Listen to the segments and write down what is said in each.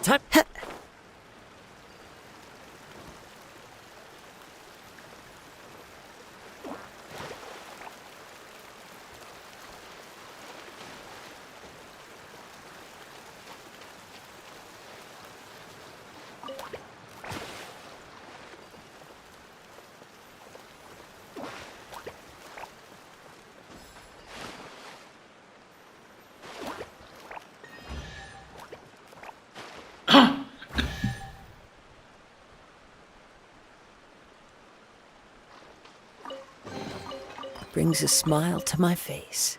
Time. Brings a smile to my face.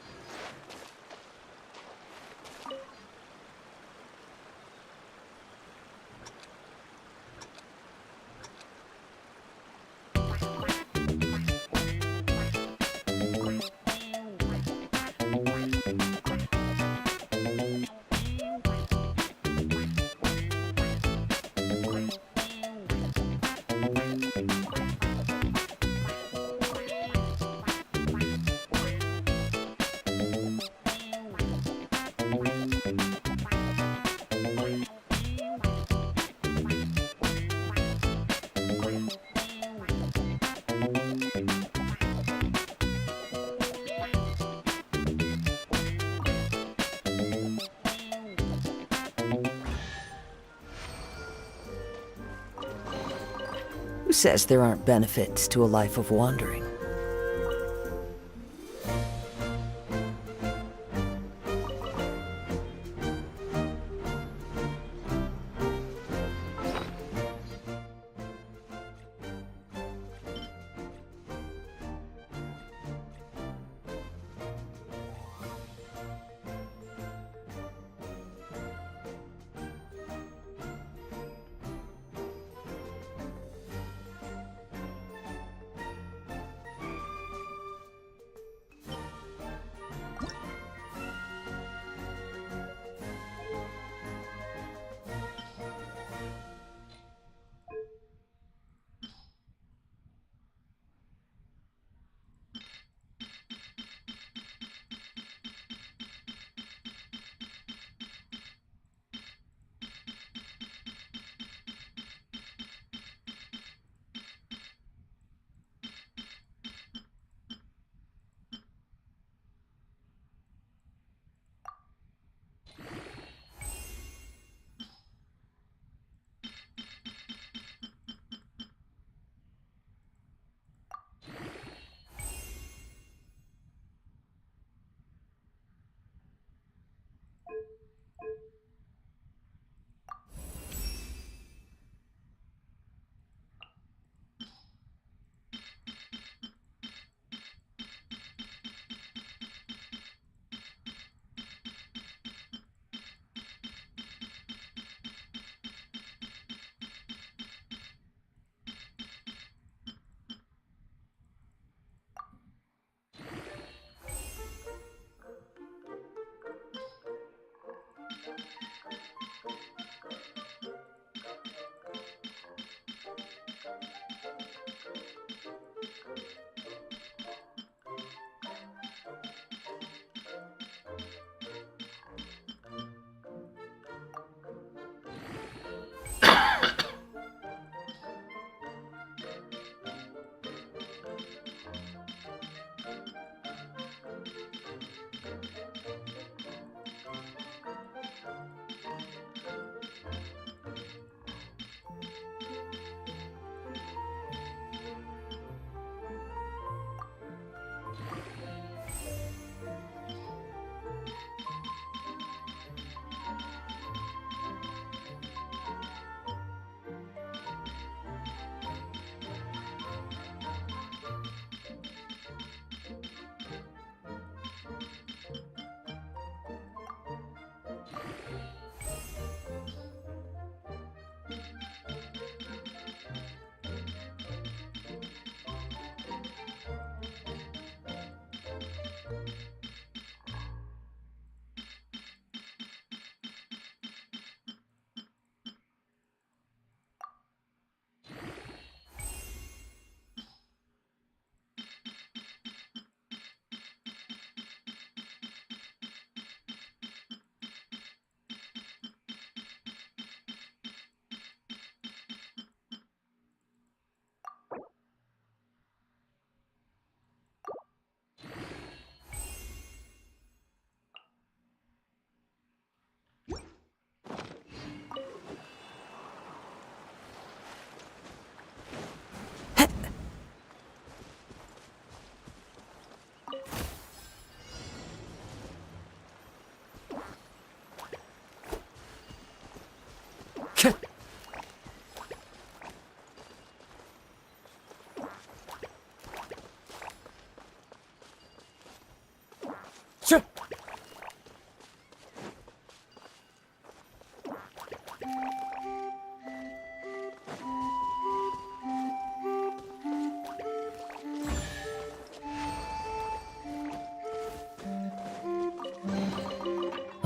Who says there aren't benefits to a life of wandering?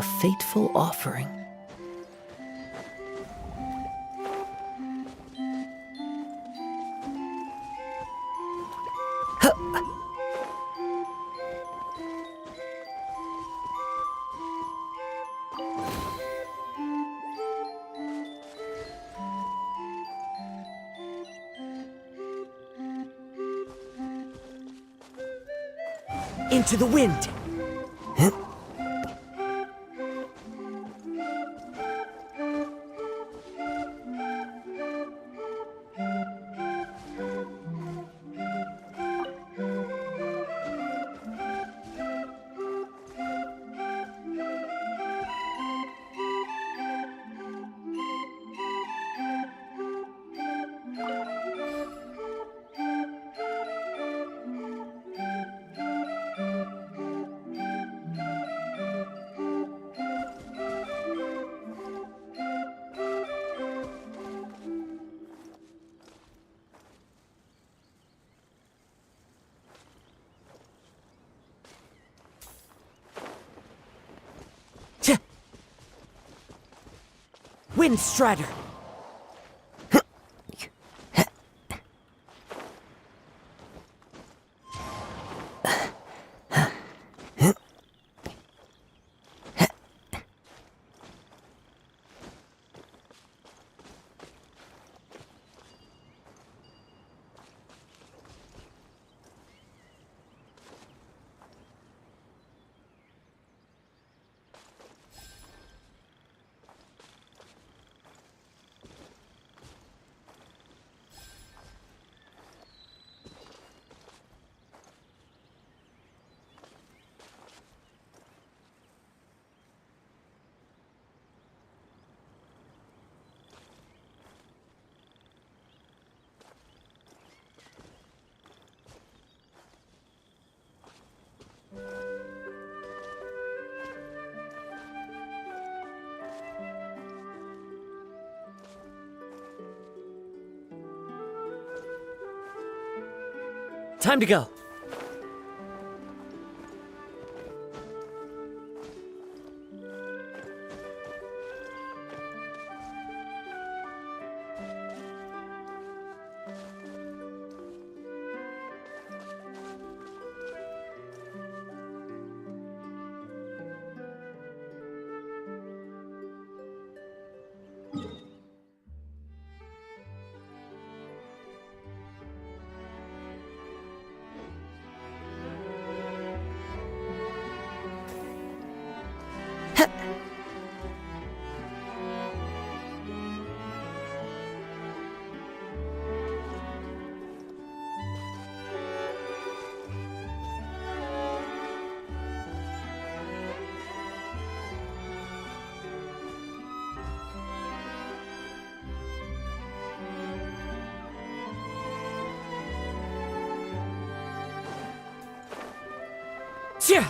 A fateful offering. Into the wind! Wind Strider! Time to go! Tja!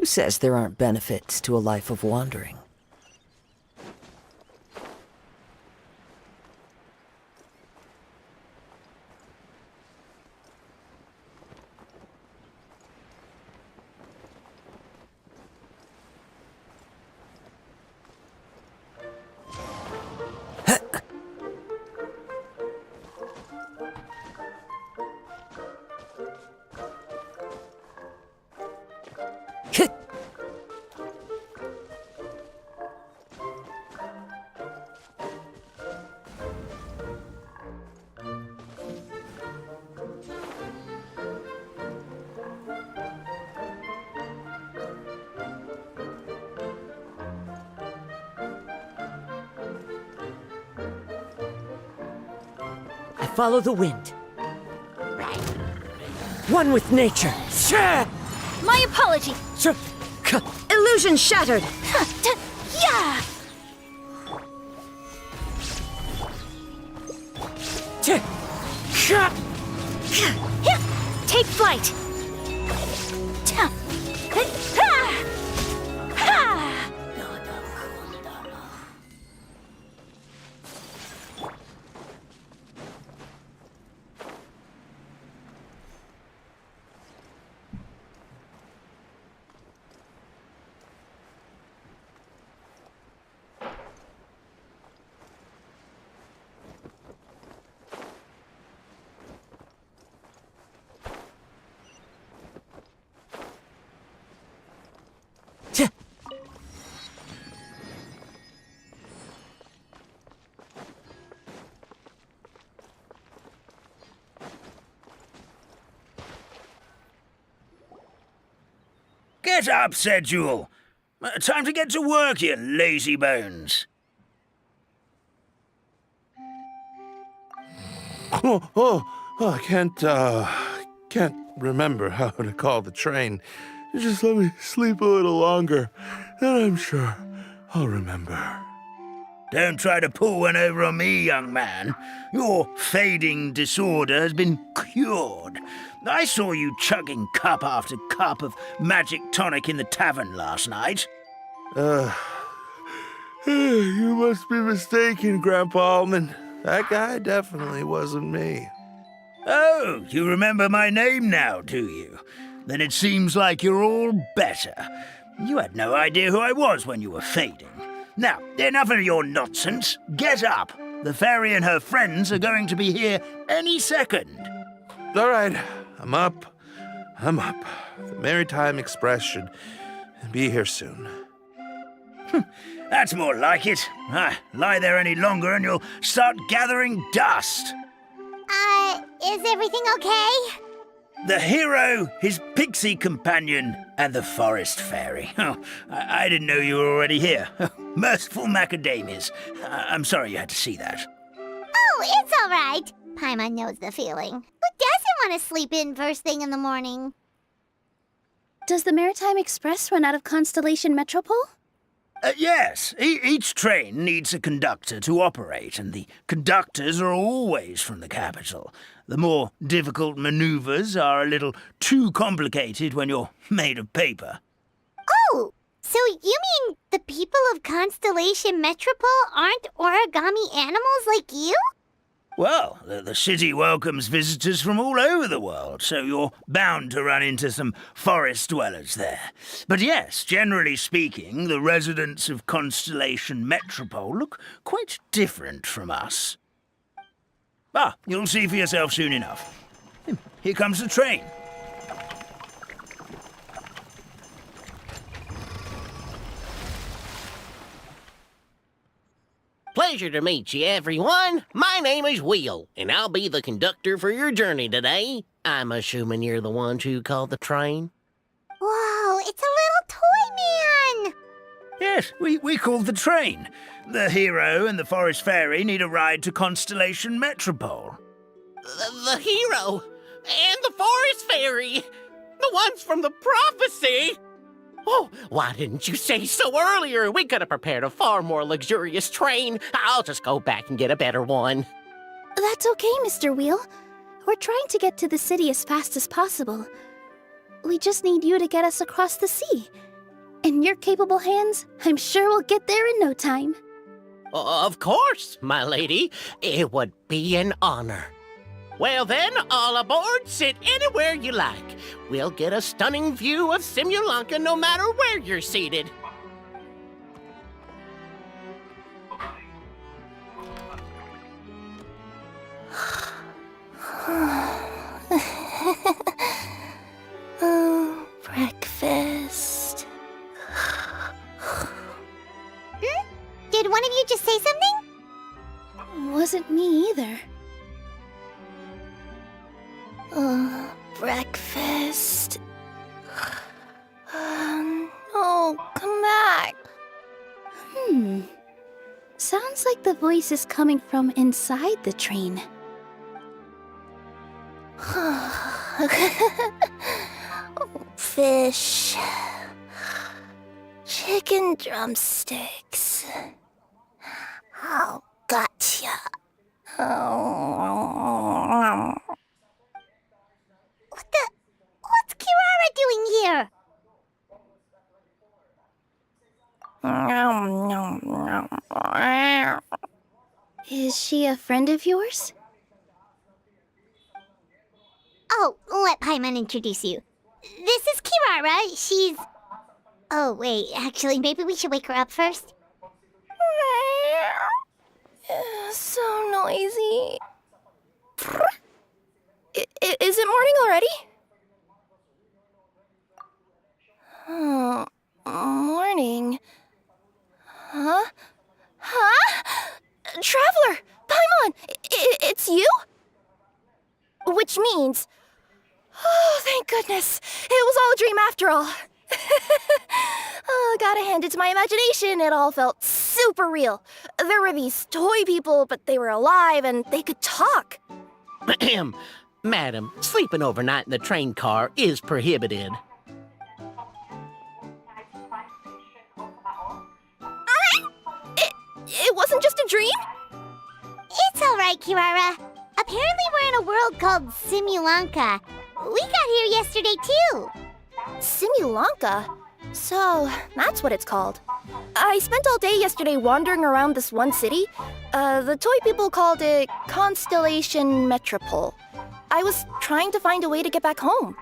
Who says there aren't benefits to a life of wandering? I follow the wind. One with nature. Sure. My apology. Sure. Illusion shattered. Yeah. Take flight. Get up, said Jewel. Time to get to work, you lazy bones. I can't remember how to call the train. Just let me sleep a little longer, then I'm sure I'll remember. Don't try to pull one over on me, young man. Your fading disorder has been cured. I saw you chugging cup after cup of magic tonic in the tavern last night. You must be mistaken, Grandpa Almond. That guy definitely wasn't me. Oh, you remember my name now, do you? Then it seems like you're all better. You had no idea who I was when you were fading. Now, enough of your nonsense. Get up. The fairy and her friends are going to be here any second. All right, I'm up. The Maritime Express should be here soon. That's more like it. Lie there any longer and you'll start gathering dust. Is everything okay? The hero, his pixie companion, and the forest fairy. Oh, I didn't know you were already here. Merciful macadamias. I'm sorry you had to see that. Oh, it's all right. Paimon knows the feeling. Who doesn't want to sleep in first thing in the morning? Does the Maritime Express run out of Constellation Metropole? Yes, each train needs a conductor to operate, and the conductors are always from the capital. The more difficult maneuvers are a little too complicated when you're made of paper. Oh, so you mean the people of Constellation Metropole aren't origami animals like you? Well, the city welcomes visitors from all over the world, so you're bound to run into some forest dwellers there. But yes, generally speaking, the residents of Constellation Metropole look quite different from us. You'll see for yourself soon enough. Here comes the train. Pleasure to meet you, everyone. My name is Will, and I'll be the conductor for your journey today. I'm assuming you're the ones who called the train? Whoa, it's a little toy man! Yes, we called the train. The hero and the forest fairy need a ride to Constellation Metropole. The hero and the forest fairy, the ones from the prophecy. Oh, why didn't you say so earlier? We could have prepared a far more luxurious train. I'll just go back and get a better one. That's okay, Mr. Wheel. We're trying to get to the city as fast as possible. We just need you to get us across the sea. In your capable hands, I'm sure we'll get there in no time. Of course, my lady. It would be an honor. Well then, all aboard, sit anywhere you like. We'll get a stunning view of Simulanka no matter where you're seated. Oh, breakfast. Did one of you just say something? Wasn't me either. Breakfast. Oh, come back. Sounds like the voice is coming from inside the train. Fish. Chicken drumsticks. Oh, gotcha. What's Kirara doing here? Is she a friend of yours? Oh, let Paimon introduce you. This is Kirara. She's... Oh, wait. Actually, maybe we should wake her up first. So noisy. Is it morning already? Oh, morning. Huh? Traveler! Paimon! It's you? Which means... Oh, thank goodness. It was all a dream after all. Oh, gotta hand it to my imagination. It all felt super real. There were these toy people, but they were alive and they could talk. Ahem. Madam, sleeping overnight in the train car is prohibited. It wasn't just a dream? It's all right, Kirara. Apparently we're in a world called Simulanka. We got here yesterday, too. Simulanka? So, that's what it's called. I spent all day yesterday wandering around this one city. The toy people called it Constellation Metropole. I was trying to find a way to get back home.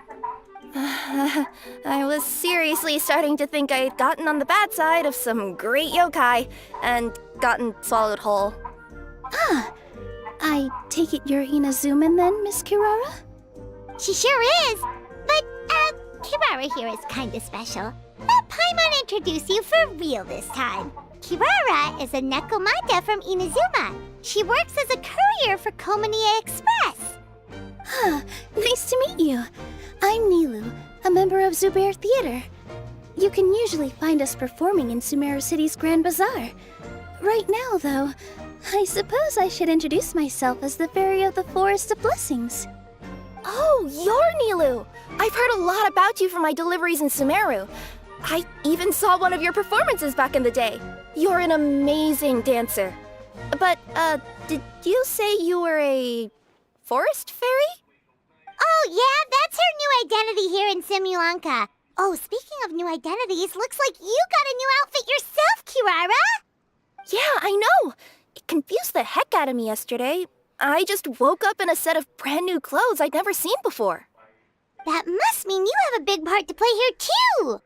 I was seriously starting to think I'd gotten on the bad side of some great yokai and gotten swallowed whole. I take it you're Inazuman then, Miss Kirara? She sure is. But, Kirara here is kinda special. Let Paimon introduce you for real this time. Kirara is a Nekomata from Inazuma. She works as a courier for Komanie Express. Nice to meet you. I'm Nilu, a member of Zubair Theater. You can usually find us performing in Sumeru City's Grand Bazaar. Right now, though, I suppose I should introduce myself as the Fairy of the Forest of Blessings. Oh, you're Nilu. I've heard a lot about you from my deliveries in Sumeru. I even saw one of your performances back in the day. You're an amazing dancer. But, did you say you were a forest fairy? Oh, yeah, that's her new identity here in Simulanka. Oh, speaking of new identities, looks like you got a new outfit yourself, Kirara! Yeah, I know. It confused the heck out of me yesterday. I just woke up in a set of brand new clothes I'd never seen before. That must mean you have a big part to play here, too!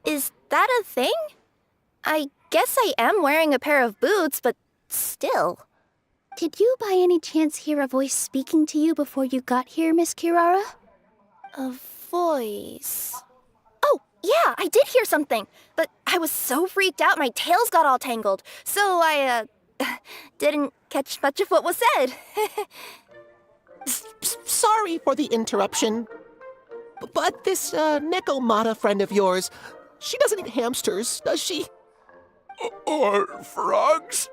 Is that a thing? I guess I am wearing a pair of boots, but still. Did you by any chance hear a voice speaking to you before you got here, Miss Kirara? A voice... Oh, yeah, I did hear something, but I was so freaked out my tails got all tangled, so I, didn't catch much of what was said. Sorry for the interruption, but this, Nekomata friend of yours, she doesn't eat hamsters, does she? Or frogs?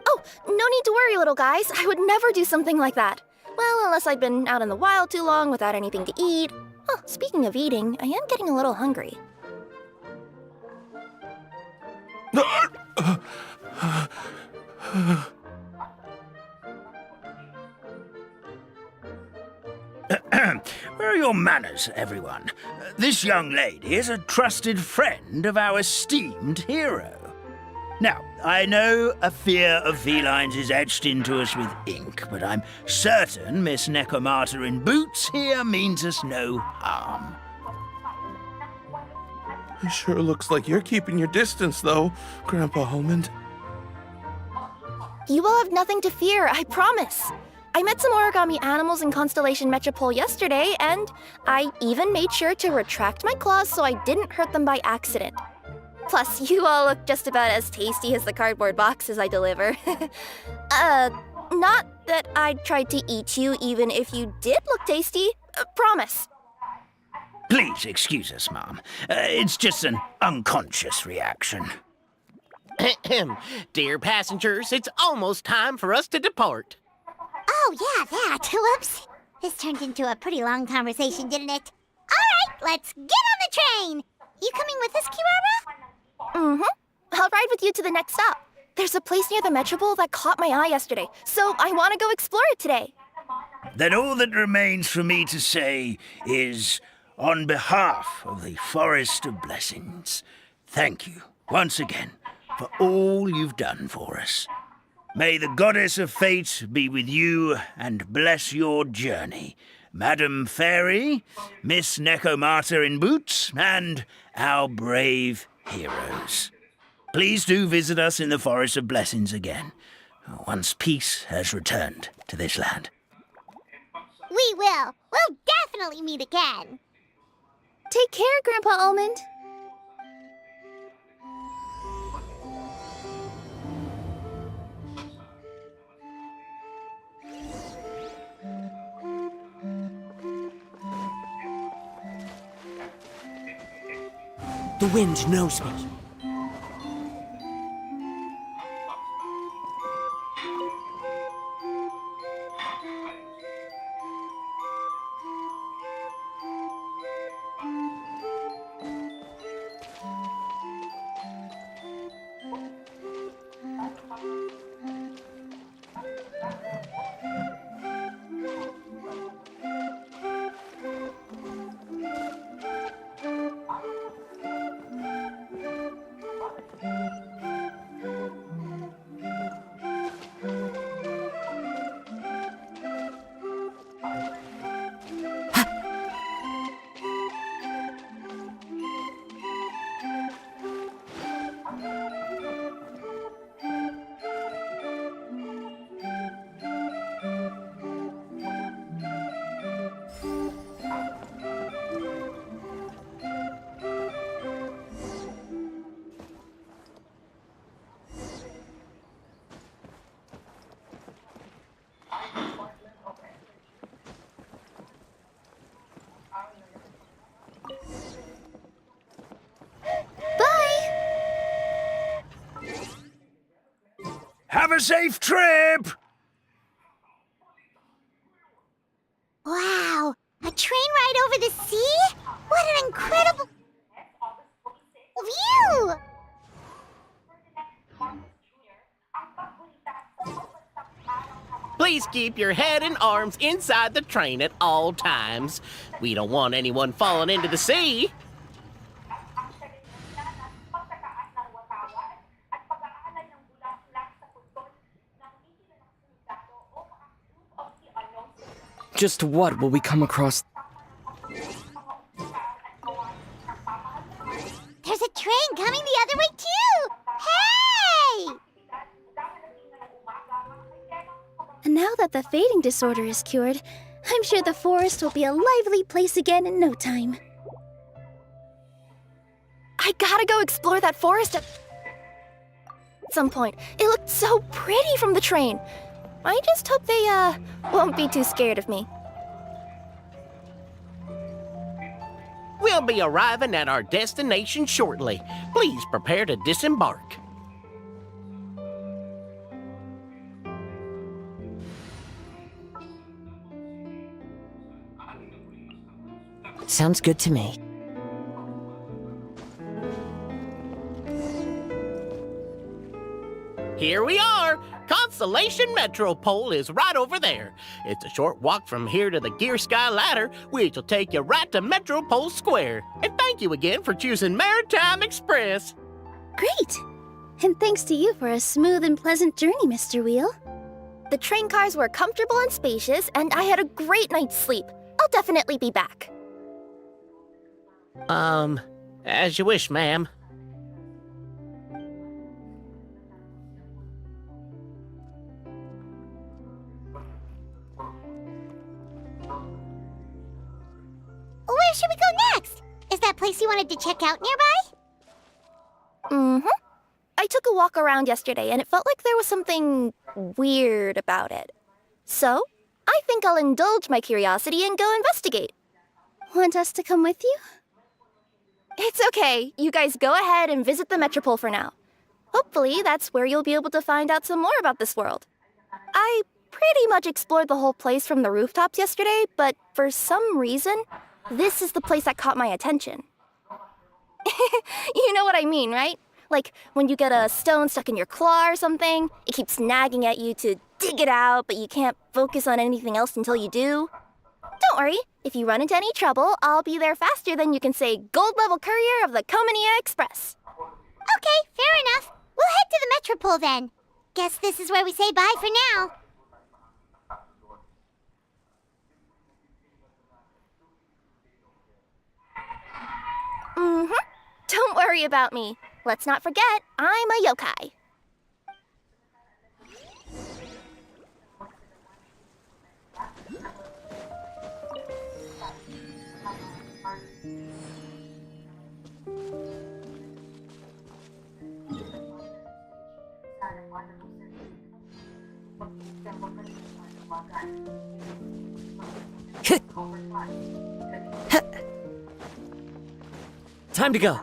Oh, no need to worry, little guys. I would never do something like that. Well, unless I'd been out in the wild too long without anything to eat. Oh, speaking of eating, I am getting a little hungry. Where are your manners, everyone? This young lady is a trusted friend of our esteemed hero. Now, I know a fear of felines is etched into us with ink, but I'm certain Miss Necomata in boots here means us no harm. It sure looks like you're keeping your distance, though, Grandpa Almond. You will have nothing to fear, I promise. I met some origami animals in Constellation Metropole yesterday, and I even made sure to retract my claws so I didn't hurt them by accident. Plus, you all look just about as tasty as the cardboard boxes I deliver. Not that I tried to eat you even if you did look tasty. Promise. Please excuse us, Mom. It's just an unconscious reaction. Dear passengers, it's almost time for us to depart. Oh, yeah, that. Whoops. This turned into a pretty long conversation, didn't it? All right, let's get on the train. You coming with us, Kirara? Mm-hmm. I'll ride with you to the next stop. There's a place near the Metropole that caught my eye yesterday, so I want to go explore it today. Then all that remains for me to say is, on behalf of the Forest of Blessings, thank you once again for all you've done for us. May the goddess of fate be with you and bless your journey, Madam Fairy, Miss Necomata in boots, and our brave heroes. Please do visit us in the Forest of Blessings again, once peace has returned to this land. We will. We'll definitely meet again. Take care, Grandpa Almond. The wind knows me. Have a safe trip! Wow, a train ride over the sea? What an incredible view! Please keep your head and arms inside the train at all times. We don't want anyone falling into the sea. Just what will we come across? There's a train coming the other way, too! Hey! And now that the fading disorder is cured, I'm sure the forest will be a lively place again in no time. I gotta go explore that forest at some point. It looked so pretty from the train. I just hope they, won't be too scared of me. We'll be arriving at our destination shortly. Please prepare to disembark. Sounds good to me. Here we are! Constellation Metropole is right over there. It's a short walk from here to the Gear Sky Ladder, which will take you right to Metropole Square. And thank you again for choosing Maritime Express. Great! And thanks to you for a smooth and pleasant journey, Mr. Wheel. The train cars were comfortable and spacious, and I had a great night's sleep. I'll definitely be back. As you wish, ma'am. Where should we go next? Is that place you wanted to check out nearby? Mm-hmm. I took a walk around yesterday, and it felt like there was something weird about it. So, I think I'll indulge my curiosity and go investigate. Want us to come with you? It's okay. You guys go ahead and visit the Metropole for now. Hopefully, that's where you'll be able to find out some more about this world. I pretty much explored the whole place from the rooftops yesterday, but for some reason, this is the place that caught my attention. You know what I mean, right? Like when you get a stone stuck in your claw or something, it keeps nagging at you to dig it out, but you can't focus on anything else until you do. Don't worry, if you run into any trouble, I'll be there faster than you can say gold level courier of the Comania Express. Okay, fair enough. We'll head to the Metropole then. Guess this is where we say bye for now. Mm-hmm. Don't worry about me. Let's not forget, I'm a yokai. Time to go.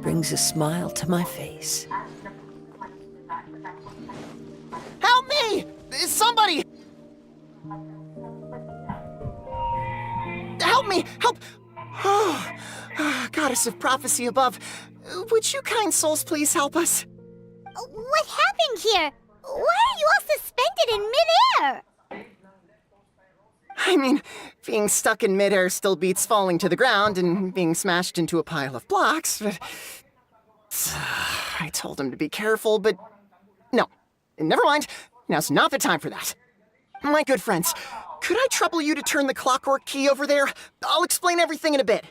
Brings a smile to my face. Help me! Somebody! Help me! Help! Oh, goddess of prophecy above, would you kind souls please help us? What happened here? Why are you all suspended in midair? I mean, being stuck in midair still beats falling to the ground and being smashed into a pile of blocks, but... I told him to be careful, but... No. Never mind. Now's not the time for that. My good friends, could I trouble you to turn the clockwork key over there? I'll explain everything in a bit.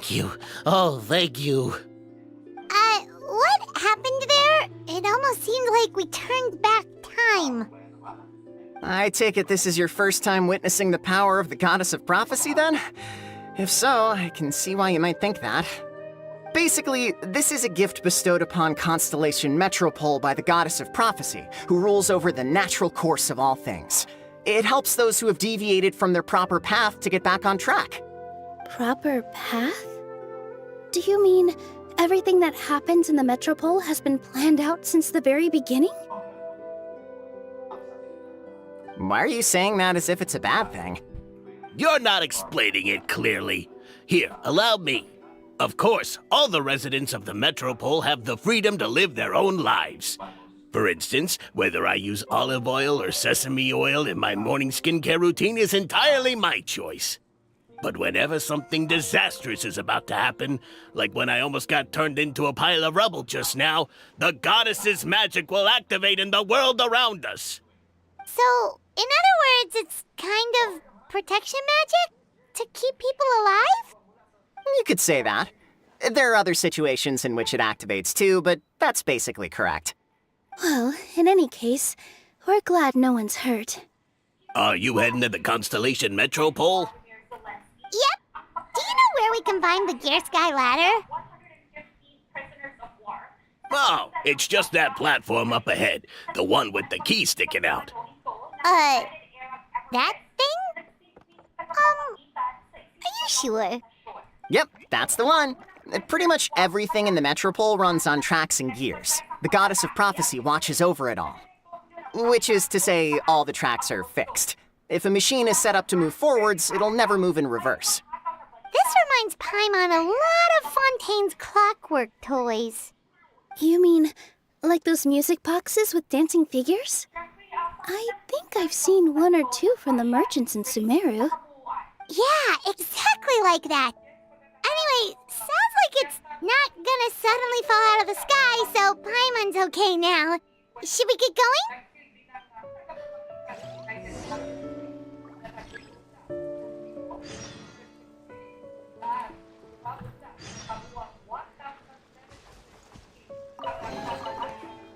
Thank you. Oh, thank you. What happened there? It almost seemed like we turned back time. I take it this is your first time witnessing the power of the Goddess of Prophecy, then? If so, I can see why you might think that. Basically, this is a gift bestowed upon Constellation Metropole by the Goddess of Prophecy, who rules over the natural course of all things. It helps those who have deviated from their proper path to get back on track. Proper path? Do you mean everything that happens in the Metropole has been planned out since the very beginning? Why are you saying that as if it's a bad thing? You're not explaining it clearly. Here, allow me. Of course, all the residents of the Metropole have the freedom to live their own lives. For instance, whether I use olive oil or sesame oil in my morning skincare routine is entirely my choice. But whenever something disastrous is about to happen, like when I almost got turned into a pile of rubble just now, the goddess's magic will activate in the world around us. So, in other words, it's kind of protection magic? To keep people alive? You could say that. There are other situations in which it activates too, but that's basically correct. Well, in any case, we're glad no one's hurt. Are you heading to the Constellation Metropole? Yep. Do you know where we can find the Gear Sky ladder? Oh, it's just that platform up ahead. The one with the key sticking out. That thing? Are you sure? Yep, that's the one. Pretty much everything in the Metropole runs on tracks and gears. The Goddess of Prophecy watches over it all. Which is to say, all the tracks are fixed. If a machine is set up to move forwards, it'll never move in reverse. This reminds Paimon a lot of Fontaine's clockwork toys. You mean, like those music boxes with dancing figures? I think I've seen one or two from the merchants in Sumeru. Yeah, exactly like that. Anyway, sounds like it's not gonna suddenly fall out of the sky, so Paimon's okay now. Should we get going?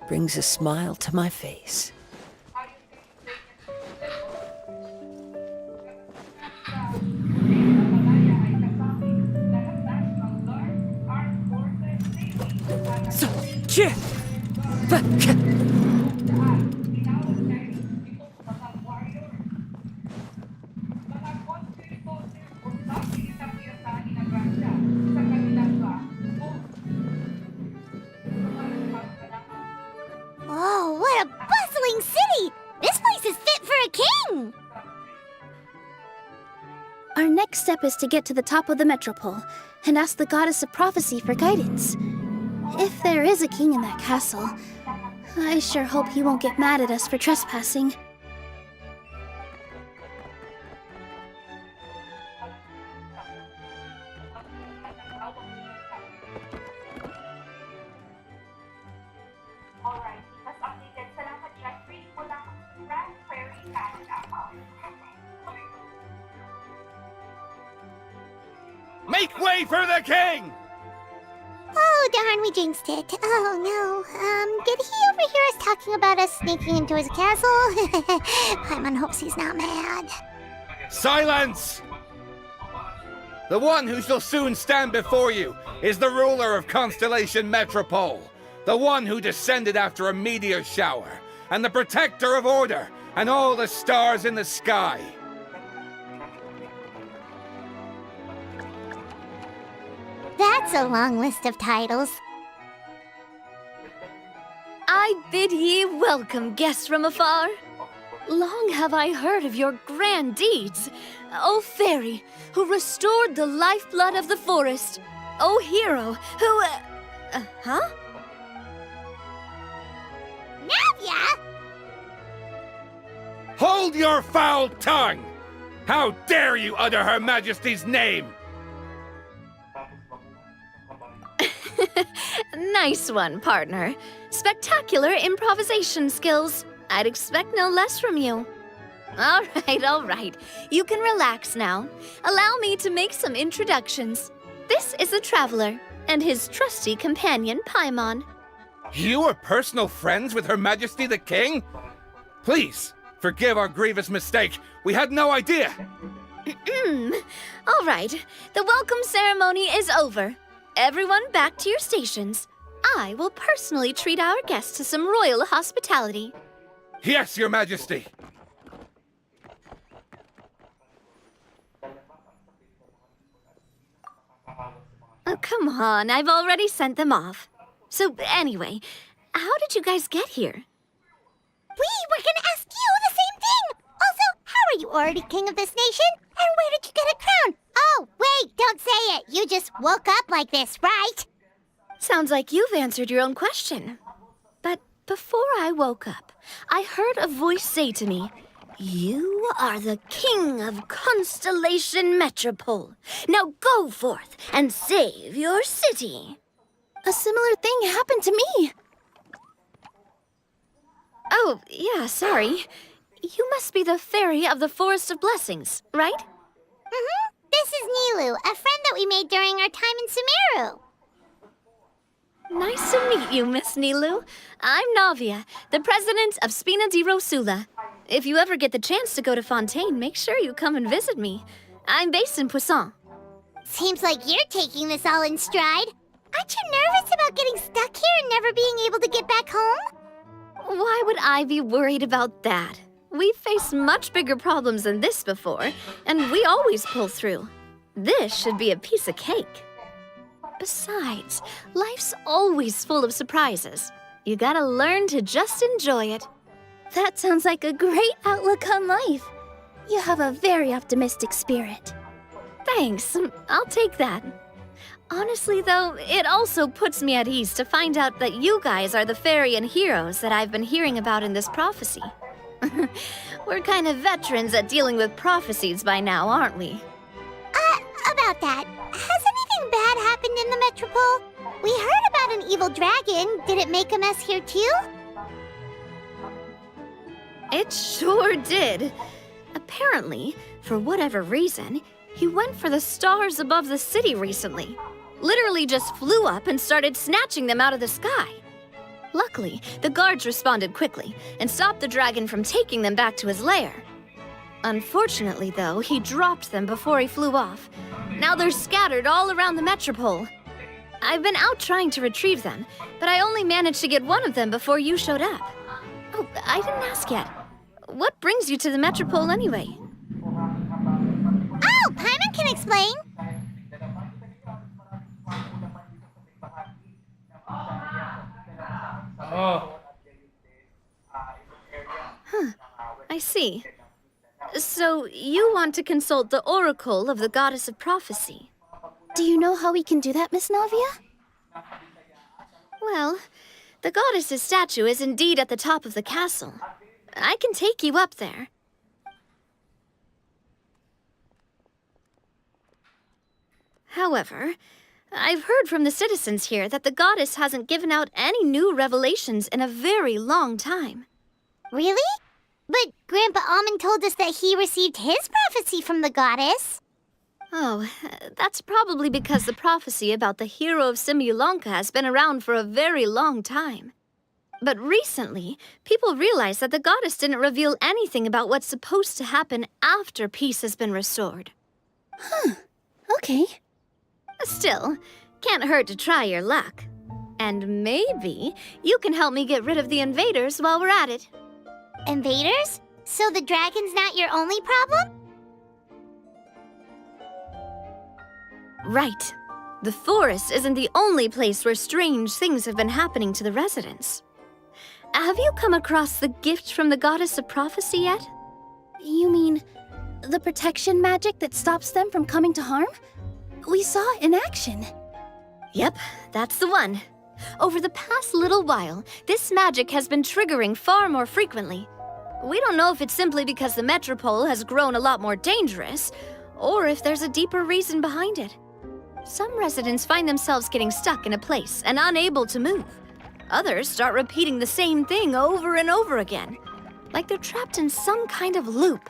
Brings a smile to my face. Oh, what a bustling city! This place is fit for a king! Our next step is to get to the top of the Metropole and ask the Goddess of Prophecy for guidance. If there is a king in that castle, I sure hope he won't get mad at us for trespassing. Make way for the king! Oh, darn, we jinxed it. Oh, no. Did he overhear us talking about us sneaking into his castle? Paimon hopes he's not mad. Silence! The one who shall soon stand before you is the ruler of Constellation Metropole, the one who descended after a meteor shower, and the protector of order and all the stars in the sky. That's a long list of titles. I bid ye welcome, guests from afar. Long have I heard of your grand deeds. O fairy, who restored the lifeblood of the forest. O hero, who... huh? Navia! Hold your foul tongue! How dare you utter Her Majesty's name! Nice one, partner. Spectacular improvisation skills. I'd expect no less from you. All right. You can relax now. Allow me to make some introductions. This is the Traveler, and his trusty companion, Paimon. You are personal friends with Her Majesty the King? Please, forgive our grievous mistake. We had no idea. All right, the welcome ceremony is over. Everyone back to your stations. I will personally treat our guests to some royal hospitality. Yes, Your Majesty. Oh, come on, I've already sent them off. So, anyway, how did you guys get here? We were gonna ask you the same thing! Also, how are you already king of this nation? And where did you get a crown? Oh, wait, don't say it. You just woke up like this, right? Sounds like you've answered your own question. But before I woke up, I heard a voice say to me, "You are the king of Constellation Metropole. Now go forth and save your city." A similar thing happened to me. Oh, yeah, sorry. You must be the fairy of the Forest of Blessings, right? Mm-hmm. This is Nilu, a friend that we made during our time in Sumeru. Nice to meet you, Miss Nilu. I'm Navia, the president of Spina di Rosula. If you ever get the chance to go to Fontaine, make sure you come and visit me. I'm based in Poisson. Seems like you're taking this all in stride. Aren't you nervous about getting stuck here and never being able to get back home? Why would I be worried about that? We've faced much bigger problems than this before, and we always pull through. This should be a piece of cake. Besides, life's always full of surprises. You gotta learn to just enjoy it. That sounds like a great outlook on life. You have a very optimistic spirit. Thanks, I'll take that. Honestly, though, it also puts me at ease to find out that you guys are the fairy and heroes that I've been hearing about in this prophecy. We're kind of veterans at dealing with prophecies by now, aren't we? About that, has anything bad happened in the Metropole? We heard about an evil dragon. Did it make a mess here too? It sure did. Apparently, for whatever reason, he went for the stars above the city recently. Literally just flew up and started snatching them out of the sky. Luckily, the guards responded quickly and stopped the dragon from taking them back to his lair. Unfortunately, though, he dropped them before he flew off. Now they're scattered all around the Metropole. I've been out trying to retrieve them, but I only managed to get one of them before you showed up. Oh, I didn't ask yet. What brings you to the Metropole anyway? Oh, Paimon can explain. I see. So, you want to consult the oracle of the Goddess of Prophecy? Do you know how we can do that, Miss Navia? Well, the goddess's statue is indeed at the top of the castle. I can take you up there. However, I've heard from the citizens here that the goddess hasn't given out any new revelations in a very long time. Really? But Grandpa Almond told us that he received his prophecy from the goddess. Oh, that's probably because the prophecy about the hero of Simulanka has been around for a very long time. But recently, people realized that the goddess didn't reveal anything about what's supposed to happen after peace has been restored. Okay. Still, can't hurt to try your luck. And maybe you can help me get rid of the invaders while we're at it. Invaders? So the dragon's not your only problem? Right. The forest isn't the only place where strange things have been happening to the residents. Have you come across the gift from the Goddess of Prophecy yet? You mean the protection magic that stops them from coming to harm? We saw it in action. Yep, that's the one. Over the past little while, this magic has been triggering far more frequently. We don't know if it's simply because the Metropole has grown a lot more dangerous, or if there's a deeper reason behind it. Some residents find themselves getting stuck in a place and unable to move. Others start repeating the same thing over and over again, like they're trapped in some kind of loop.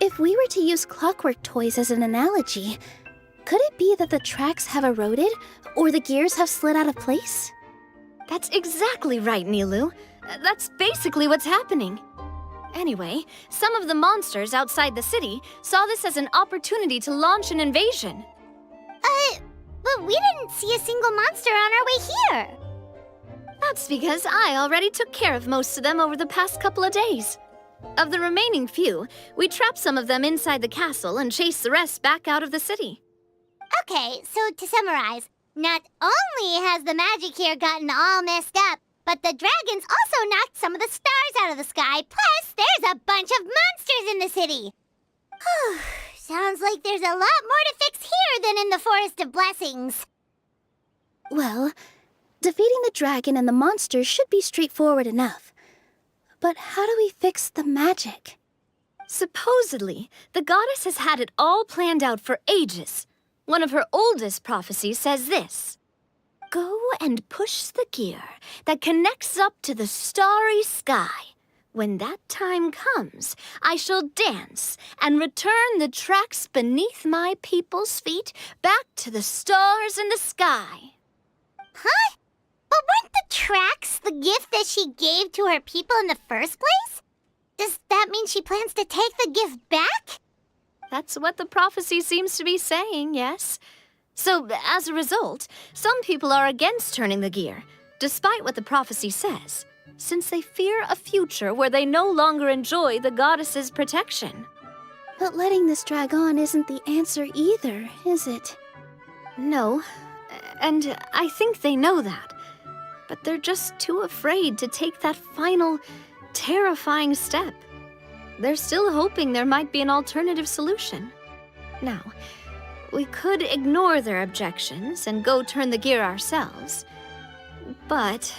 If we were to use clockwork toys as an analogy, could it be that the tracks have eroded or the gears have slid out of place? That's exactly right, Nilu. That's basically what's happening. Anyway, some of the monsters outside the city saw this as an opportunity to launch an invasion. But we didn't see a single monster on our way here. That's because I already took care of most of them over the past couple of days. Of the remaining few, we trapped some of them inside the castle and chased the rest back out of the city. Okay, so to summarize, not only has the magic here gotten all messed up, but the dragons also knocked some of the stars out of the sky, plus there's a bunch of monsters in the city. Sounds like there's a lot more to fix here than in the Forest of Blessings. Well, defeating the dragon and the monsters should be straightforward enough. But how do we fix the magic? Supposedly, the goddess has had it all planned out for ages. One of her oldest prophecies says this: "Go and push the gear that connects up to the starry sky. When that time comes, I shall dance and return the tracks beneath my people's feet back to the stars in the sky." Huh? But weren't the tracks the gift that she gave to her people in the first place? Does that mean she plans to take the gift back? That's what the prophecy seems to be saying, yes. So, as a result, some people are against turning the gear, despite what the prophecy says, since they fear a future where they no longer enjoy the goddess's protection. But letting this drag on isn't the answer either, is it? No, and I think they know that. But they're just too afraid to take that final, terrifying step. They're still hoping there might be an alternative solution. Now, we could ignore their objections and go turn the gear ourselves, but...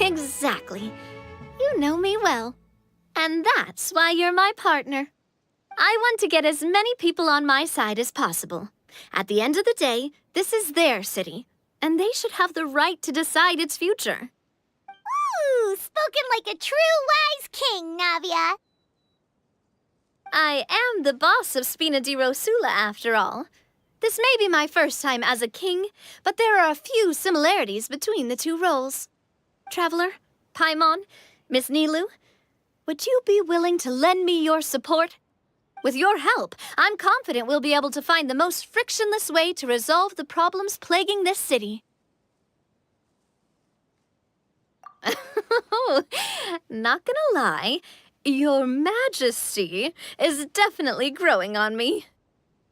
Exactly. You know me well. And that's why you're my partner. I want to get as many people on my side as possible. At the end of the day, this is their city, and they should have the right to decide its future. Ooh, spoken like a true wise king, Navia. I am the boss of Spina di Rosula, after all. This may be my first time as a king, but there are a few similarities between the two roles. Traveler, Paimon, Miss Nilu, would you be willing to lend me your support? With your help, I'm confident we'll be able to find the most frictionless way to resolve the problems plaguing this city. Not gonna lie, Your Majesty is definitely growing on me.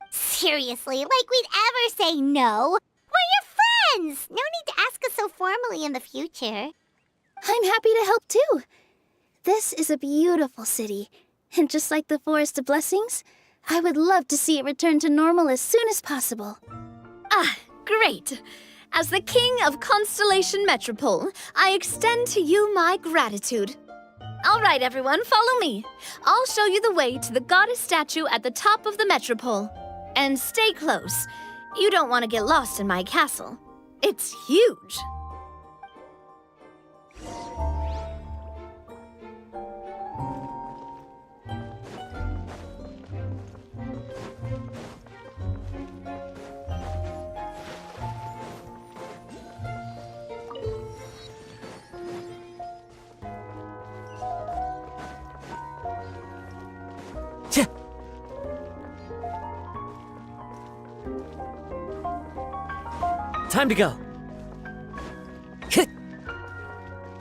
Seriously, like we'd ever say no. We're your friends! No need to ask us so formally in the future. I'm happy to help too. This is a beautiful city, and just like the Forest of Blessings, I would love to see it return to normal as soon as possible. Ah, great! As the King of Constellation Metropole, I extend to you my gratitude. All right, everyone, follow me. I'll show you the way to the goddess statue at the top of the Metropole. And stay close. You don't want to get lost in my castle. It's huge. Time to go.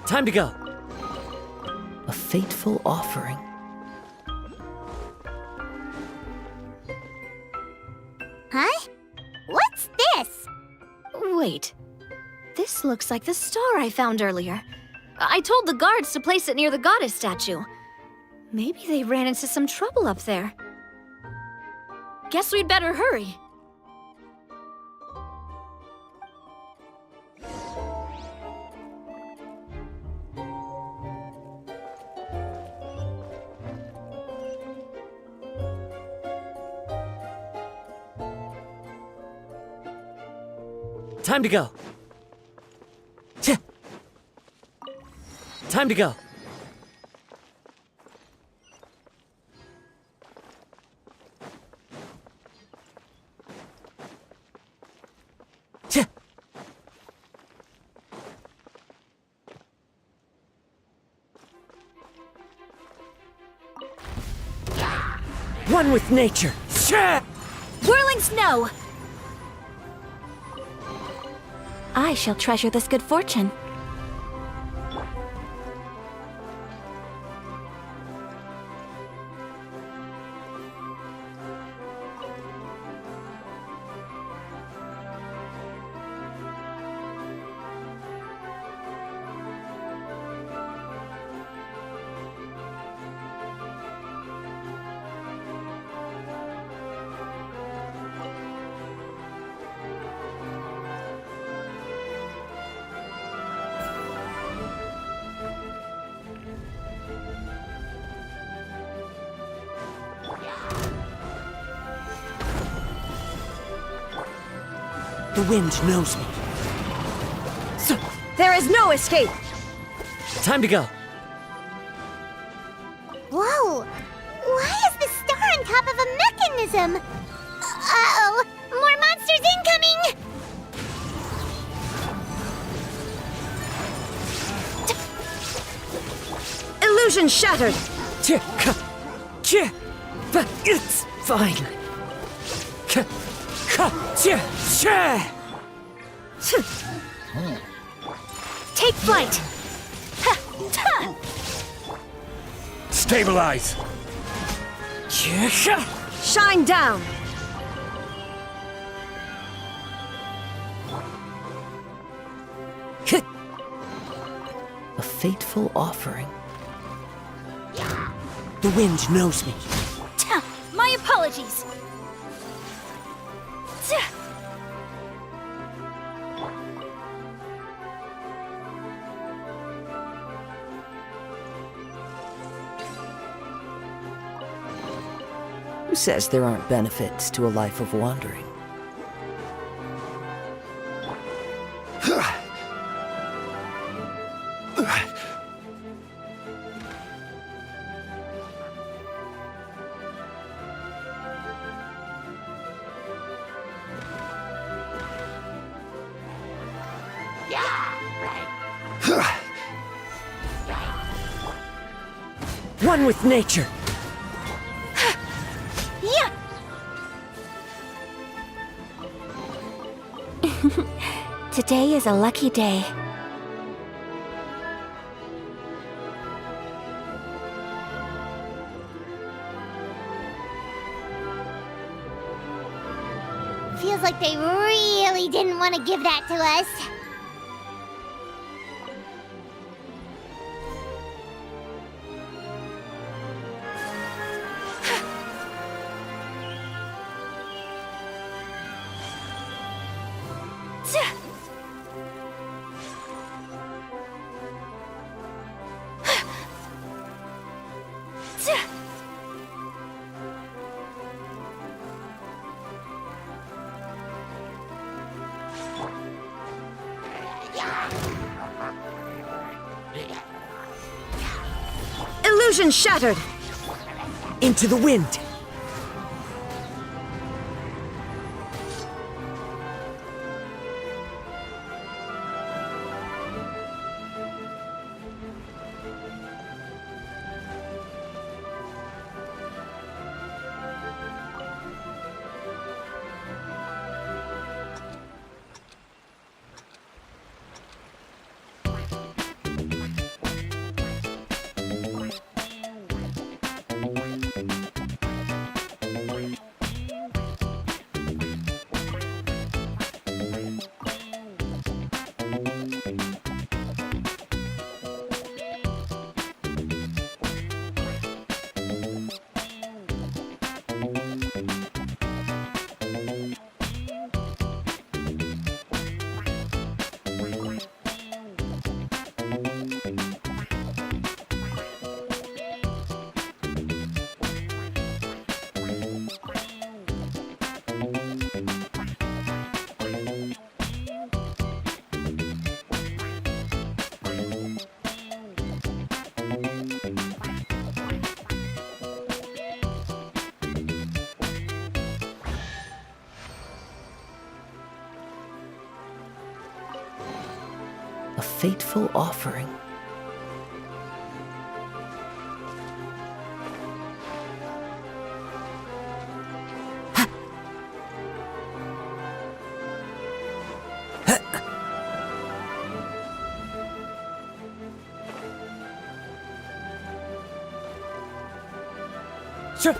Time to go. A fateful offering. Huh? What's this? Wait. This looks like the star I found earlier. I told the guards to place it near the goddess statue. Maybe they ran into some trouble up there. Guess we'd better hurry. Time to go. Time to go. One with nature. Whirling snow! I shall treasure this good fortune. The wind knows me. So, there is no escape! Time to go. Whoa! Why is the star on top of a mechanism? Uh-oh! More monsters incoming! Illusion shattered! But it's fine. Take flight! Stabilize! Shine down! A fateful offering. The wind knows me. My apologies. Who says there aren't benefits to a life of wandering? One with nature. Yeah! Today is a lucky day. Feels like they really didn't want to give that to us. Illusion shattered! Into the wind. A fateful offering. Sure.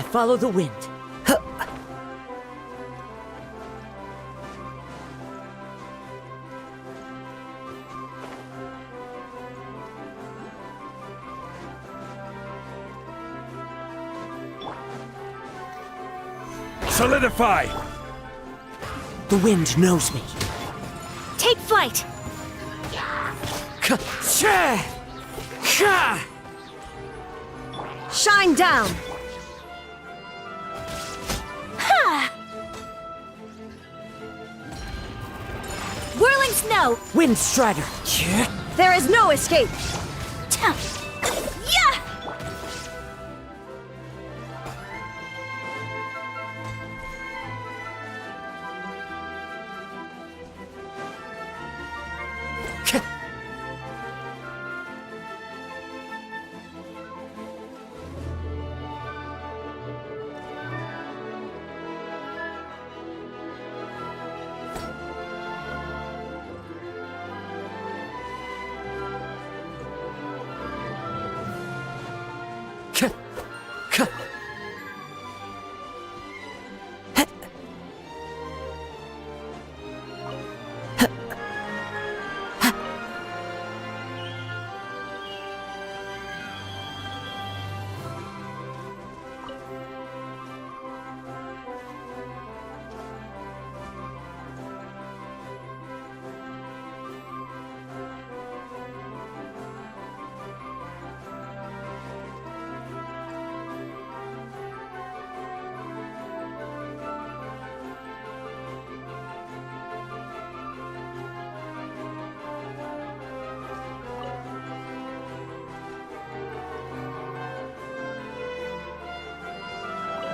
follow the wind. Solidify! The wind knows me. Take flight! Shine down! Whirling snow! Wind Strider. There is no escape! Yeah!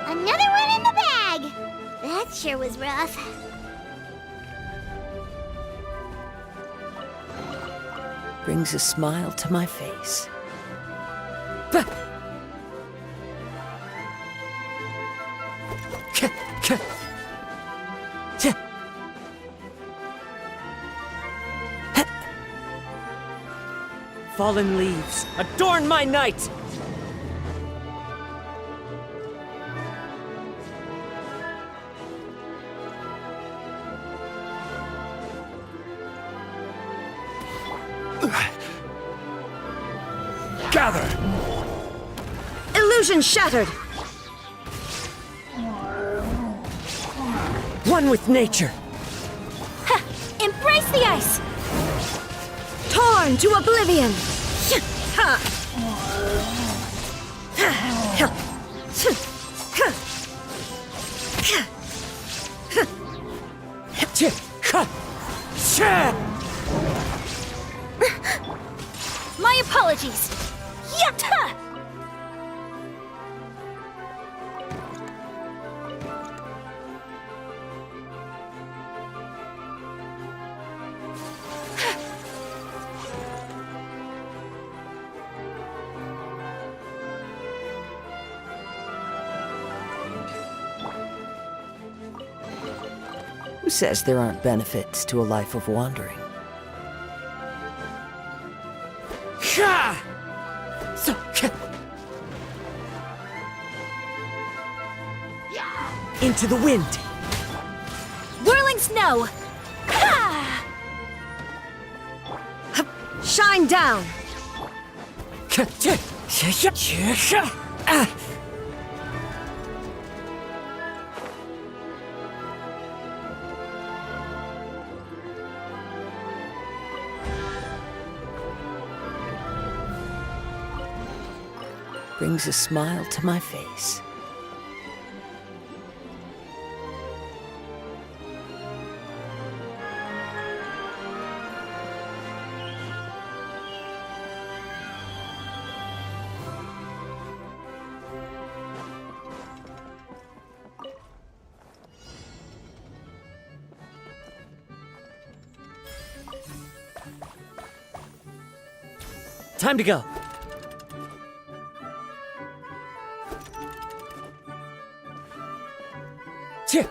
Another one in the bag! That sure was rough. Brings a smile to my face. Fallen leaves, adorn my night! Gather! Illusion shattered! One with nature. Embrace the ice! Torn to oblivion! My apologies! Yatta! Who says there aren't benefits to a life of wandering? Into the wind. Whirling snow! Shine down! Brings a smile to my face. Time to go. Chip.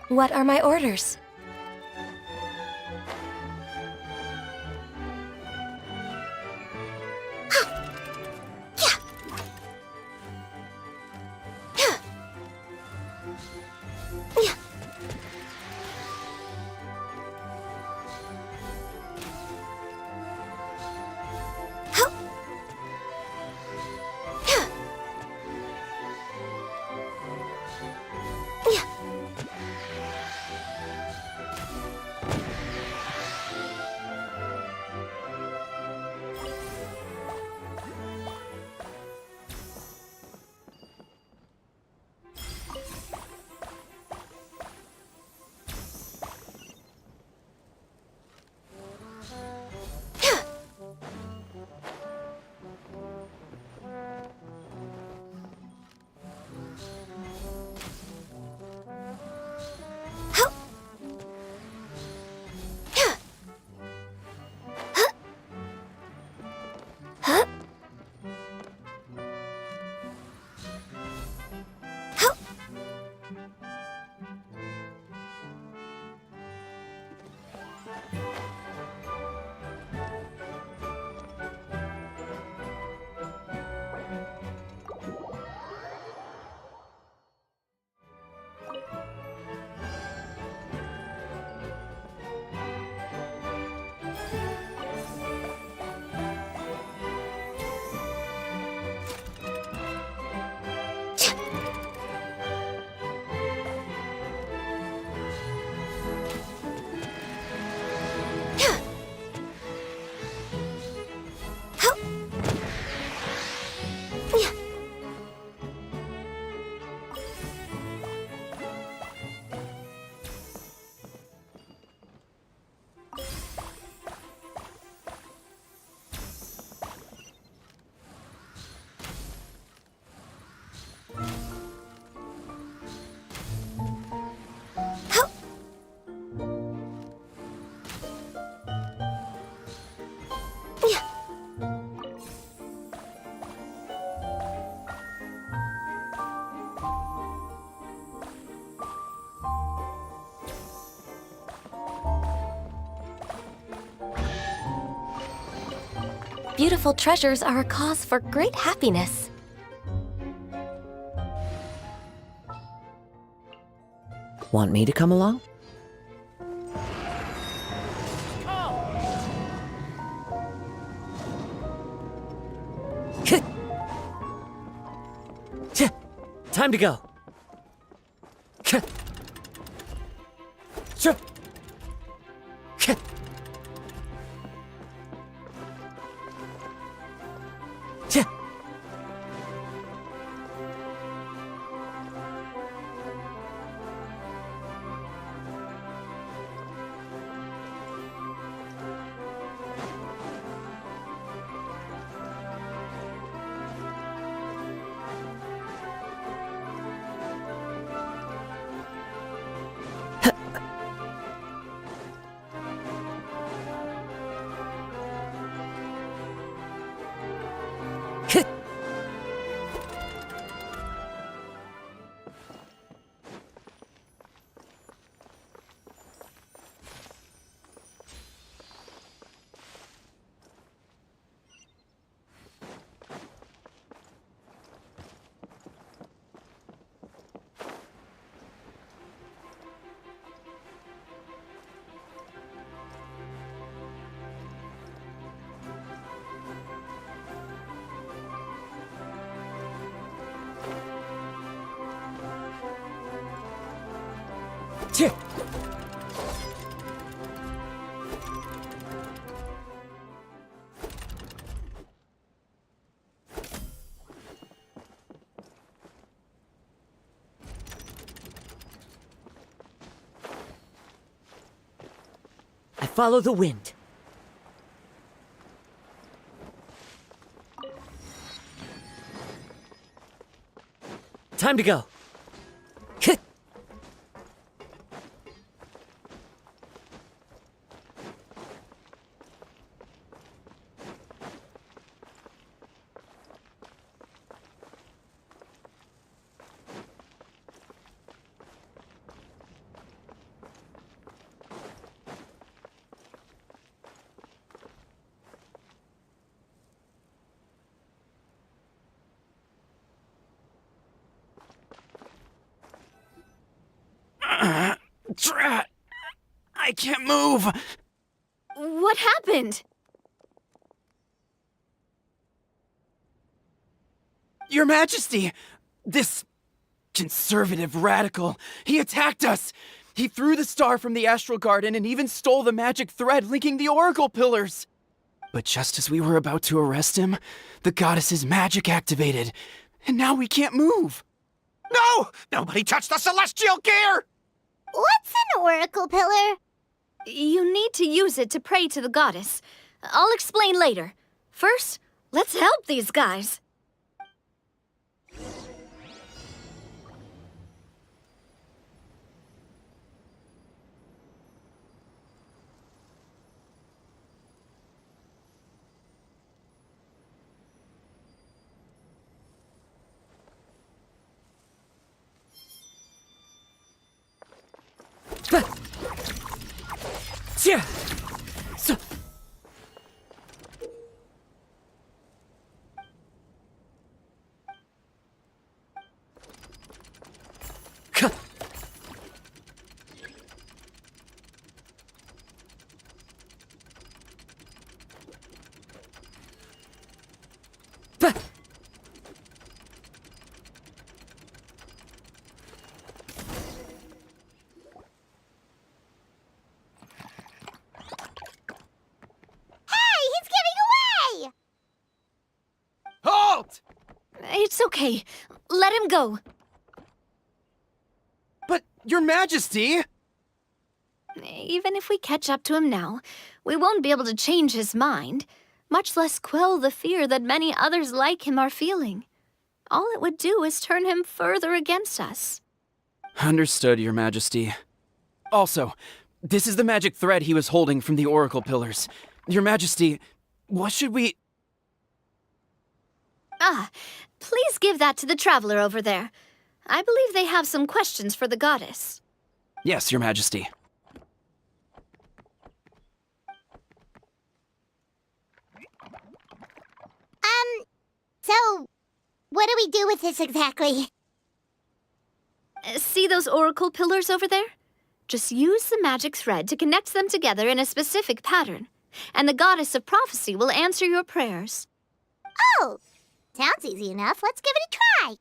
What are my orders? Beautiful treasures are a cause for great happiness. Want me to come along? Time to go. I follow the wind. Time to go. Drat! I can't move! What happened? Your Majesty! This conservative radical, he attacked us! He threw the star from the Astral Garden and even stole the magic thread linking the Oracle Pillars! But just as we were about to arrest him, the goddess's magic activated, and now we can't move! No! Nobody touched the celestial gear! What's an oracle pillar? You need to use it to pray to the goddess. I'll explain later. First, let's help these guys. Yeah. So. Ka. Ba. Halt! It's okay. Let him go. But, Your Majesty! Even if we catch up to him now, we won't be able to change his mind, much less quell the fear that many others like him are feeling. All it would do is turn him further against us. Understood, Your Majesty. Also, this is the magic thread he was holding from the Oracle Pillars. Your Majesty, what should we... Ah, please give that to the traveler over there. I believe they have some questions for the goddess. Yes, Your Majesty. So, what do we do with this exactly? See those oracle pillars over there? Just use the magic thread to connect them together in a specific pattern, and the goddess of prophecy will answer your prayers. Oh, sounds easy enough. Let's give it a try.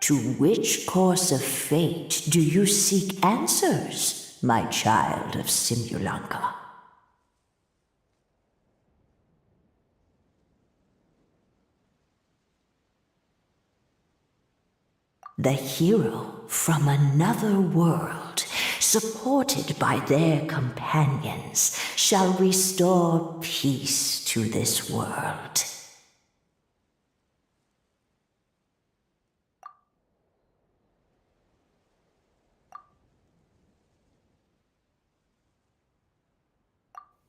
To which course of fate do you seek answers, my child of Simulanka? The hero from another world, supported by their companions, shall restore peace to this world.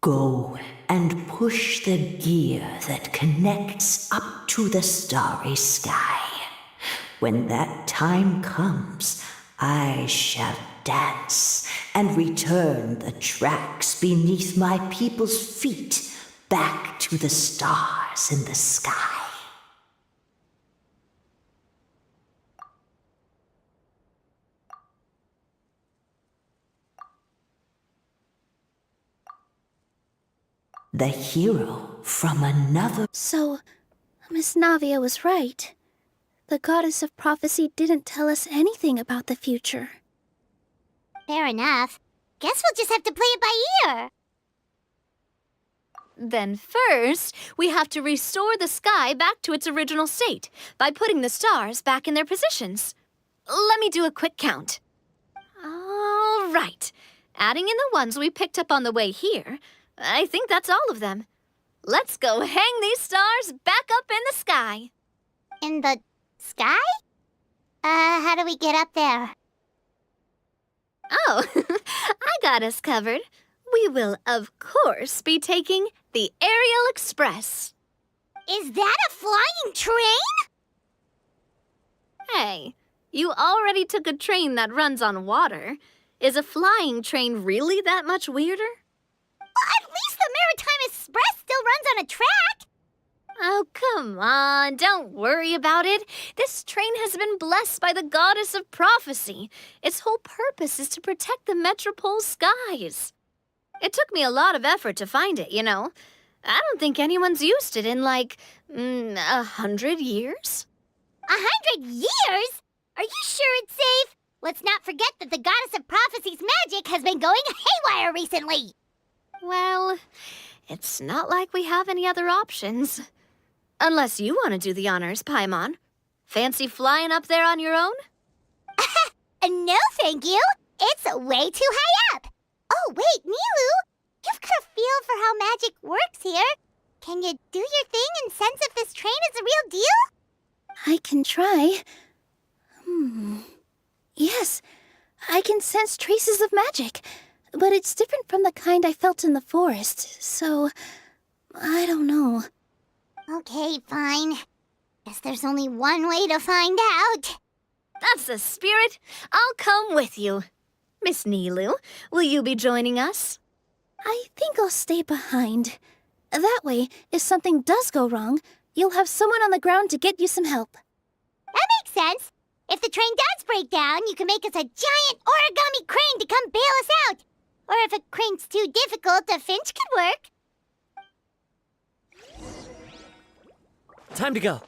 Go and push the gear that connects up to the starry sky. When that time comes, I shall dance and return the tracks beneath my people's feet back to the stars in the sky. The hero from another... So, Miss Navia was right. The goddess of prophecy didn't tell us anything about the future. Fair enough. Guess we'll just have to play it by ear. Then first, we have to restore the sky back to its original state by putting the stars back in their positions. Let me do a quick count. All right. Adding in the ones we picked up on the way here, I think that's all of them. Let's go hang these stars back up in the sky. In the sky? How do we get up there? Oh, I got us covered. We will, of course, be taking the Aerial Express. Is that a flying train? Hey, you already took a train that runs on water. Is a flying train really that much weirder? Well, at least the Maritime Express still runs on a track. Oh, come on, don't worry about it. This train has been blessed by the goddess of prophecy. Its whole purpose is to protect the Metropole's skies. It took me a lot of effort to find it, you know. I don't think anyone's used it in, like, 100 years. 100 years? Are you sure it's safe? Let's not forget that the goddess of prophecy's magic has been going haywire recently. Well, it's not like we have any other options. Unless you want to do the honors, Paimon. Fancy flying up there on your own? No, thank you. It's way too high up. Oh, wait, Nilu. You've got a feel for how magic works here. Can you do your thing and sense if this train is the real deal? I can try. Yes, I can sense traces of magic, but it's different from the kind I felt in the forest, so I don't know. Okay, fine. Guess there's only one way to find out. That's the spirit. I'll come with you. Miss Nilu, will you be joining us? I think I'll stay behind. That way, if something does go wrong, you'll have someone on the ground to get you some help. That makes sense. If the train does break down, you can make us a giant origami crane to come bail us out. Or if a crane's too difficult, a finch could work. Time to go.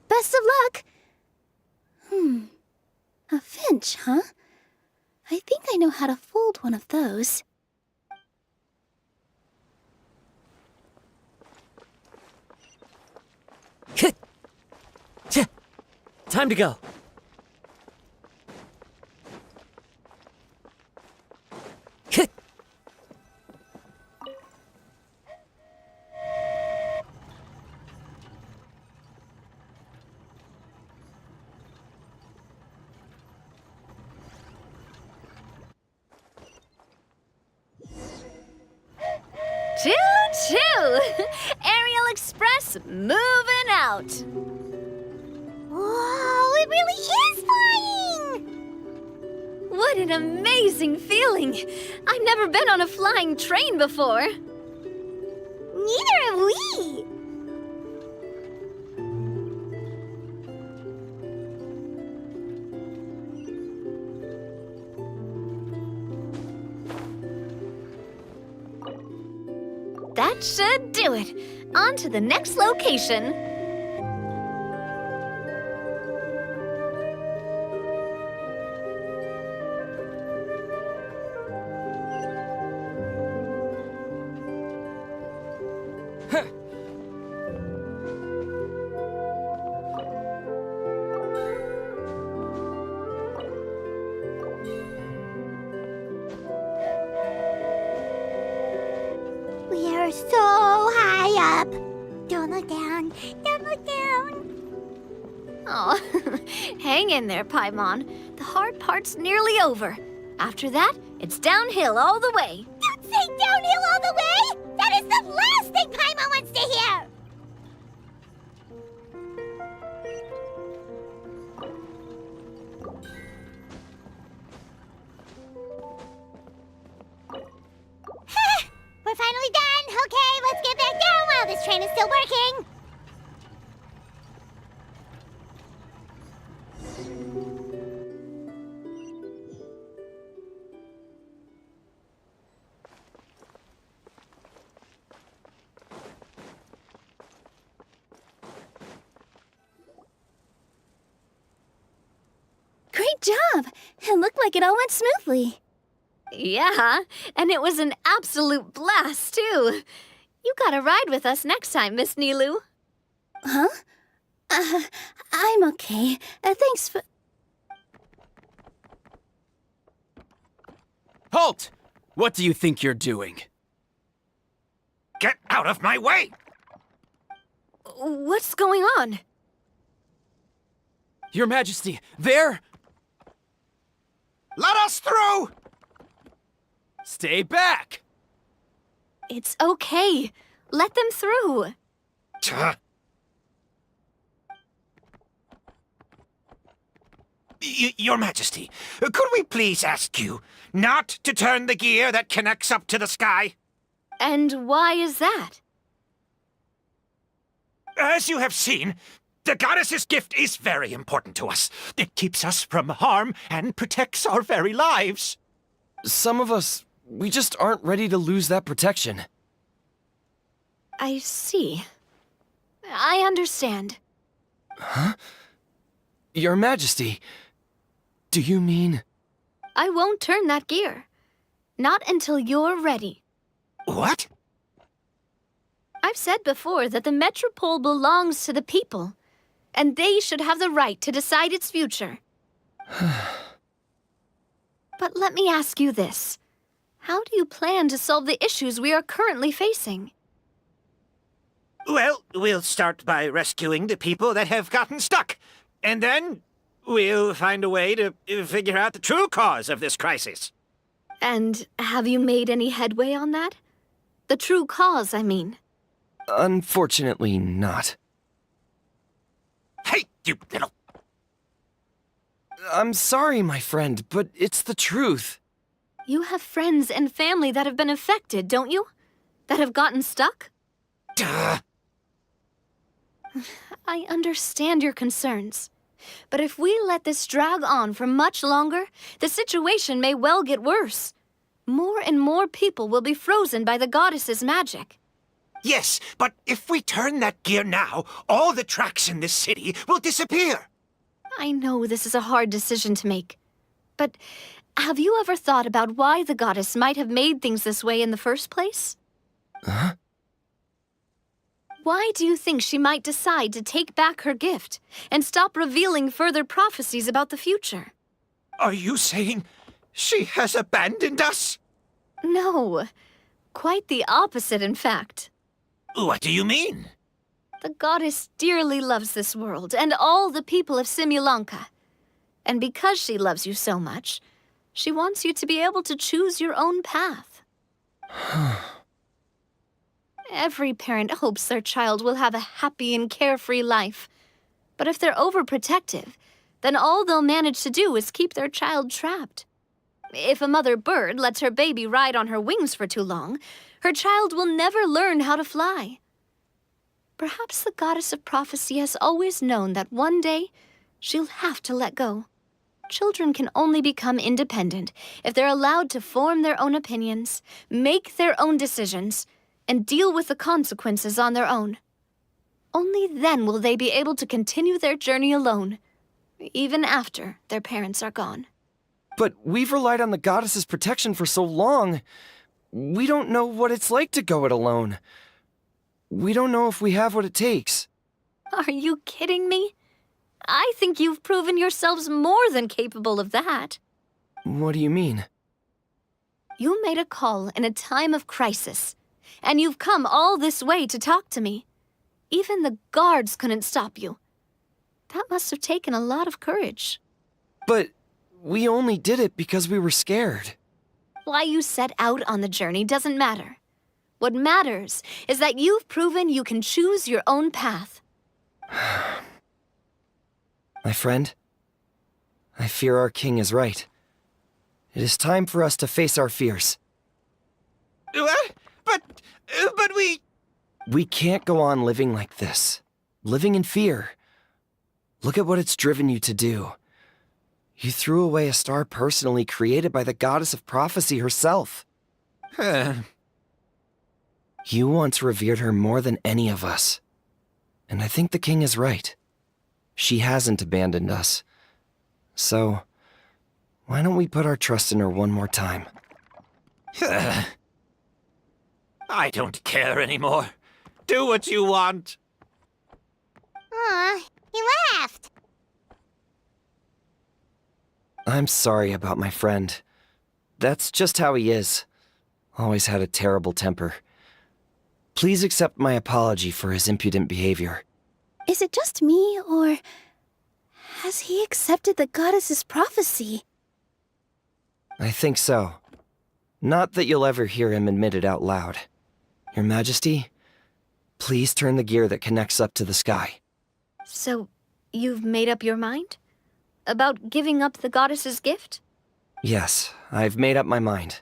Best of luck! A finch, huh? I think I know how to fold one of those. Time to go. Choo-choo! Aerial Express moving out. Whoa, it really is flying! What an amazing feeling! I've never been on a flying train before. Neither have we! That should do it. On to the next location. Don't look down. Oh, hang in there, Paimon. The hard part's nearly over. After that, it's downhill all the way. Don't say downhill all the way! That is the last thing Paimon wants to hear! We're finally done! Okay, let's get back down while this train is still working! Great job! It looked like it all went smoothly. Yeah, and it was an absolute blast, too. You gotta ride with us next time, Miss Nilu. Huh? I'm okay. Thanks for... Halt! What do you think you're doing? Get out of my way! What's going on? Your Majesty, there! Let us through! Stay back! It's okay. Let them through. Tuh. Your Majesty, could we please ask you not to turn the gear that connects up to the sky? And why is that? As you have seen, the goddess's gift is very important to us. It keeps us from harm and protects our very lives. Some of us, we just aren't ready to lose that protection. I see. I understand. Huh? Your Majesty, do you mean... I won't turn that gear. Not until you're ready. What? I've said before that the Metropole belongs to the people, and they should have the right to decide its future. But let me ask you this. How do you plan to solve the issues we are currently facing? Well, we'll start by rescuing the people that have gotten stuck. And then we'll find a way to figure out the true cause of this crisis. And have you made any headway on that? The true cause, I mean. Unfortunately not. Hey, you little... I'm sorry, my friend, but it's the truth. You have friends and family that have been affected, don't you? That have gotten stuck? Duh. I understand your concerns. But if we let this drag on for much longer, the situation may well get worse. More and more people will be frozen by the goddess's magic. Yes, but if we turn that gear now, all the tracks in this city will disappear. I know this is a hard decision to make. But have you ever thought about why the goddess might have made things this way in the first place? Huh? Why do you think she might decide to take back her gift and stop revealing further prophecies about the future? Are you saying she has abandoned us? No. Quite the opposite, in fact. What do you mean? The goddess dearly loves this world and all the people of Simulanka. And because she loves you so much, she wants you to be able to choose your own path. Every parent hopes their child will have a happy and carefree life. But if they're overprotective, then all they'll manage to do is keep their child trapped. If a mother bird lets her baby ride on her wings for too long, her child will never learn how to fly. Perhaps the goddess of prophecy has always known that one day she'll have to let go. Children can only become independent if they're allowed to form their own opinions, make their own decisions, and deal with the consequences on their own. Only then will they be able to continue their journey alone, even after their parents are gone. But we've relied on the goddess's protection for so long. We don't know what it's like to go it alone. We don't know if we have what it takes. Are you kidding me? I think you've proven yourselves more than capable of that. What do you mean? You made a call in a time of crisis, and you've come all this way to talk to me. Even the guards couldn't stop you. That must have taken a lot of courage. But we only did it because we were scared. Why you set out on the journey doesn't matter. What matters is that you've proven you can choose your own path. My friend, I fear our king is right. It is time for us to face our fears. What? But we... We can't go on living like this. Living in fear. Look at what it's driven you to do. You threw away a star personally created by the goddess of prophecy herself. You once revered her more than any of us. And I think the king is right. She hasn't abandoned us. So, why don't we put our trust in her one more time? I don't care anymore. Do what you want. Aw, he laughed. I'm sorry about my friend. That's just how he is. Always had a terrible temper. Please accept my apology for his impudent behavior. Is it just me, or has he accepted the goddess's prophecy? I think so. Not that you'll ever hear him admit it out loud. Your Majesty, please turn the gear that connects up to the sky. So, you've made up your mind? About giving up the goddess's gift? Yes, I've made up my mind.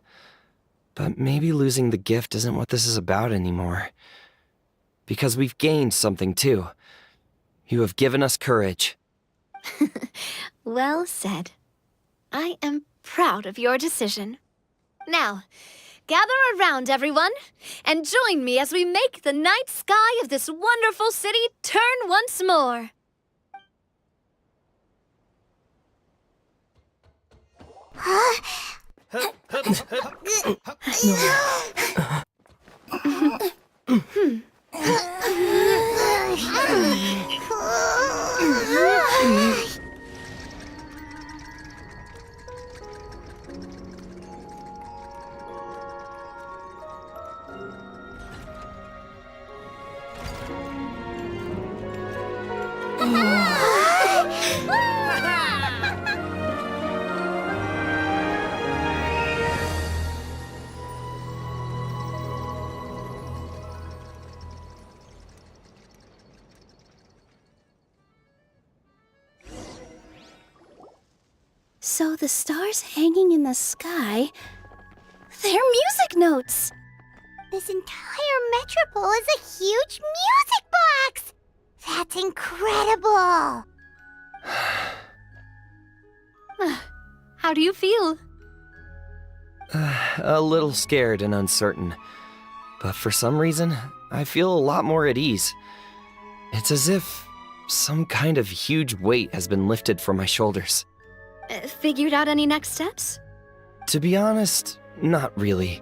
But maybe losing the gift isn't what this is about anymore. Because we've gained something too. You have given us courage. Well said. I am proud of your decision. Now, gather around, everyone, and join me as we make the night sky of this wonderful city turn once more. So the stars hanging in the sky, they're music notes! This entire metropole is a huge music box! That's incredible! How do you feel? A little scared and uncertain. But for some reason, I feel a lot more at ease. It's as if some kind of huge weight has been lifted from my shoulders. Figured out any next steps? To be honest, not really.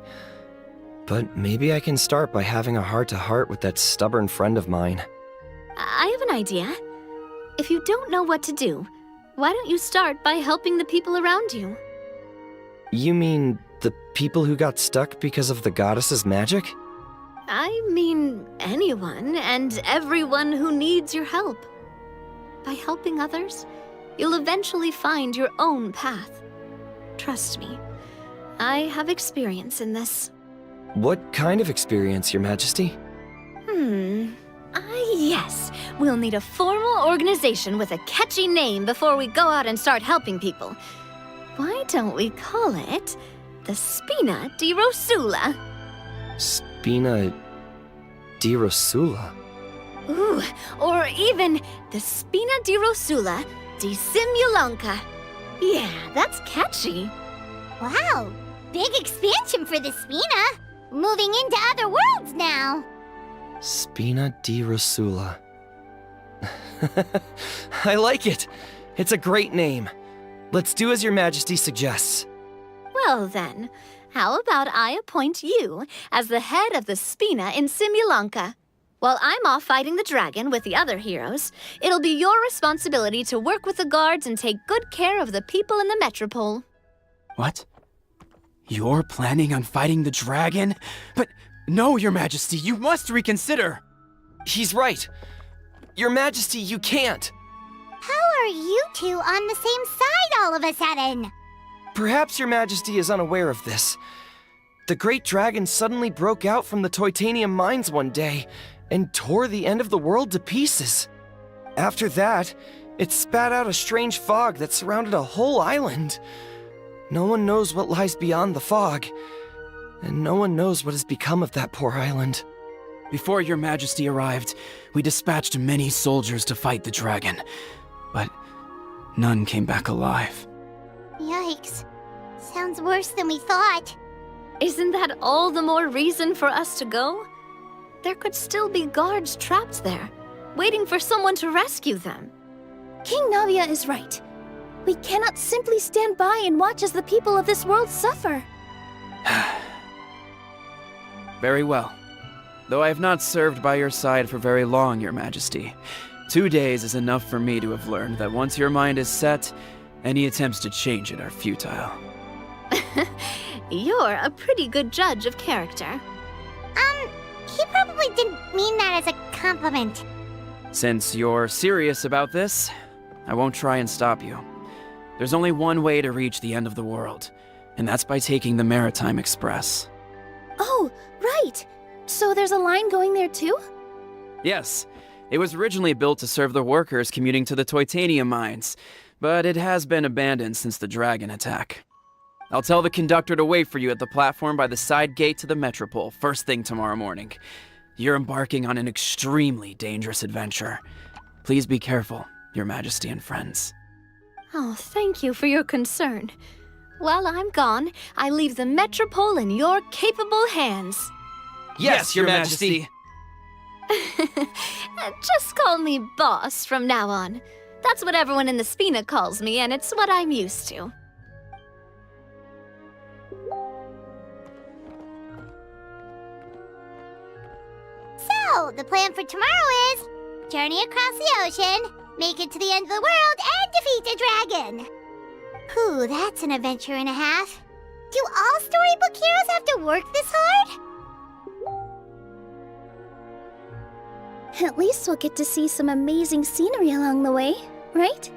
But maybe I can start by having a heart-to-heart with that stubborn friend of mine. I have an idea. If you don't know what to do, why don't you start by helping the people around you? You mean the people who got stuck because of the goddess's magic? I mean anyone and everyone who needs your help. By helping others, you'll eventually find your own path. Trust me, I have experience in this. What kind of experience, Your Majesty? Yes. We'll need a formal organization with a catchy name before we go out and start helping people. Why don't we call it the Spina di Rosula? Spina di Rosula? Ooh, or even the Spina di Rosula di Simulanka. Yeah, that's catchy. Wow, big expansion for the Spina! Moving into other worlds now! Spina di Rosula. I like it! It's a great name. Let's do as Your Majesty suggests. Well then, how about I appoint you as the head of the Spina in Simulanka? While I'm off fighting the dragon with the other heroes, it'll be your responsibility to work with the guards and take good care of the people in the metropole. What? You're planning on fighting the dragon? But no, Your Majesty, you must reconsider! He's right. Your Majesty, you can't. How are you two on the same side all of a sudden? Perhaps Your Majesty is unaware of this. The Great Dragon suddenly broke out from the Titanium mines one day and tore the end of the world to pieces. After that, it spat out a strange fog that surrounded a whole island. No one knows what lies beyond the fog, and no one knows what has become of that poor island. Before Your Majesty arrived, we dispatched many soldiers to fight the dragon, but none came back alive. Yikes. Sounds worse than we thought. Isn't that all the more reason for us to go? There could still be guards trapped there, waiting for someone to rescue them. King Navia is right. We cannot simply stand by and watch as the people of this world suffer. Very well. Though I have not served by your side for very long, Your Majesty. 2 days is enough for me to have learned that once your mind is set, any attempts to change it are futile. You're a pretty good judge of character. He probably didn't mean that as a compliment. Since you're serious about this, I won't try and stop you. There's only one way to reach the end of the world, and that's by taking the Maritime Express. Oh, right! So there's a line going there too? Yes, it was originally built to serve the workers commuting to the Titanium mines, but it has been abandoned since the dragon attack. I'll tell the conductor to wait for you at the platform by the side gate to the Metropole first thing tomorrow morning. You're embarking on an extremely dangerous adventure. Please be careful, Your Majesty and friends. Oh, thank you for your concern. While I'm gone, I leave the Metropole in your capable hands. Yes, Your Majesty! Just call me boss from now on. That's what everyone in the Spina calls me, and it's what I'm used to. So, the plan for tomorrow is journey across the ocean, make it to the end of the world, and defeat a dragon. Whew, that's an adventure and a half. Do all storybook heroes have to work this hard? At least we'll get to see some amazing scenery along the way, right?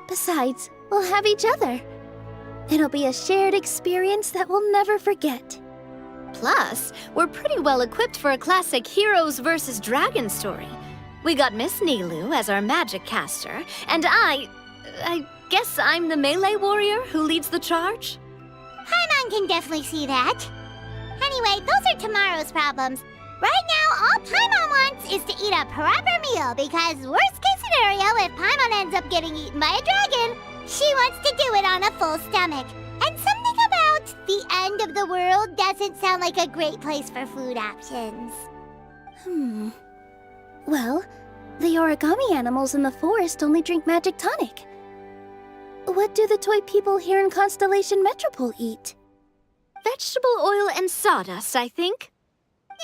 Besides, we'll have each other. It'll be a shared experience that we'll never forget. Plus, we're pretty well equipped for a classic heroes versus dragon story. We got Miss Nilu as our magic caster, and I guess I'm the melee warrior who leads the charge? Paimon can definitely see that. Anyway, those are tomorrow's problems. Right now, all Paimon wants is to eat a proper meal, because worst case scenario, if Paimon ends up getting eaten by a dragon, she wants to do it on a full stomach. And something about the end of the world doesn't sound like a great place for food options. Well, the origami animals in the forest only drink magic tonic. What do the toy people here in Constellation Metropole eat? Vegetable oil and sawdust, I think. No!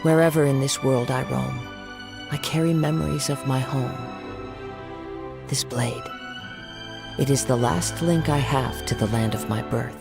Wherever in this world I roam, I carry memories of my home. This blade, it is the last link I have to the land of my birth.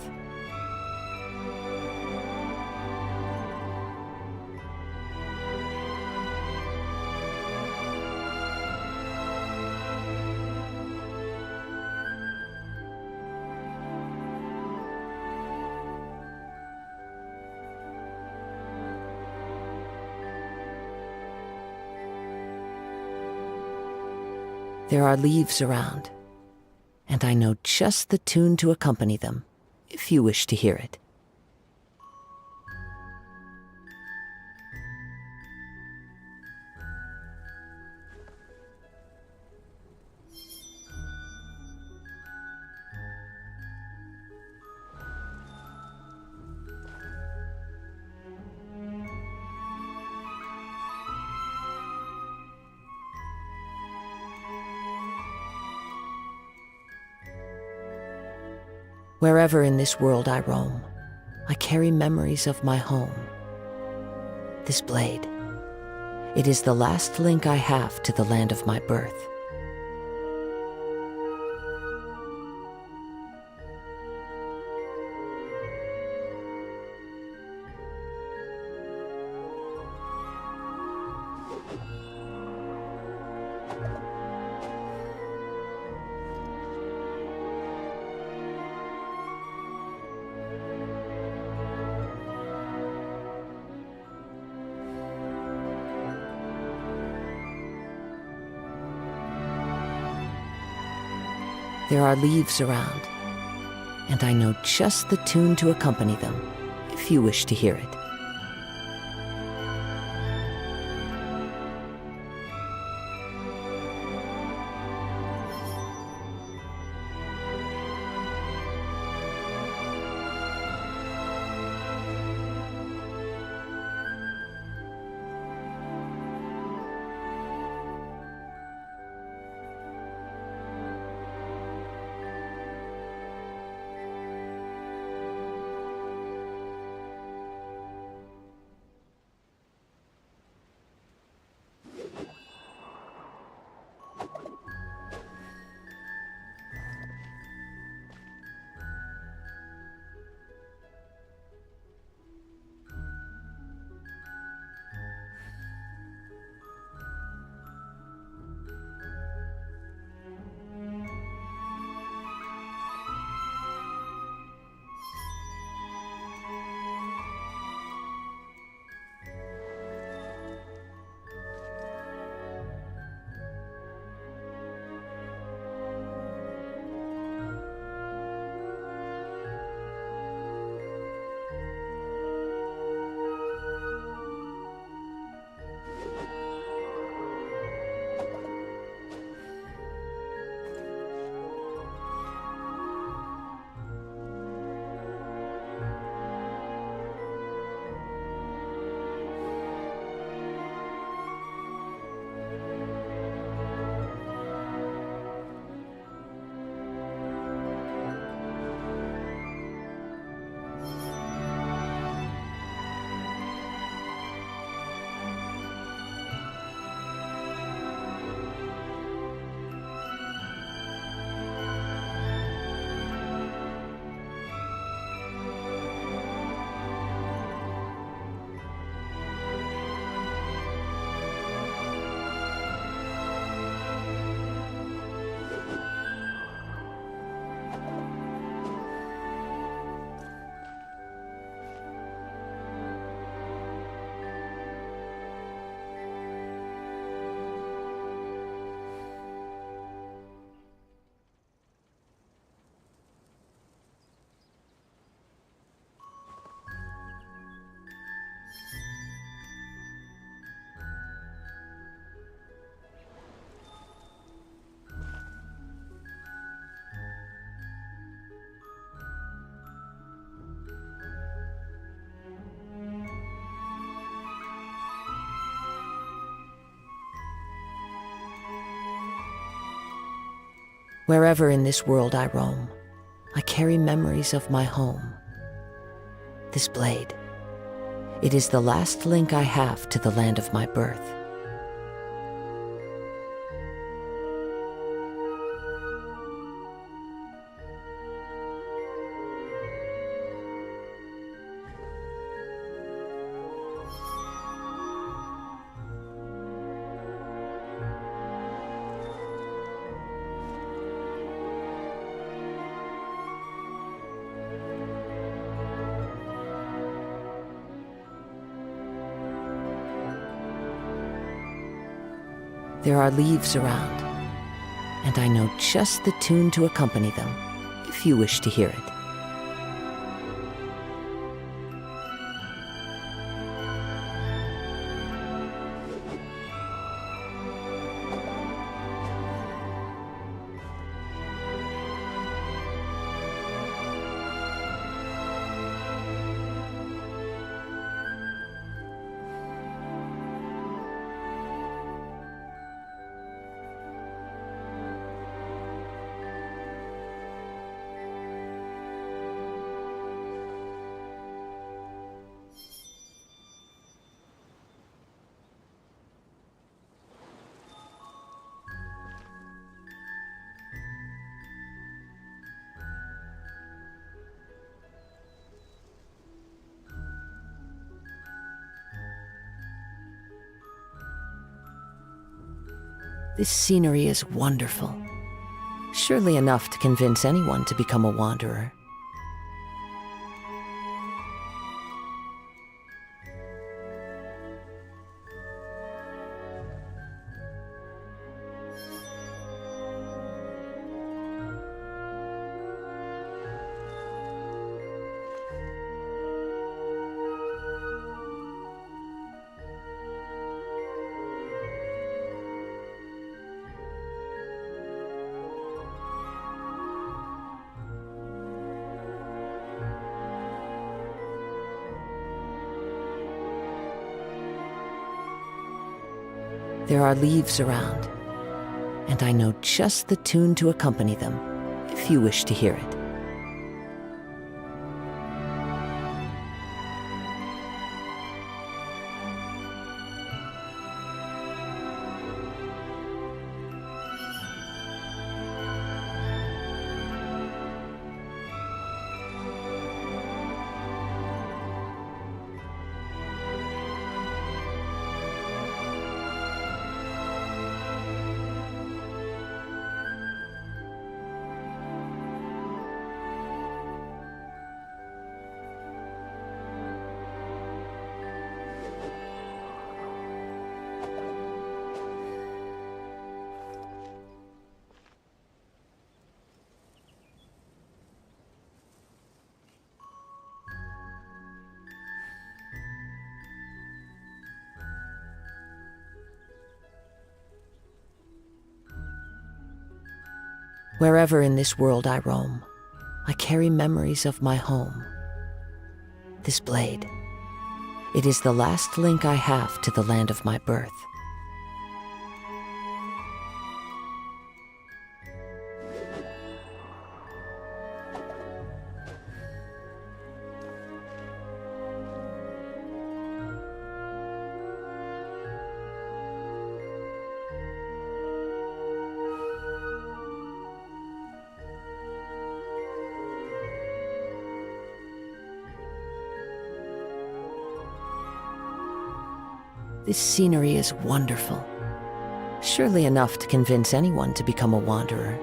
There are leaves around, and I know just the tune to accompany them, if you wish to hear it. Wherever in this world I roam, I carry memories of my home. This blade, it is the last link I have to the land of my birth. There are leaves around, and I know just the tune to accompany them, if you wish to hear it. Wherever in this world I roam, I carry memories of my home. This blade, it is the last link I have to the land of my birth. There are leaves around, and I know just the tune to accompany them, if you wish to hear it. This scenery is wonderful. Surely enough to convince anyone to become a wanderer. There are leaves around, and I know just the tune to accompany them, if you wish to hear it. Wherever in this world I roam, I carry memories of my home. This blade, it is the last link I have to the land of my birth. This scenery is wonderful. Surely enough to convince anyone to become a wanderer.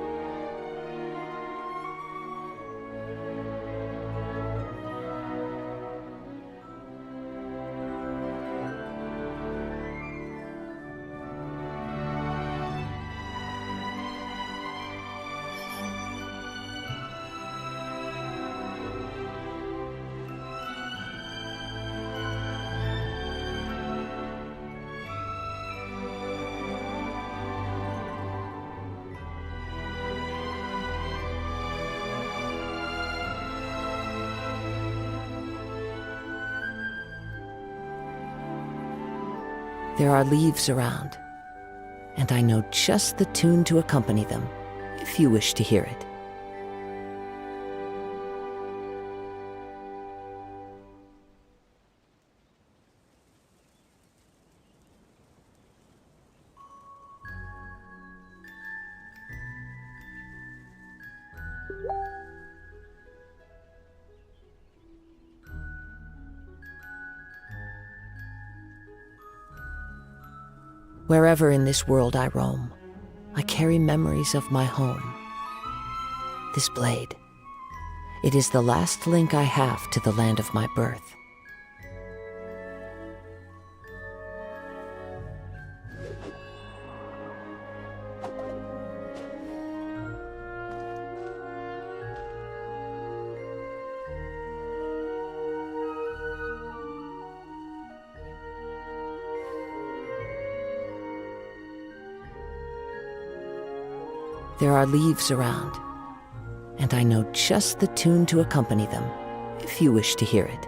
There are leaves around, and I know just the tune to accompany them, if you wish to hear it. Wherever in this world I roam, I carry memories of my home. This blade, it is the last link I have to the land of my birth. There are leaves around, and I know just the tune to accompany them, if you wish to hear it.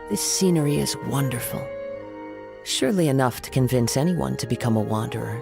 This scenery is wonderful. Surely enough to convince anyone to become a wanderer.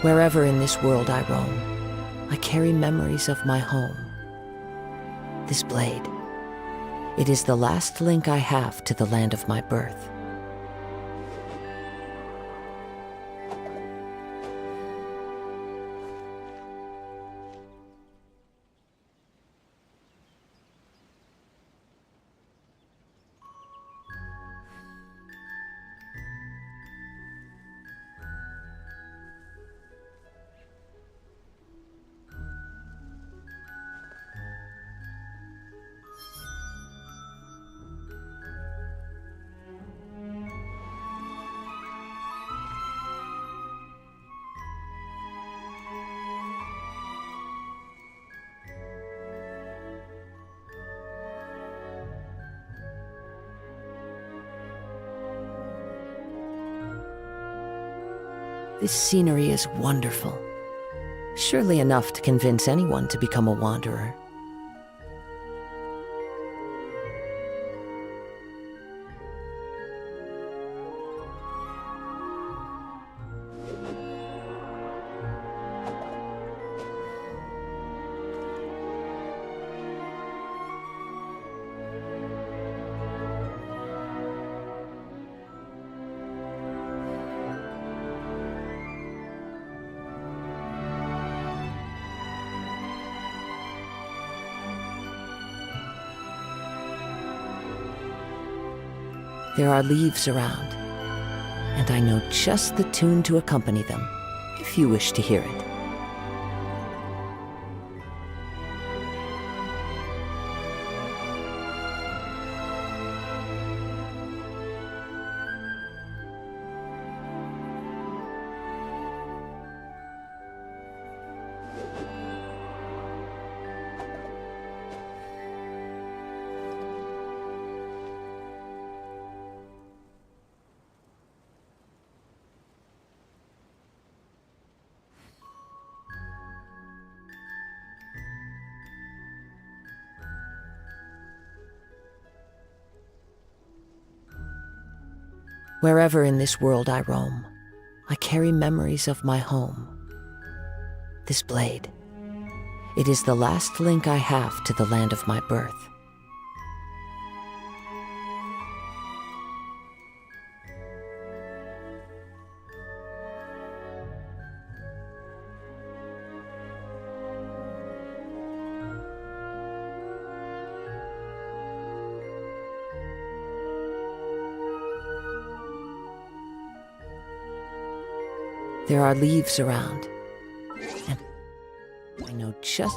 Wherever in this world I roam, I carry memories of my home. This blade, it is the last link I have to the land of my birth. This scenery is wonderful. Surely enough to convince anyone to become a wanderer. There are leaves around, and I know just the tune to accompany them, if you wish to hear it. Wherever in this world I roam, I carry memories of my home. This blade, it is the last link I have to the land of my birth. There are leaves around, and I know just...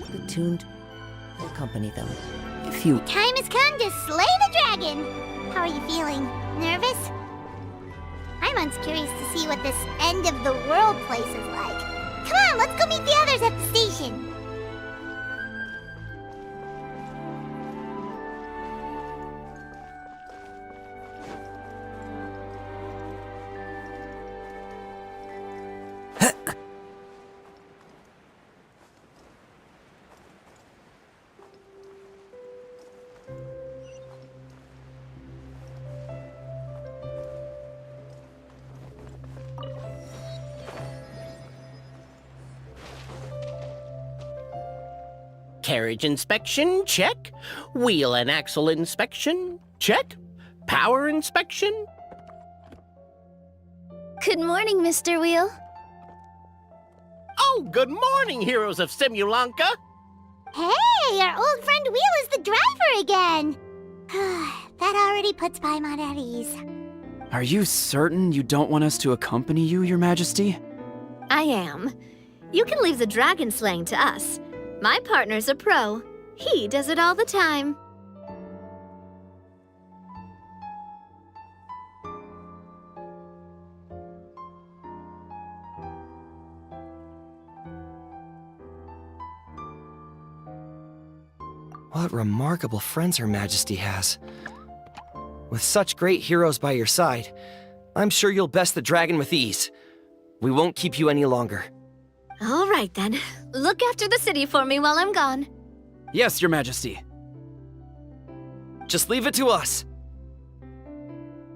The tuned accompany them. If you... Time has come to slay the dragon! How are you feeling? Nervous? I'm once curious to see what this end-of-the-world place is like. Come on, let's go meet the others at the station! Carriage inspection, check. Wheel and axle inspection, check. Power inspection. Good morning, Mr. Wheel. Oh, good morning, heroes of Simulanka. Hey, our old friend Wheel is the driver again! That already puts Paimon at ease. Are you certain you don't want us to accompany you, Your Majesty? I am. You can leave the dragon slaying to us. My partner's a pro. He does it all the time. What remarkable friends Her Majesty has. With such great heroes by your side, I'm sure you'll best the dragon with ease. We won't keep you any longer. All right, then. Look after the city for me while I'm gone. Yes, Your Majesty. Just leave it to us.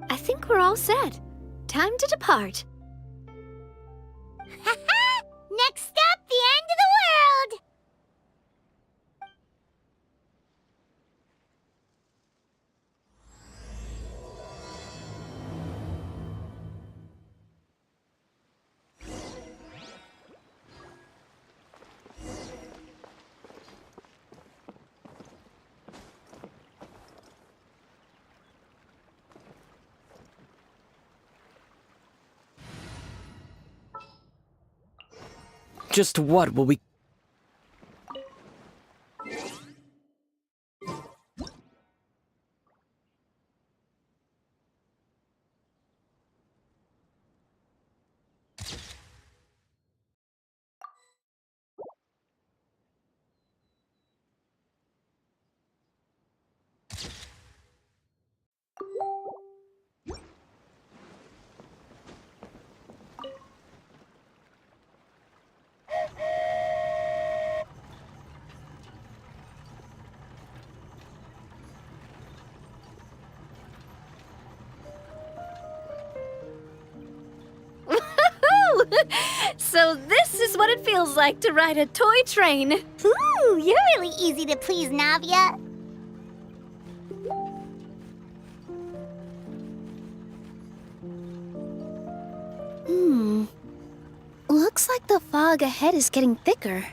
I think we're all set. Time to depart. Next stop, the end of the world! Just what will we... So this is what it feels like to ride a toy train. Ooh, you're really easy to please, Navia. Looks like the fog ahead is getting thicker.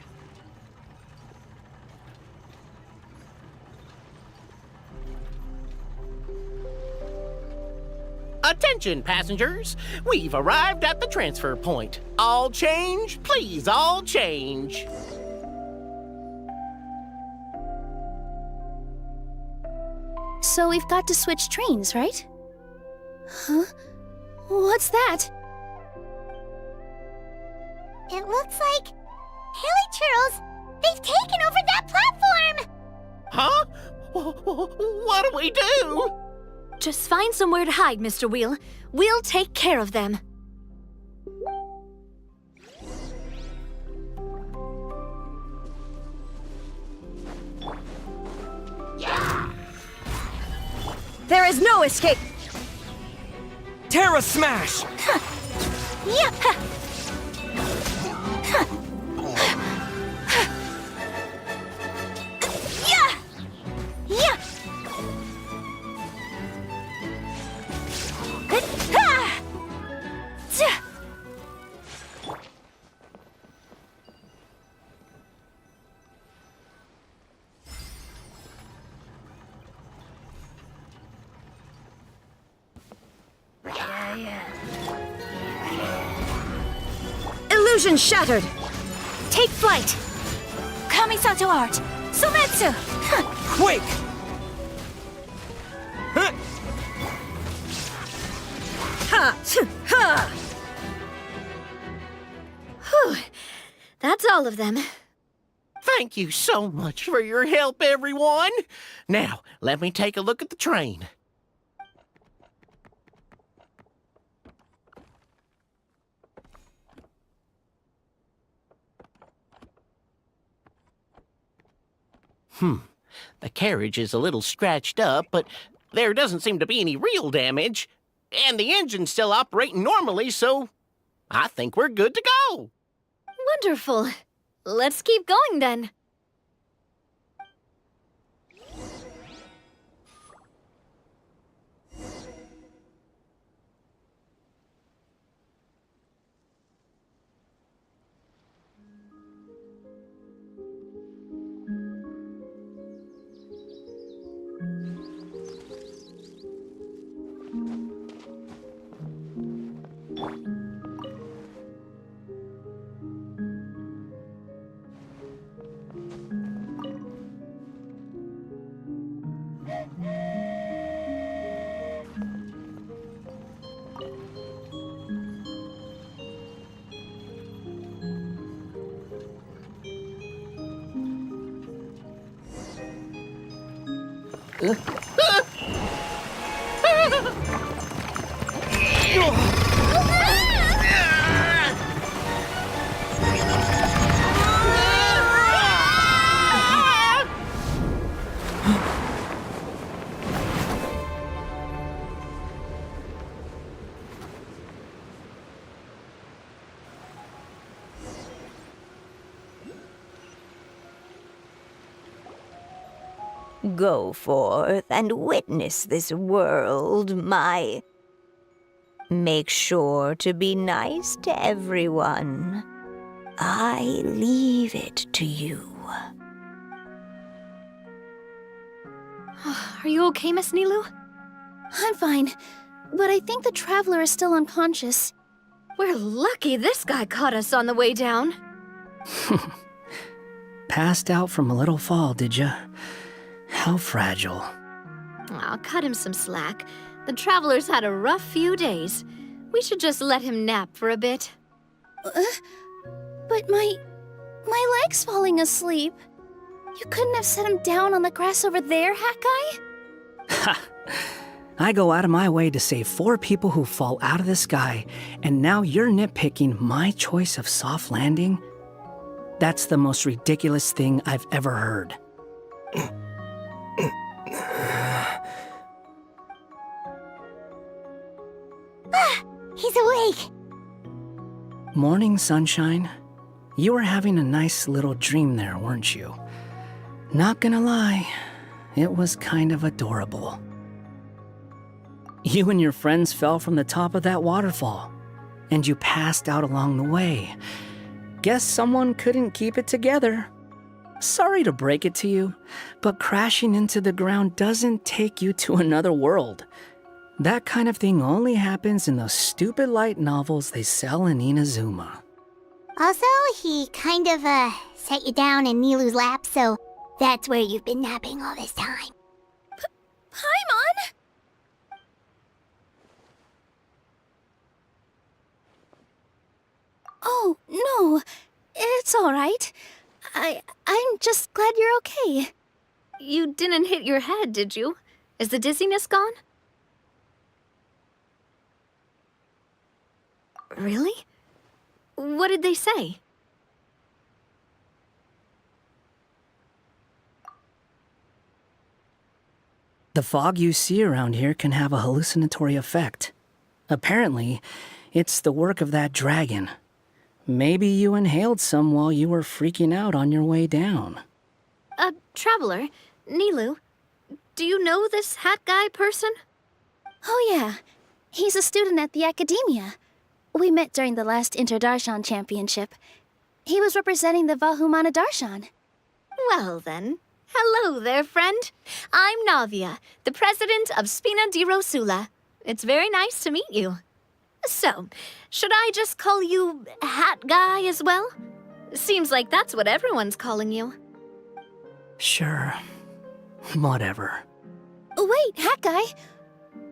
Attention, passengers. We've arrived at the transfer point. All change, please, all change. So we've got to switch trains, right? Huh? What's that? It looks like... Haley Churls, they've taken over that platform! Huh? What do we do? Just find somewhere to hide, Mr. Wheel. We'll take care of them. There is no escape! Terra Smash! Yeah! Yeah! Illusion shattered! Take flight! Kamisato art! Sometsu! Quick! Ha! Whew. That's all of them. Thank you so much for your help, everyone. Now, let me take a look at the train. The carriage is a little scratched up, but there doesn't seem to be any real damage. And the engine's still operating normally, so I think we're good to go. Wonderful. Let's keep going then. Go forth and witness this world, my... Make sure to be nice to everyone. I leave it to you. Are you okay, Miss Nilu? I'm fine, but I think the traveler is still unconscious. We're lucky this guy caught us on the way down. Passed out from a little fall, did ya? How fragile. I'll cut him some slack. The traveler's had a rough few days. We should just let him nap for a bit. But my leg's falling asleep. You couldn't have set him down on the grass over there, Hawkeye? Ha! I go out of my way to save 4 people who fall out of the sky, and now you're nitpicking my choice of soft landing? That's the most ridiculous thing I've ever heard. He's awake! Morning, sunshine. You were having a nice little dream there, weren't you? Not gonna lie, it was kind of adorable. You and your friends fell from the top of that waterfall, and you passed out along the way. Guess someone couldn't keep it together. Sorry to break it to you, but crashing into the ground doesn't take you to another world. That kind of thing only happens in those stupid light novels they sell in Inazuma. Also, he kind of, set you down in Nilu's lap, so that's where you've been napping all this time. Paimon? Oh, no. It's all right. I'm just glad you're okay. You didn't hit your head, did you? Is the dizziness gone? Really? What did they say? The fog you see around here can have a hallucinatory effect. Apparently, it's the work of that dragon. Maybe you inhaled some while you were freaking out on your way down. Traveler, Nilu, do you know this hat guy person? Oh, yeah. He's a student at the academia. We met during the last Inter-Darshan Championship. He was representing the Vahumana Darshan. Well then, hello there, friend. I'm Navia, the president of Spina di Rosula. It's very nice to meet you. So, should I just call you Hat Guy as well? Seems like that's what everyone's calling you. Sure. Whatever. Wait, Hat Guy.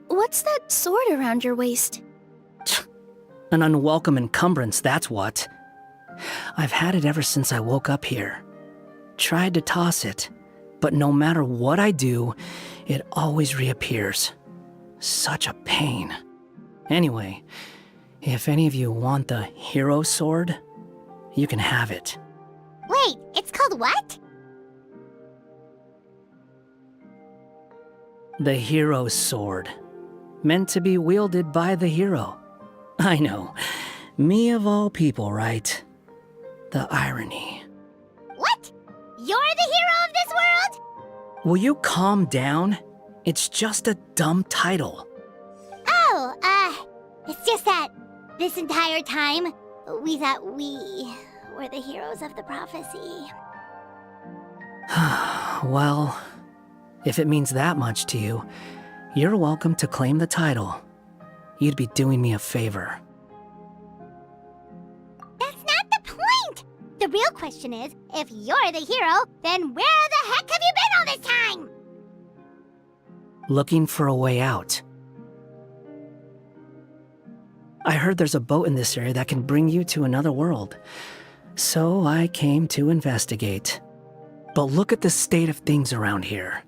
What's that sword around your waist? An unwelcome encumbrance, that's what. I've had it ever since I woke up here. Tried to toss it, but no matter what I do, it always reappears. Such a pain. Anyway, if any of you want the hero sword, you can have it. Wait, it's called what? The hero's sword. Meant to be wielded by the hero. I know. Me of all people, right? The irony. What? You're the hero of this world? Will you calm down? It's just a dumb title. Oh, it's just that this entire time, we thought we were the heroes of the prophecy. Well, if it means that much to you, you're welcome to claim the title. You'd be doing me a favor. That's not the point! The real question is, if you're the hero, then where the heck have you been all this time? Looking for a way out. I heard there's a boat in this area that can bring you to another world. So I came to investigate. But look at the state of things around here.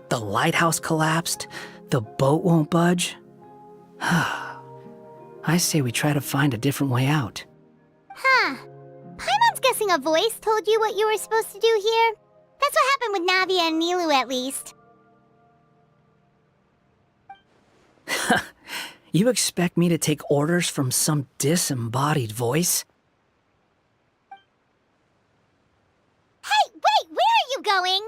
The lighthouse collapsed, the boat won't budge. I say we try to find a different way out. Huh. Paimon's guessing a voice told you what you were supposed to do here. That's what happened with Navia and Nilu, at least. You expect me to take orders from some disembodied voice? Hey, wait, where are you going?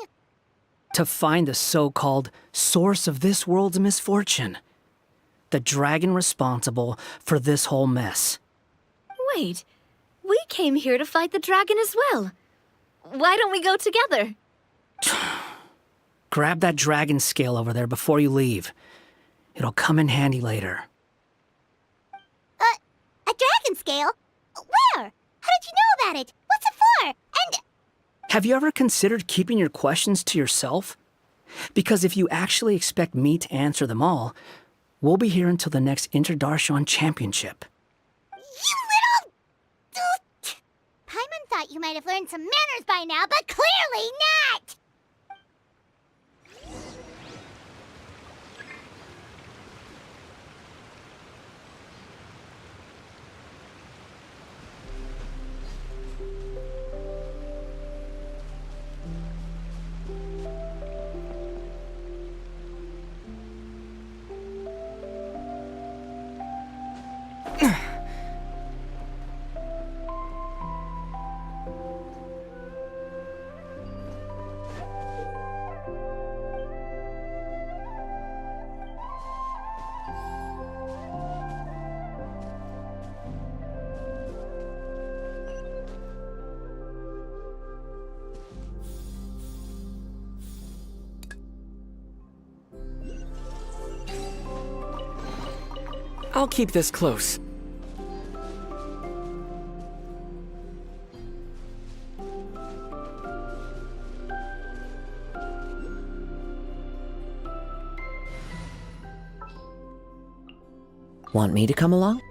To find the so-called source of this world's misfortune. The dragon responsible for this whole mess. Wait, we came here to fight the dragon as well. Why don't we go together? Grab that dragon scale over there before you leave. It'll come in handy later. A dragon scale? Where? How did you know about it? What's it for? And... Have you ever considered keeping your questions to yourself? Because if you actually expect me to answer them all, we'll be here until the next Inter-Darshan Championship. You little... Paimon thought you might have learned some manners by now, but clearly not! I'll keep this close. Want me to come along?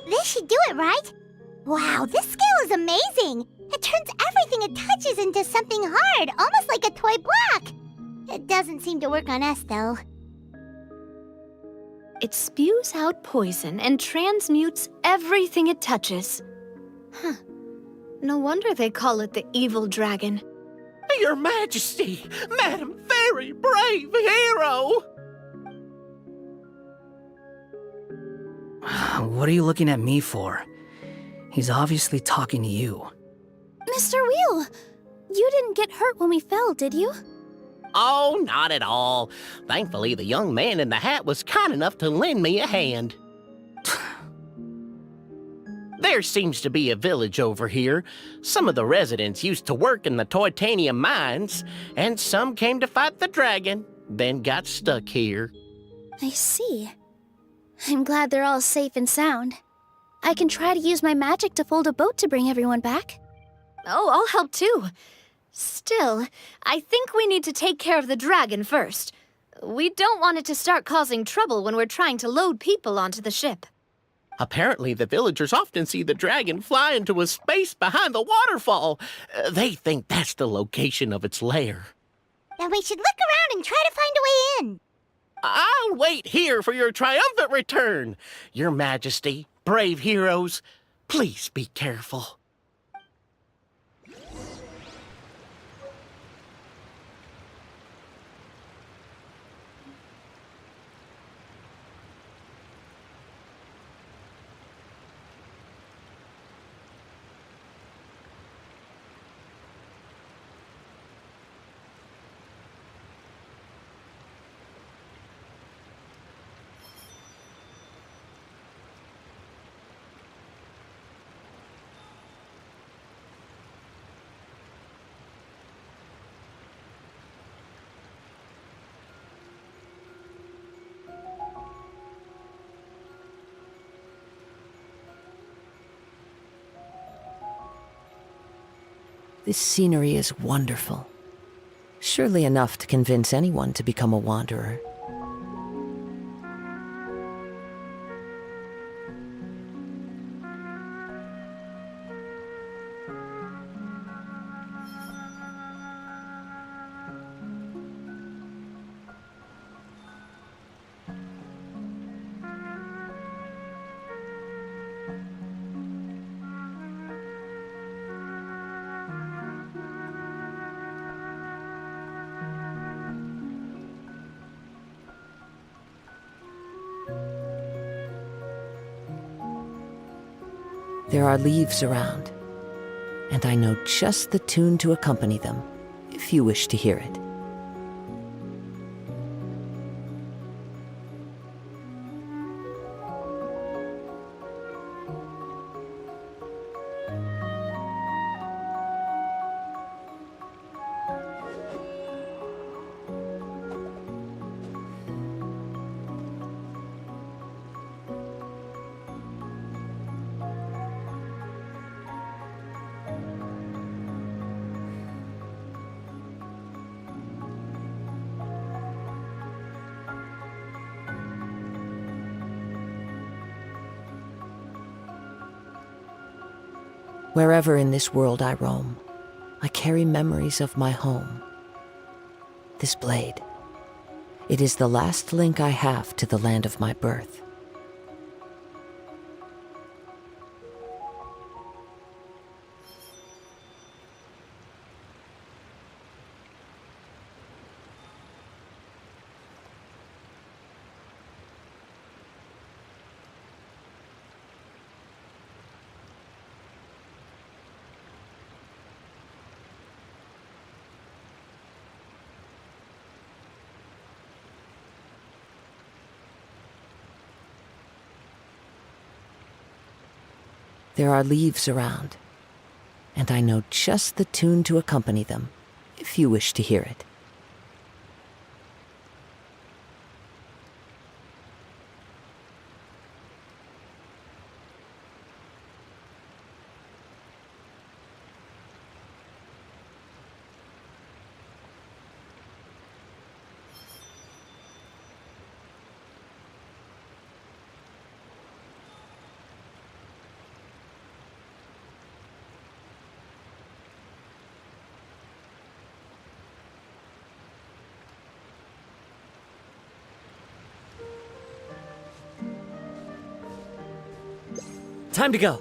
This should do it, right? Wow, this scale is amazing! It turns everything it touches into something hard, almost like a toy block! It doesn't seem to work on us, though. It spews out poison and transmutes everything it touches. Huh. No wonder they call it the evil dragon. Your Majesty! Madam Fairy, brave hero! What are you looking at me for? He's obviously talking to you. Mr. Wheel, you didn't get hurt when we fell, did you? Oh, not at all. Thankfully, the young man in the hat was kind enough to lend me a hand. There seems to be a village over here. Some of the residents used to work in the titanium mines, and some came to fight the dragon, then got stuck here. I see. I'm glad they're all safe and sound. I can try to use my magic to fold a boat to bring everyone back. Oh, I'll help too. Still, I think we need to take care of the dragon first. We don't want it to start causing trouble when we're trying to load people onto the ship. Apparently, the villagers often see the dragon fly into a space behind the waterfall. They think that's the location of its lair. Then we should look around and try to find a way in. I'll wait here for your triumphant return. Your Majesty, brave heroes, please be careful. This scenery is wonderful. Surely enough to convince anyone to become a wanderer. There are leaves around, and I know just the tune to accompany them, if you wish to hear it. Wherever in this world I roam, I carry memories of my home. This blade, it is the last link I have to the land of my birth. There are leaves around, and I know just the tune to accompany them, if you wish to hear it. Time to go.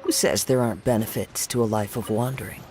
Who says there aren't benefits to a life of wandering?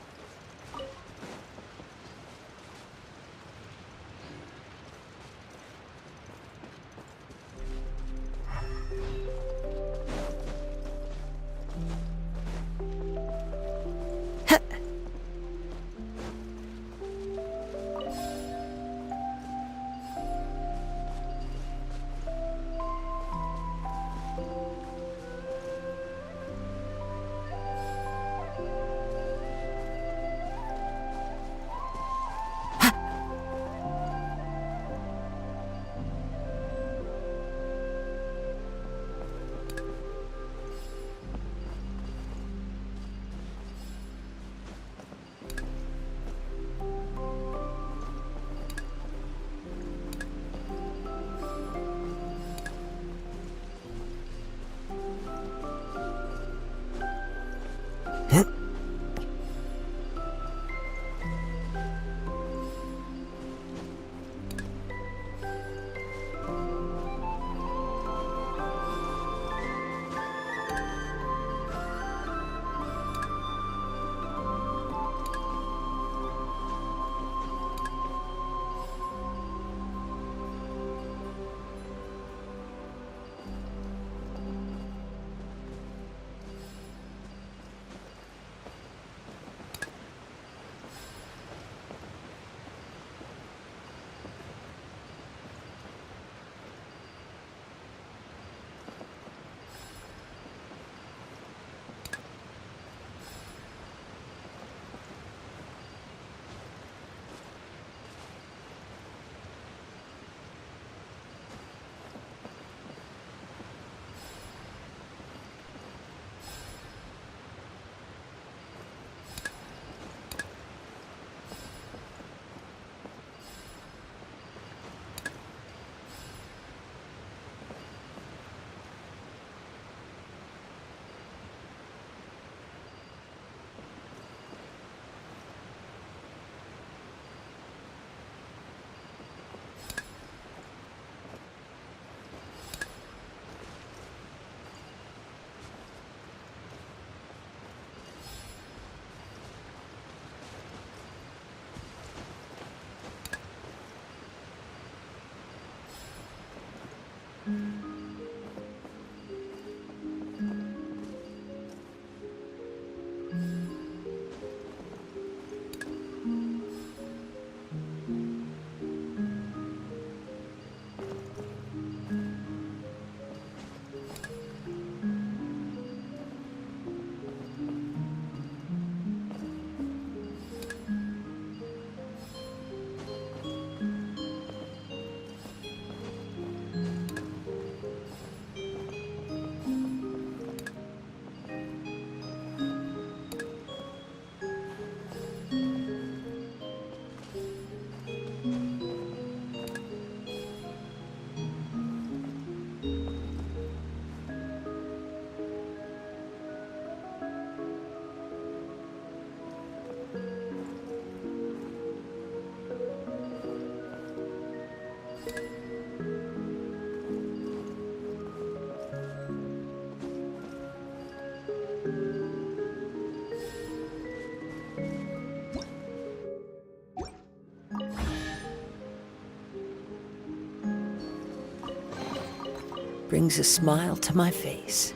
brings a smile to my face.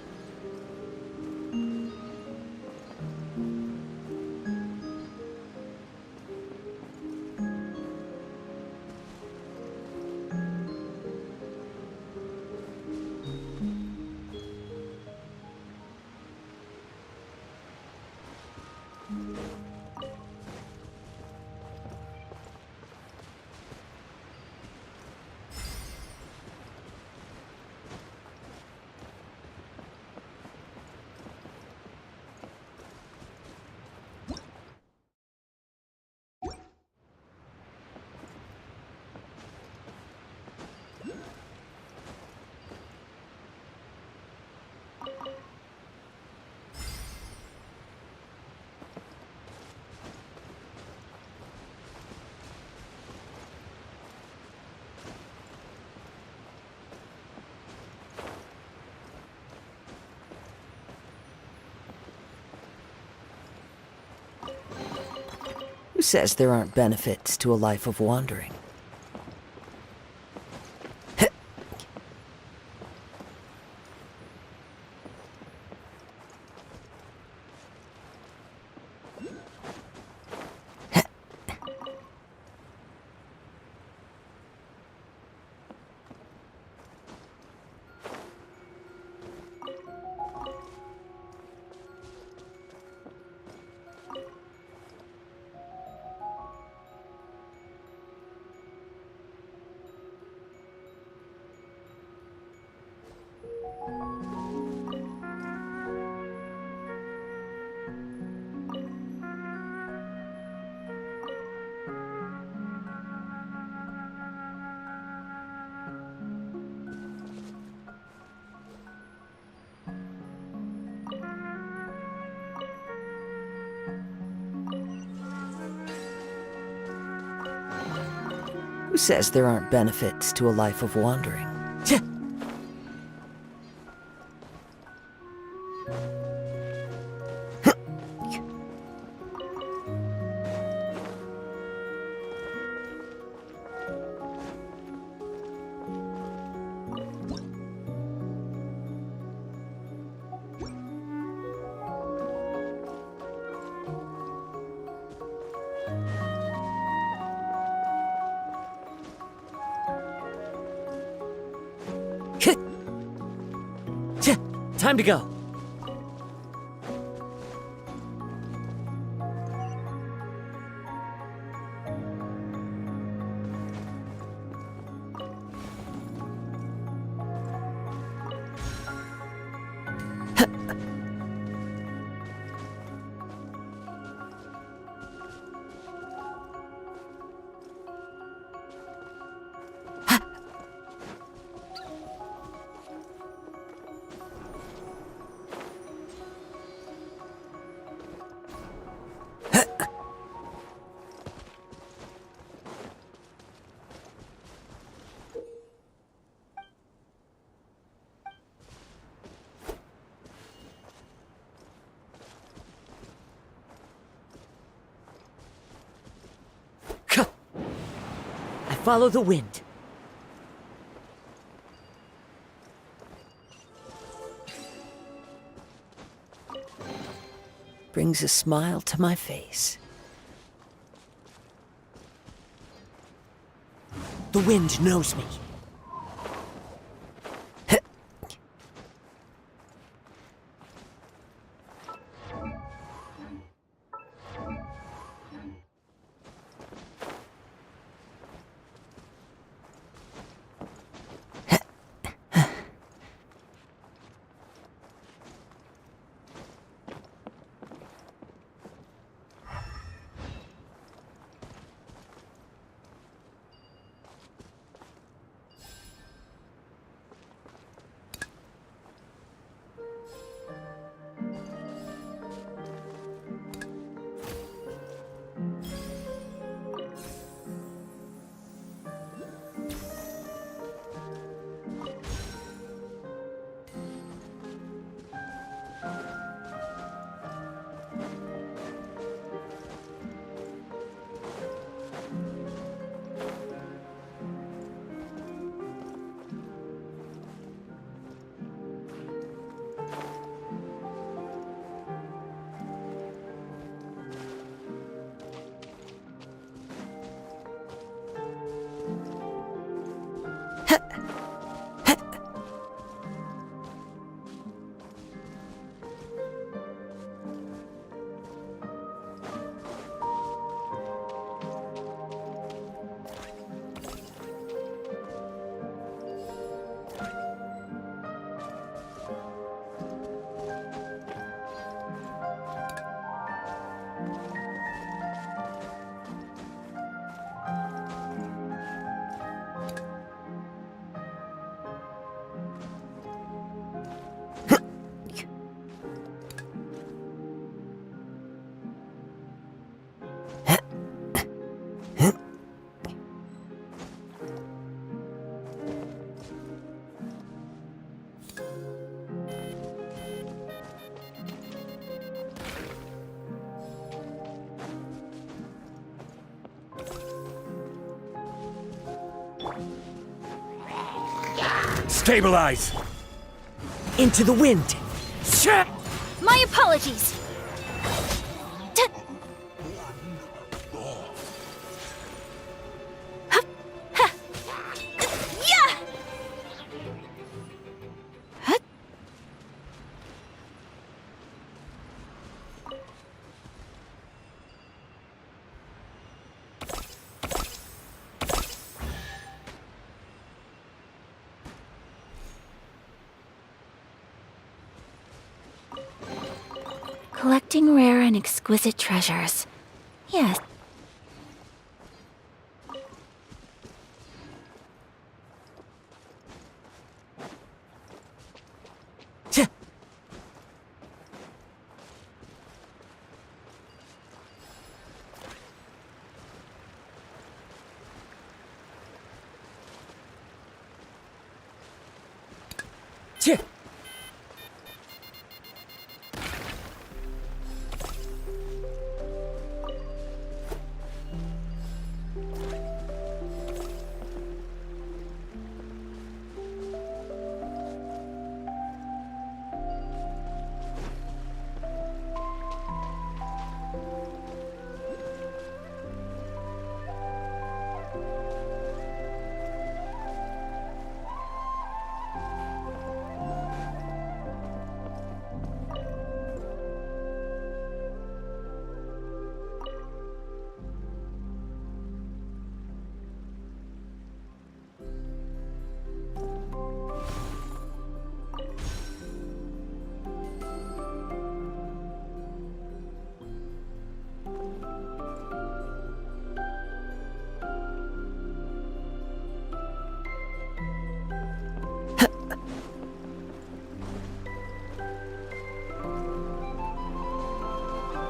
Who says there aren't benefits to a life of wandering? Who says there aren't benefits to a life of wandering? Time to go. Follow the wind. Brings a smile to my face. The wind knows me. Stabilize! Into the wind. My apologies. Collecting rare and exquisite treasures. Yes.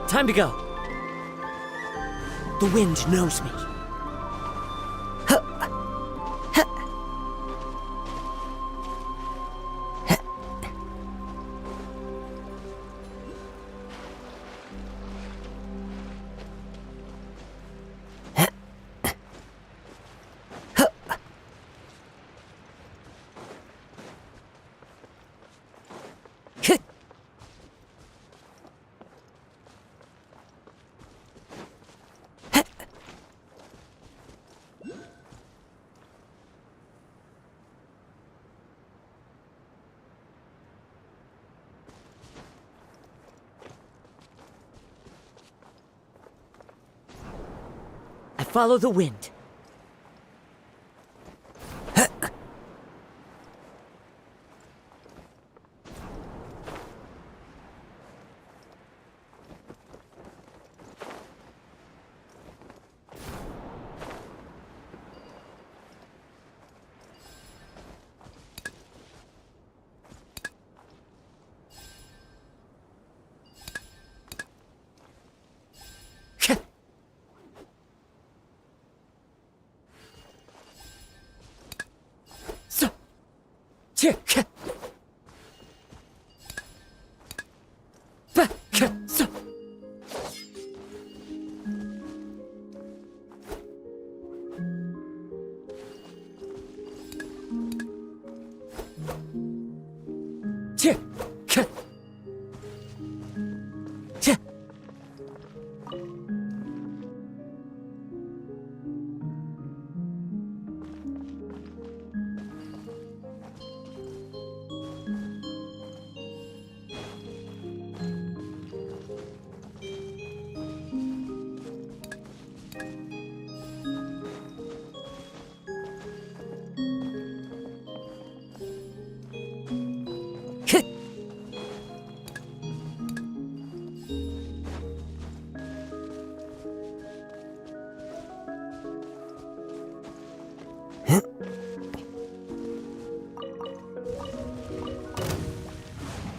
Time to go. The wind knows me. I follow the wind.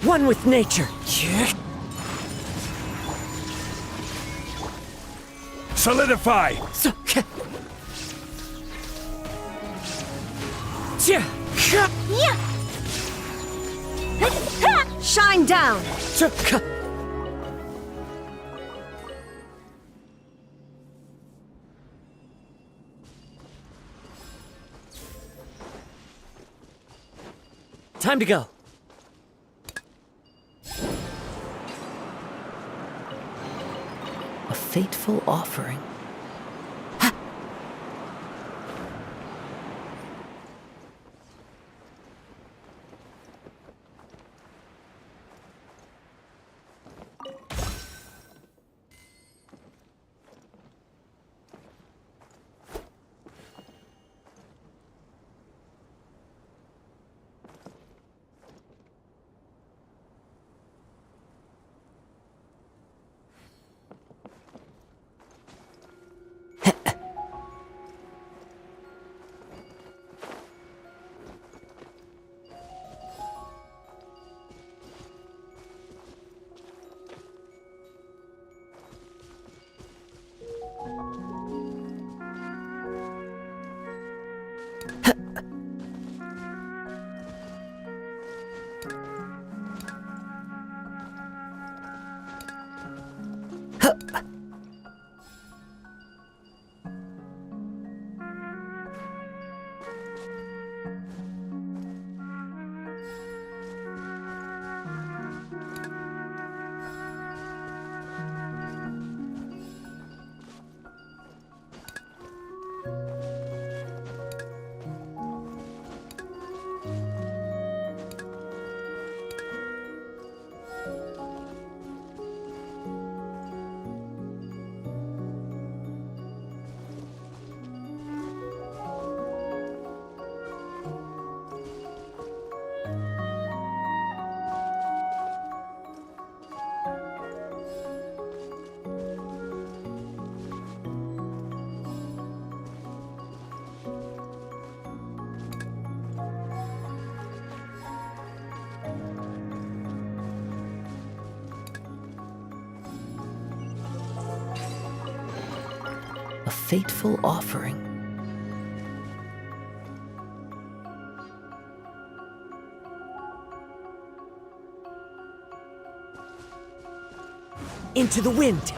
One with nature. Solidify! Shine down! Time to go. A fateful offering. A fateful offering. Into the wind.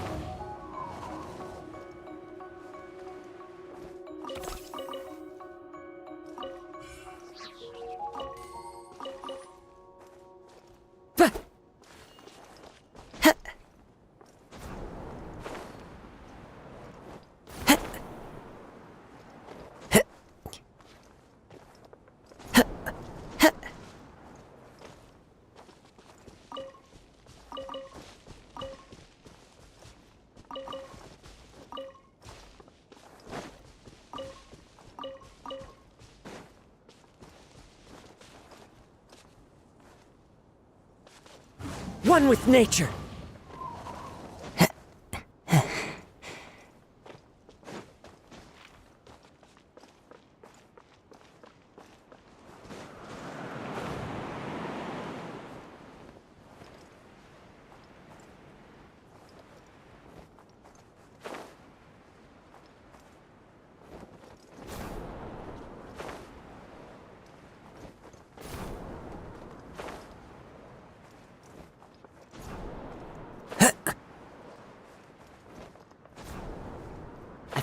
One with nature.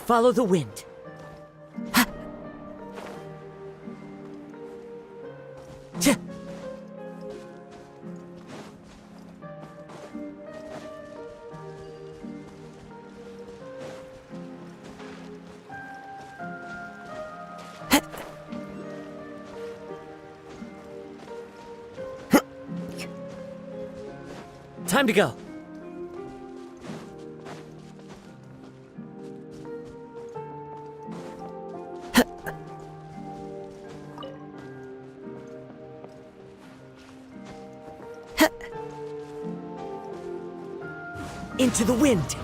Follow the wind. Time to go. Into the wind.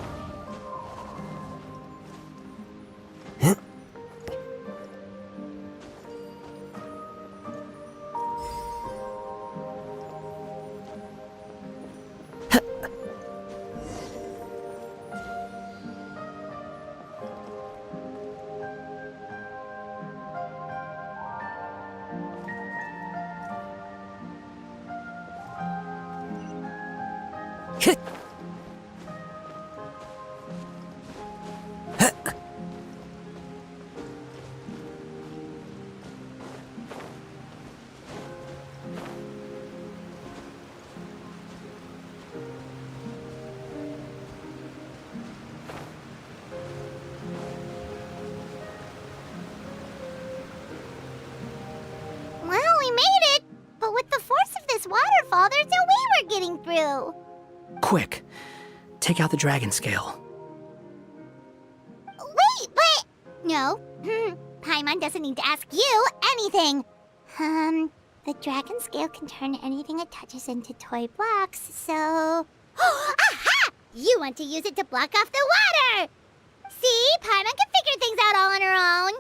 there's no way we're getting through. Quick, take out the dragon scale. Wait, but... No. Paimon doesn't need to ask you anything. The dragon scale can turn anything it touches into toy blocks, so... Aha! You want to use it to block off the water! See? Paimon can figure things out all on her own.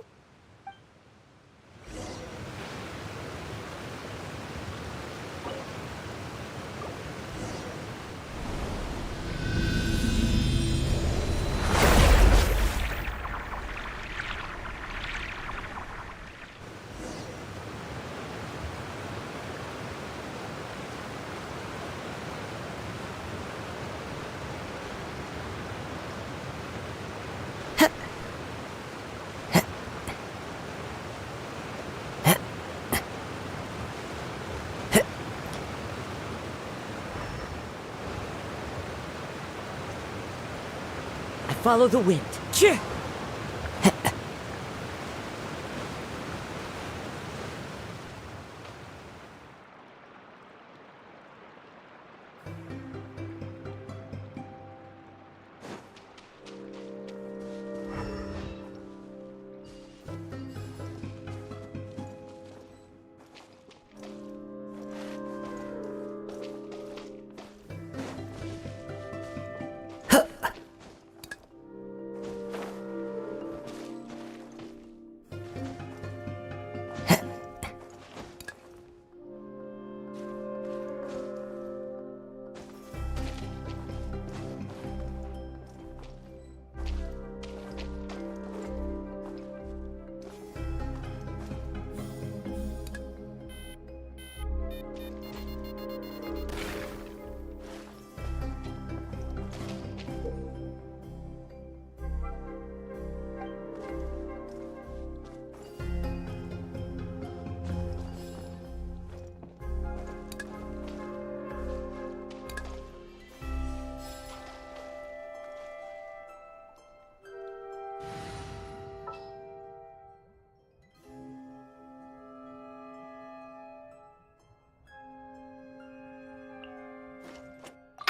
Follow the wind.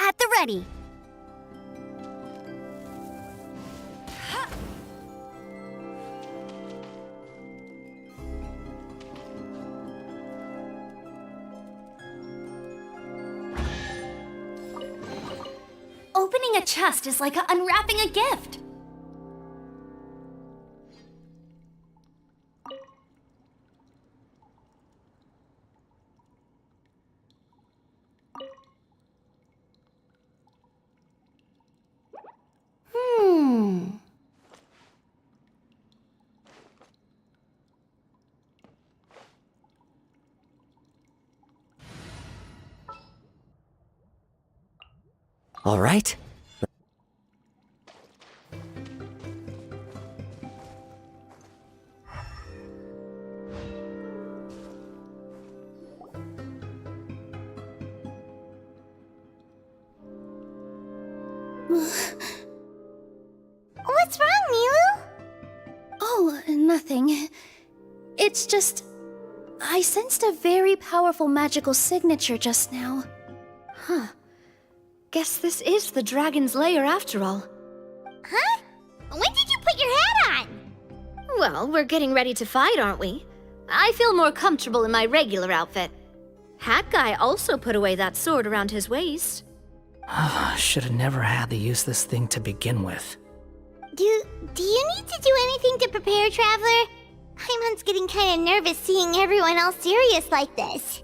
At the ready. Opening a chest is like unwrapping a gift. All right. What's wrong, Nilu? Oh, nothing. It's just... I sensed a very powerful magical signature just now. Huh. Guess this is the dragon's lair after all. Huh? When did you put your hat on? Well, we're getting ready to fight, aren't we? I feel more comfortable in my regular outfit. Hat Guy also put away that sword around his waist. Should have never had to use this thing to begin with. Do you need to do anything to prepare, Traveler? Paimon's getting kind of nervous seeing everyone else serious like this.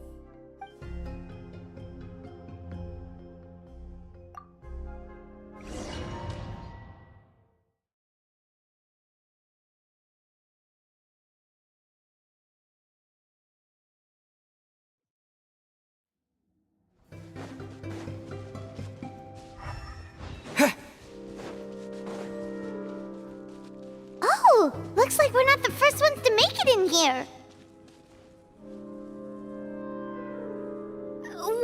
Oh, looks like we're not the first ones to make it in here.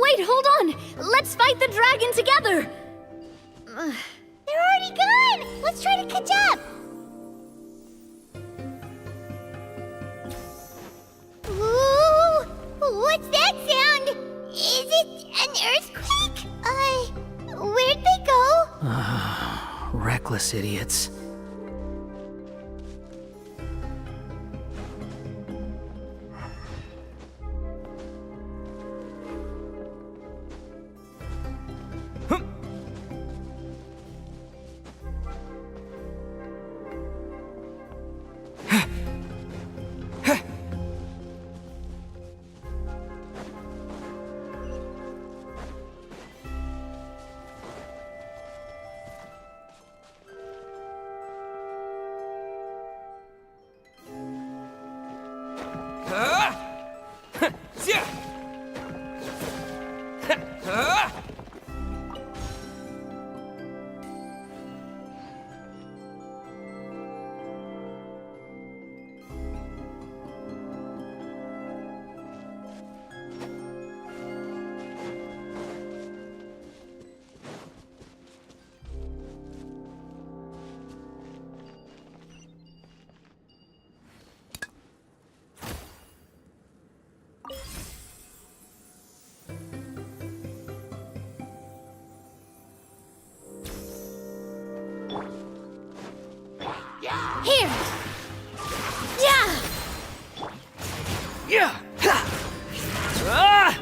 Wait, hold on! Let's fight the dragon together! They're already gone! Let's try to catch up! Ooh! What's that sound? Is it an earthquake? Where'd they go? Reckless idiots. Here! Yeah! Yeah! Ah!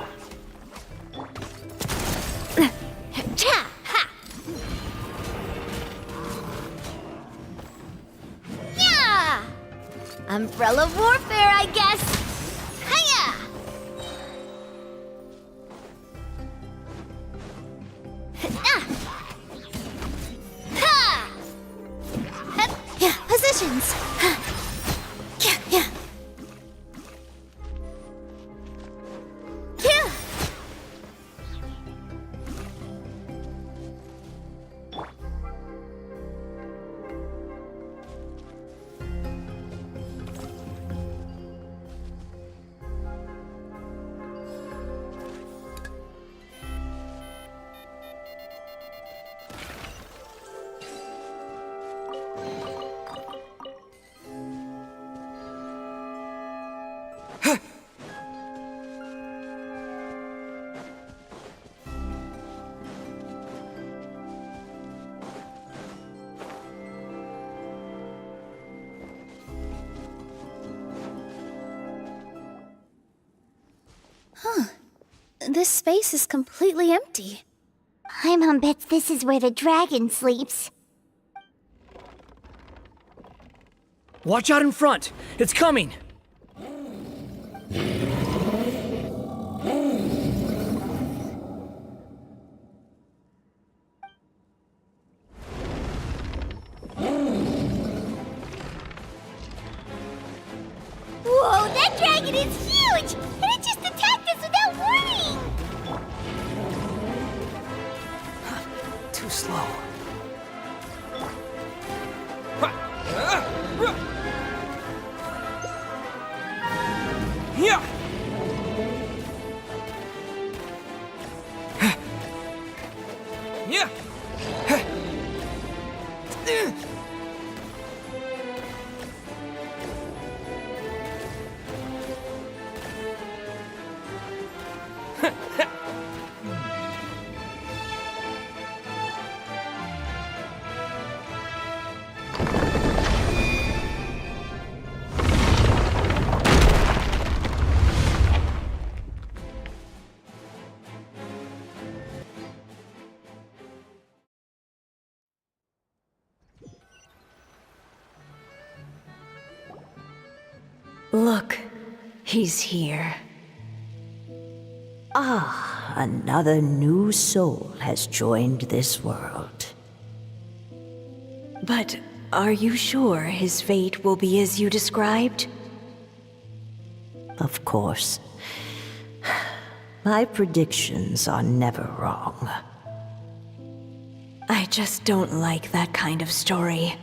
Cha! Ha! Yeah! Umbrella warfare, I guess! Hiya! Ah! Ha! Yeah, positions. Yeah, yeah. Yeah! This space is completely empty. Paimon bets this is where the dragon sleeps. Watch out in front! It's coming! Whoa, that dragon is huge! And it just attacked us without warning! Too slow. Yeah! Yeah! Look, he's here. Ah, another new soul has joined this world. But are you sure his fate will be as you described? Of course. My predictions are never wrong. I just don't like that kind of story.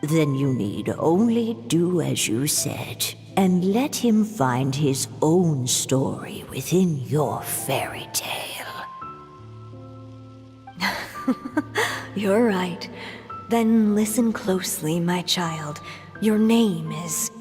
Then you need only do as you said, and let him find his own story within your fairy tale. You're right. Then listen closely, my child. Your name is...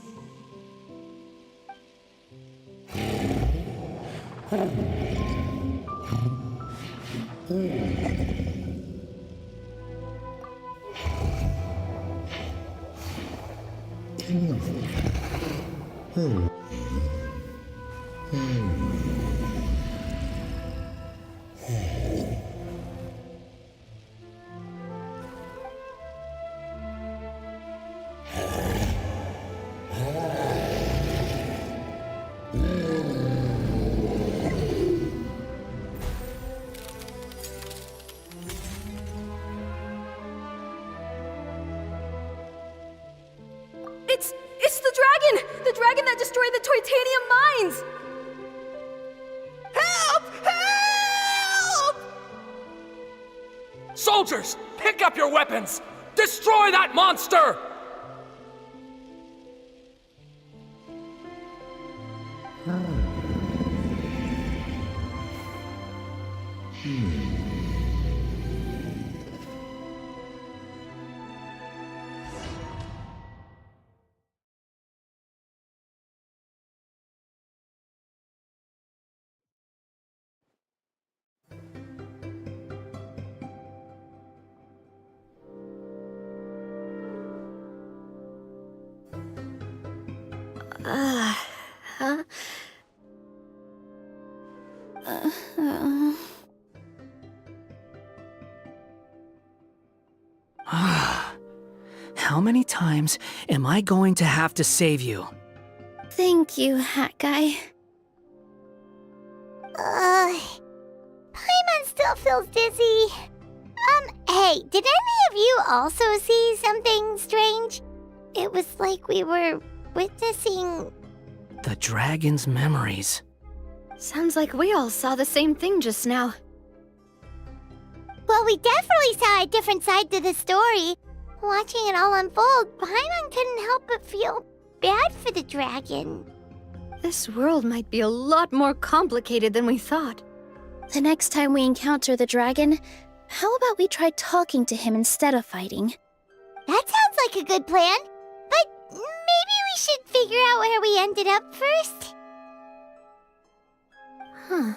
It's the dragon! The dragon that destroyed the titanium mines! Help! Help! Soldiers, pick up your weapons! Destroy that monster! How many times am I going to have to save you? Thank you, Hat Guy. Paimon still feels dizzy. Hey, did any of you also see something strange? It was like we were witnessing... The dragon's memories. Sounds like we all saw the same thing just now. Well, we definitely saw a different side to the story. Watching it all unfold, Paimon couldn't help but feel bad for the dragon. This world might be a lot more complicated than we thought. The next time we encounter the dragon, how about we try talking to him instead of fighting? That sounds like a good plan. But maybe we should figure out where we ended up first. Huh.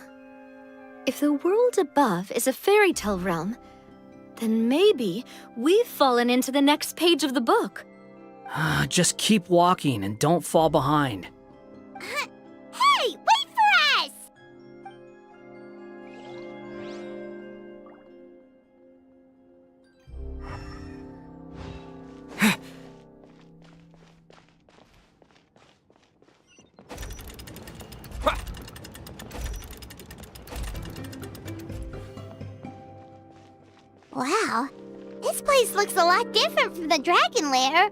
If the world above is a fairy tale realm, then maybe we've fallen into the next page of the book. Just keep walking and don't fall behind. Hey, wait for us! Wow, this place looks a lot different from the dragon lair.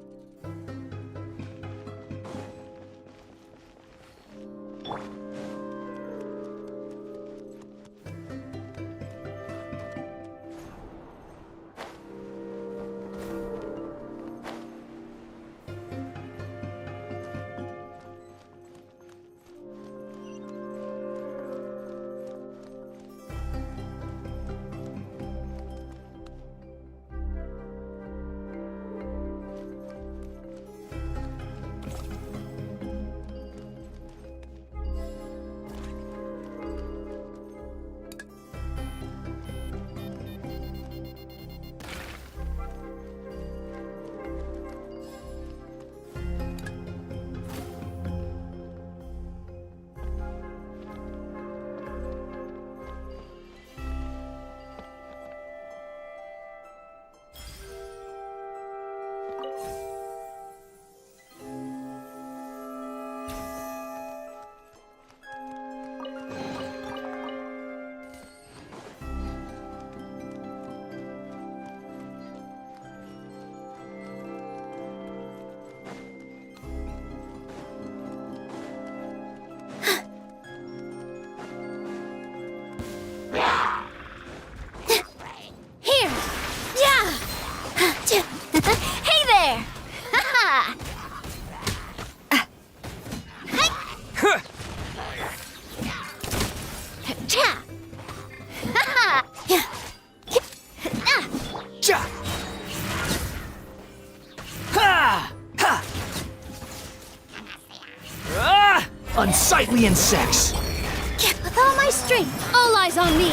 Unsightly insects! With all strength. All eyes on me.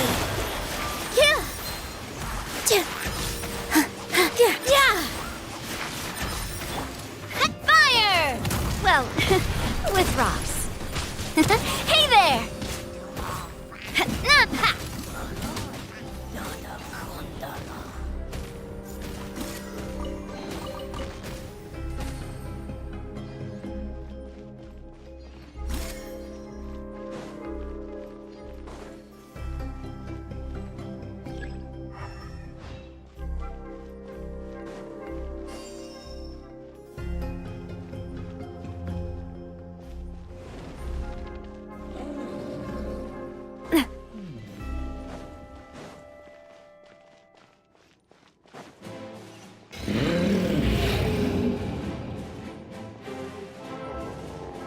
Yeah. Yeah. Fire! Well, with rocks. Hey there!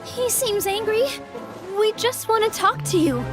He seems angry. We just want to talk to you.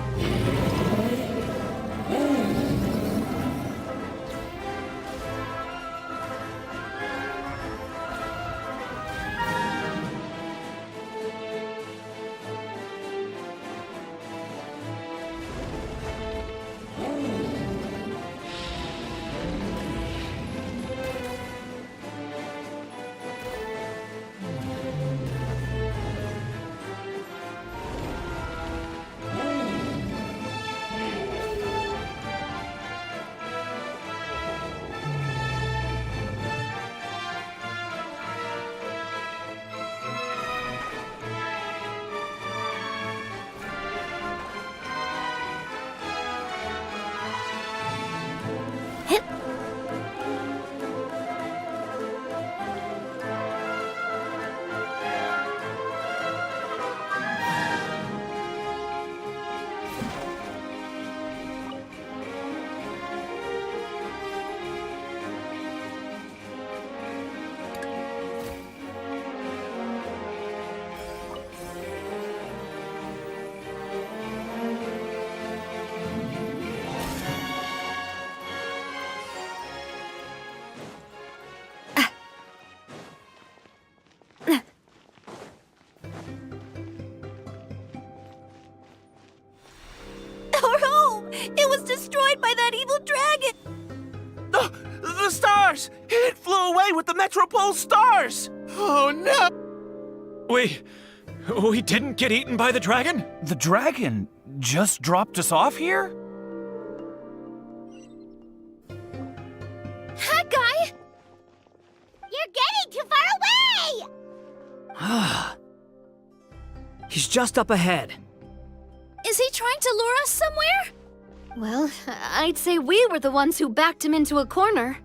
It was destroyed by that evil dragon! The stars! It flew away with the Metropole stars! Oh no! We didn't get eaten by the dragon? The dragon just dropped us off here? That guy! You're getting too far away! He's just up ahead. Is he trying to lure us somewhere? Well, I'd say we were the ones who backed him into a corner.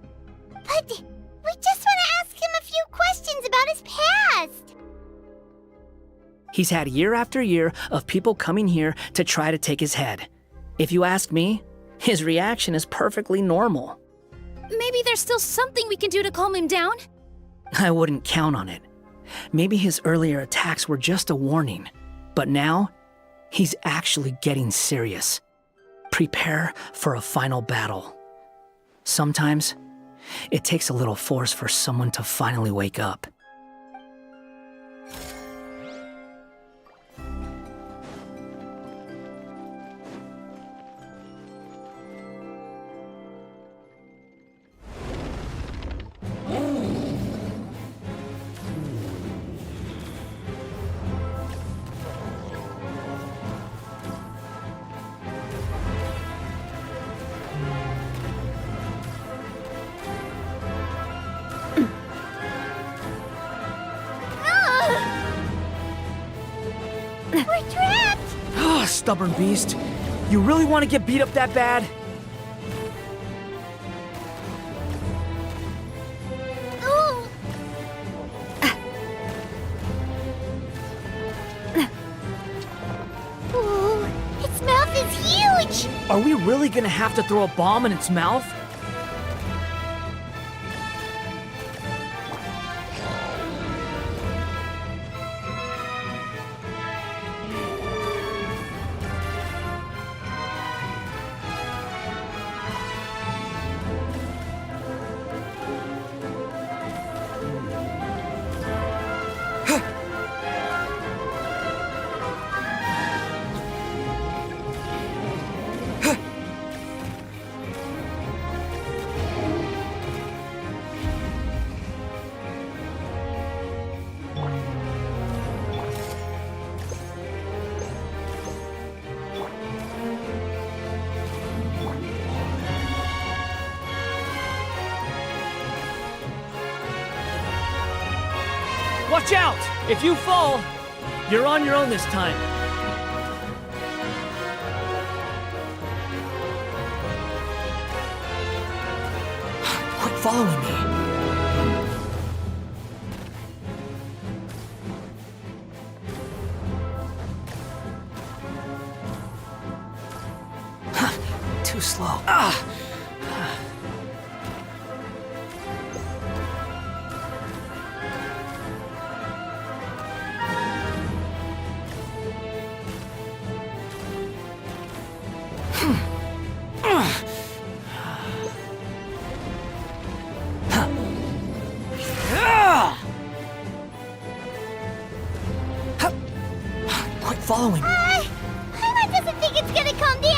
But we just want to ask him a few questions about his past. He's had year after year of people coming here to try to take his head. If you ask me, his reaction is perfectly normal. Maybe there's still something we can do to calm him down? I wouldn't count on it. Maybe his earlier attacks were just a warning. But now, he's actually getting serious. Prepare for a final battle. Sometimes, it takes a little force for someone to finally wake up. We're trapped! Ah, stubborn beast. You really want to get beat up that bad? Ooh. Ooh, its mouth is huge! Are we really gonna have to throw a bomb in its mouth? Watch out! If you fall, you're on your own this time. Quit following me. Too slow. Quit following me. Paimon doesn't think it's gonna calm down.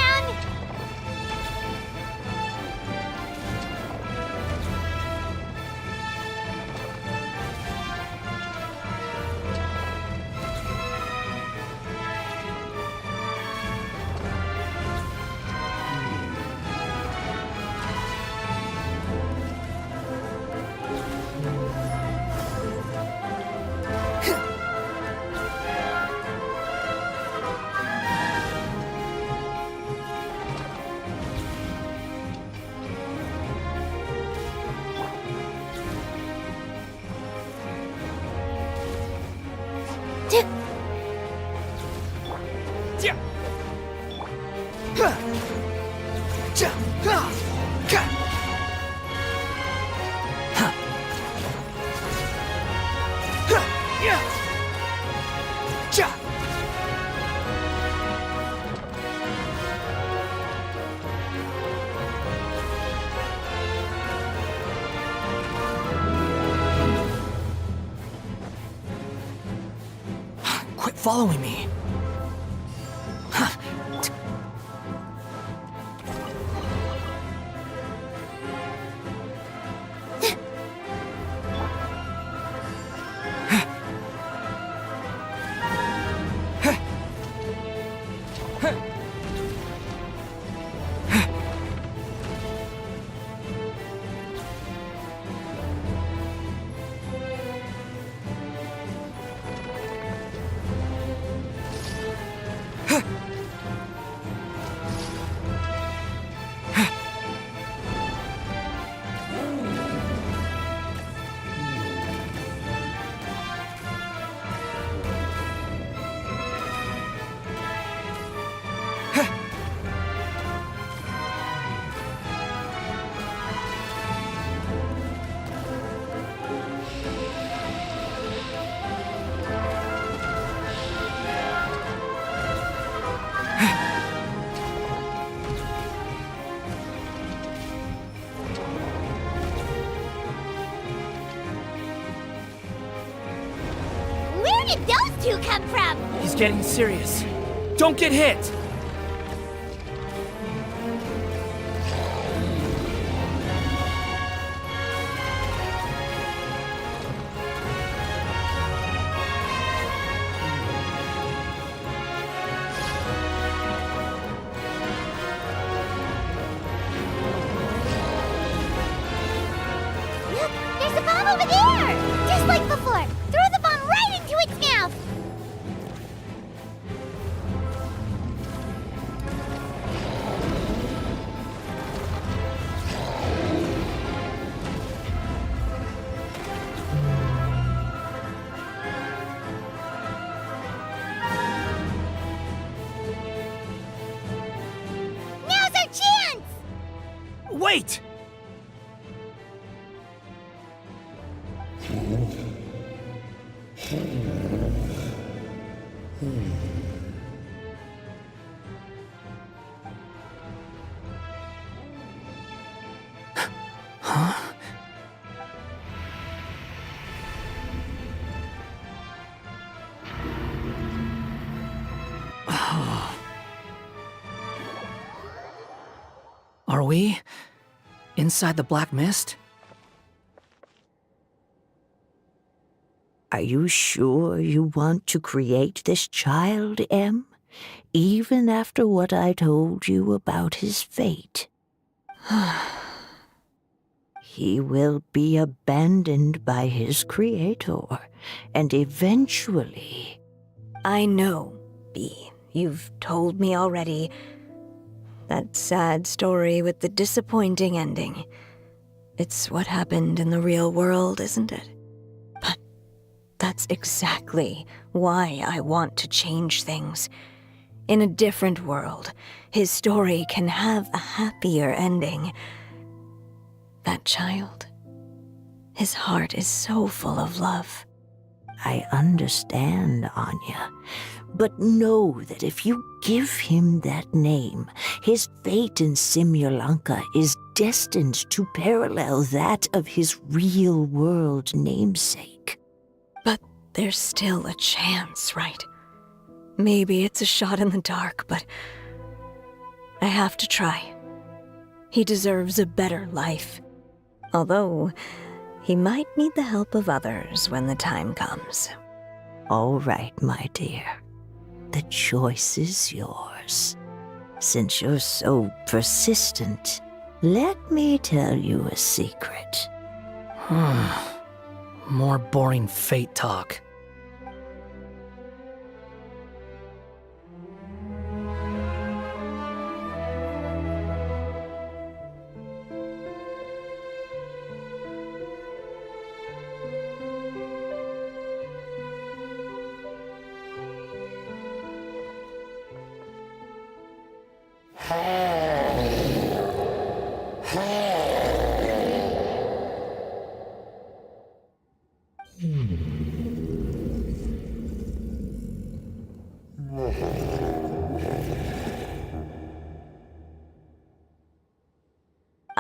Quit following me. Where did those two come from? He's getting serious. Don't get hit! Look, there's a bomb over there! Just like before! Throw the bomb right into its mouth! Now's our chance! Wait! Huh? Are we inside the black mist? Are you sure you want to create this child, Em? Even after what I told you about his fate? he will be abandoned by his creator, and eventually... I know, Bee. You've told me already. That sad story with the disappointing ending. It's what happened in the real world, isn't it? But that's exactly why I want to change things. In a different world, his story can have a happier ending. That child, his heart is so full of love. I understand, Anya. But know that if you give him that name, his fate in Simulanka is destined to parallel that of his real-world namesake. But there's still a chance, right? Maybe it's a shot in the dark, but I have to try. He deserves a better life. Although, he might need the help of others when the time comes. All right, my dear. The choice is yours. Since you're so persistent, let me tell you a secret. More boring fate talk.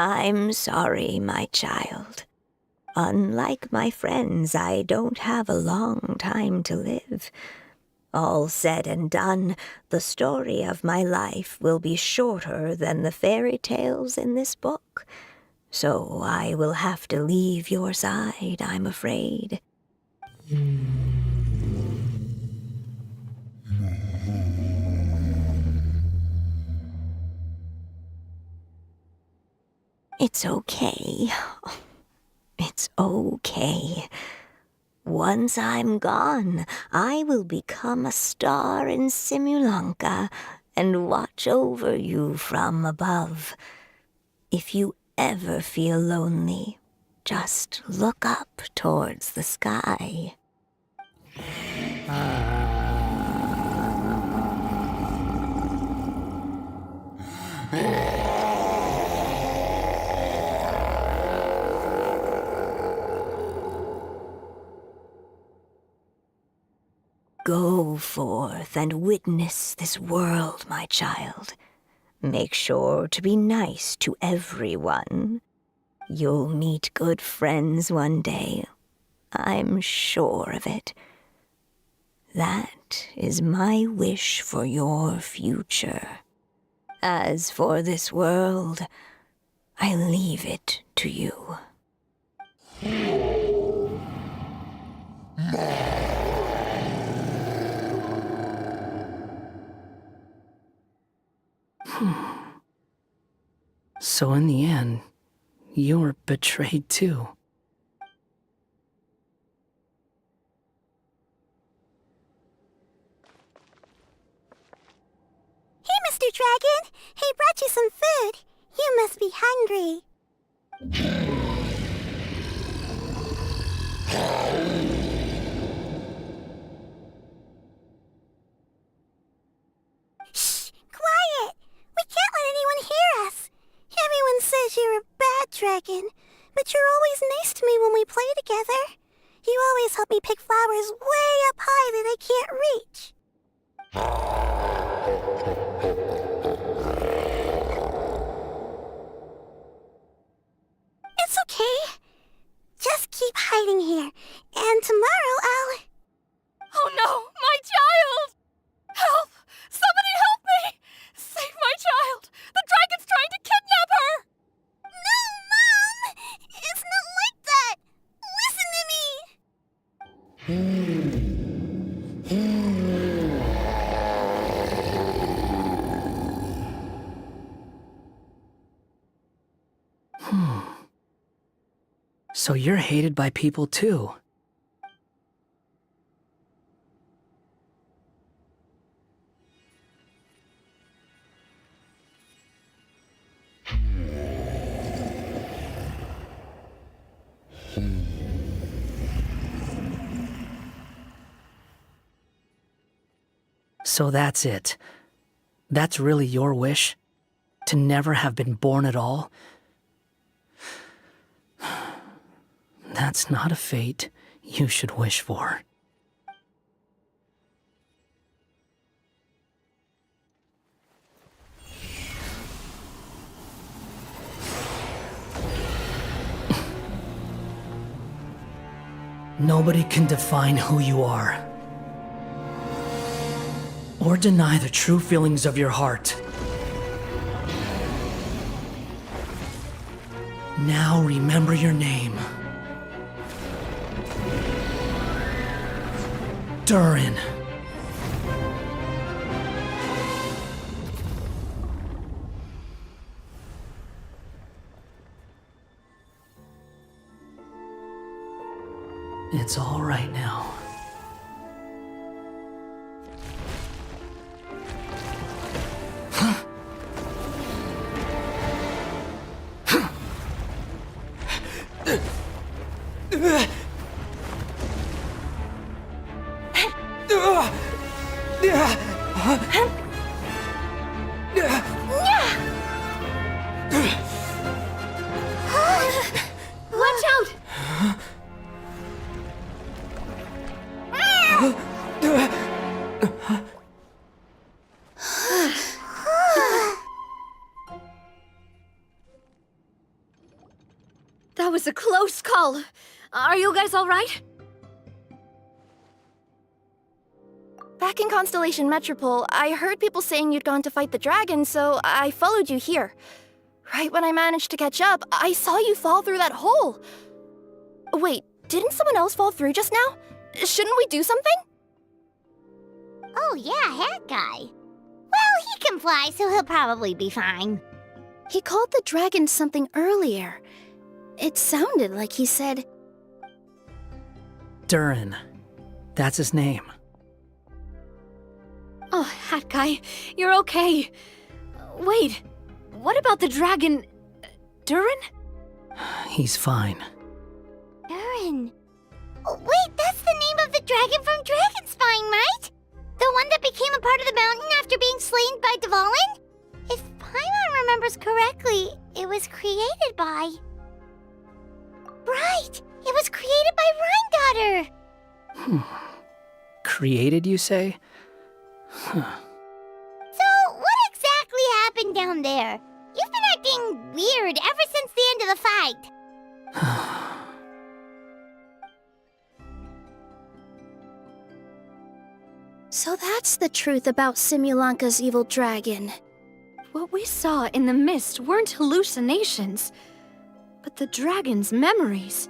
I'm sorry, my child. Unlike my friends, I don't have a long time to live. All said and done, the story of my life will be shorter than the fairy tales in this book. So I will have to leave your side, I'm afraid. It's okay. It's okay. Once I'm gone, I will become a star in Simulanka and watch over you from above. If you ever feel lonely, just look up towards the sky. Go forth and witness this world, my child. Make sure to be nice to everyone. You'll meet good friends one day. I'm sure of it. That is my wish for your future. As for this world, I leave it to you. So in the end, you were betrayed too. Hey, Mr. Dragon! He brought you some food. You must be hungry. Shh! Quiet! We can't let anyone hear us. Everyone says you're a bad dragon, but you're always nice to me when we play together. You always help me pick flowers way up high that I can't reach. It's okay. Just keep hiding here, and tomorrow I'll... Oh no, my child! Help! Somebody help me! Save my child! The dragon's trying to kidnap her! No, Mom! It's not like that! Listen to me! So you're hated by people too. So that's it. That's really your wish? To never have been born at all? That's not a fate you should wish for. Nobody can define who you are, or deny the true feelings of your heart. Now remember your name. Durin. It's all right now. Watch out! That was a close call. Are you guys all right? Back in Constellation Metropole, I heard people saying you'd gone to fight the dragon, so I followed you here. Right when I managed to catch up, I saw you fall through that hole. Wait, didn't someone else fall through just now? Shouldn't we do something? Oh yeah, Hat Guy. Well, he can fly, so he'll probably be fine. He called the dragon something earlier. It sounded like he said... Durin. That's his name. Oh, Hat Guy, you're okay. Wait, what about the dragon... Durin? He's fine. Durin. Oh, wait, that's the name of the dragon from Dragonspine, right? The one that became a part of the mountain after being slain by Dvalin? If Paimon remembers correctly, it was created by... Right! It was created by Rhine Daughter! Created, you say? Huh. So, what exactly happened down there? You've been acting weird ever since the end of the fight. So that's the truth about Simulanka's evil dragon. What we saw in the mist weren't hallucinations, but the dragon's memories.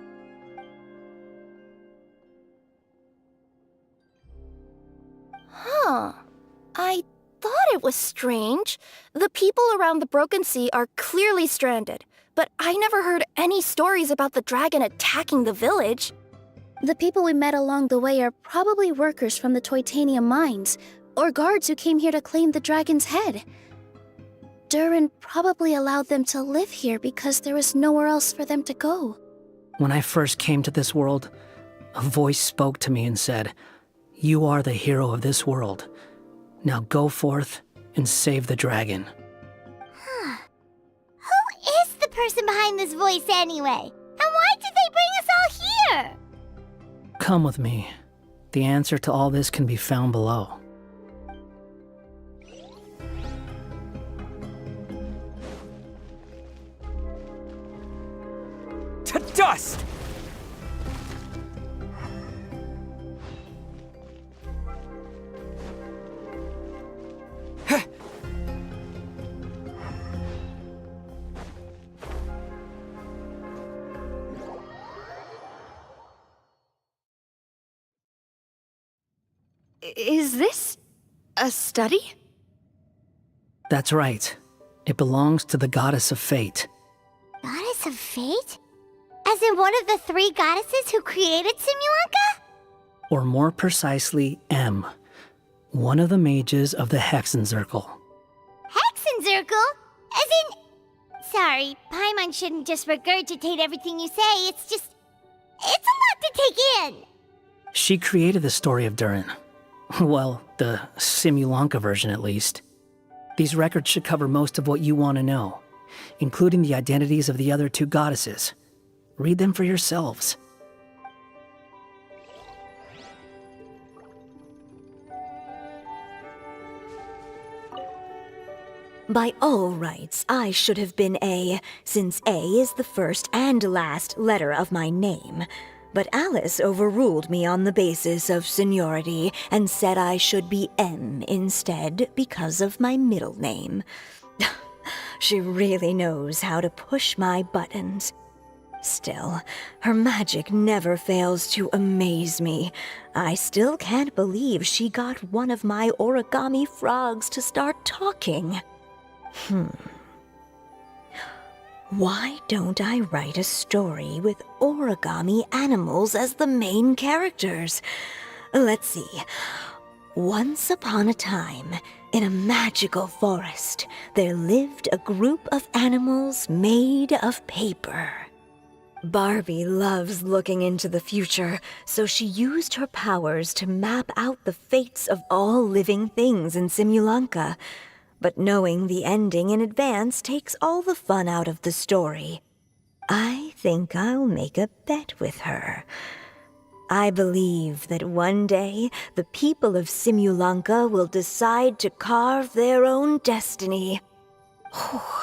Huh. I thought it was strange. The people around the Broken Sea are clearly stranded, but I never heard any stories about the dragon attacking the village. The people we met along the way are probably workers from the Toitanium mines, or guards who came here to claim the dragon's head. Durin probably allowed them to live here because there was nowhere else for them to go. When I first came to this world, a voice spoke to me and said, "You are the hero of this world. Now go forth and save the dragon." Huh. Who is the person behind this voice anyway? And why did they bring us all here? Come with me. The answer to all this can be found below. To dust! Is this a study? That's right. It belongs to the goddess of fate. Goddess of Fate? As in one of the 3 goddesses who created Simulanka? Or more precisely, M, one of the mages of the Hexenzirkel. Hexenzirkel? As in... Sorry, Paimon shouldn't just regurgitate everything you say. It's a lot to take in. She created the story of Durin. Well, the Simulanka version at least. These records should cover most of what you want to know, including the identities of the other 2 goddesses. Read them for yourselves. By all rights, I should have been A, since A is the first and last letter of my name. But Alice overruled me on the basis of seniority and said I should be M instead because of my middle name. She really knows how to push my buttons. Still, her magic never fails to amaze me. I still can't believe she got one of my origami frogs to start talking. Why don't I write a story with origami animals as the main characters? Let's see. Once upon a time, in a magical forest, there lived a group of animals made of paper. Barbie loves looking into the future, so she used her powers to map out the fates of all living things in Simulanka. But knowing the ending in advance takes all the fun out of the story. I think I'll make a bet with her. I believe that one day the people of Simulanka will decide to carve their own destiny.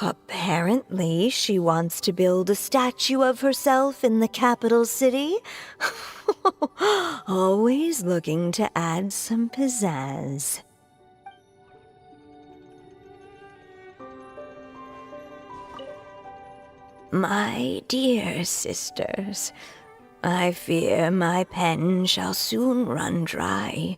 Apparently, she wants to build a statue of herself in the capital city. Always looking to add some pizzazz. My dear sisters, I fear my pen shall soon run dry.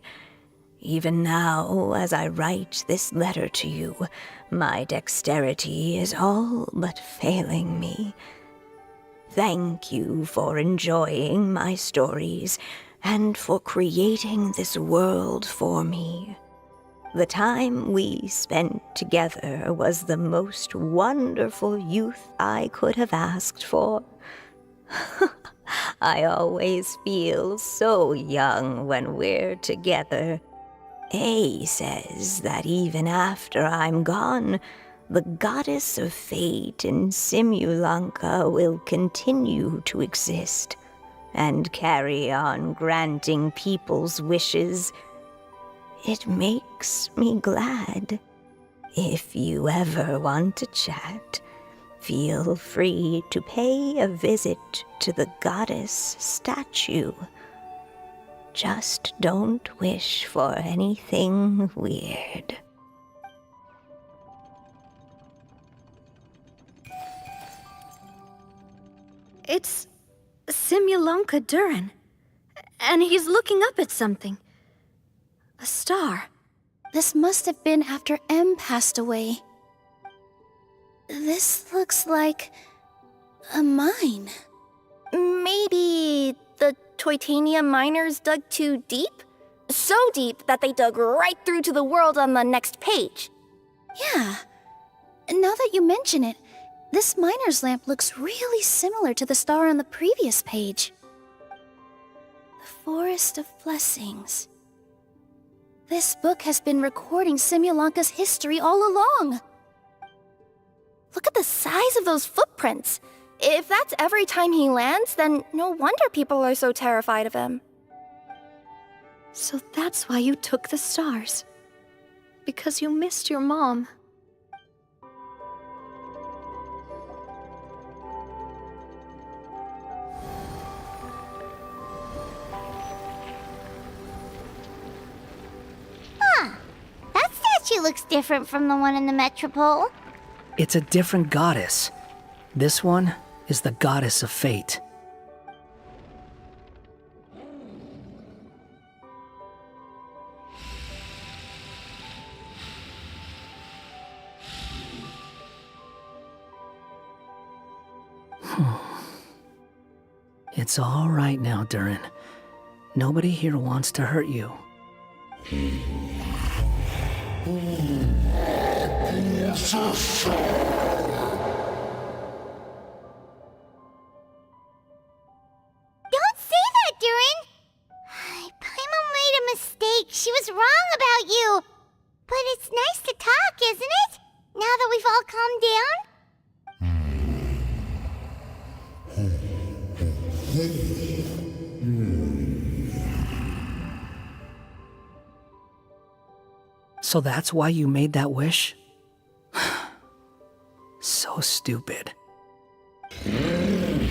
Even now, as I write this letter to you, my dexterity is all but failing me. Thank you for enjoying my stories and for creating this world for me. The time we spent together was the most wonderful youth I could have asked for. I always feel so young when we're together. A says that even after I'm gone, the goddess of fate in Simulanka will continue to exist and carry on granting people's wishes. It makes me glad. If you ever want to chat, feel free to pay a visit to the goddess statue. Just don't wish for anything weird. It's Simulanka Durin. And he's looking up at something. A star. This must have been after M passed away. This looks like a mine. Maybe the Toitania miners dug too deep? So deep that they dug right through to the world on the next page. Yeah. Now that you mention it, this miner's lamp looks really similar to the star on the previous page. The Forest of Blessings. This book has been recording Simulanka's history all along. Look at the size of those footprints. If that's every time he lands, then no wonder people are so terrified of him. So that's why you took the stars. Because you missed your mom. That statue looks different from the one in the Metropole. It's a different goddess. This one is the goddess of fate. It's all right now, Durin. Nobody here wants to hurt you. Don't say that, Durin! Paimon made a mistake. She was wrong about you. But it's nice to talk, isn't it? Now that we've all calmed down? So that's why you made that wish? So stupid. Hey!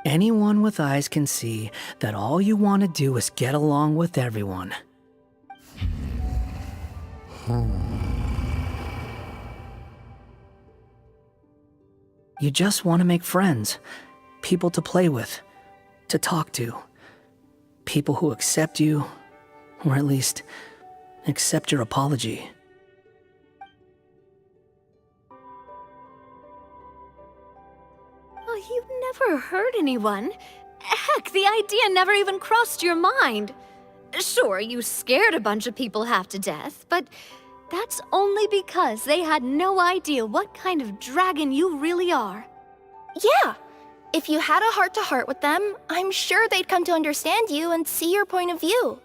Anyone with eyes can see that all you want to do is get along with everyone. You just want to make friends, people to play with, to talk to, people who accept you, or at least accept your apology. Oh, you never hurt anyone. Heck, the idea never even crossed your mind. Sure, you scared a bunch of people half to death, but that's only because they had no idea what kind of dragon you really are. Yeah. If you had a heart-to-heart with them, I'm sure they'd come to understand you and see your point of view.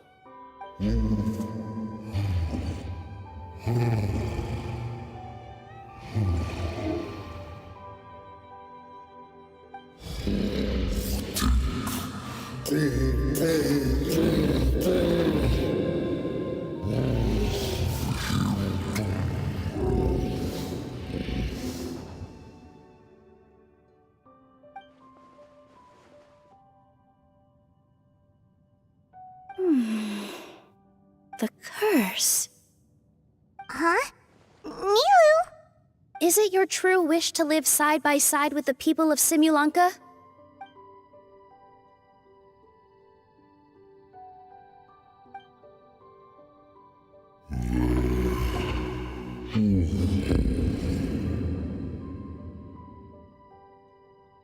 The curse. Huh? Nilu? Is it your true wish to live side by side with the people of Simulanka?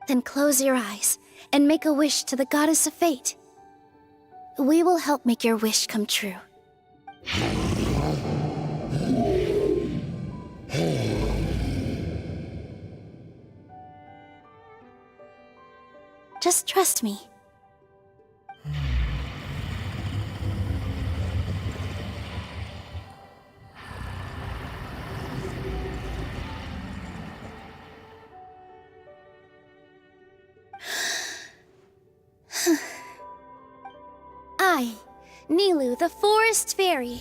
Then close your eyes and make a wish to the Goddess of Fate. We will help make your wish come true. Just trust me. I, Nilu, the Forest Fairy,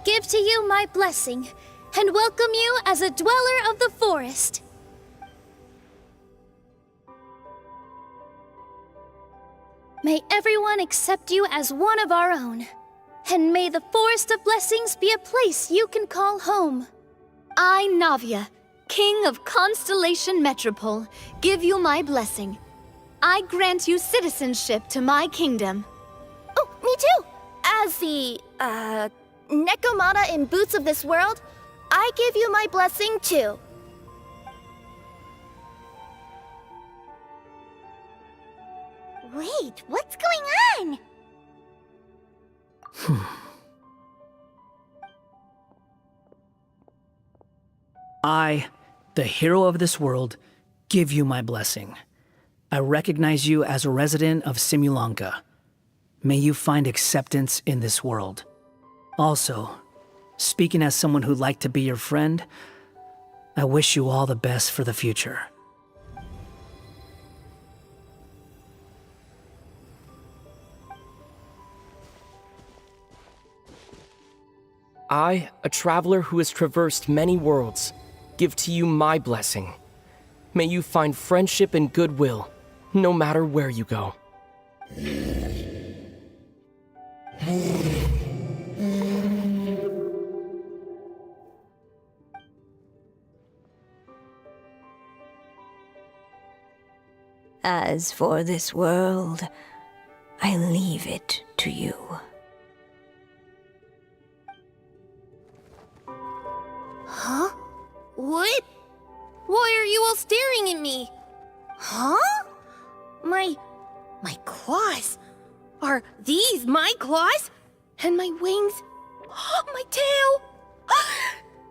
give to you my blessing and welcome you as a dweller of the forest. May everyone accept you as one of our own, and may the Forest of Blessings be a place you can call home. I, Navia, King of Constellation Metropole, give you my blessing. I grant you citizenship to my kingdom. Oh, me too! As the, Nekomata in Boots of this world, I give you my blessing too. Wait, what's going on? I, the hero of this world, give you my blessing. I recognize you as a resident of Simulanka. May you find acceptance in this world. Also, speaking as someone who'd like to be your friend, I wish you all the best for the future. I, a traveler who has traversed many worlds, give to you my blessing. May you find friendship and goodwill, no matter where you go. As for this world, I leave it to you. Huh? What? Why are you all staring at me? Huh? My claws? Are these my claws? And my wings? My tail?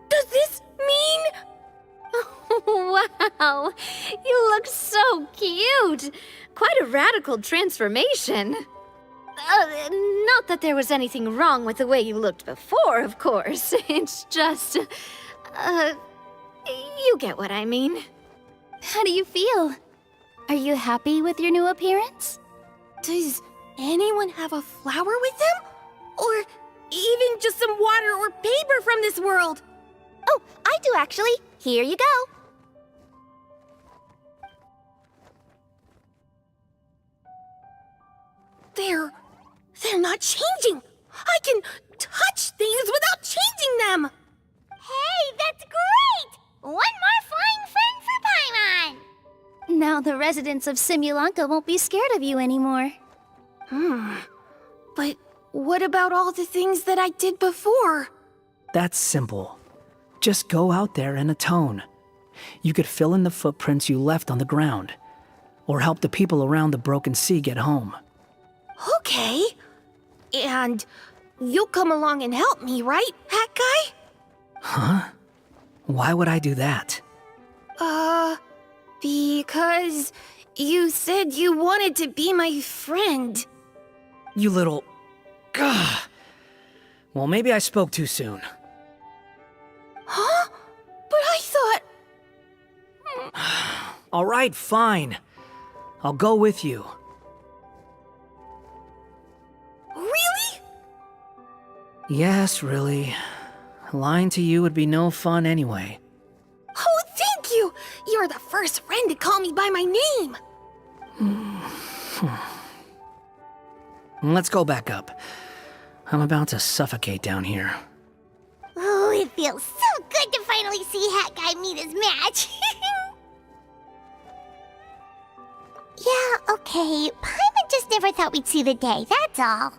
Does this mean... Wow, you look so cute. Quite a radical transformation. Not that there was anything wrong with the way you looked before, of course. It's just, you get what I mean. How do you feel? Are you happy with your new appearance? Does anyone have a flower with them? Or even just some water or paper from this world? Oh, I do actually. Here you go. They're not changing. I can touch things without changing them. Hey, that's great! One more flying friend for Paimon! Now the residents of Simulanka won't be scared of you anymore. But what about all the things that I did before? That's simple. Just go out there and atone. You could fill in the footprints you left on the ground, or help the people around the broken sea get home. Okay. And you'll come along and help me, right, Hat Guy? Huh? Why would I do that? Because you said you wanted to be my friend. You little... Gah. Well, maybe I spoke too soon. Huh? But I thought... All right, fine. I'll go with you. Really? Yes, really. Lying to you would be no fun anyway. Oh, thank you! You're the first friend to call me by my name! Let's go back up. I'm about to suffocate down here. Oh, it feels so good to finally see Hat Guy meet his match. Yeah, okay. Paimon just never thought we'd see the day, that's all.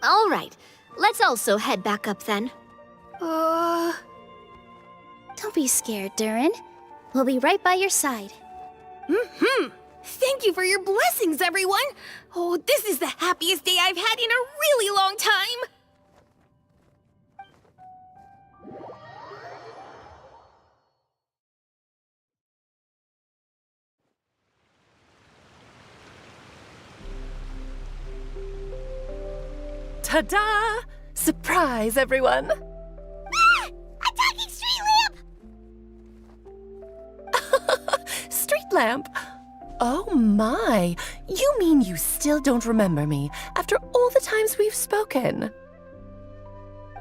All right, let's also head back up then. Don't be scared, Durin. We'll be right by your side. Thank you for your blessings, everyone! Oh, this is the happiest day I've had in a really long time! Ta-da! Surprise, everyone! Ah! A talking street lamp! Street lamp? Oh my! You mean you still don't remember me after all the times we've spoken?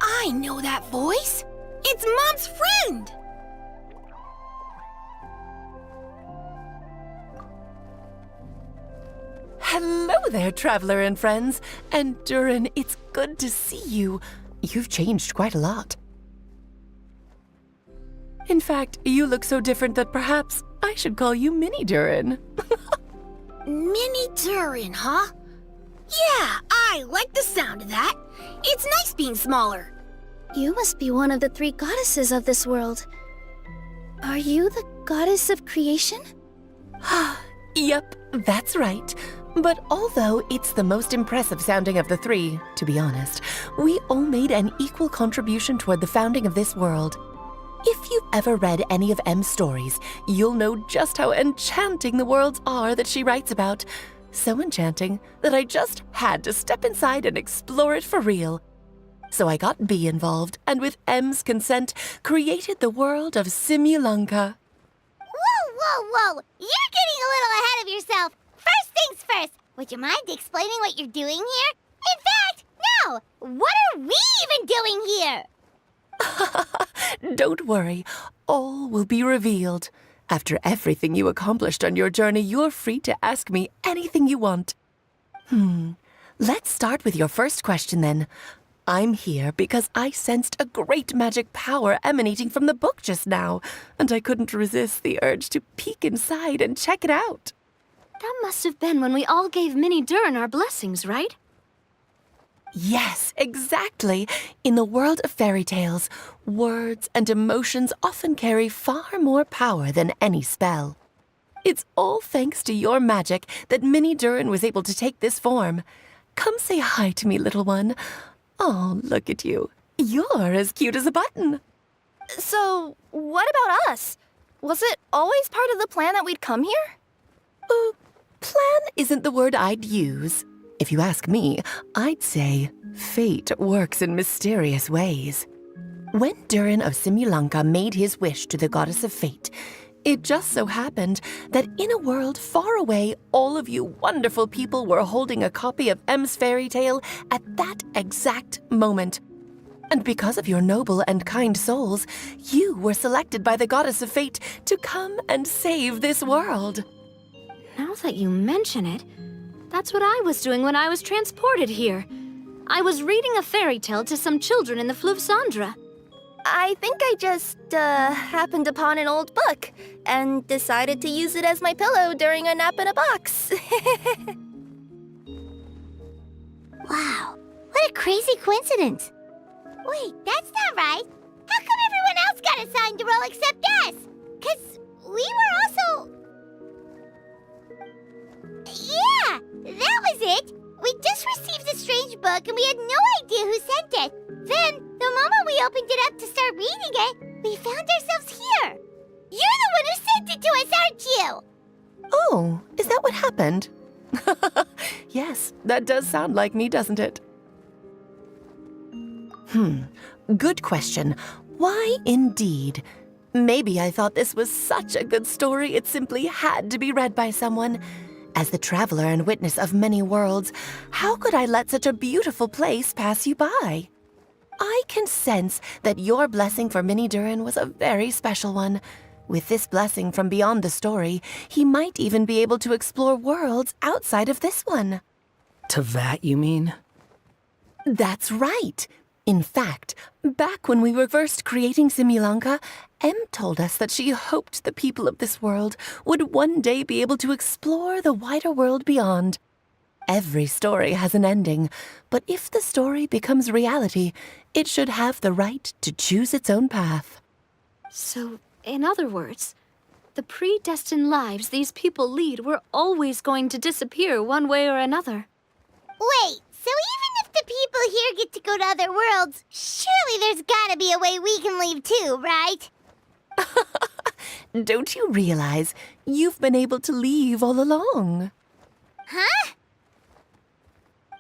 I know that voice! It's Mom's friend! Hello there, traveler and friends. And Durin, it's good to see you. You've changed quite a lot. In fact, you look so different that perhaps I should call you Mini Durin. Mini Durin, huh? Yeah, I like the sound of that. It's nice being smaller. You must be one of the 3 goddesses of this world. Are you the goddess of creation? Yep, that's right. But although it's the most impressive sounding of the 3, to be honest, we all made an equal contribution toward the founding of this world. If you've ever read any of M's stories, you'll know just how enchanting the worlds are that she writes about. So enchanting that I just had to step inside and explore it for real. So I got B involved, and with M's consent, created the world of Simulanka. Whoa! You're getting a little ahead of yourself. First things first, would you mind explaining what you're doing here? In fact, no! What are we even doing here? Don't worry, all will be revealed. After everything you accomplished on your journey, you're free to ask me anything you want. Let's start with your first question then. I'm here because I sensed a great magic power emanating from the book just now, and I couldn't resist the urge to peek inside and check it out. That must have been when we all gave Mini Durin our blessings, right? Yes, exactly. In the world of fairy tales, words and emotions often carry far more power than any spell. It's all thanks to your magic that Minnie Durin was able to take this form. Come say hi to me, little one. Oh, look at you. You're as cute as a button. So, what about us? Was it always part of the plan that we'd come here? Plan isn't the word I'd use. If you ask me, I'd say fate works in mysterious ways. When Durin of Simulanka made his wish to the goddess of fate, it just so happened that in a world far away, all of you wonderful people were holding a copy of M's fairy tale at that exact moment. And because of your noble and kind souls, you were selected by the goddess of fate to come and save this world. Now that you mention it, that's what I was doing when I was transported here. I was reading a fairy tale to some children in the Fleuve Cendre. I think I just, happened upon an old book and decided to use it as my pillow during a nap in a box. Wow, what a crazy coincidence. Wait, that's not right. How come everyone else got assigned to roll except us? 'Cause we were also... Yeah, that was it. We just received a strange book and we had no idea who sent it. Then, the moment we opened it up to start reading it, we found ourselves here. You're the one who sent it to us, aren't you? Oh, is that what happened? Yes, that does sound like me, doesn't it? Good question. Why indeed? Maybe I thought this was such a good story it simply had to be read by someone. As the traveler and witness of many worlds, how could I let such a beautiful place pass you by? I can sense that your blessing for Minnie Durin was a very special one. With this blessing from beyond the story, he might even be able to explore worlds outside of this one. Teyvat, you mean? That's right. In fact, back when we were first creating Simulanka, Em told us that she hoped the people of this world would one day be able to explore the wider world beyond. Every story has an ending, but if the story becomes reality, it should have the right to choose its own path. So, in other words, the predestined lives these people lead were always going to disappear one way or another. Wait, so even if the people here get to go to other worlds, surely there's gotta be a way we can leave too, right? Don't you realize you've been able to leave all along? Huh?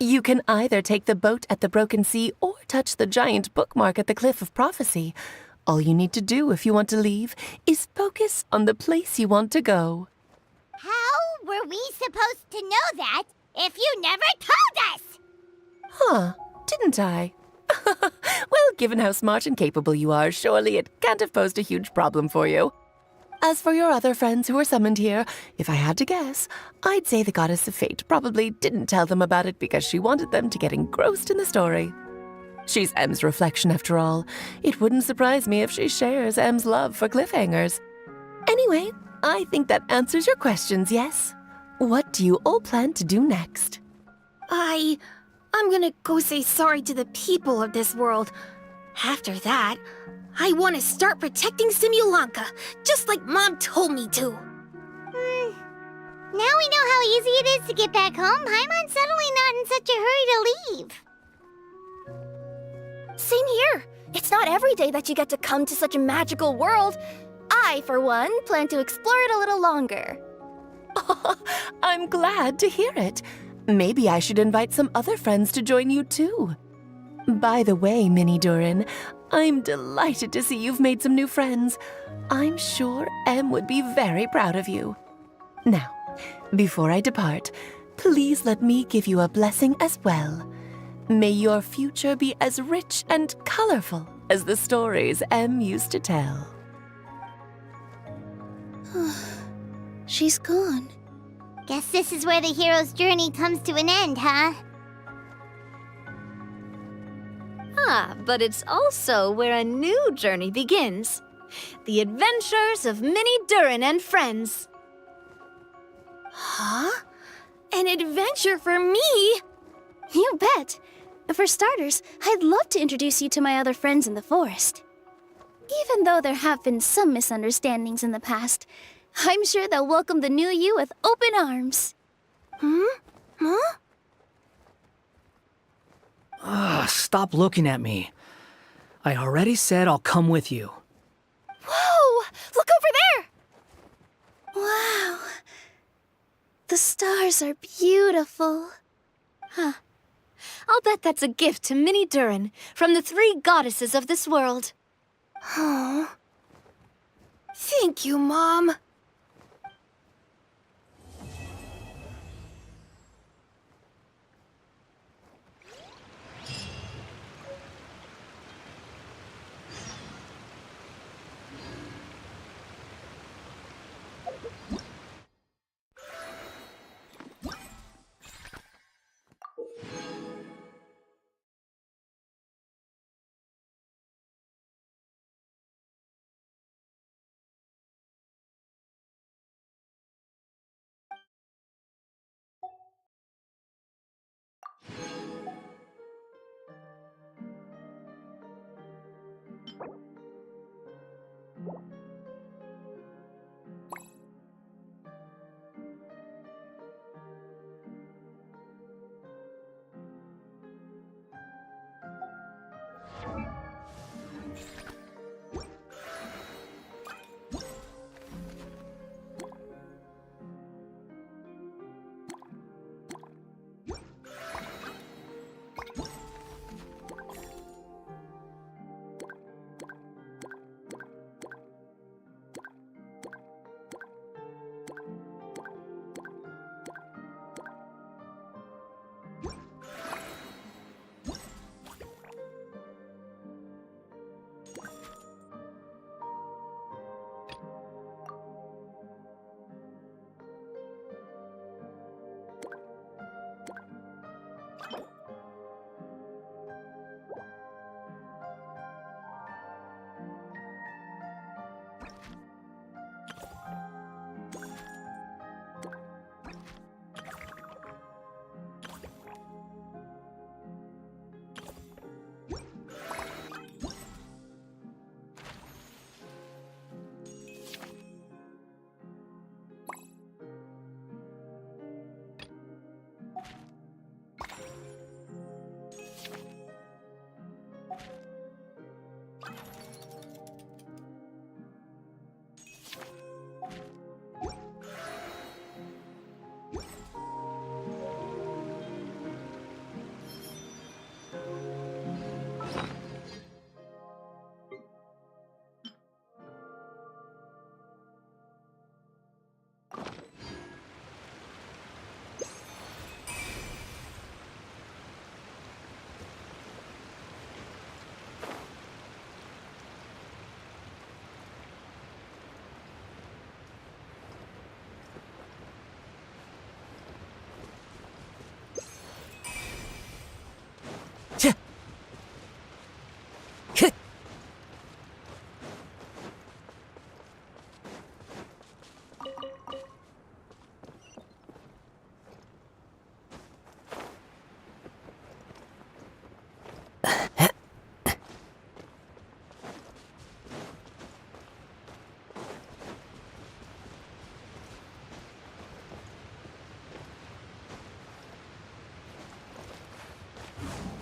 You can either take the boat at the Broken Sea or touch the giant bookmark at the Cliff of Prophecy. All you need to do if you want to leave is focus on the place you want to go. How were we supposed to know that if you never told us? Huh, didn't I? Well, given how smart and capable you are, surely it can't have posed a huge problem for you. As for your other friends who were summoned here, if I had to guess, I'd say the Goddess of Fate probably didn't tell them about it because she wanted them to get engrossed in the story. She's Em's reflection, after all. It wouldn't surprise me if she shares Em's love for cliffhangers. Anyway, I think that answers your questions, yes? What do you all plan to do next? I'm gonna go say sorry to the people of this world. After that, I want to start protecting Simulanka, just like Mom told me to. Now we know how easy it is to get back home. Paimon's suddenly not in such a hurry to leave. Same here. It's not every day that you get to come to such a magical world. I, for one, plan to explore it a little longer. I'm glad to hear it. Maybe I should invite some other friends to join you too. By the way, Minnie Durin, I'm delighted to see you've made some new friends. I'm sure Em would be very proud of you. Now, before I depart, please let me give you a blessing as well. May your future be as rich and colorful as the stories Em used to tell. She's gone. Guess this is where the hero's journey comes to an end, huh? But it's also where a new journey begins. The adventures of Minnie Durin and friends. Huh? An adventure for me? You bet. For starters, I'd love to introduce you to my other friends in the forest. Even though there have been some misunderstandings in the past, I'm sure they'll welcome the new you with open arms. Huh? Stop looking at me. I already said I'll come with you. Whoa! Look over there! Wow. The stars are beautiful. Huh. I'll bet that's a gift to Minnie Durin from the 3 goddesses of this world. Oh. Thank you, Mom.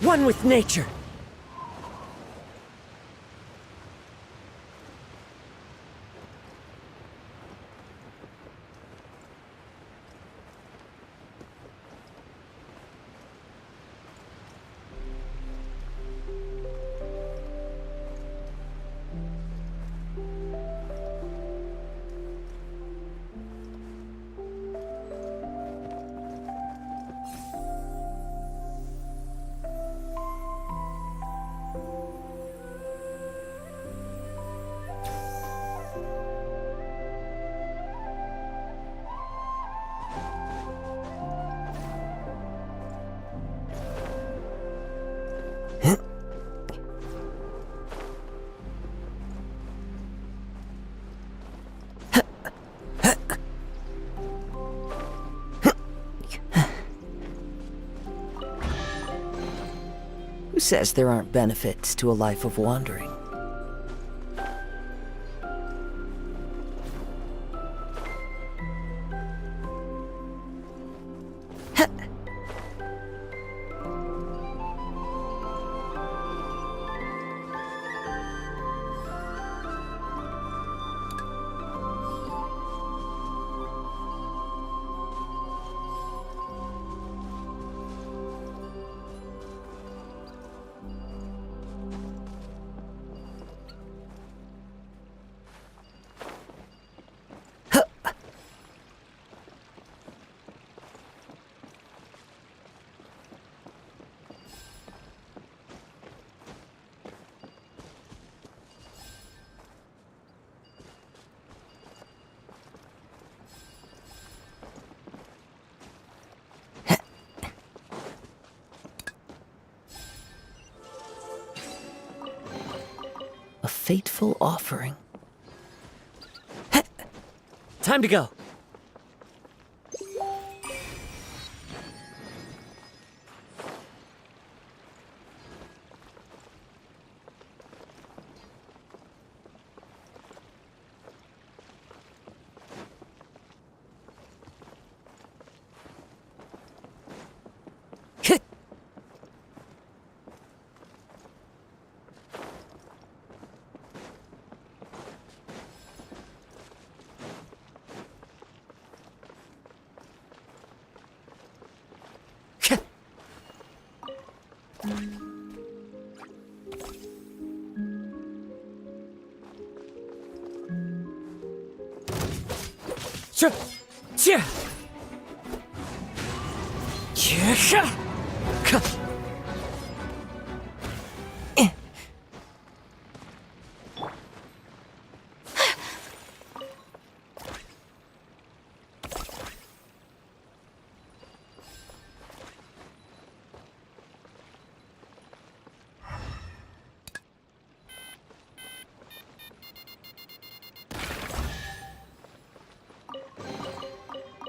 One with nature. Who says there aren't benefits to a life of wandering? A fateful offering. Time to go.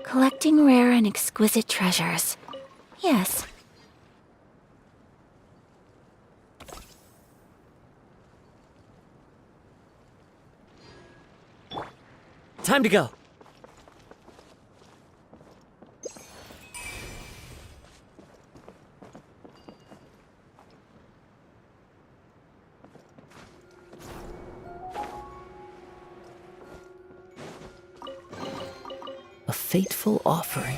Collecting rare and exquisite treasures. Yes. Time to go. A fateful offering.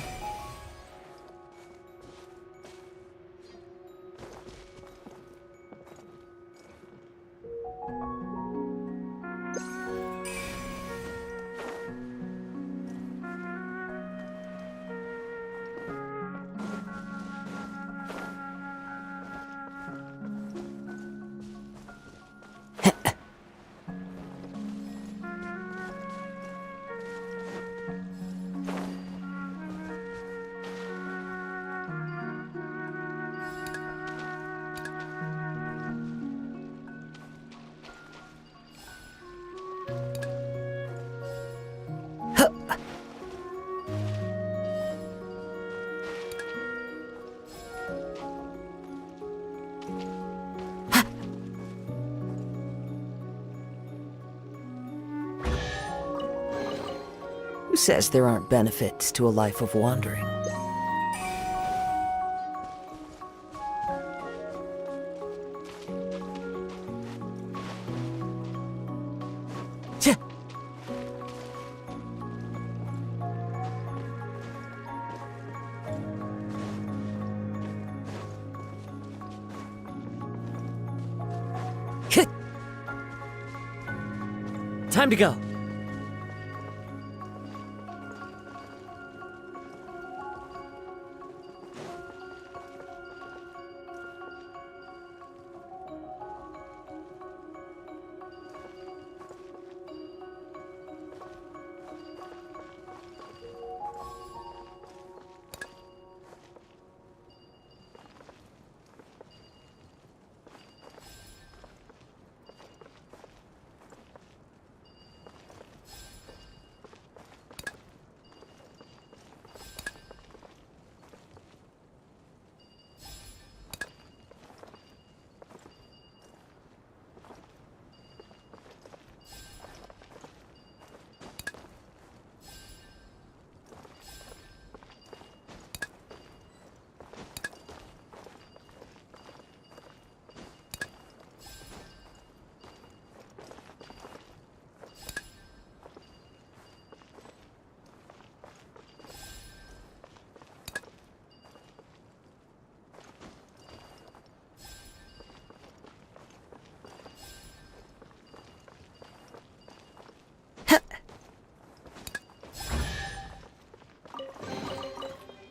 Who says there aren't benefits to a life of wandering? Time to go.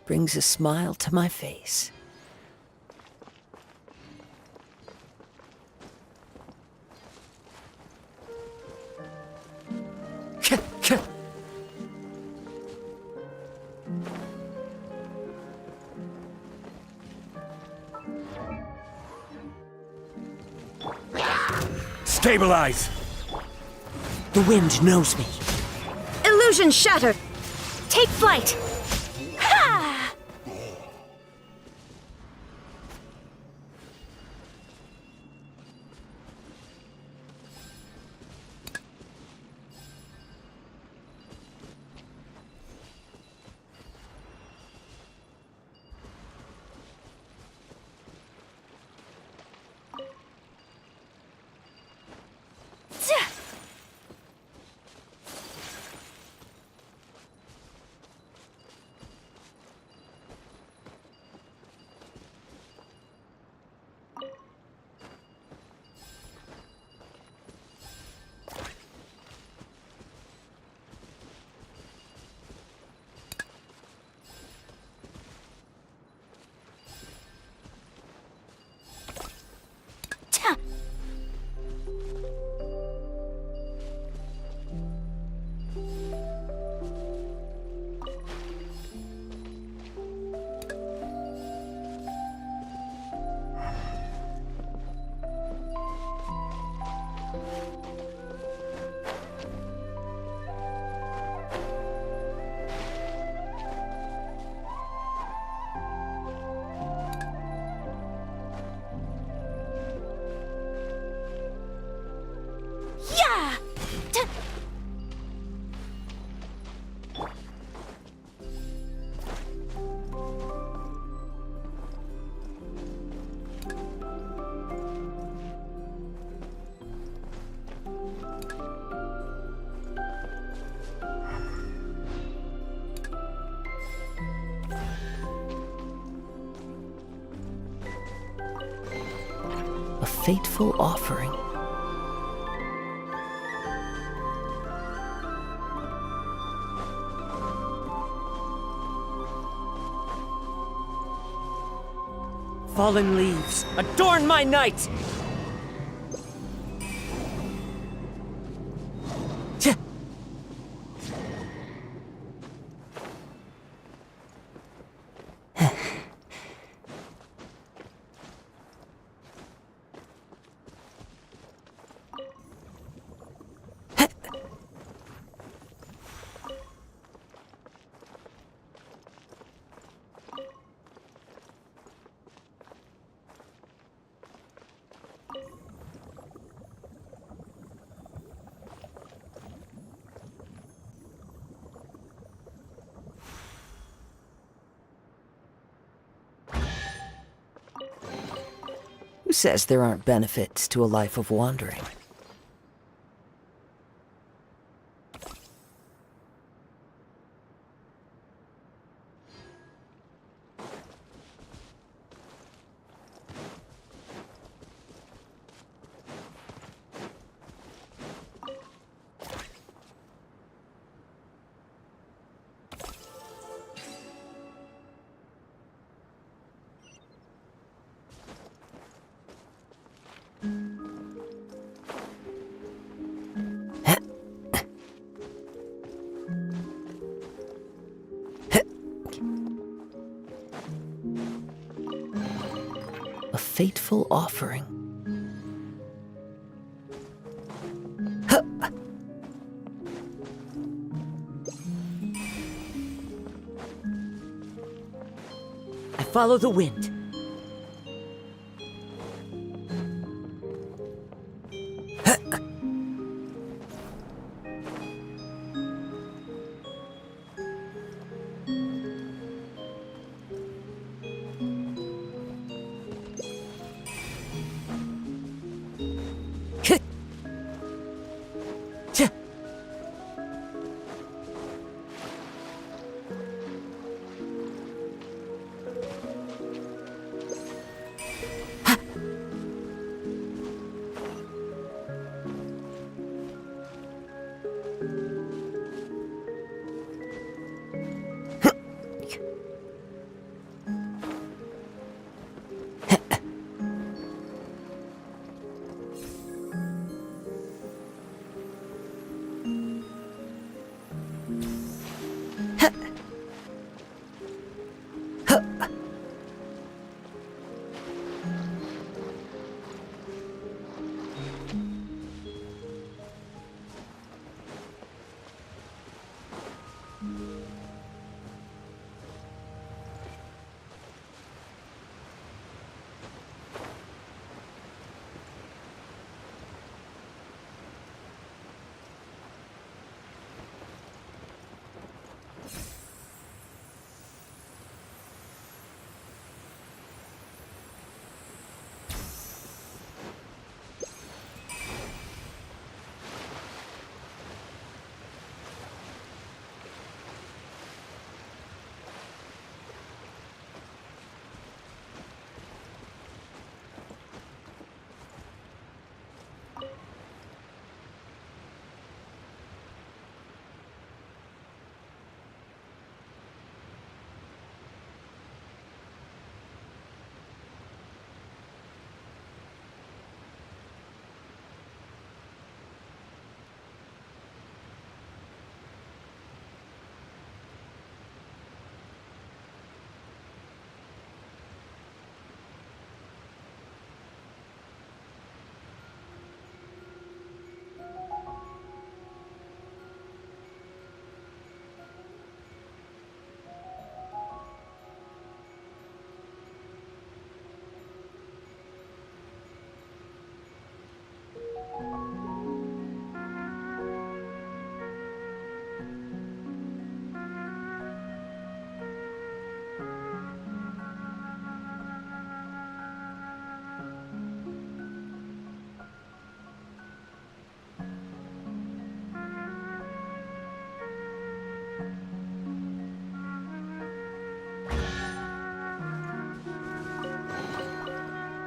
brings a smile to my face. Stabilize! The wind knows me. Illusion shattered! Take flight! Ha! Yeah! A fateful offering. Fallen leaves, adorn my night! Who says there aren't benefits to a life of wandering? A fateful offering. I follow the wind.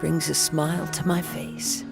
Brings a smile to my face.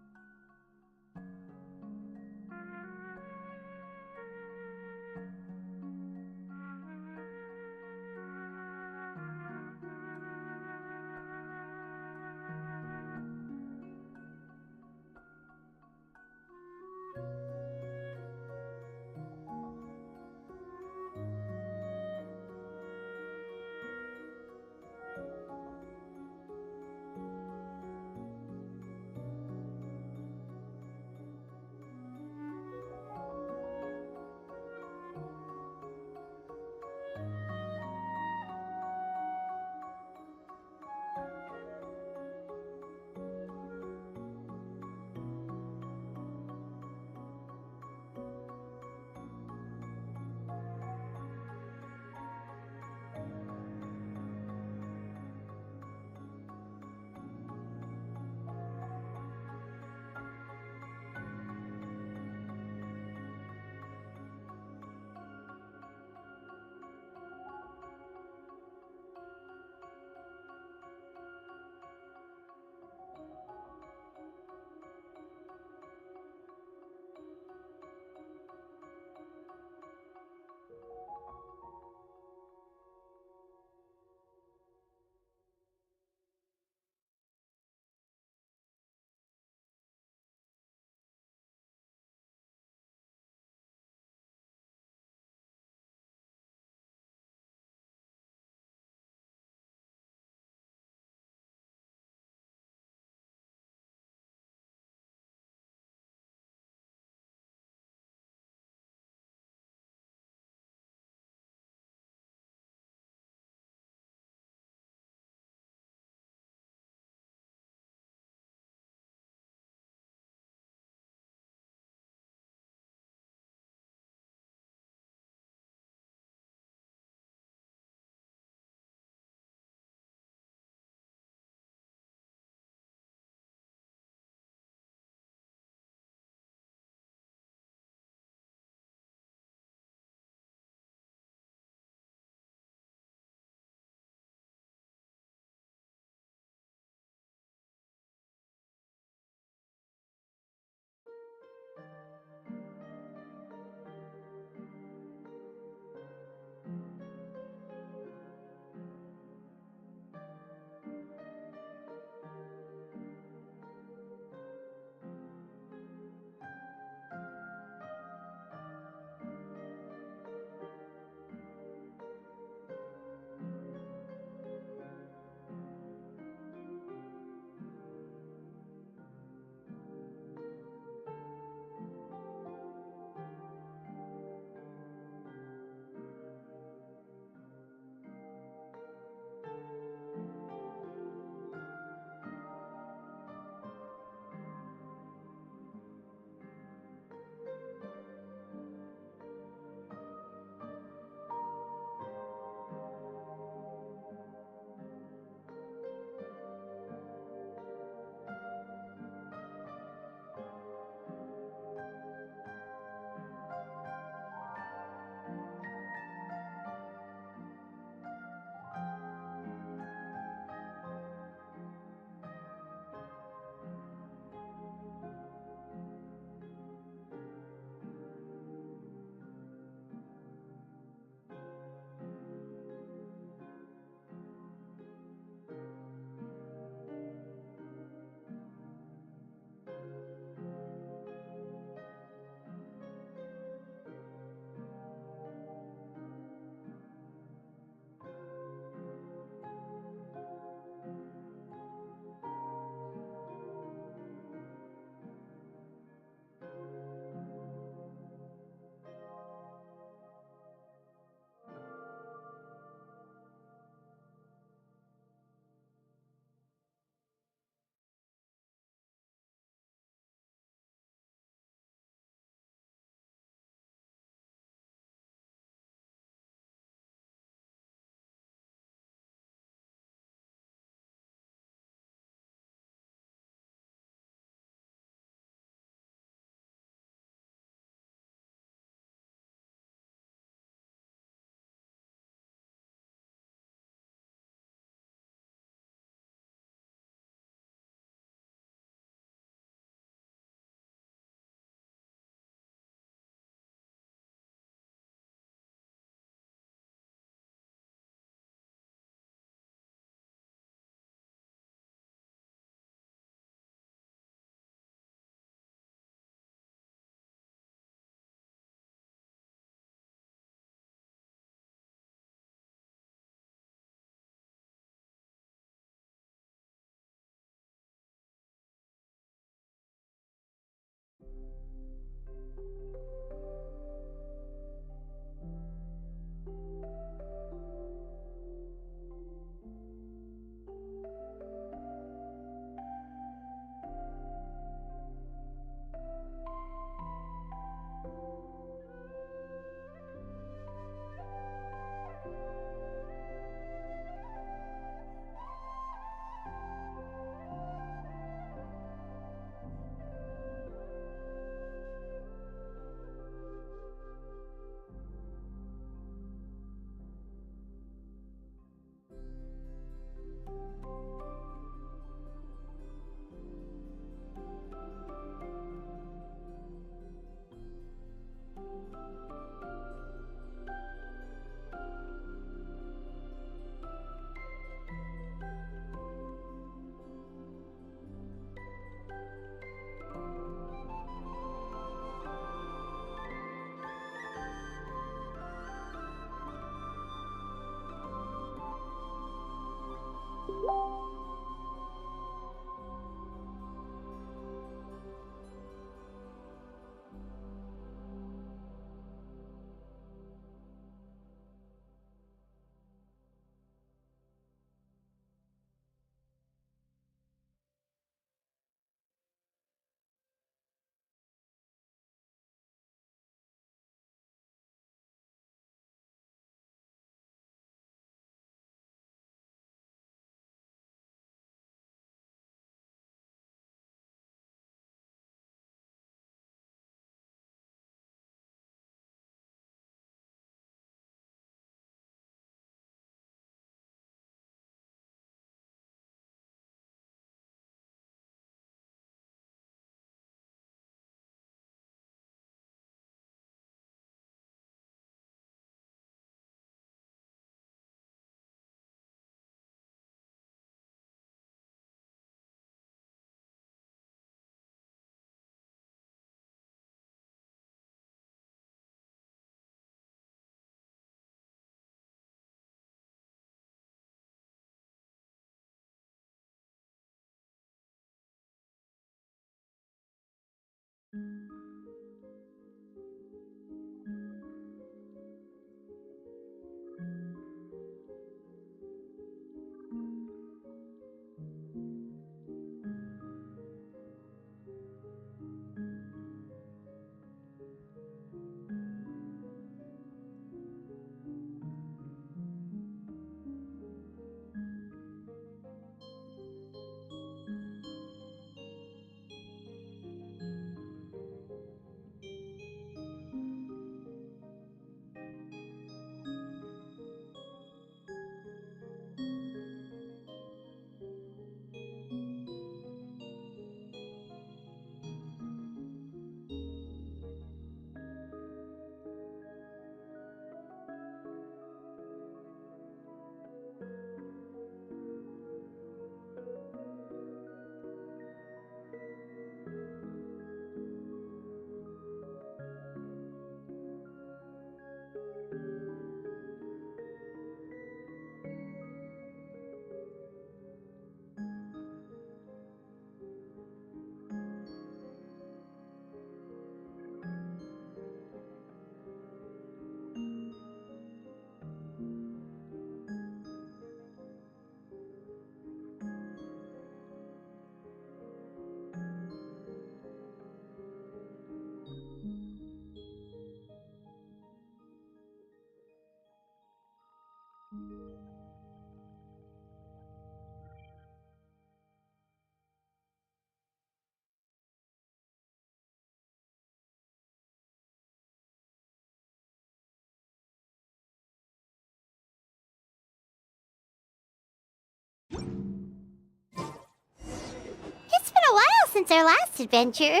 since our last adventure.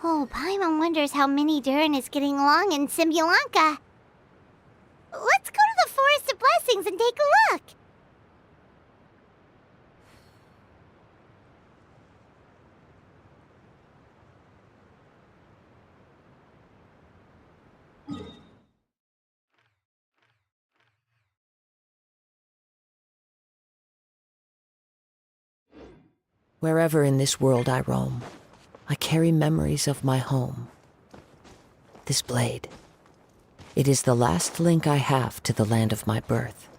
Oh, Paimon wonders how Minnie Durin is getting along in Simbulanka. Let's go to the Forest of Blessings and take a look. Wherever in this world I roam, I carry memories of my home. This blade, it is the last link I have to the land of my birth.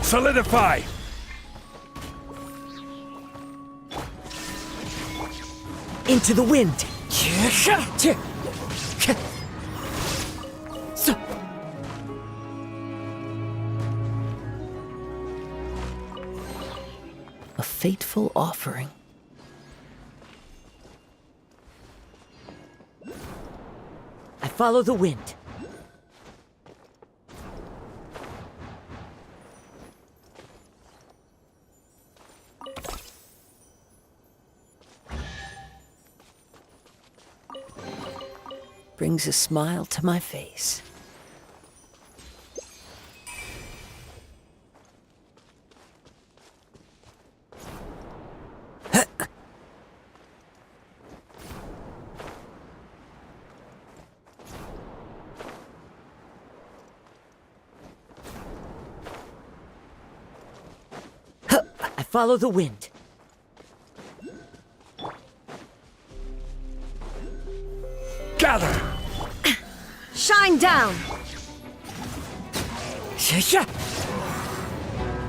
Solidify! Into the wind! A fateful offering. I follow the wind. Brings a smile to my face. I follow the wind. Gather! Shine down!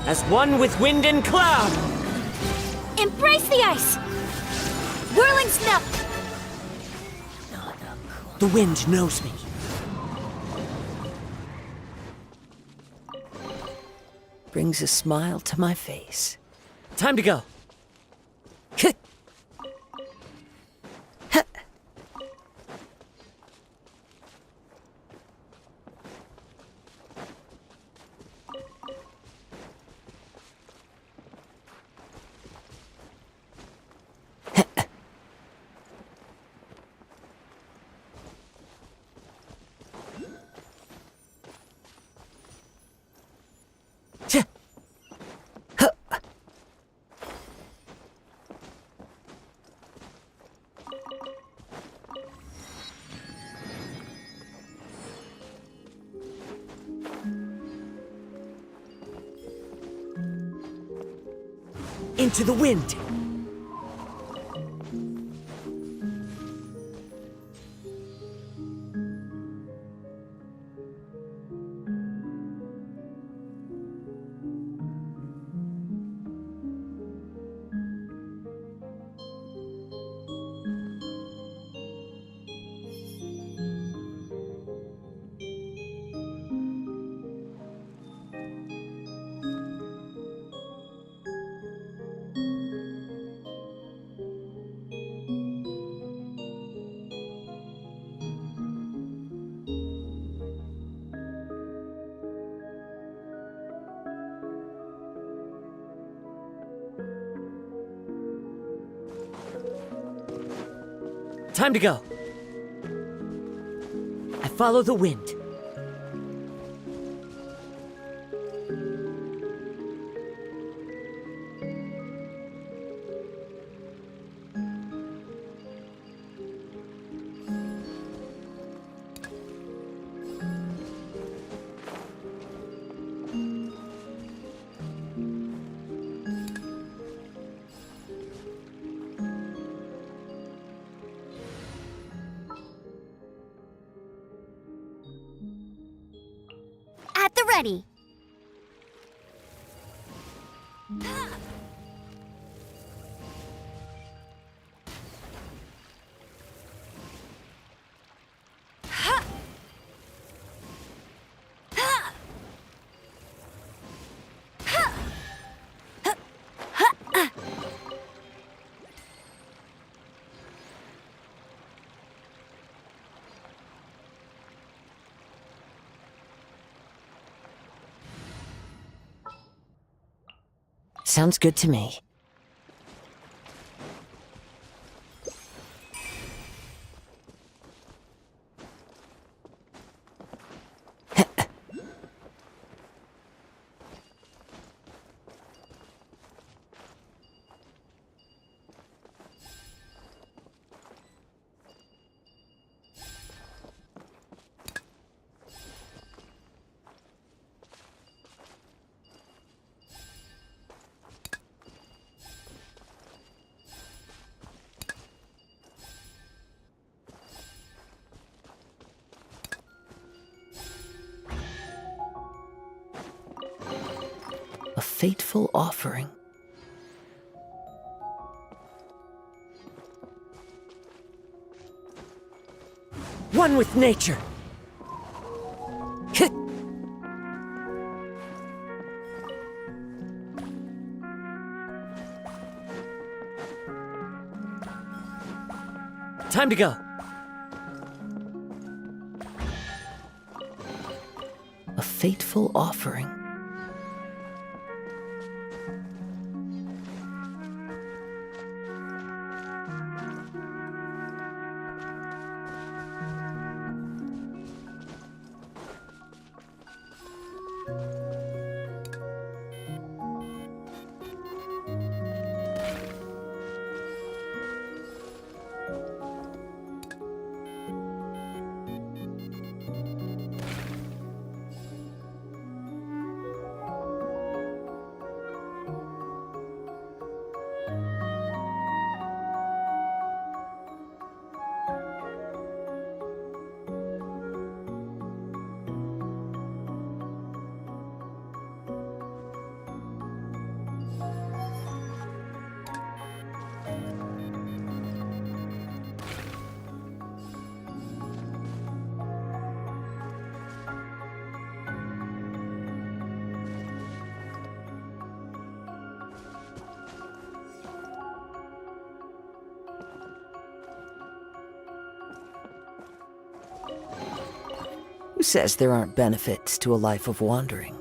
As one with wind and cloud! Embrace the ice! Whirling snap! The wind knows me. Brings a smile to my face. Time to go. Into the wind. Time to go. I follow the wind. At the ready. Sounds good to me. A fateful offering. One with nature. Hit. Time to go. A fateful offering. Who says there aren't benefits to a life of wandering?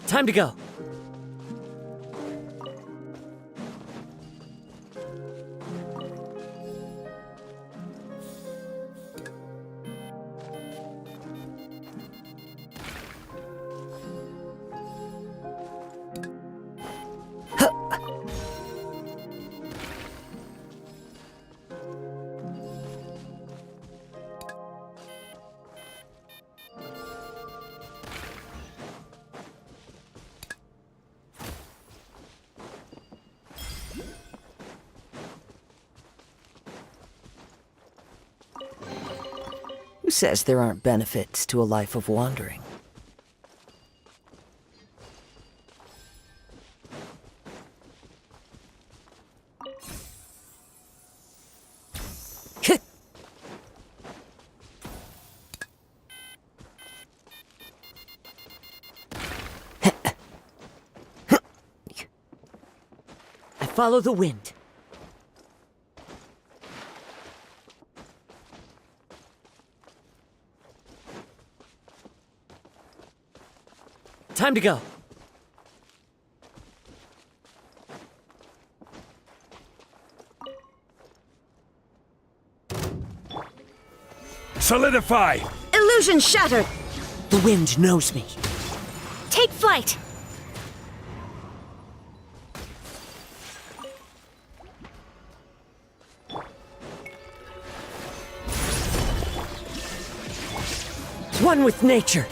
Time to go. Who says there aren't benefits to a life of wandering? I follow the wind. Time to go. Solidify! Illusion shattered! The wind knows me. Take flight! One with nature.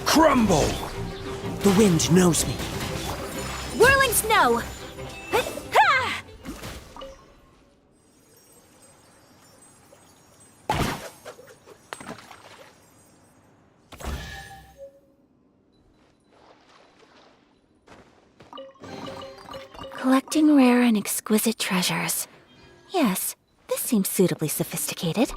Crumble! The wind knows me. Whirling snow! Collecting rare and exquisite treasures. Yes, this seems suitably sophisticated.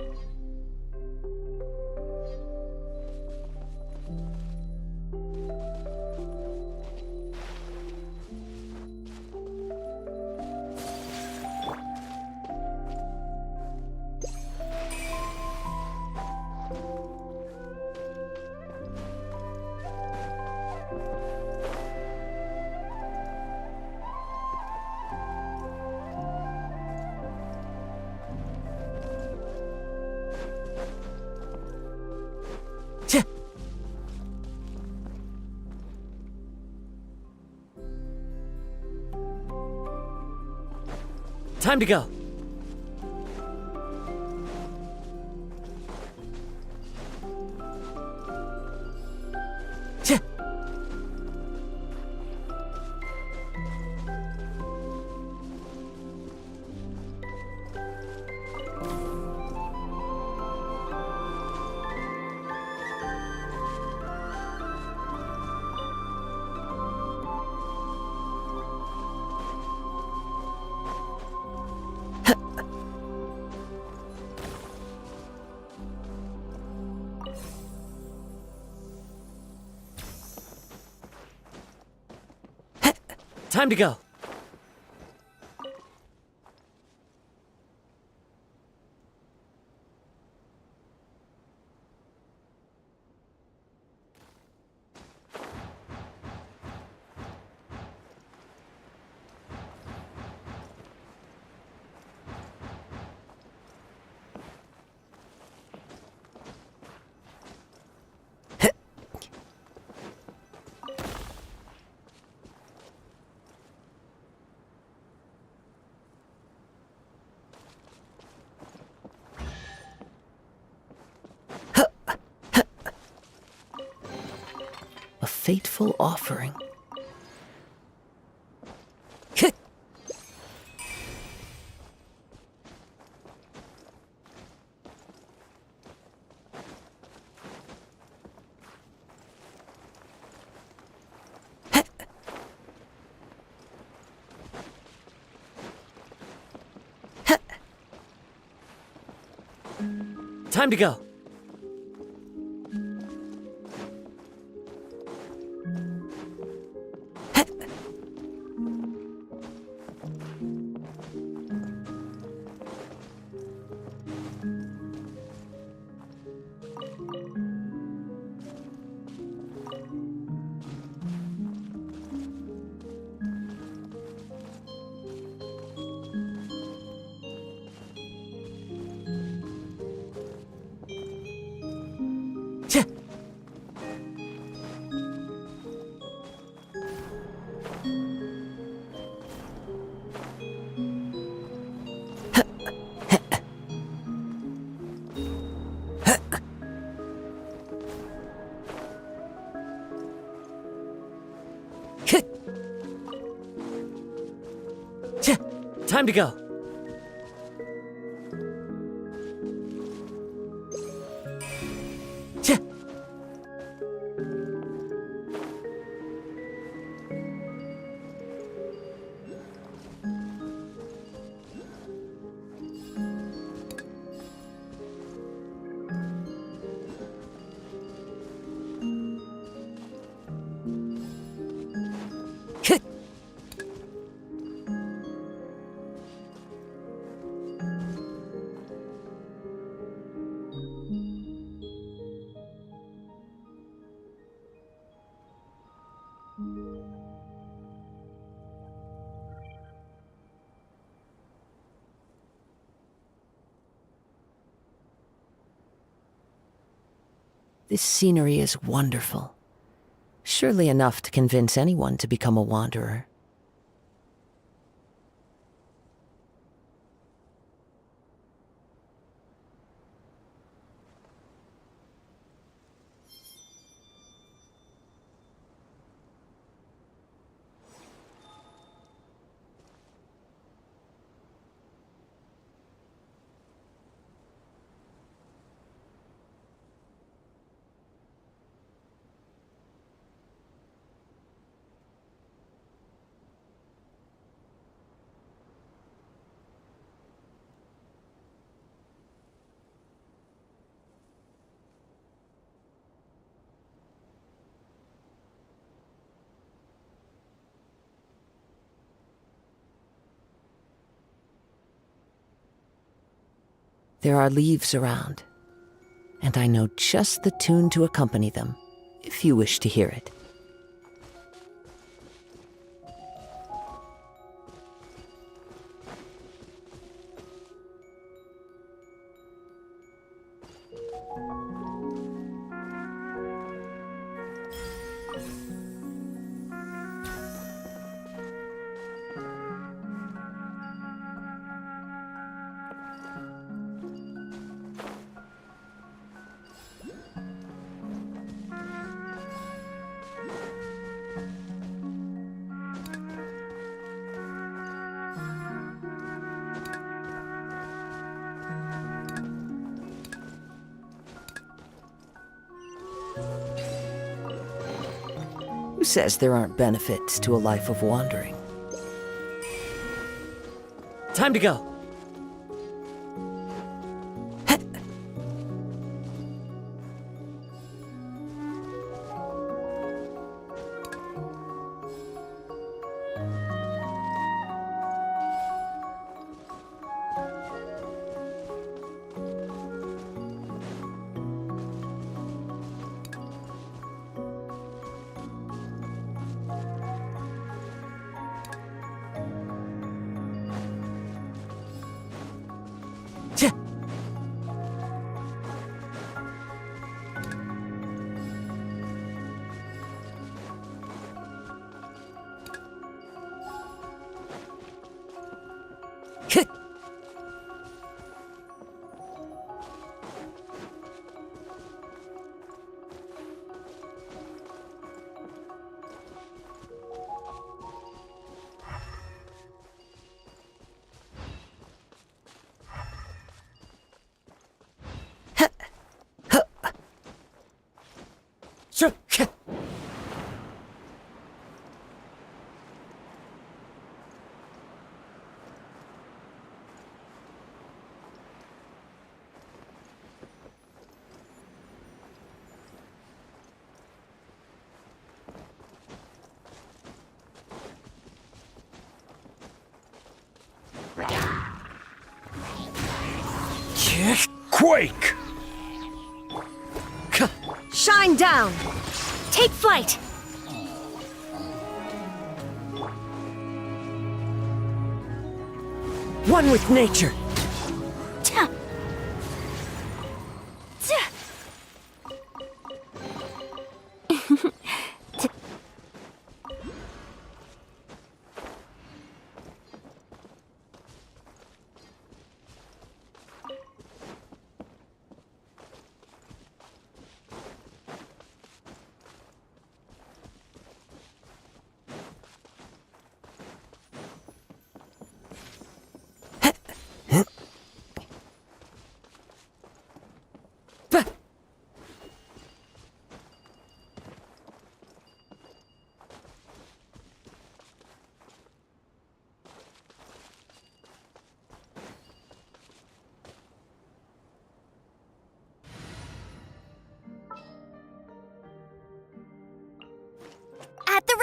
Time to go. Time to go. A fateful offering. Time to go. Time to go. This scenery is wonderful. Surely enough to convince anyone to become a wanderer. There are leaves around, and I know just the tune to accompany them, if you wish to hear it. Who says there aren't benefits to a life of wandering? Time to go. Quake! Shine down! Take flight! One with nature.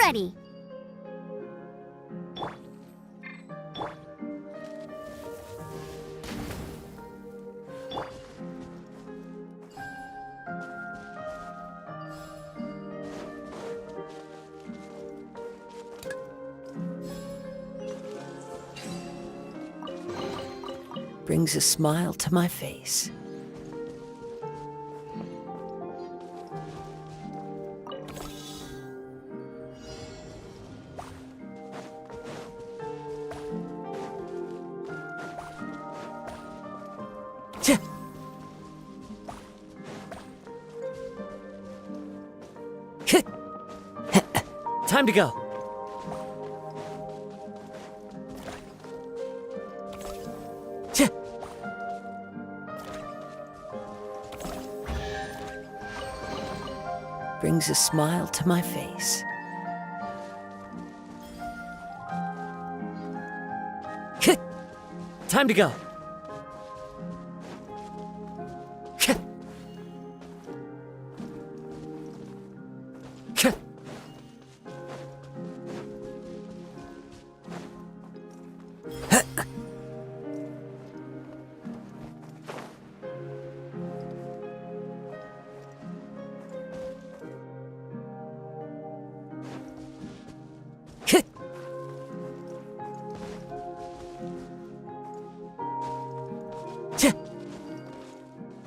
ready. Brings a smile to my face. Time to go. Brings a smile to my face. Time to go.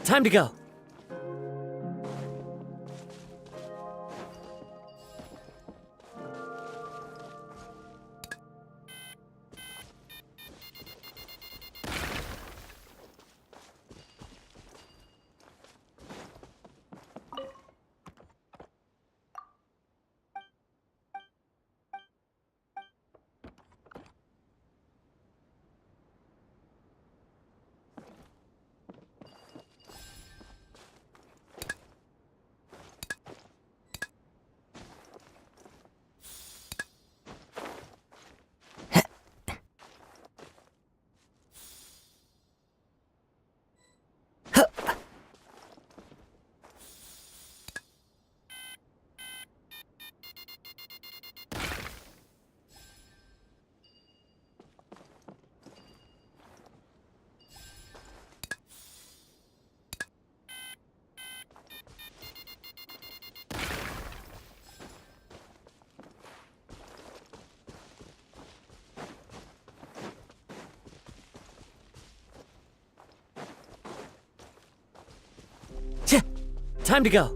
Time to go. Time to go.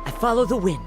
I follow the wind.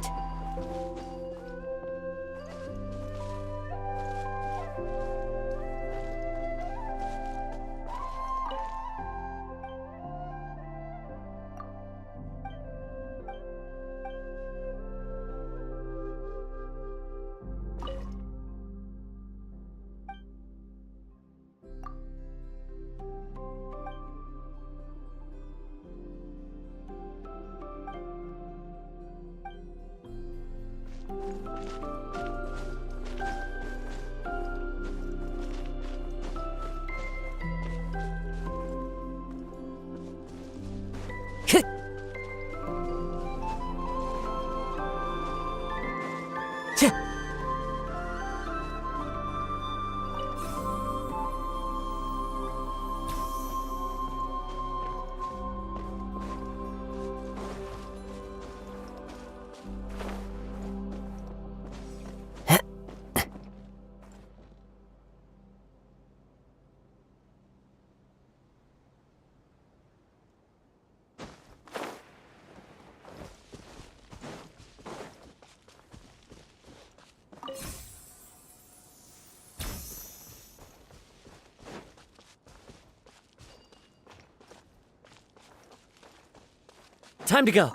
Time to go.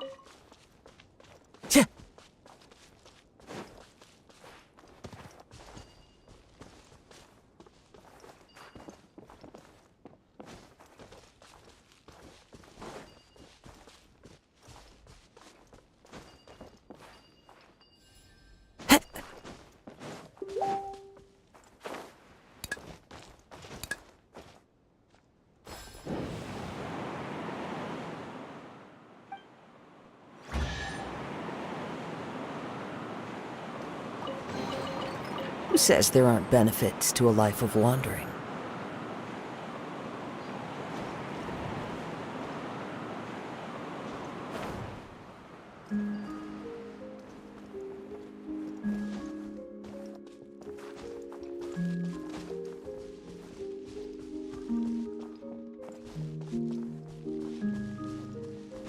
Who says there aren't benefits to a life of wandering?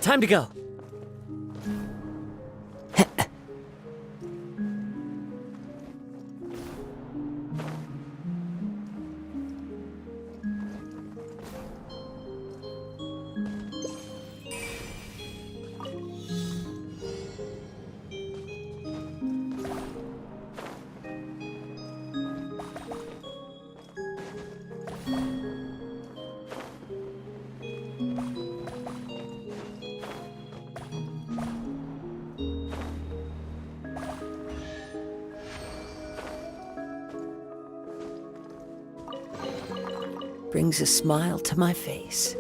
Time to go. Brings a smile to my face.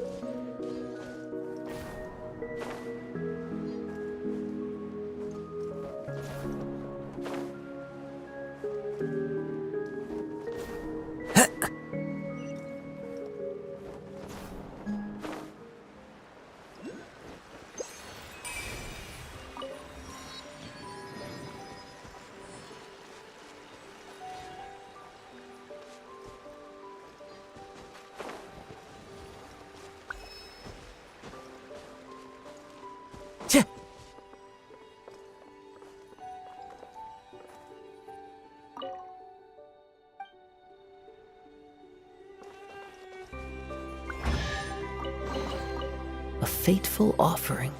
A fateful offering.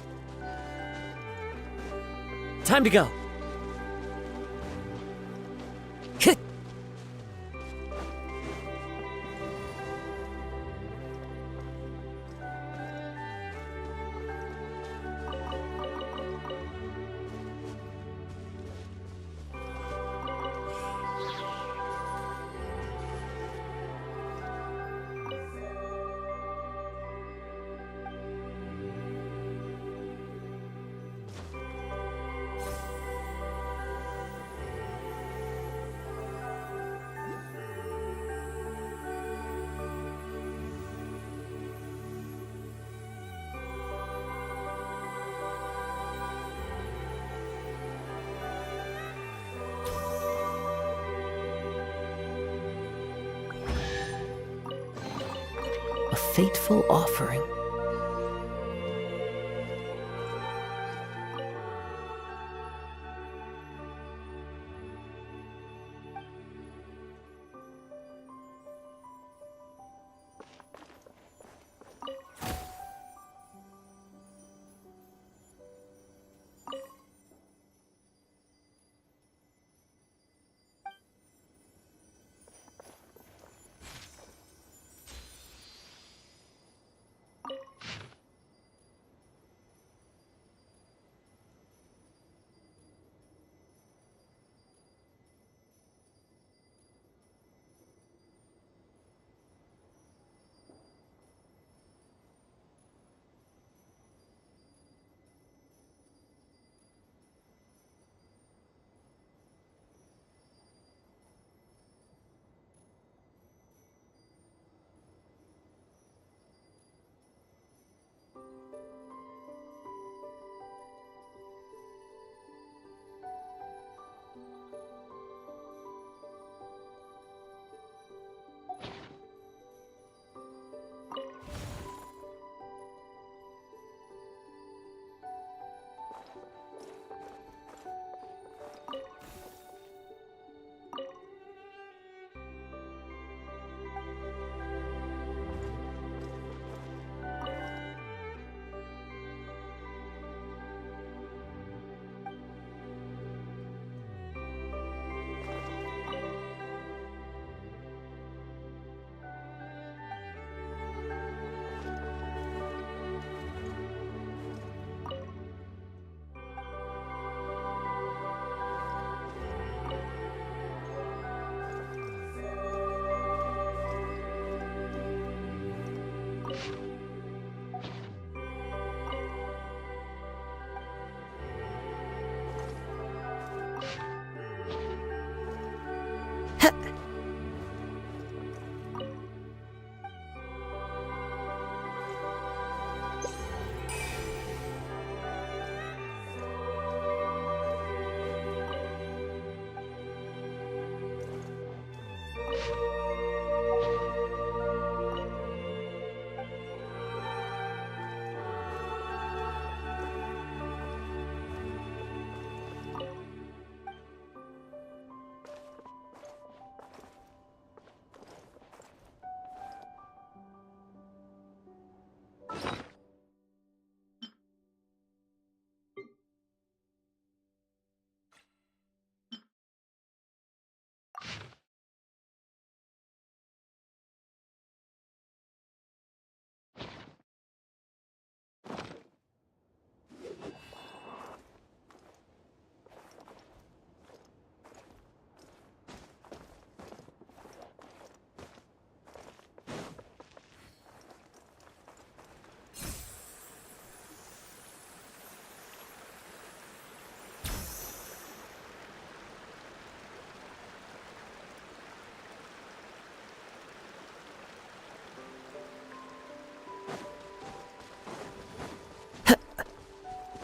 Time to go. A fateful offering.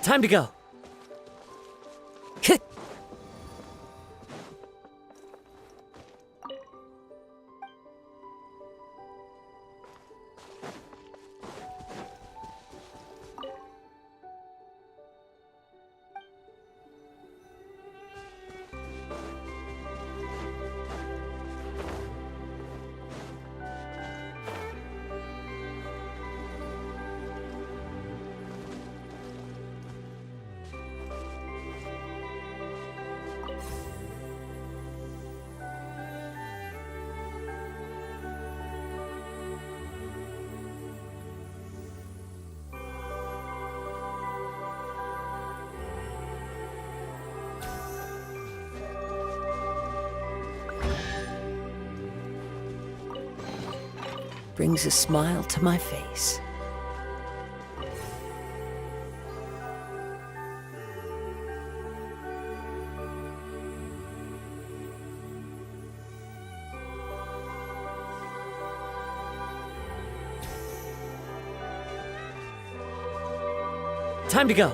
Time to go. Brings a smile to my face. Time to go.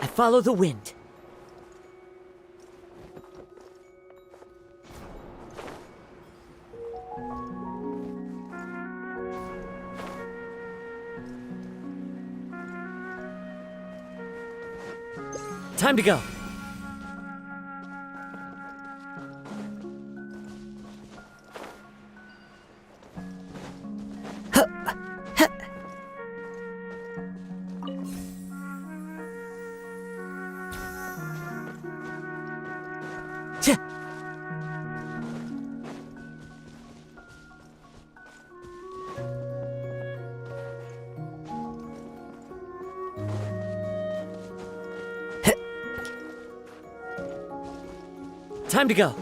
I follow the wind. Time to go. Time to go.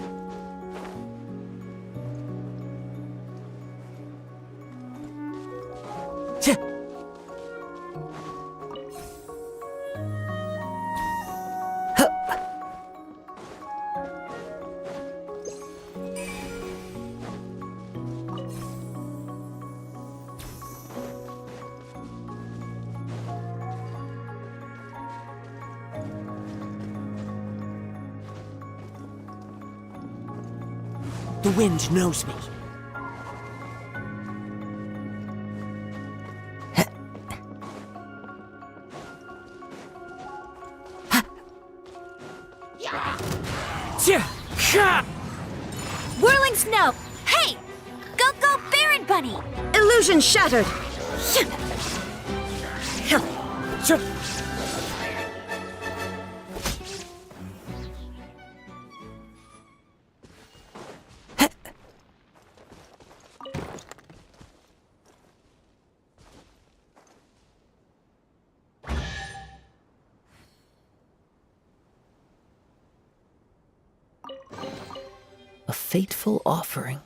The wind knows me. Whirling snow! Hey! Go, Baron Bunny! Illusion shattered! A fateful offering.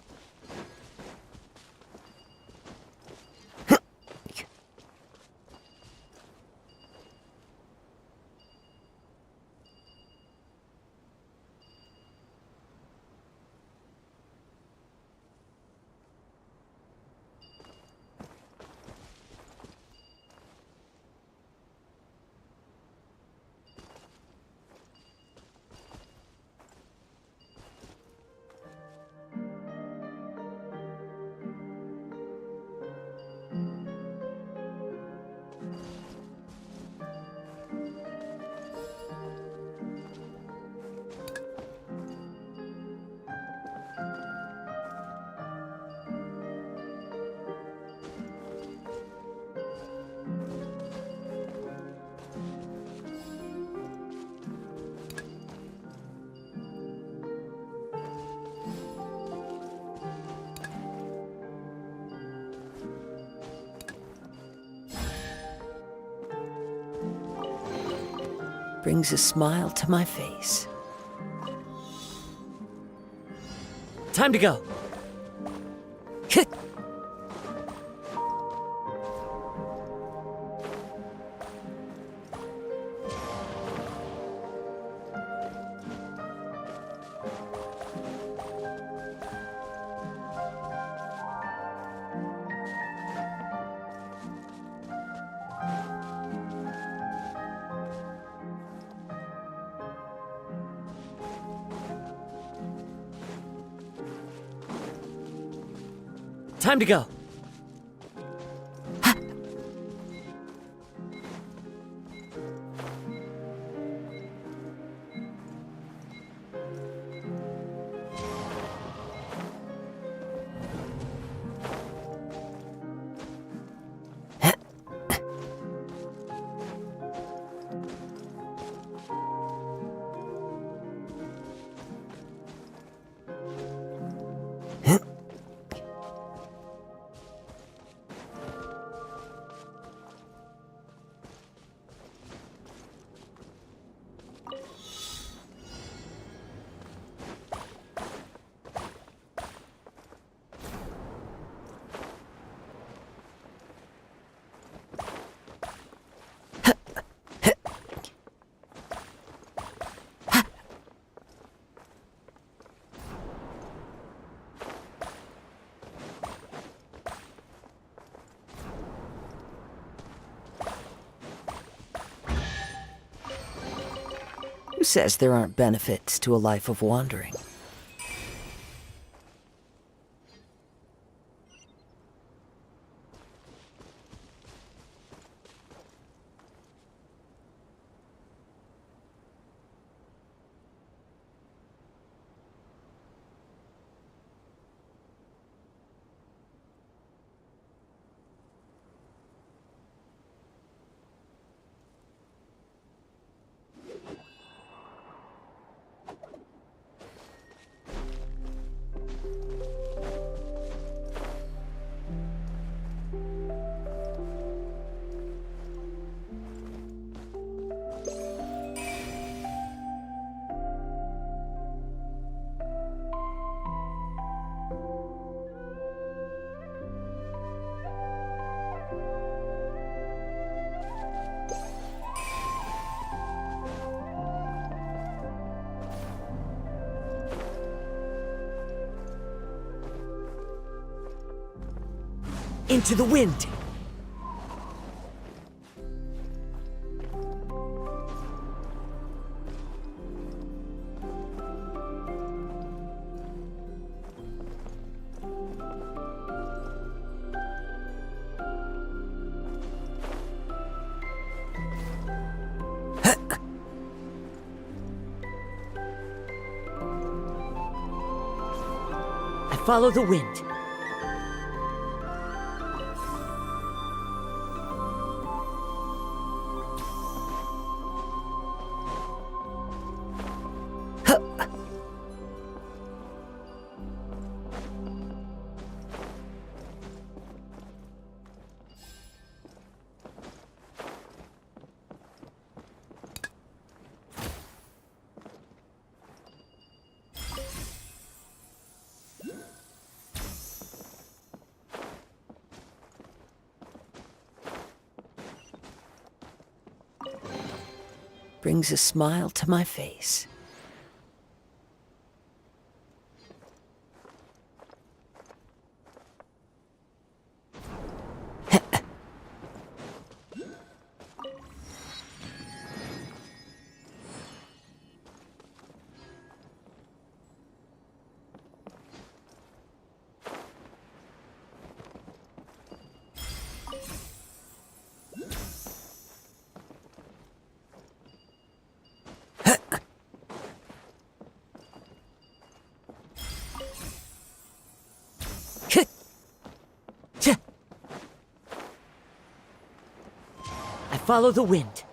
brings a smile to my face. Time to go. Time to go. Who says there aren't benefits to a life of wandering? Into the wind. I follow the wind. Brings a smile to my face. I follow the wind.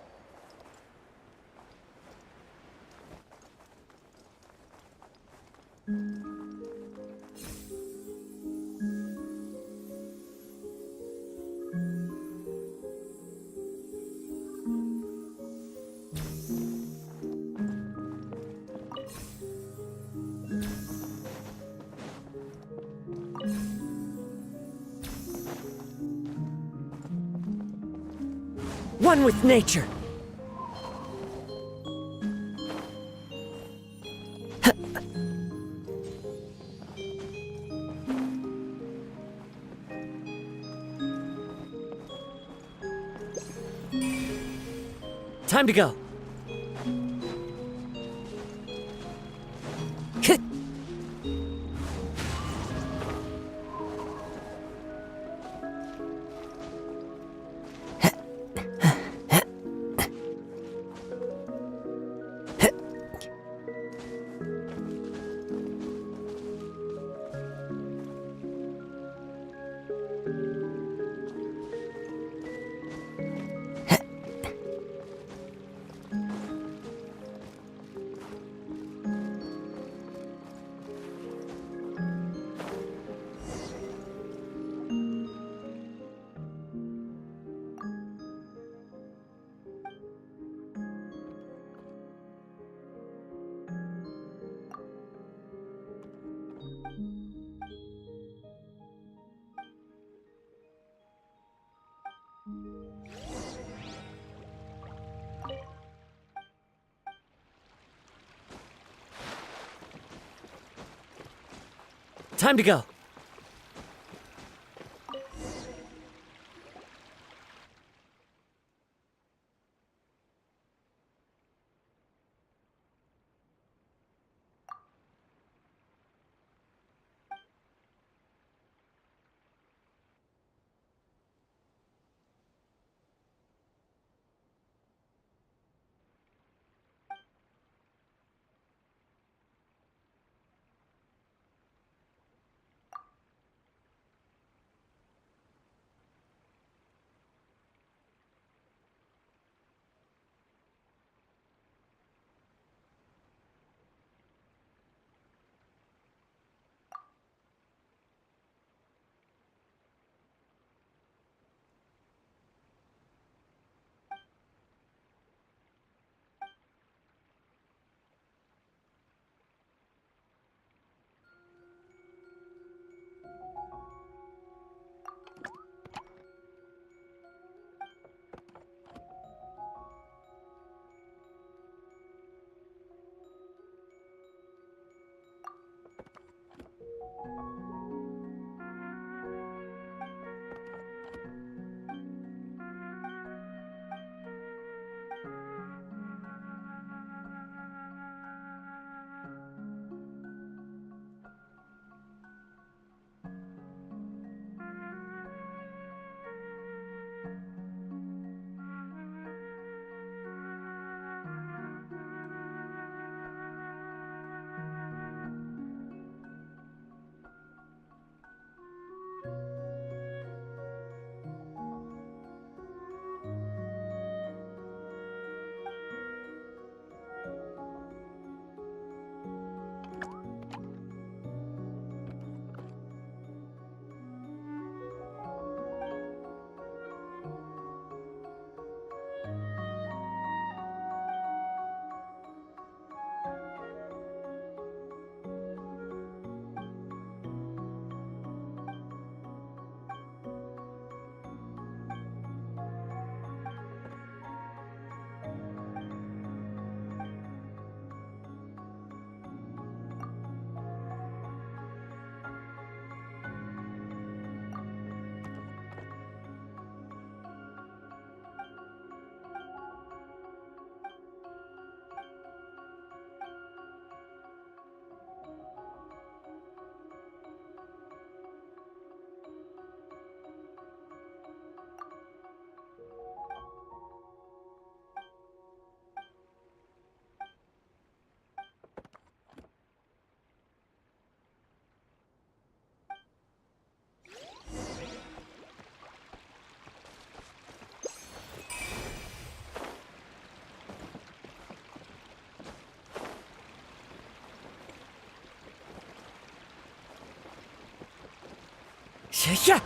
one with nature. Time to go. Time to go. Yeah.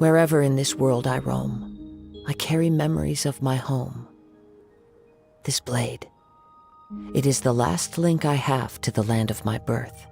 Wherever in this world I roam, I carry memories of my home. This blade, it is the last link I have to the land of my birth.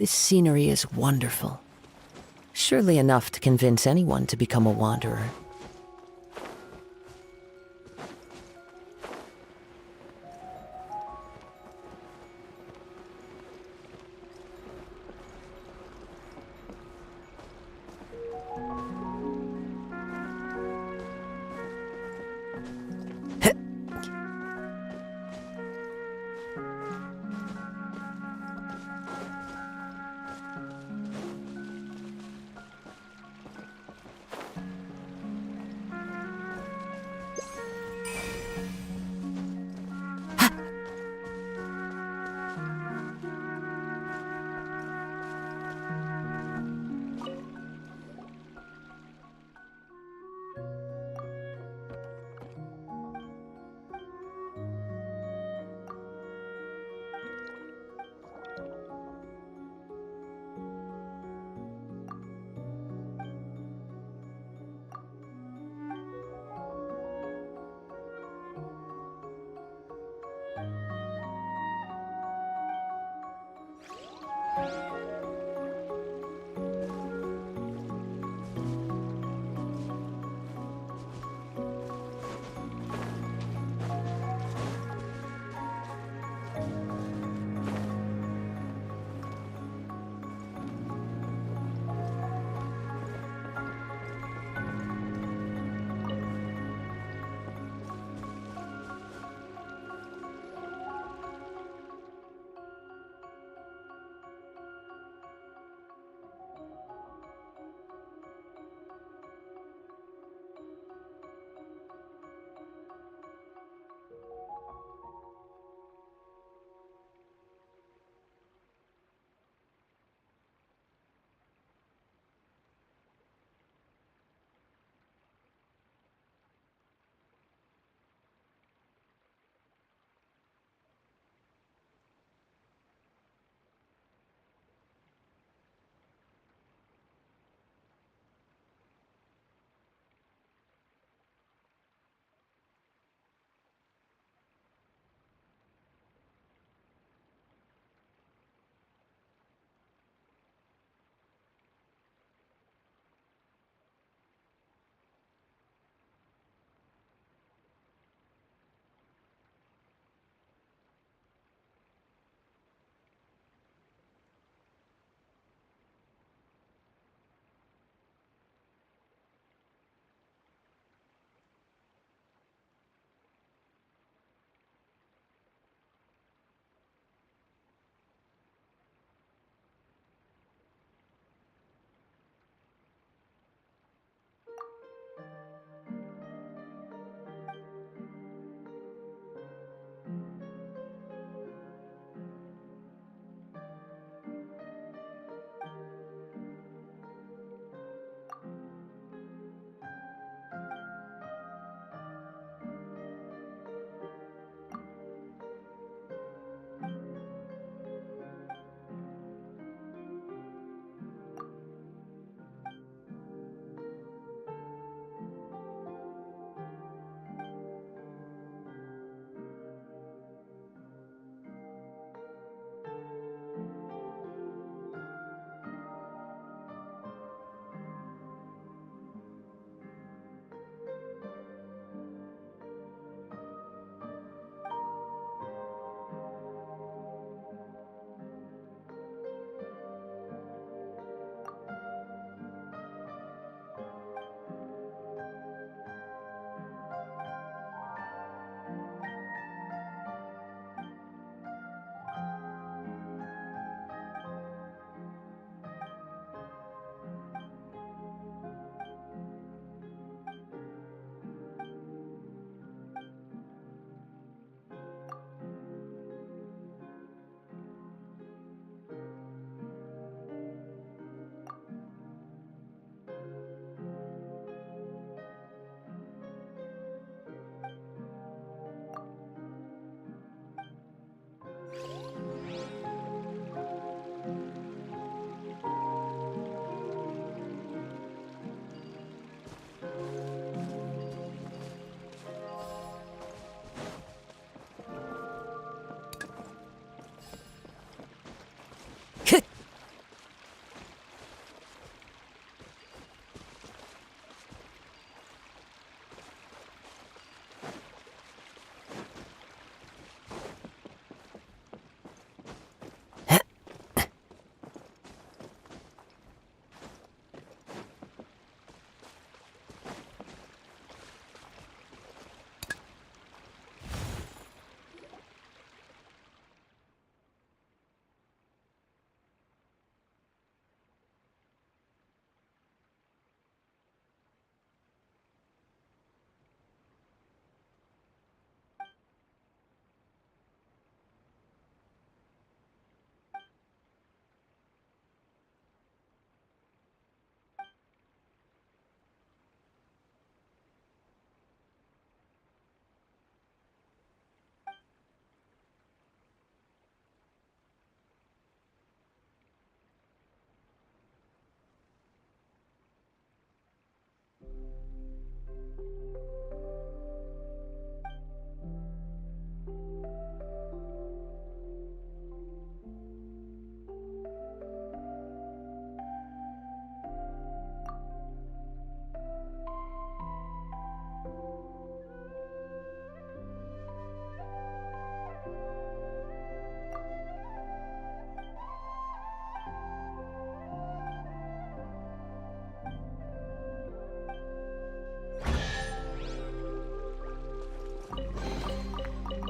This scenery is wonderful. Surely enough to convince anyone to become a wanderer.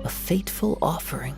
A fateful offering.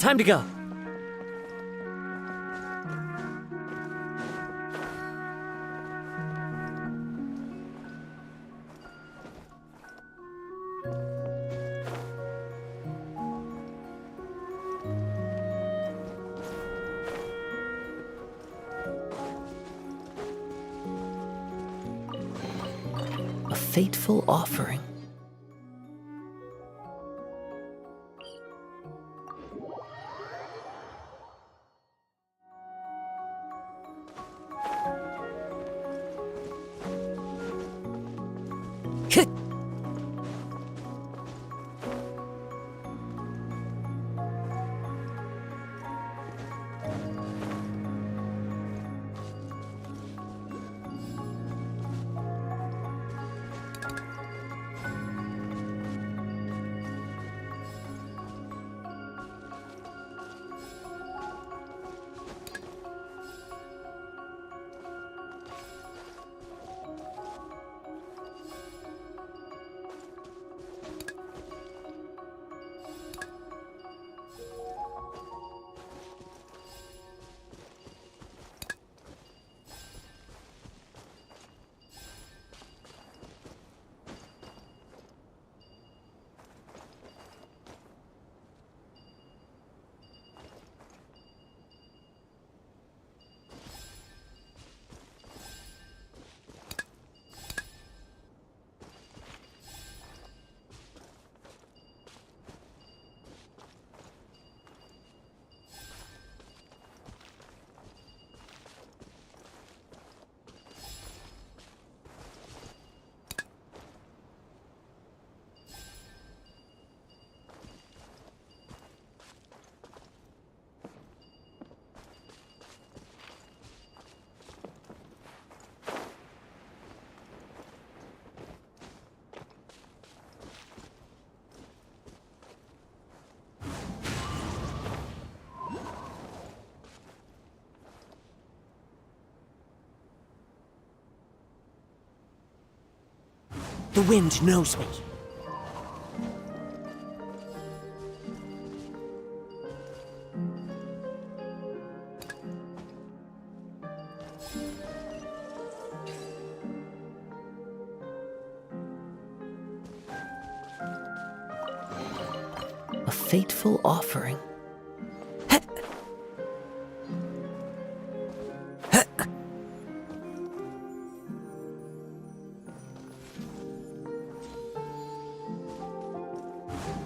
Time to go. A fateful offering. The wind knows me. A fateful offering.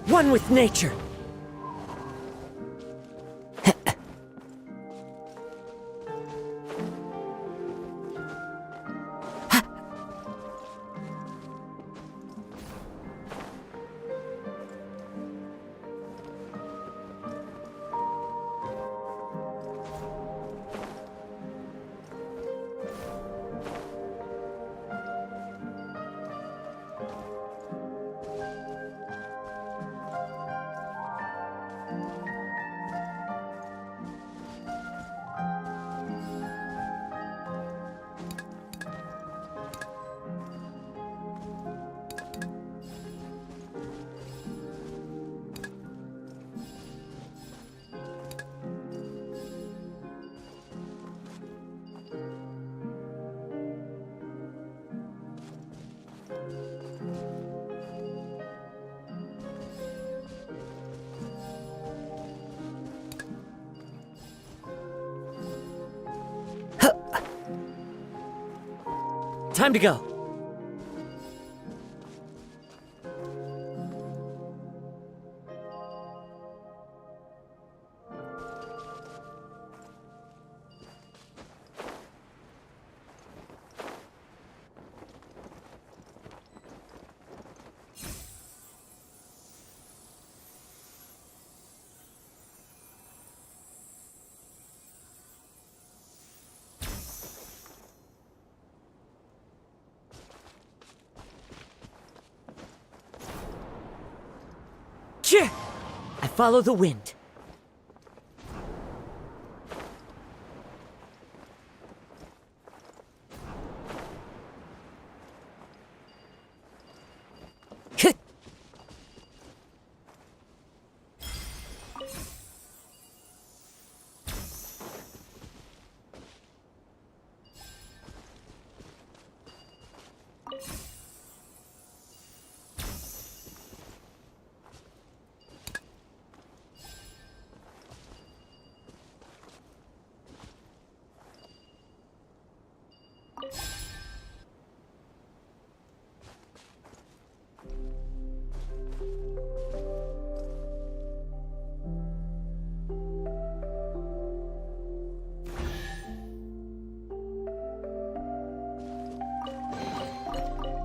One with nature. Time to go. I follow the wind.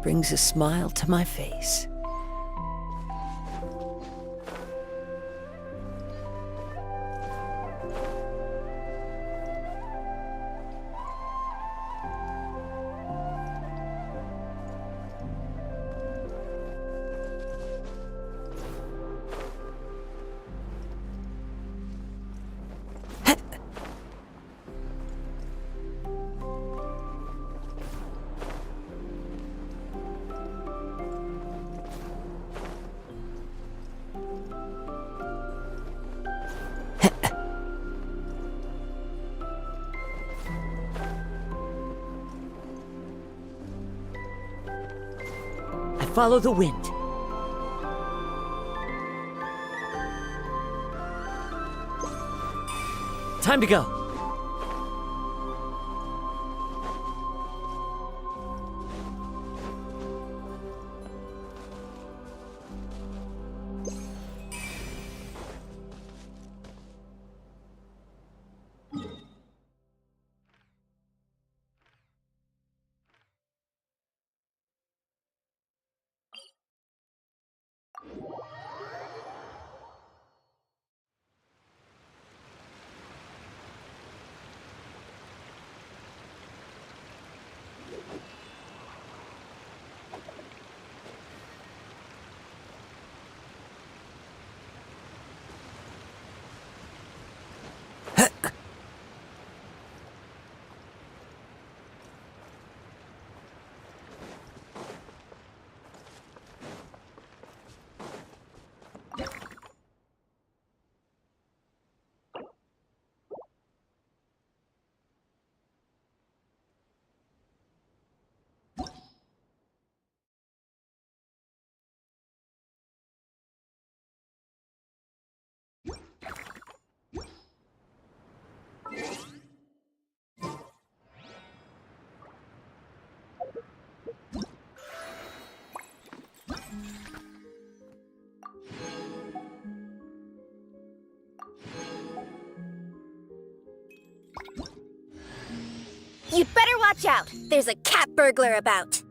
brings a smile to my face. Follow the wind. Time to go. You'd better watch out. There's a cat burglar about.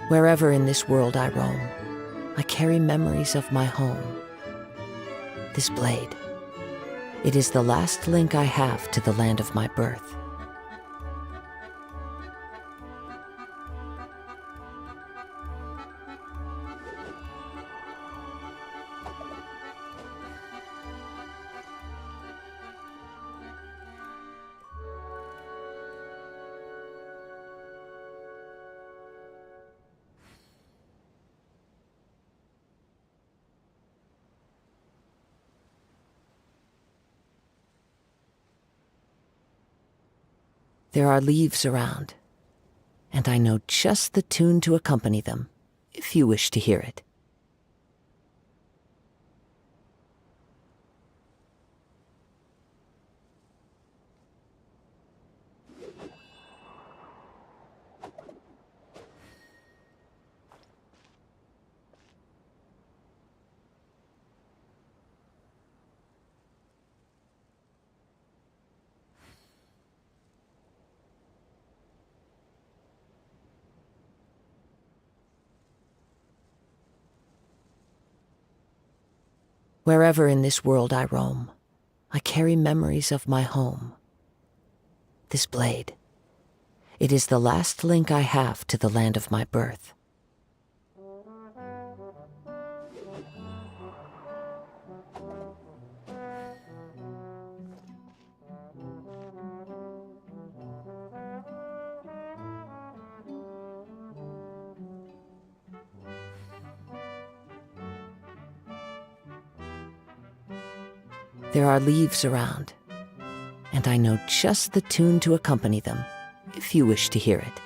Wherever in this world I roam, I carry memories of my home. This blade, it is the last link I have to the land of my birth. There are leaves around, and I know just the tune to accompany them, if you wish to hear it. Wherever in this world I roam, I carry memories of my home. This blade, it is the last link I have to the land of my birth. There are leaves around, and I know just the tune to accompany them, if you wish to hear it.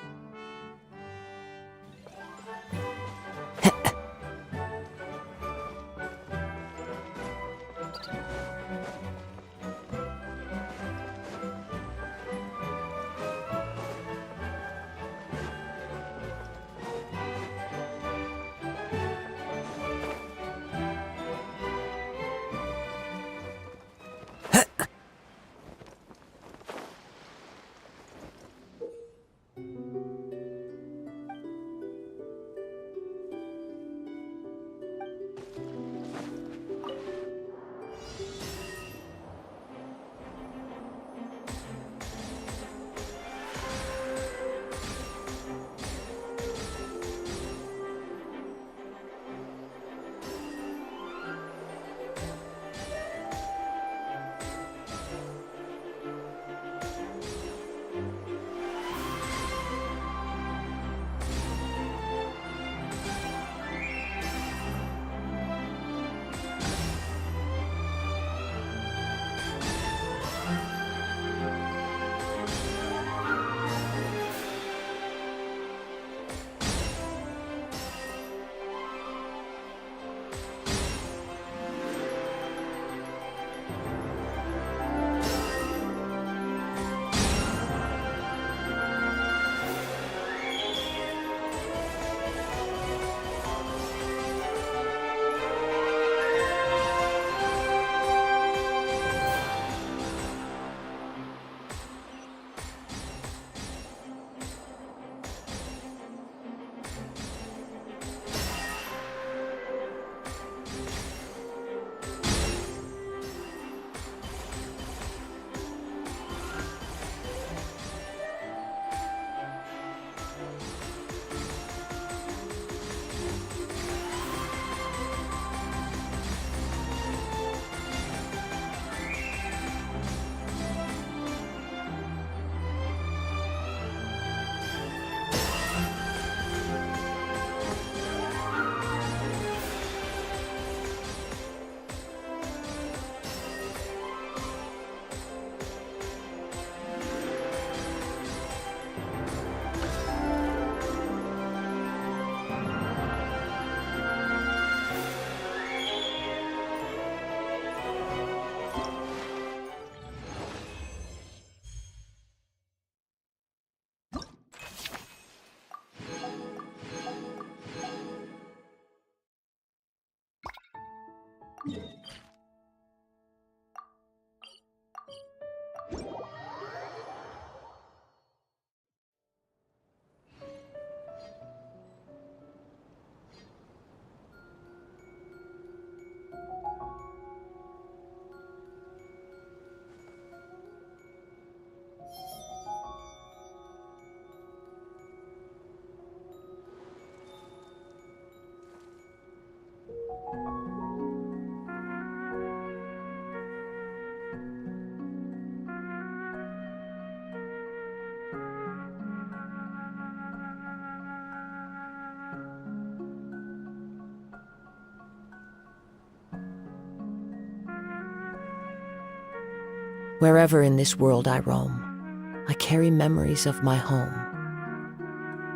Wherever in this world I roam, I carry memories of my home.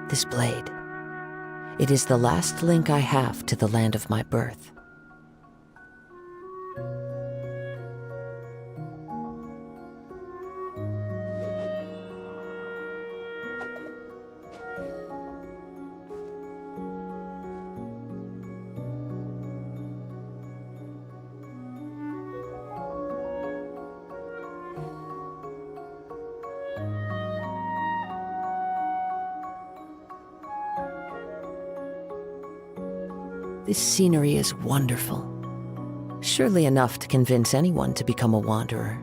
This blade, it is the last link I have to the land of my birth. This scenery is wonderful. Surely enough to convince anyone to become a wanderer.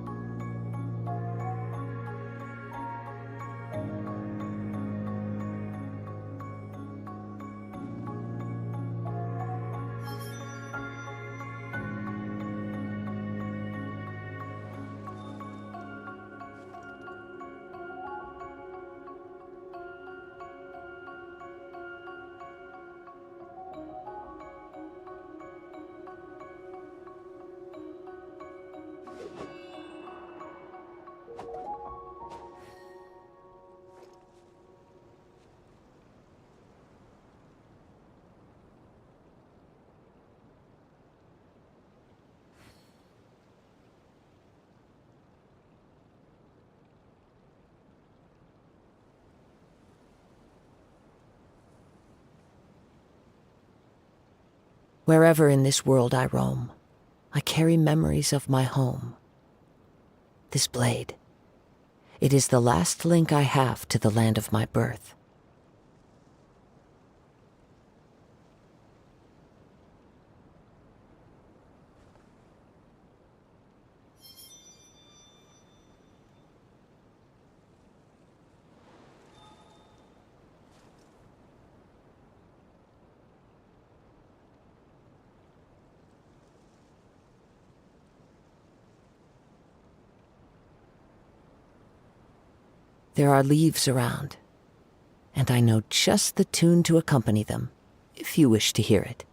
Wherever in this world I roam, I carry memories of my home. This blade, it is the last link I have to the land of my birth. There are leaves around, and I know just the tune to accompany them, if you wish to hear it.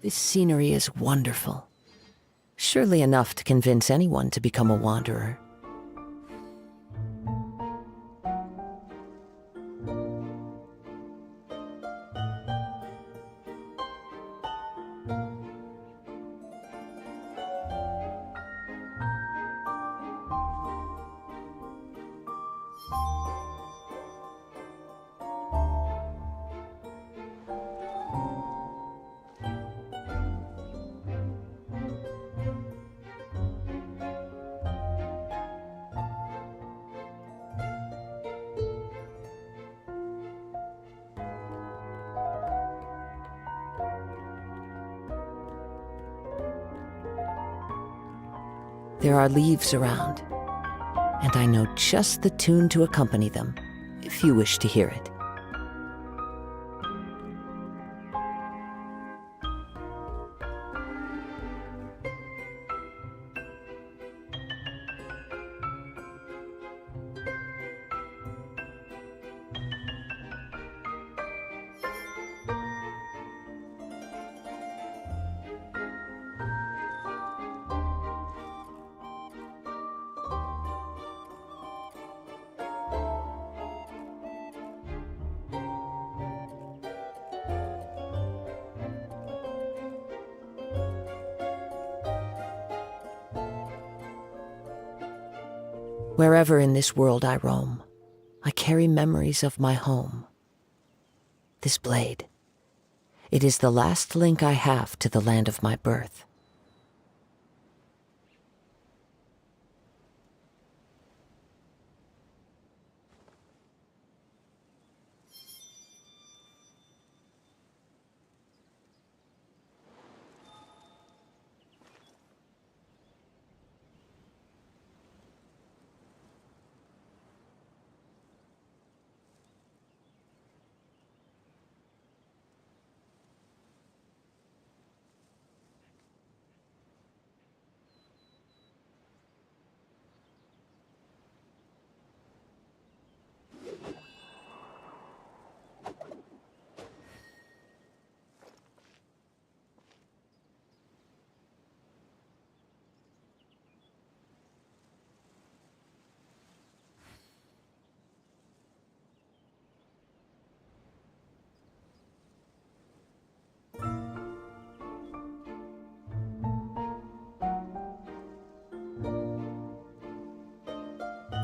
This scenery is wonderful. Surely enough to convince anyone to become a wanderer. There are leaves around, and I know just the tune to accompany them, if you wish to hear it. Wherever in this world I roam, I carry memories of my home. This blade, it is the last link I have to the land of my birth.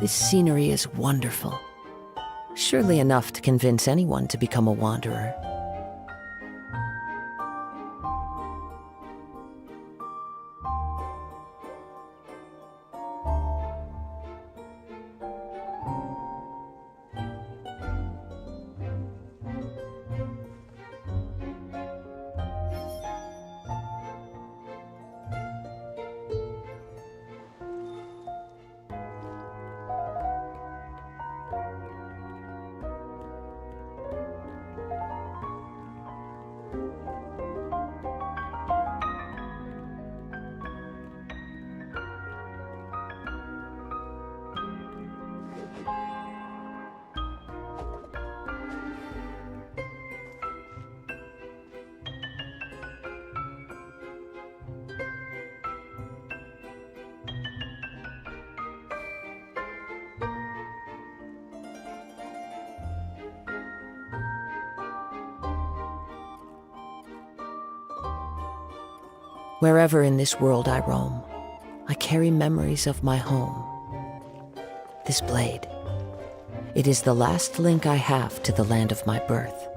This scenery is wonderful. Surely enough to convince anyone to become a wanderer. Wherever in this world I roam, I carry memories of my home. This blade, it is the last link I have to the land of my birth.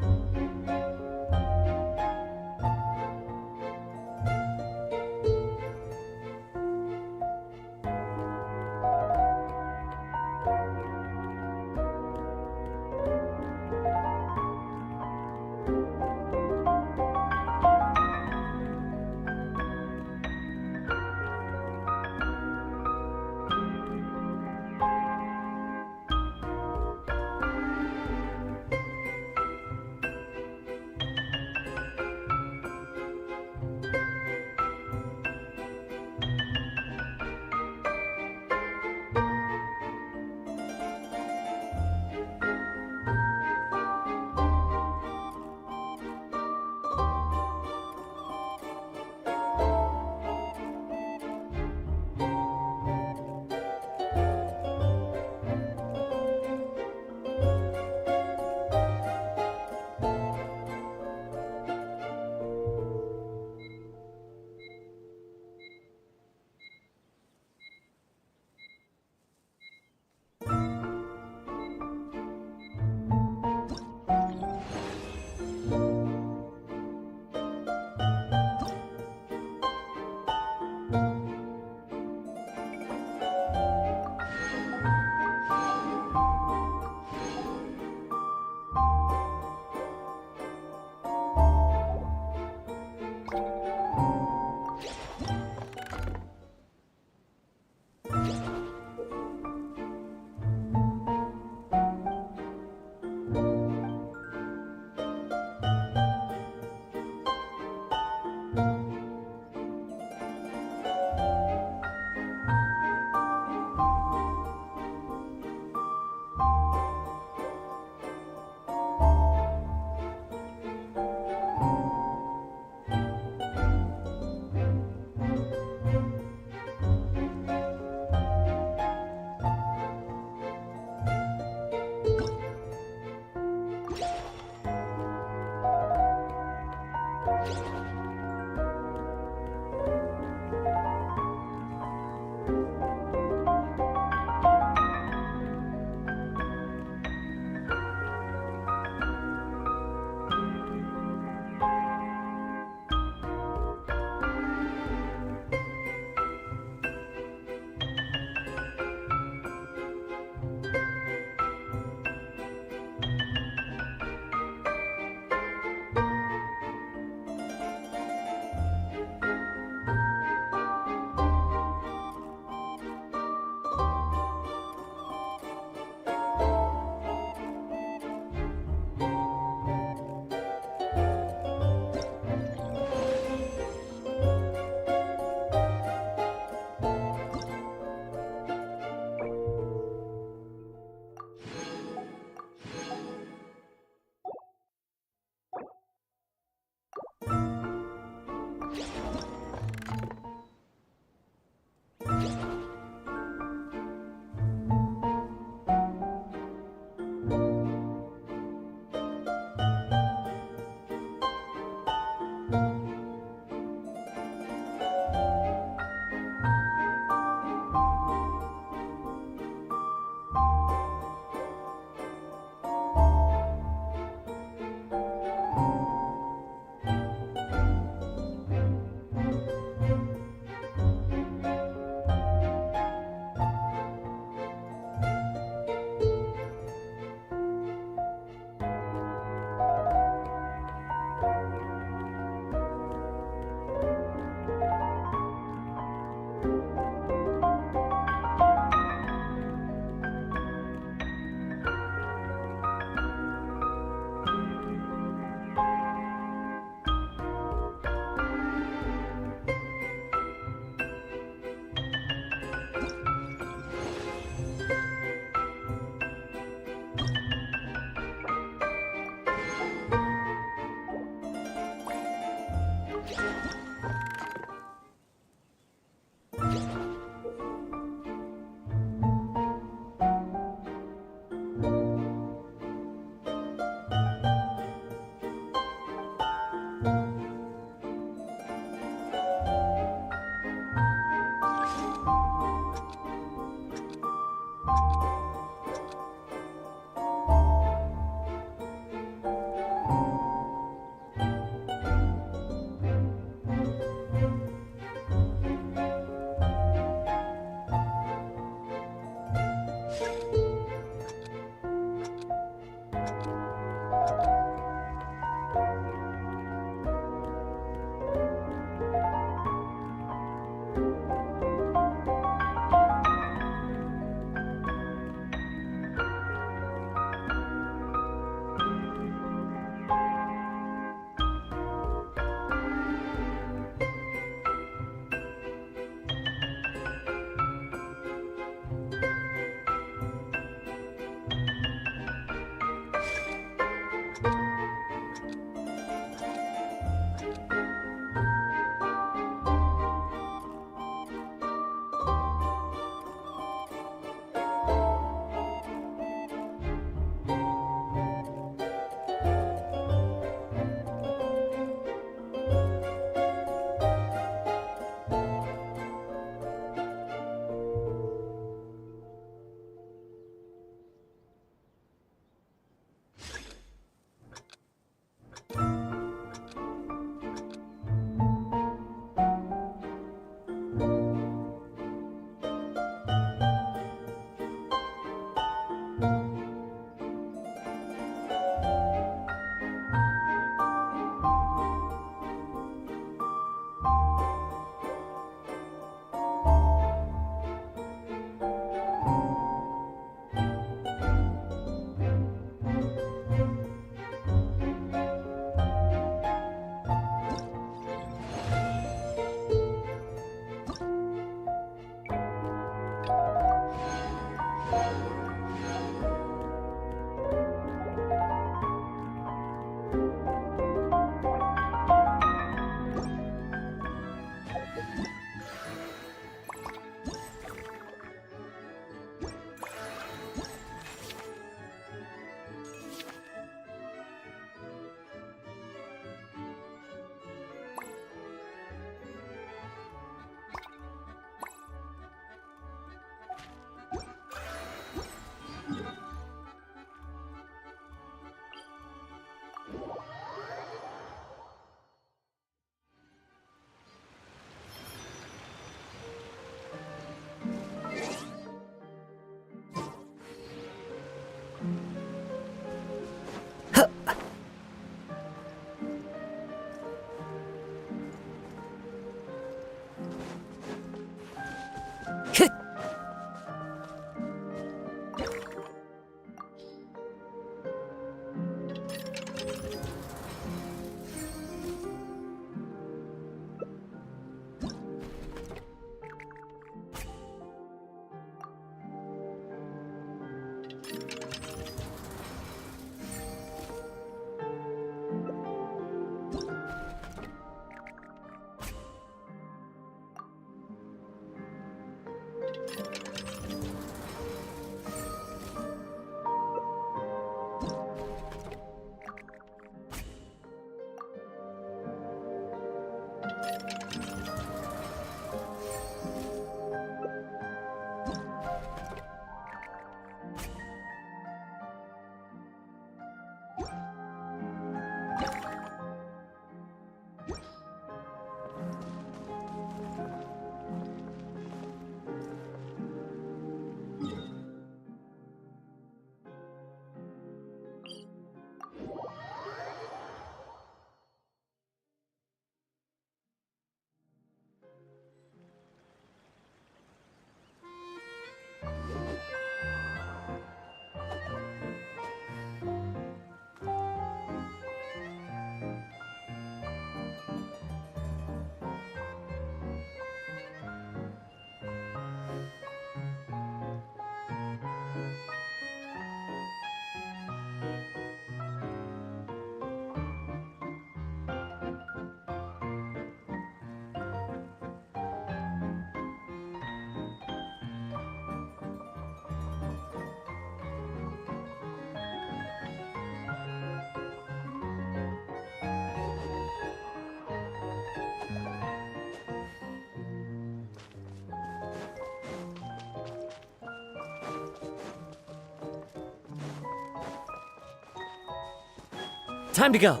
Time to go.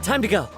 Time to go.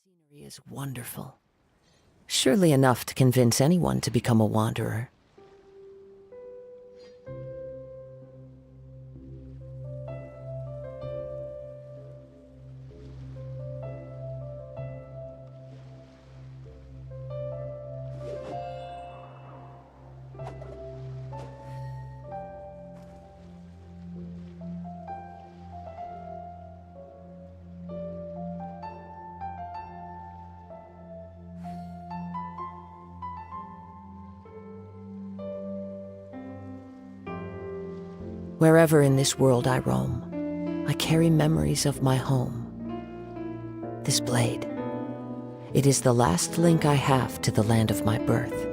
Scenery is wonderful. Surely enough to convince anyone to become a wanderer. Wherever in this world I roam, I carry memories of my home. This blade, it is the last link I have to the land of my birth.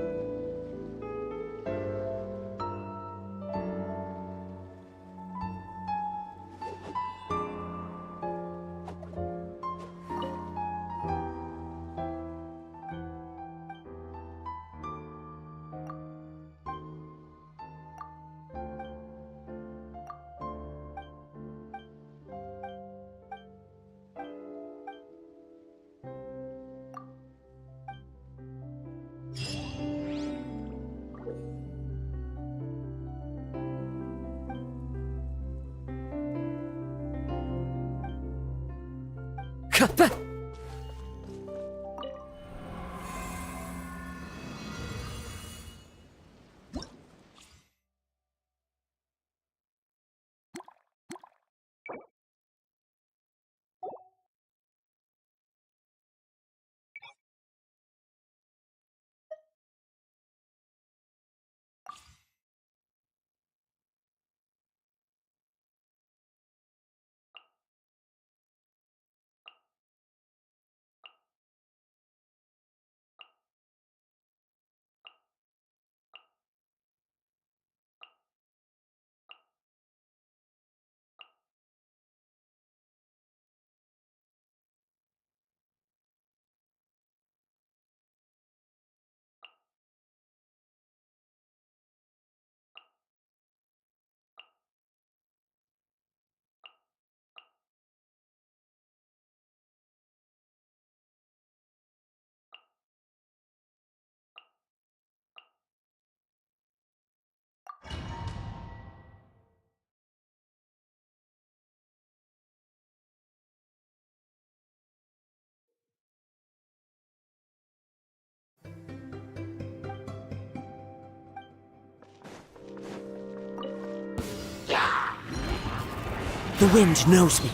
The wind knows me.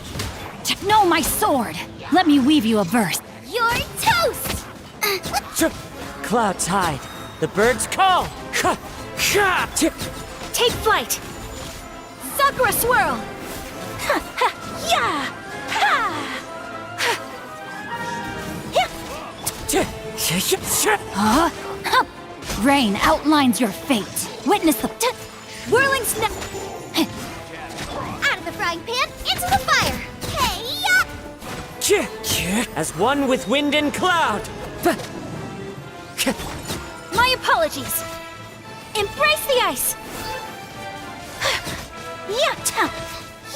No, my sword! Let me weave you a verse. You're toast! Clouds hide. The birds call. Take flight! Sakura swirl! Yeah! Rain outlines your fate. Witness the whirling snap. Out of the frying pan, into the fire! Hey-ya! As one with wind and cloud. My apologies. Embrace the ice. Yeah!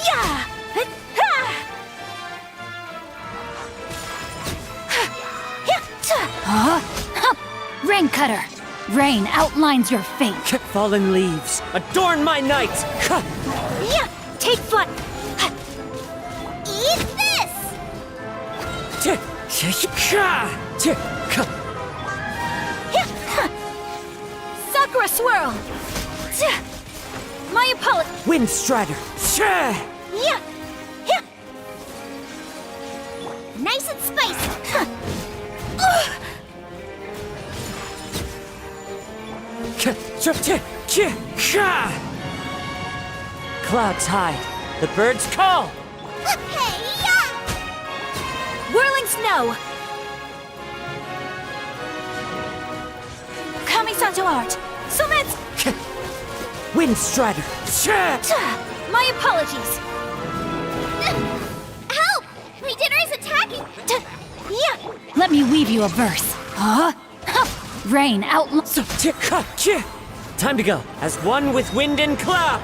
Yeah! Rain cutter. Rain outlines your fate. Fallen leaves adorn my night. Yeah! Take flight. Eat this! Sakura swirl. My apologies. Wind strider. Yeah! Nice and spicy! Clouds hide. The birds call. Hey-ya! Whirling snow. Kamisato art. Summit. Wind strider. My apologies. Help! Regener is attacking! Yeah! Let me weave you a verse. Rain outlines. Time to go. As one with wind and cloud.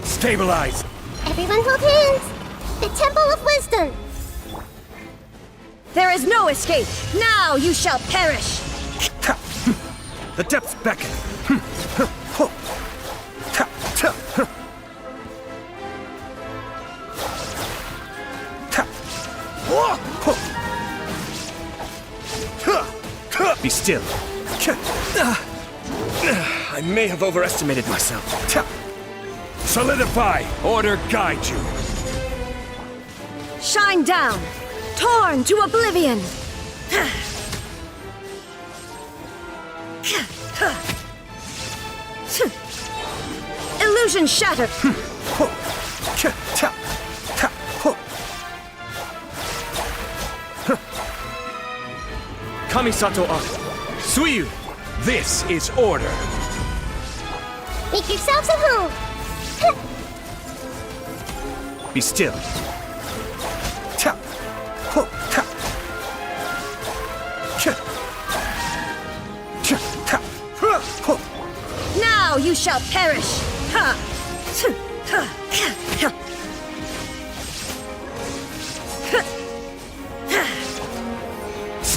Stabilize! Everyone hold hands! The Temple of Wisdom! There is no escape! Now you shall perish! The depths beckon! Be still. I may have overestimated myself. Solidify! Order guide you! Shine down! Torn to oblivion! Illusion shattered! Kamisato art. Suiyu! This is order! Make yourselves at home! Be still. Now you shall perish!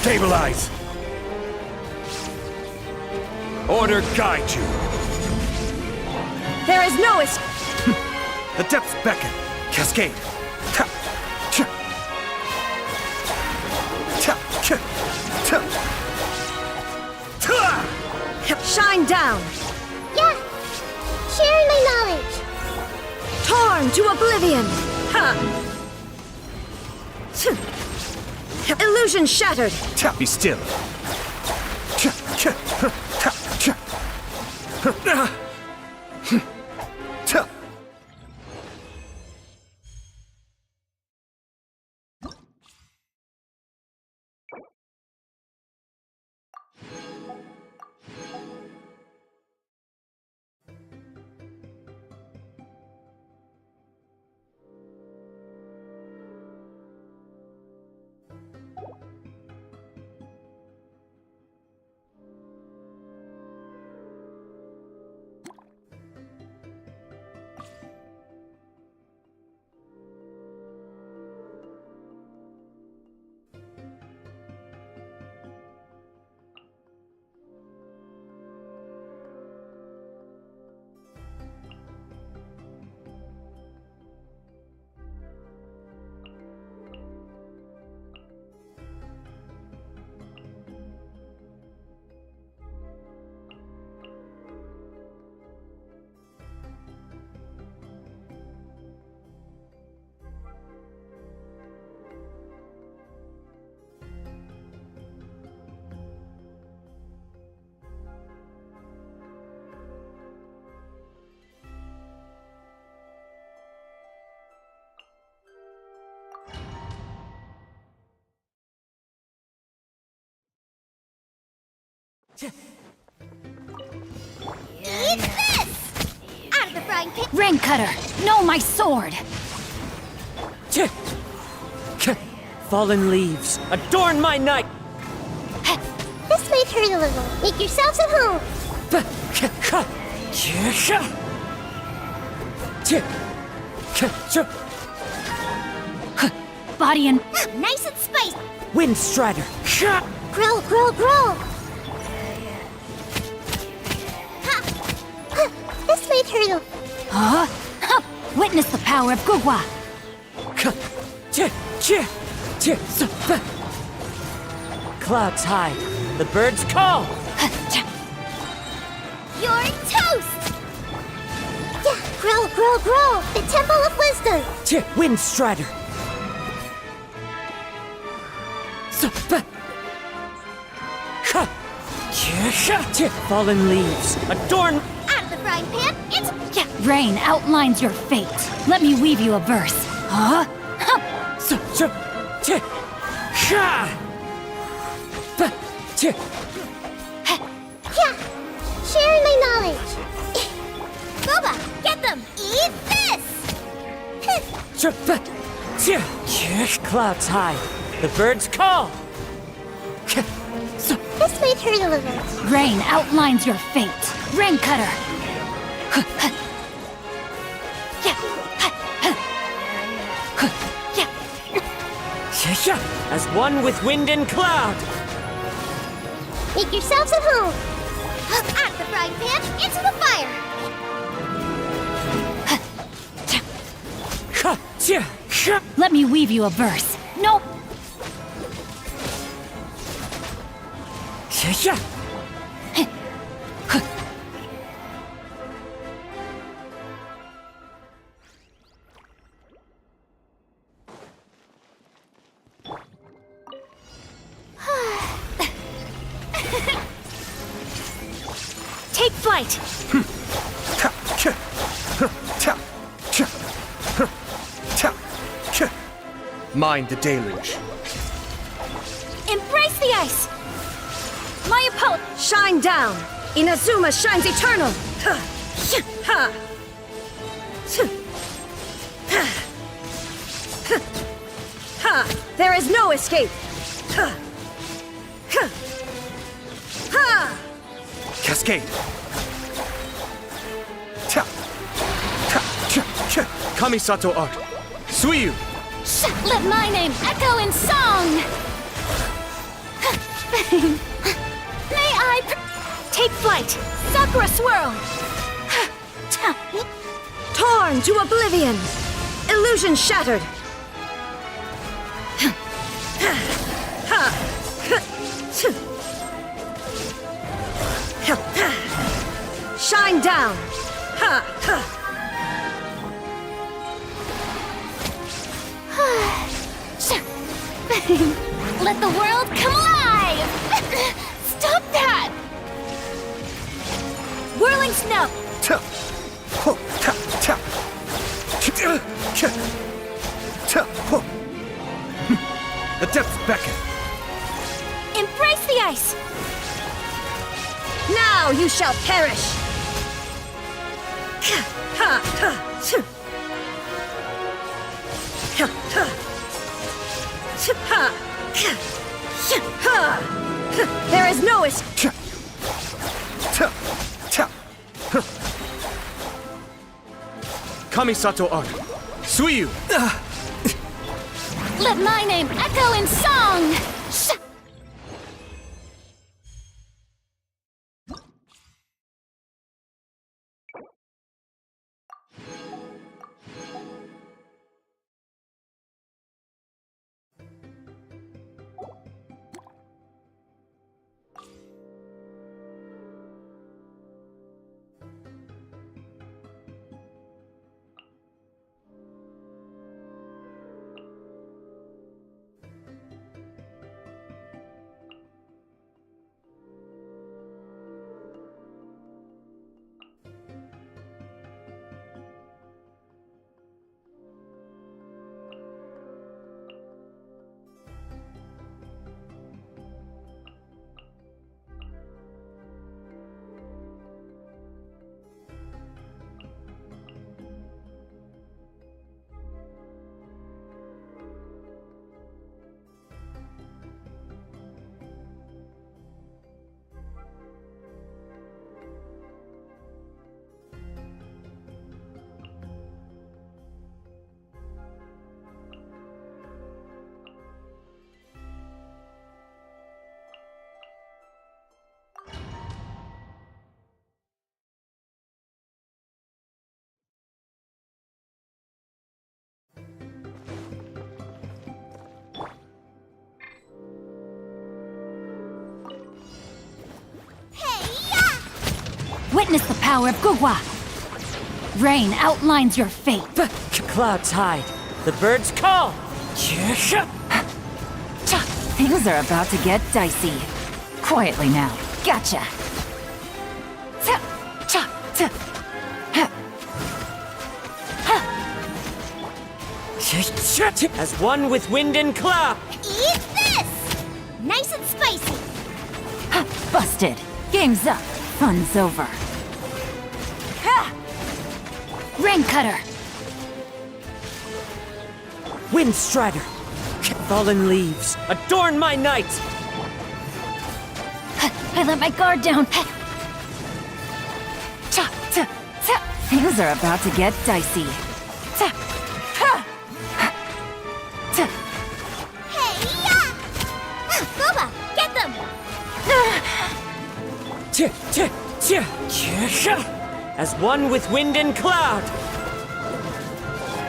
Stabilize! Order guide you! There is no escape! The depths beckon! Cascade! Ta! Cha! Ta! Cha! Ta! Ta! Shine down! Yeah! Sharing my knowledge! Torn to oblivion! Ha! Illusion shattered! Be still! Cha! Cha! Ta! Cha! Ta! Eat this! Out of the frying pan! Rain cutter! No, my sword! Fallen leaves, adorn my night! This might hurt a little. Make yourselves at home. Body and... Nice and spicy. Wind Strider! Grill, grill, grill! This might hurt a little. Huh? Witness the power of Gugwa! Clouds high, the birds call! You're toast! Yeah, grill, grill, grill! The Temple of Wisdom! Wind Strider! Fallen leaves, adorn... Out of the frying pan, it's... Rain outlines your fate. Let me weave you a verse. Huh? Yeah, sharing my knowledge. Boba, get them! Eat this! Clouds high, the birds call! This might hurt a little. Rain outlines your fate. Rain cutter! As one with wind and cloud! Make yourselves at home. Out of the frying pan, into the fire. Let me weave you a verse. Nope. Take flight! Mind the deluge. Embrace the ice! My opponent! Shine down! Inazuma shines eternal! There is no escape! Cascade. Kamisato art. Suiyu. Let my name echo in song! May I take flight? Sakura swirl! Torn to oblivion! Illusion shattered! Shine down! Let the world come alive! Stop that! Whirling snow! The depths beckon. Embrace the ice! Now you shall perish! There is no escape! Kamisato art. Suiyu! Let my name echo in song! Witness the power of Gugwa! Rain outlines your fate. Clouds hide. The birds call. Things are about to get dicey. Quietly now. Gotcha. As one with wind and cloud. Eat this! Nice and spicy. Busted. Game's up. Fun's over. Rain cutter. Wind strider. Fallen leaves. Adorn my night. I let my guard down. Things are about to get dicey. Boba, get them! As one with wind and cloud.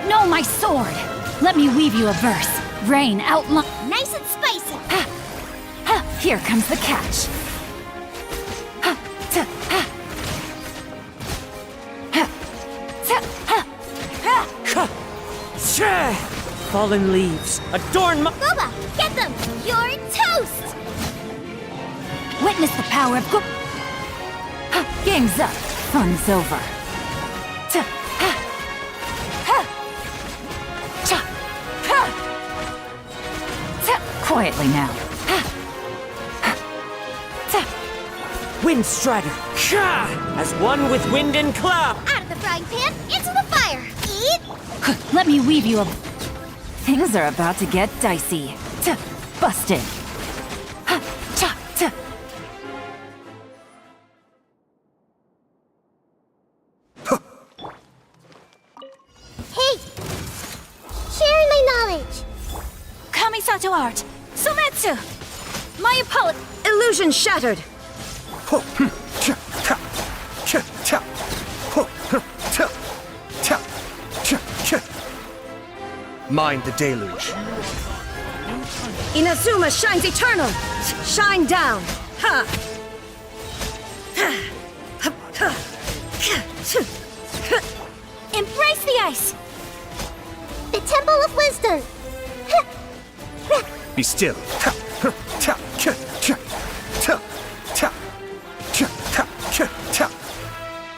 No, my sword! Let me weave you a verse. Rain outline. Nice and spicy. Here comes the catch. Fallen leaves. Adorn my. Boba, get them! You're toast! Witness the power of Game's up. Fun's over. Quietly now. Wind strider. As one with wind and cloud. Out of the frying pan, into the fire! Eat! Let me weave you a... Things are about to get dicey. Busted. Hey! Sharing my knowledge! Kamisato art! Sumetsu! My apologies. Illusion shattered. Mind the deluge. Inazuma shines eternal. Shine down. Ha! Embrace the ice! The Temple of Wisdom! Be still.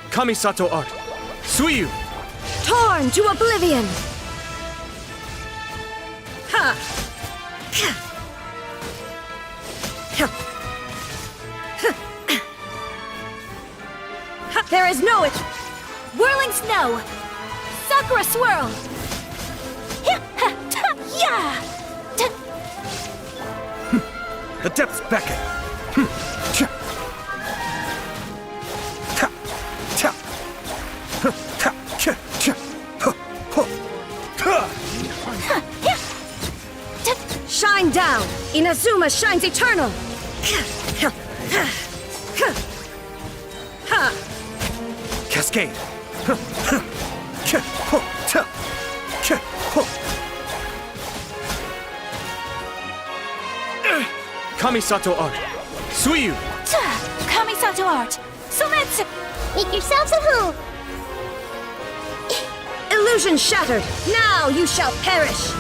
Kamisato art. Suiyu. Torn to oblivion. Ha! There is no it. Whirling snow! Sakura swirl! Yeah! The depths beckon. Shine down! Inazuma shines eternal! Cascade. Kamisato art. Suiyu. Kamisato art! Sumetsu! Make yourselves at home! Illusion shattered! Now you shall perish!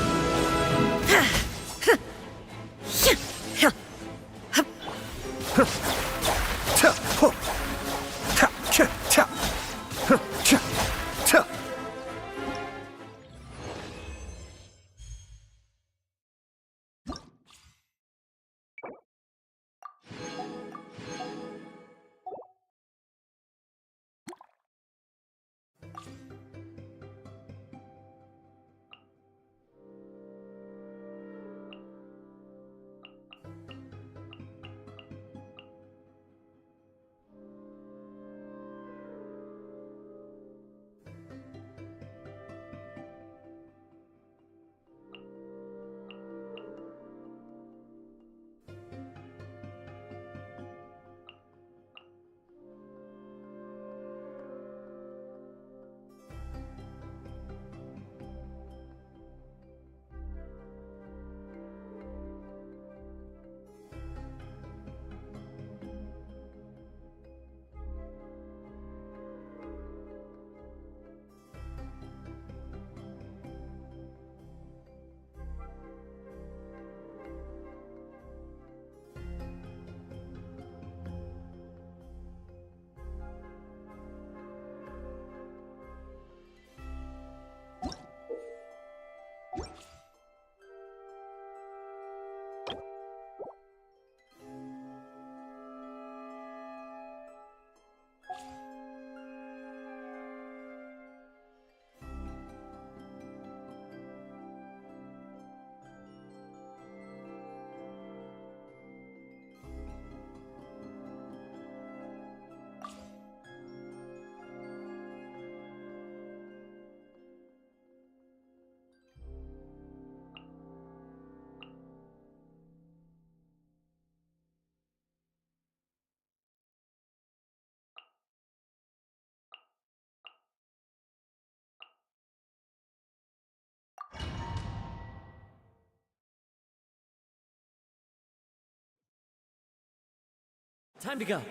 Time to go.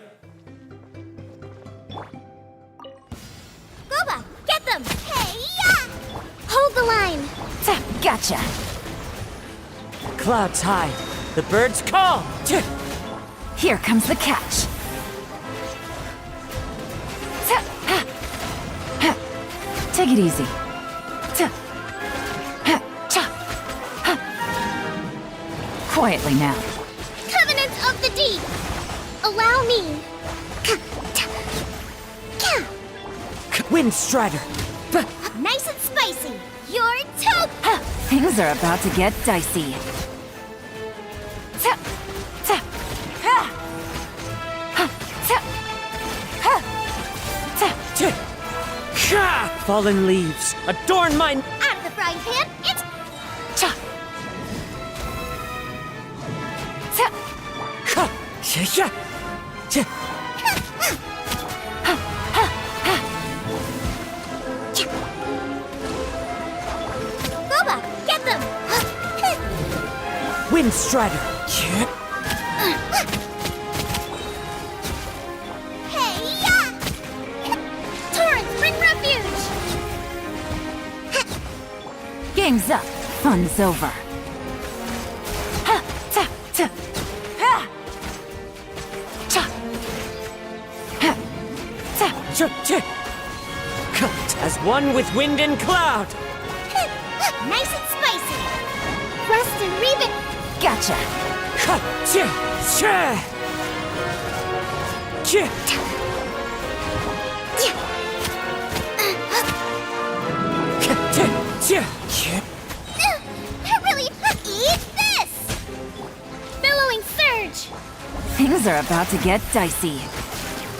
Boba, get them! Hey, yeah! Hold the line! Gotcha! Clouds high. The birds call. Here comes the catch. Take it easy. Quietly now. Covenant of the Deep! Allow me! Wind Strider. Nice and spicy! You're toast! Things are about to get dicey. Fallen leaves adorn my... Out of the frying pan, it's... Boba, get them! Wind Strider! Hey, ya! Torrent, bring refuge! Game's up. Fun's over. Ha! Ta! Ta! Ha! Cha! Ha! Ta! As one with wind and cloud! Nice and spicy! Rust and reave it! Gotcha! Really, eat this! Billowing surge! Things are about to get dicey.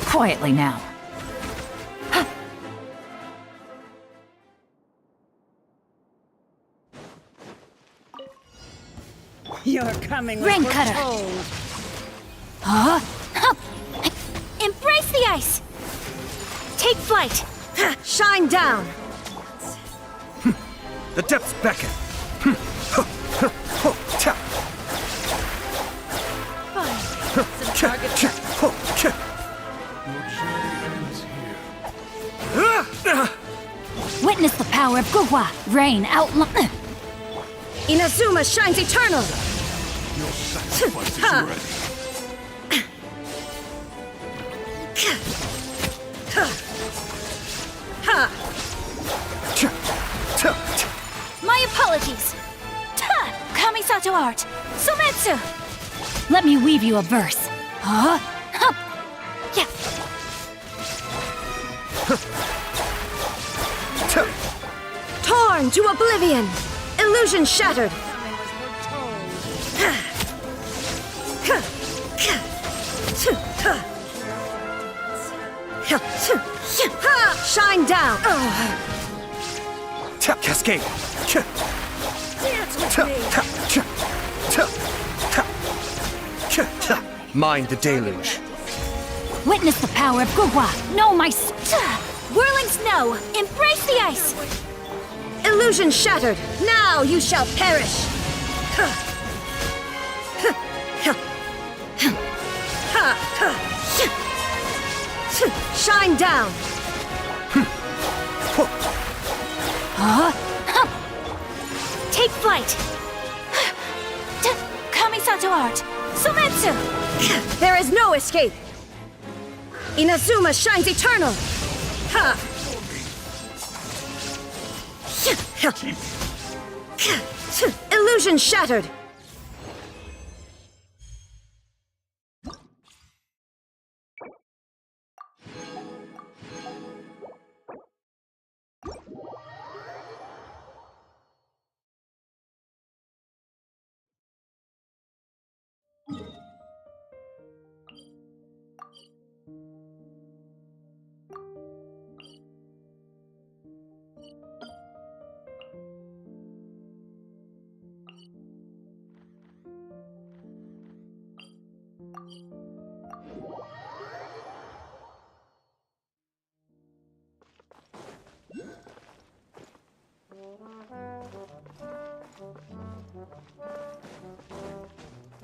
Quietly now. You're coming Rain like cutter. we're told. Huh? Embrace the ice! Take flight! Shine down! The depths beckon. Witness the power of Guhua. Rain outline. Inazuma shines eternal! Your sacrifice is Ha! ready. Ha! My apologies! Ta! Kamisato art! Sumetsu! Let me weave you a verse. Huh? Hup! Yeah! Torn to oblivion! Illusion shattered! Shine down! Cascade. Mind the deluge. Witness the power of Guhua. Know my Whirling snow! Embrace the ice! Illusion shattered! Now you shall perish! Shine down! Huh? Take flight! Kamisato art! Sumetsu! There is no escape! Inazuma shines eternal! Ha! Illusion shattered!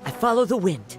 I follow the wind.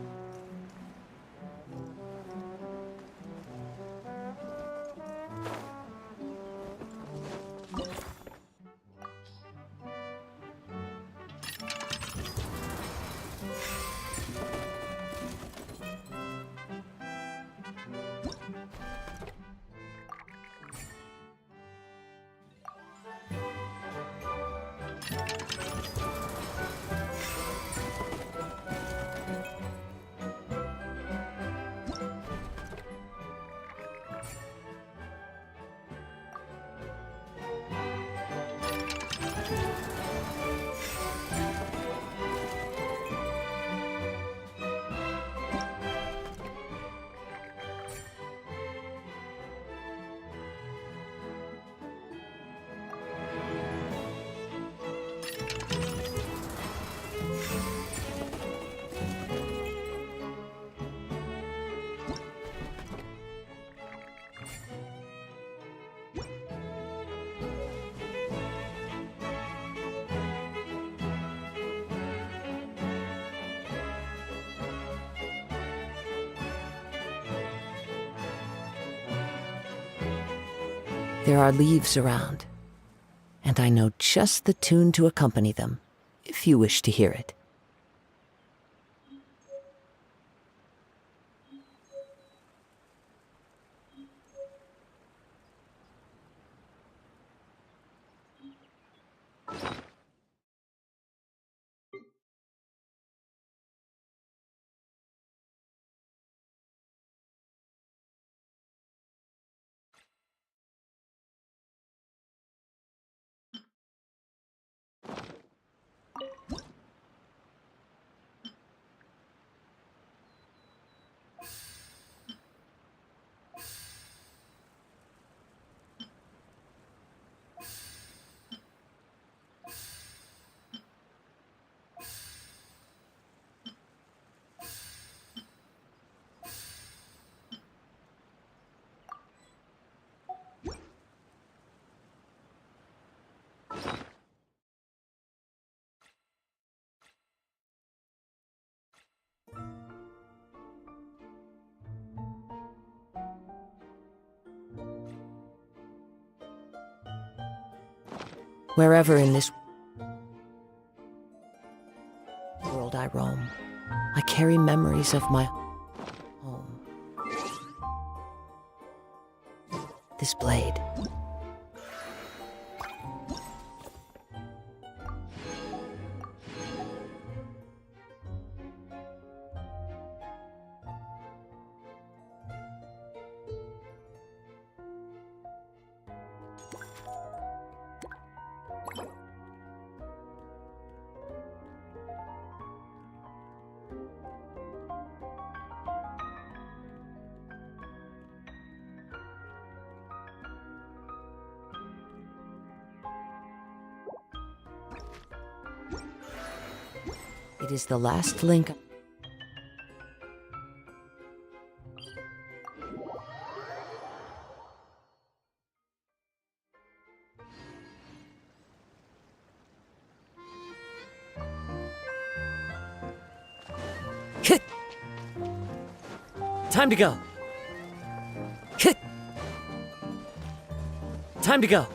There are leaves around, and I know just the tune to accompany them, if you wish to hear it. Wherever in this world I roam, I carry memories of my home. This blade. It is the last link. Time to go. Time to go.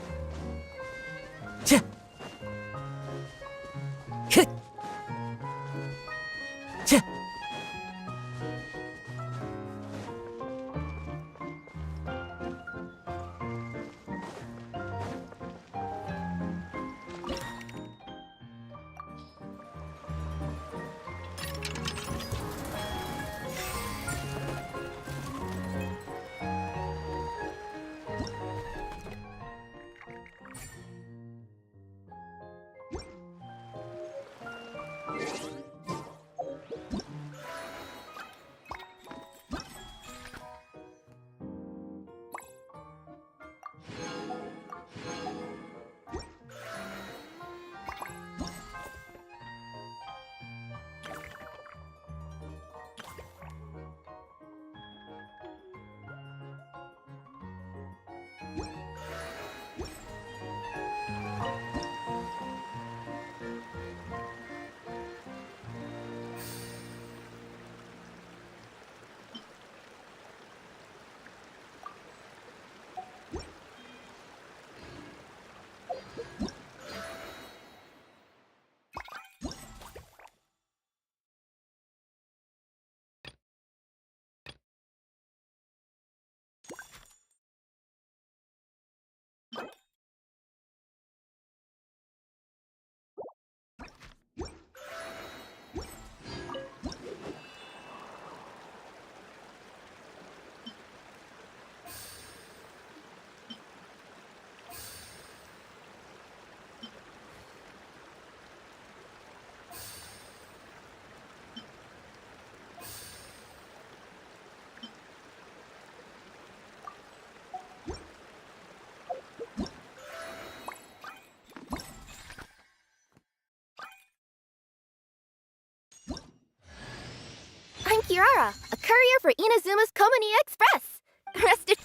I'm Kiara, a courier for Inazuma's Komani Express. Rest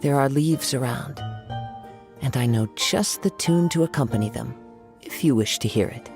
There are leaves around, and I know just the tune to accompany them, if you wish to hear it.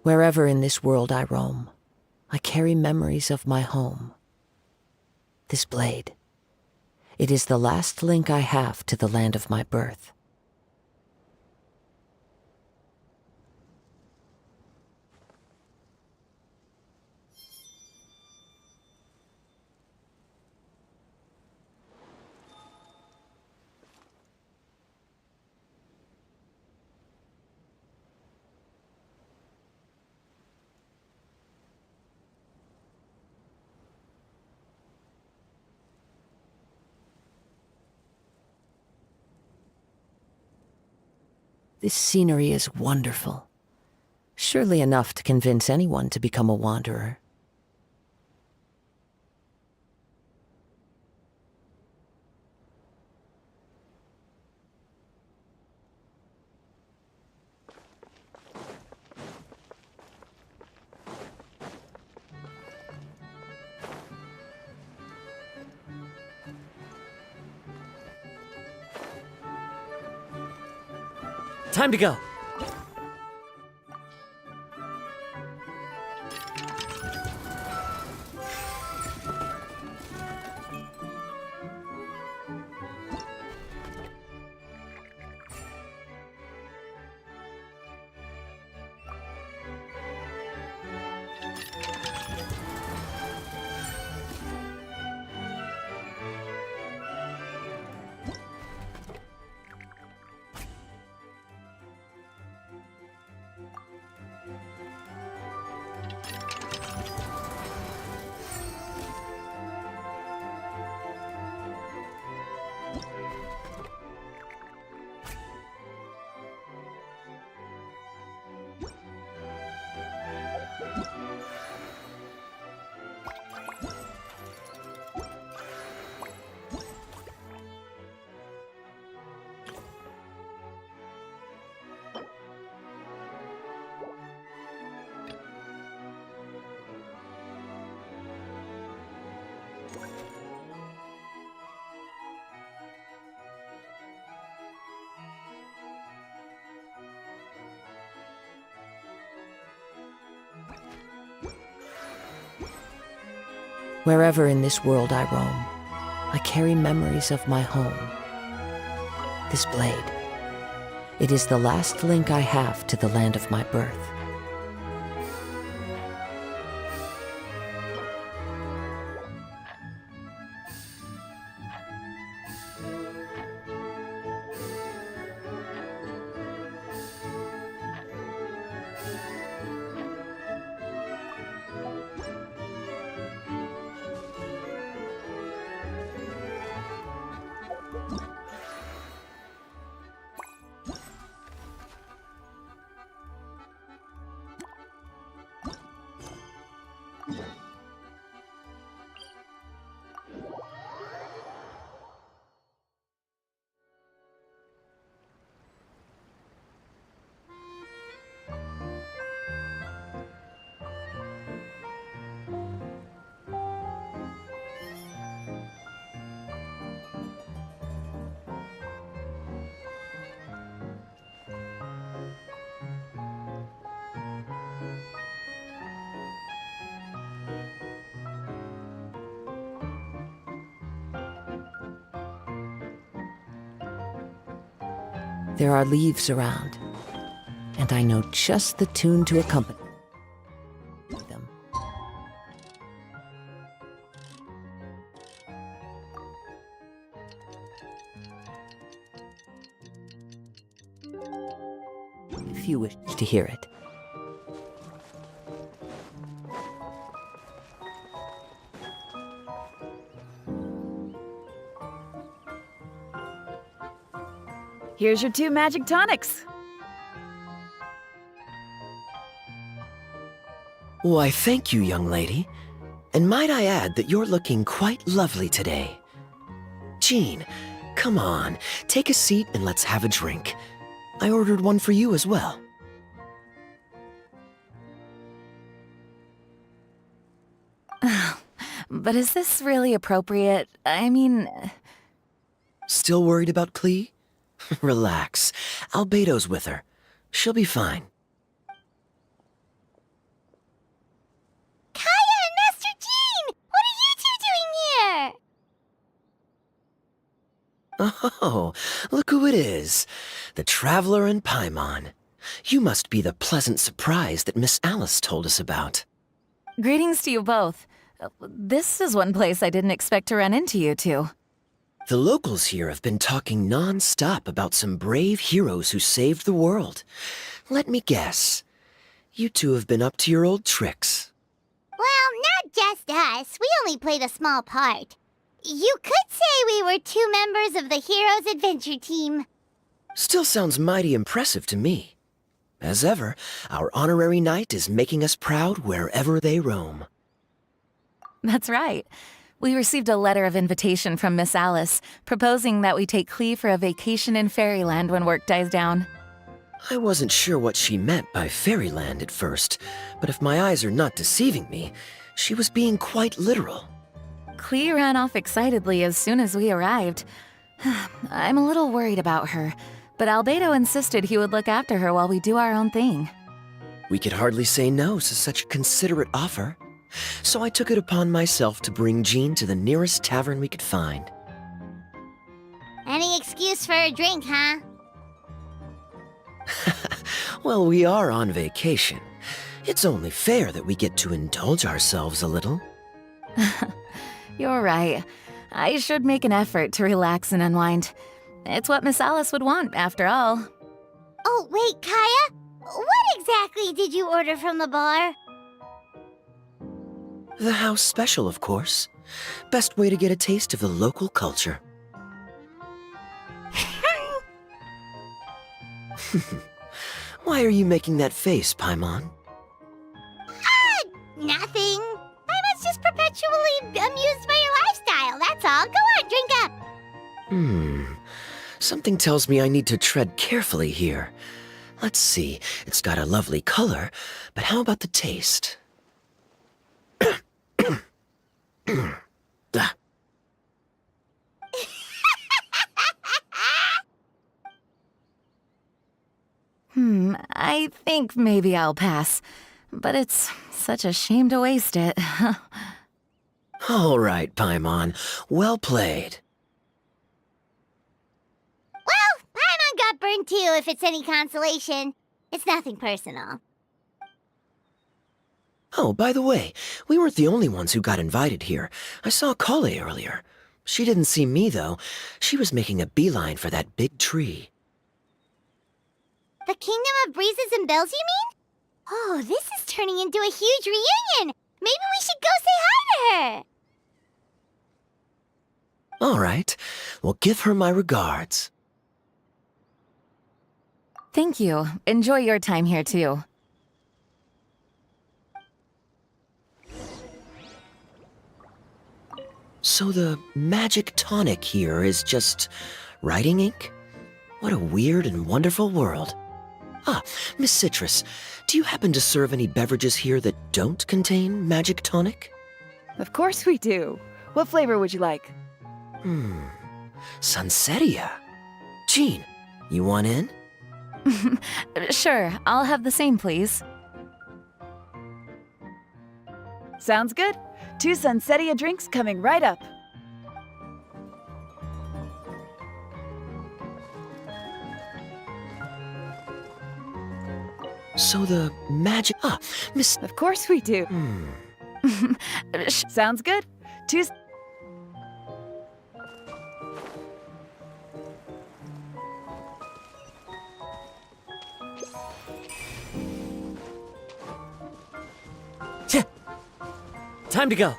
Wherever in this world I roam, I carry memories of my home. This blade, it is the last link I have to the land of my birth. This scenery is wonderful. Surely enough to convince anyone to become a wanderer. Time to go. Wherever in this world I roam, I carry memories of my home. This blade, it is the last link I have to the land of my birth. There are leaves around, and I know just the tune to accompany them. If you wish to hear it. Here's your 2 magic tonics. Why, thank you, young lady. And might I add that you're looking quite lovely today. Jean, come on, take a seat and let's have a drink. I ordered one for you as well. But is this really appropriate? I mean... Still worried about Klee? Relax. Albedo's with her. She'll be fine. Kaya and Master Jean! What are you two doing here? Oh, look who it is. The Traveler and Paimon. You must be the pleasant surprise that Miss Alice told us about. Greetings to you both. This is one place I didn't expect to run into you two. The locals here have been talking non-stop about some brave heroes who saved the world. Let me guess. You two have been up to your old tricks. Well, not just us. We only played a small part. You could say we were 2 members of the Heroes Adventure Team. Still sounds mighty impressive to me. As ever, our honorary knight is making us proud wherever they roam. That's right. We received a letter of invitation from Miss Alice, proposing that we take Klee for a vacation in Fairyland when work dies down. I wasn't sure what she meant by Fairyland at first, but if my eyes are not deceiving me, she was being quite literal. Klee ran off excitedly as soon as we arrived. I'm a little worried about her, but Albedo insisted he would look after her while we do our own thing. We could hardly say no to such a considerate offer. So I took it upon myself to bring Jean to the nearest tavern we could find. Any excuse for a drink, huh? Well, we are on vacation. It's only fair that we get to indulge ourselves a little. You're right. I should make an effort to relax and unwind. It's what Miss Alice would want, after all. Oh, wait, Kaya? What exactly did you order from the bar? The house special, of course. Best way to get a taste of the local culture. Why are you making that face, Paimon? Nothing. I was just perpetually amused by your lifestyle, that's all. Go on, drink up. Something tells me I need to tread carefully here. Let's see, it's got a lovely color, but how about the taste? I think maybe I'll pass. But it's such a shame to waste it. All right, Paimon. Well played. Well, Paimon got burned too, if it's any consolation. It's nothing personal. Oh, by the way, we weren't the only ones who got invited here. I saw Kale earlier. She didn't see me, though. She was making a beeline for that big tree. The Kingdom of Breezes and Bells, you mean? Oh, this is turning into a huge reunion! Maybe we should go say hi to her! All right. Well, give her my regards. Thank you. Enjoy your time here, too. So the magic tonic here is just writing ink? What a weird and wonderful world. Ah, Miss Citrus, do you happen to serve any beverages here that don't contain magic tonic? Of course we do. What flavor would you like? Sunsetia. Jean, you want in? Sure, I'll have the same, please. Sounds good. 2 Sunsetia drinks coming right up. So the magic... Ah, Miss... Of course we do. Sounds good. Time to go.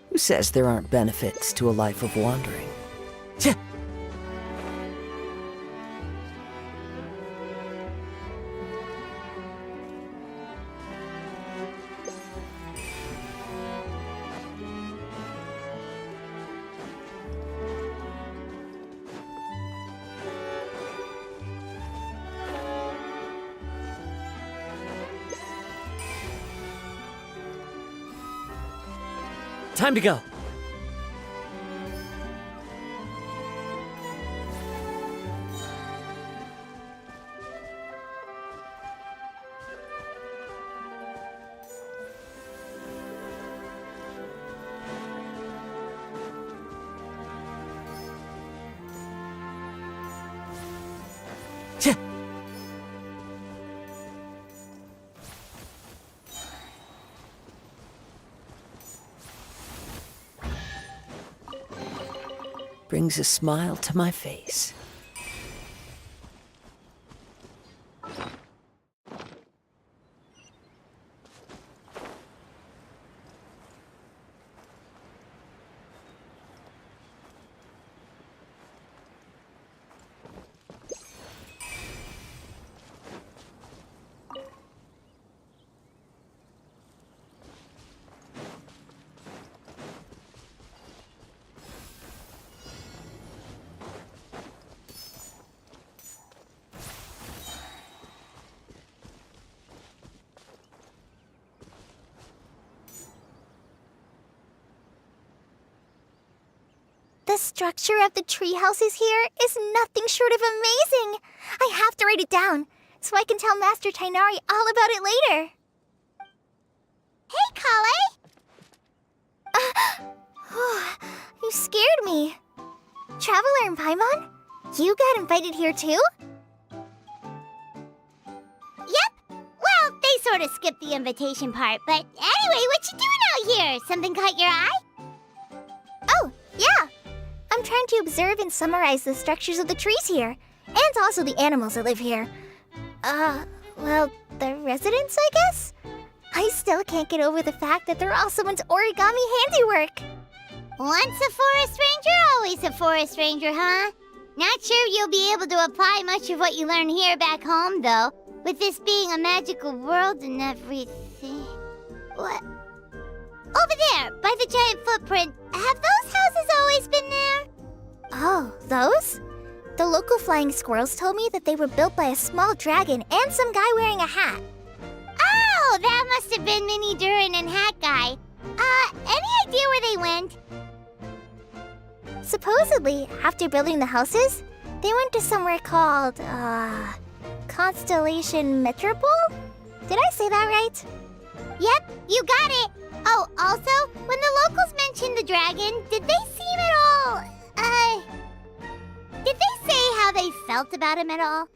Who says there aren't benefits to a life of wandering? Time to go. Brings a smile to my face. The structure of the tree houses here is nothing short of amazing. I have to write it down so I can tell Master Tainari all about it later. Hey, Kale! You scared me. Traveler and Paimon? You got invited here too? Yep. Well, they sort of skipped the invitation part, but anyway, what you doing out here? Something caught your eye? Oh, yeah. I'm trying to observe and summarize the structures of the trees here, and also the animals that live here. Well, the residents, I guess? I still can't get over the fact that they're all someone's origami handiwork. Once a forest ranger, always a forest ranger, huh? Not sure you'll be able to apply much of what you learn here back home, though, with this being a magical world and everything. What? Over there, by the giant footprint, have those houses always been there? Oh, those? The local flying squirrels told me that they were built by a small dragon and some guy wearing a hat. Oh, that must have been Mini Durin and Hat Guy. Any idea where they went? Supposedly, after building the houses, they went to somewhere called, Constellation Metropole? Did I say that right? Yep, you got it! Oh, also, when the locals mentioned the dragon, did they seem at all, did they say how they felt about him at all?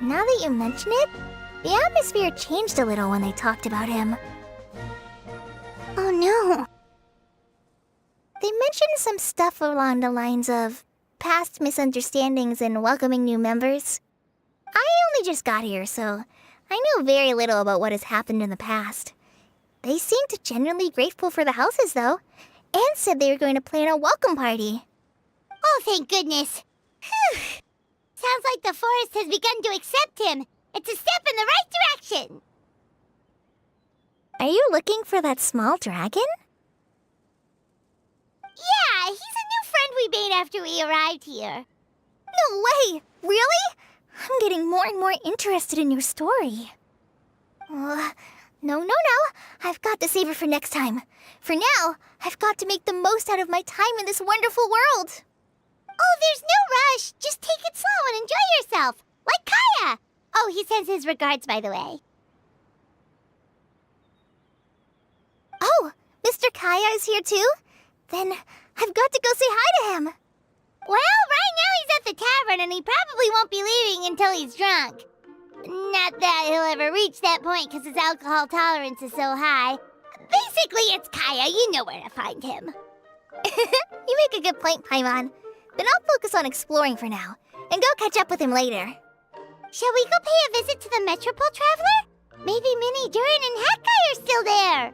Now that you mention it, the atmosphere changed a little when they talked about him. Oh no. They mentioned some stuff along the lines of past misunderstandings and welcoming new members. I only just got here, so I know very little about what has happened in the past. They seemed genuinely grateful for the houses, though, and said they were going to plan a welcome party. Oh, thank goodness. Whew. Sounds like the forest has begun to accept him. It's a step in the right direction! Are you looking for that small dragon? Yeah, he's a new friend we made after we arrived here. No way! Really? I'm getting more and more interested in your story. No. I've got to save it for next time. For now, I've got to make the most out of my time in this wonderful world. Oh, there's no rush. Just take it slow and enjoy yourself. Like Kaya. Oh, he sends his regards, by the way. Oh, Mr. Kaya is here too? Then I've got to go say hi to him. Well, right now he's at the tavern and he probably won't be leaving until he's drunk. Not that he'll ever reach that point because his alcohol tolerance is so high. Basically, it's Kaya. You know where to find him. You make a good point, Paimon. Then I'll focus on exploring for now, and go catch up with him later. Shall we go pay a visit to the Metropole Traveler? Maybe Minnie, Durin, and Hatkai are still there.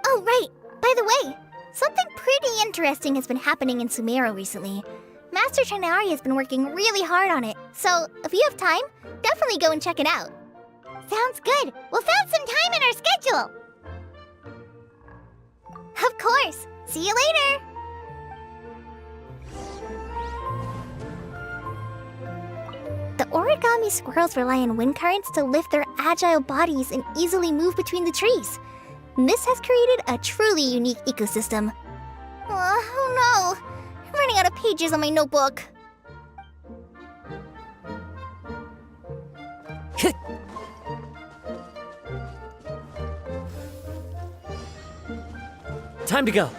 Oh, right. By the way, something pretty interesting has been happening in Sumeru recently. Master Shinari has been working really hard on it, so if you have time, definitely go and check it out. Sounds good. We'll find some time in our schedule. Of course. See you later. The origami squirrels rely on wind currents to lift their agile bodies and easily move between the trees. This has created a truly unique ecosystem. Oh no! I'm running out of pages on my notebook. Time to go.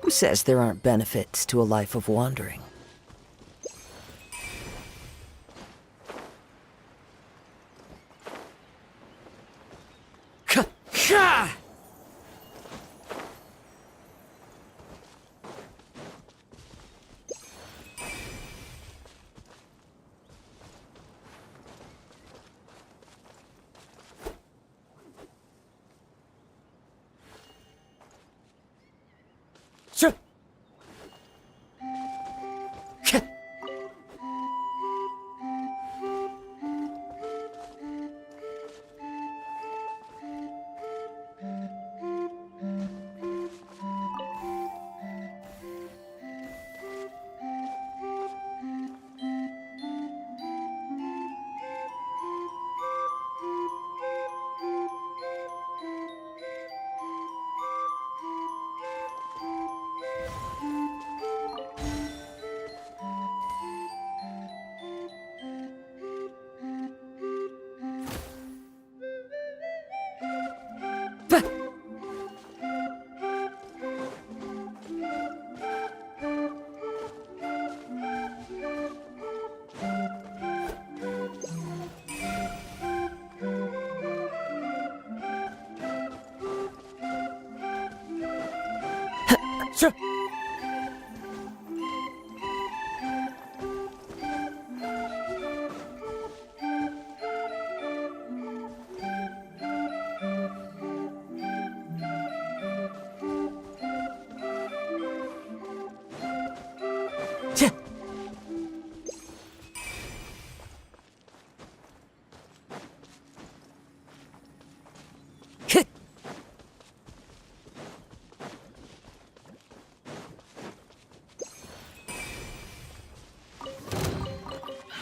Who says there aren't benefits to a life of wandering?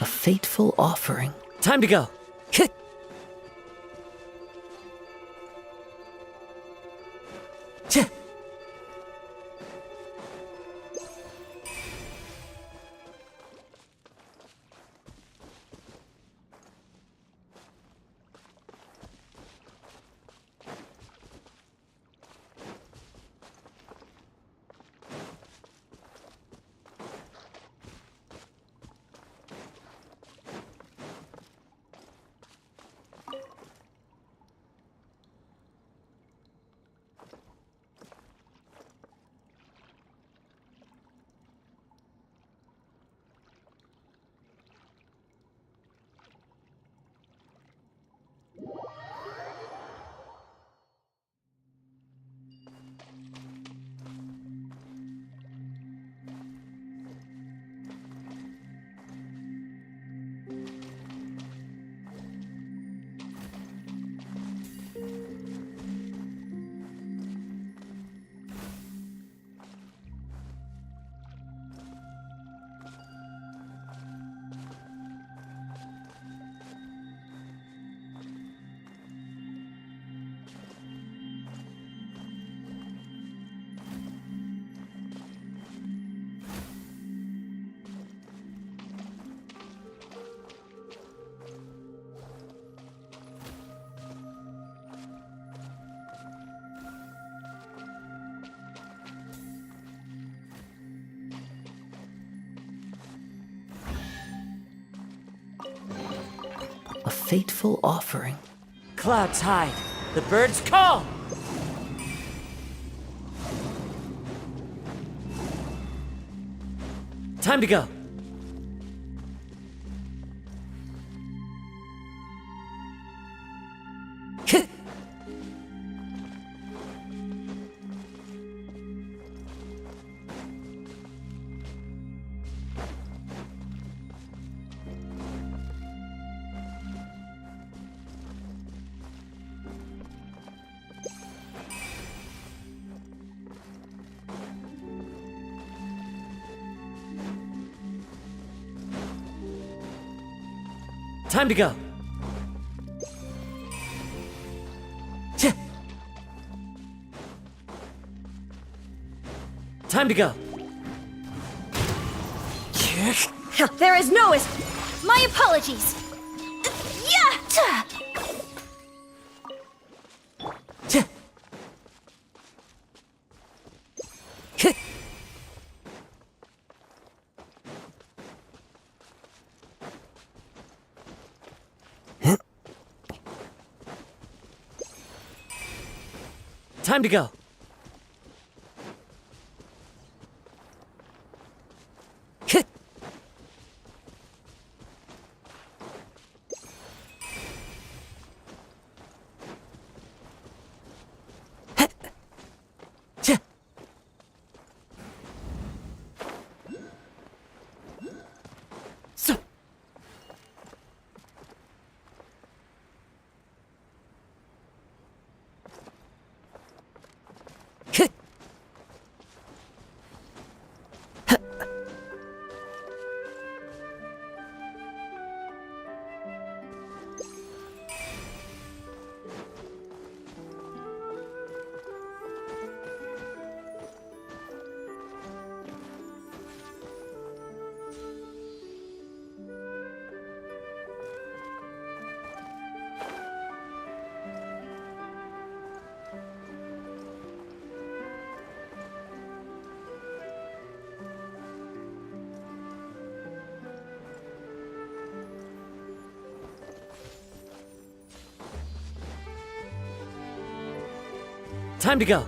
A fateful offering. Time to go. A fateful offering. Clouds hide, the birds call! Time to go. Time to go. Time to go. There is no My apologies. Yeah! Time to go. Time to go.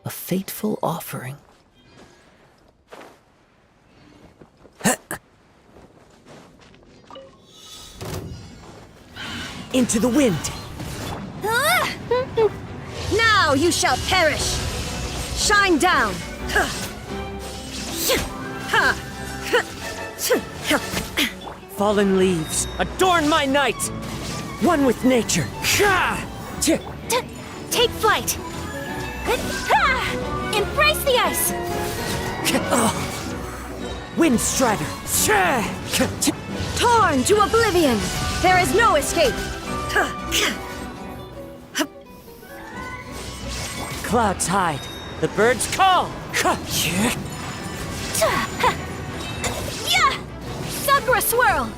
A fateful offering. Into the wind. Now you shall perish! Shine down! Fallen leaves, adorn my night! One with nature. Take flight! Embrace the ice! Wind strider. Torn to oblivion! There is no escape! Clouds hide, the birds call! Yeah! Sakura swirl!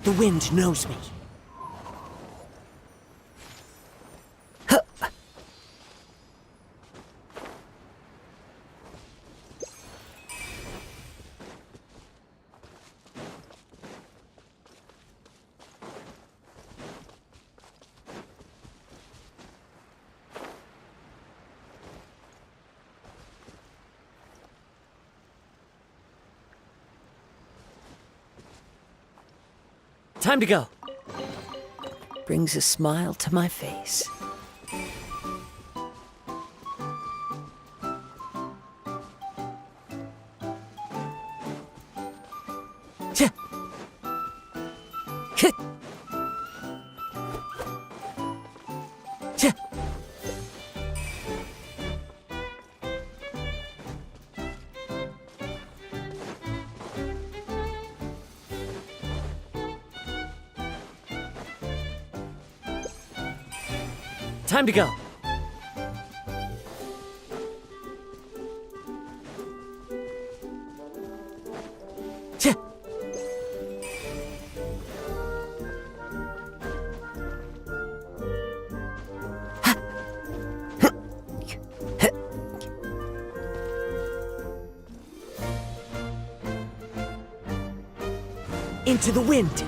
The wind knows me. Time to go. Brings a smile to my face. Time to go. Into the wind.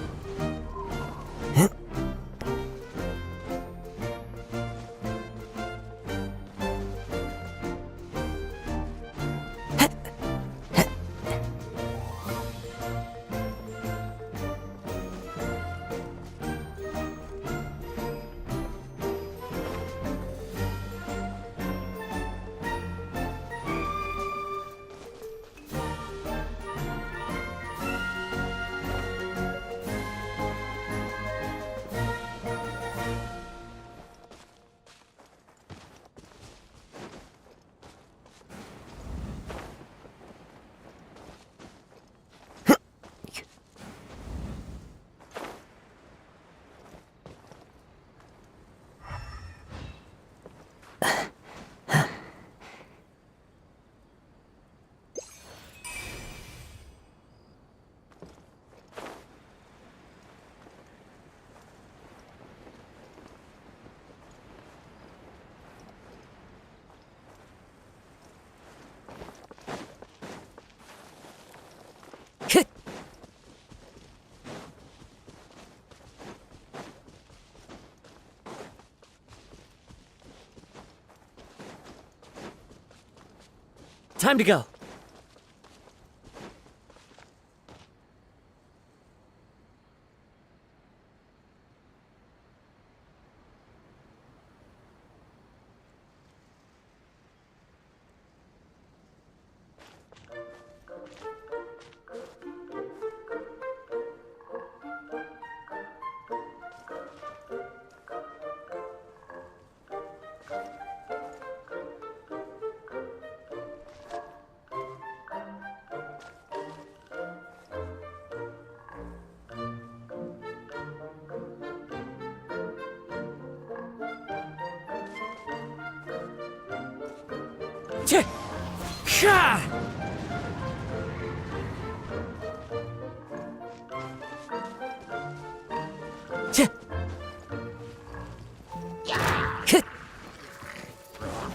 Time to go.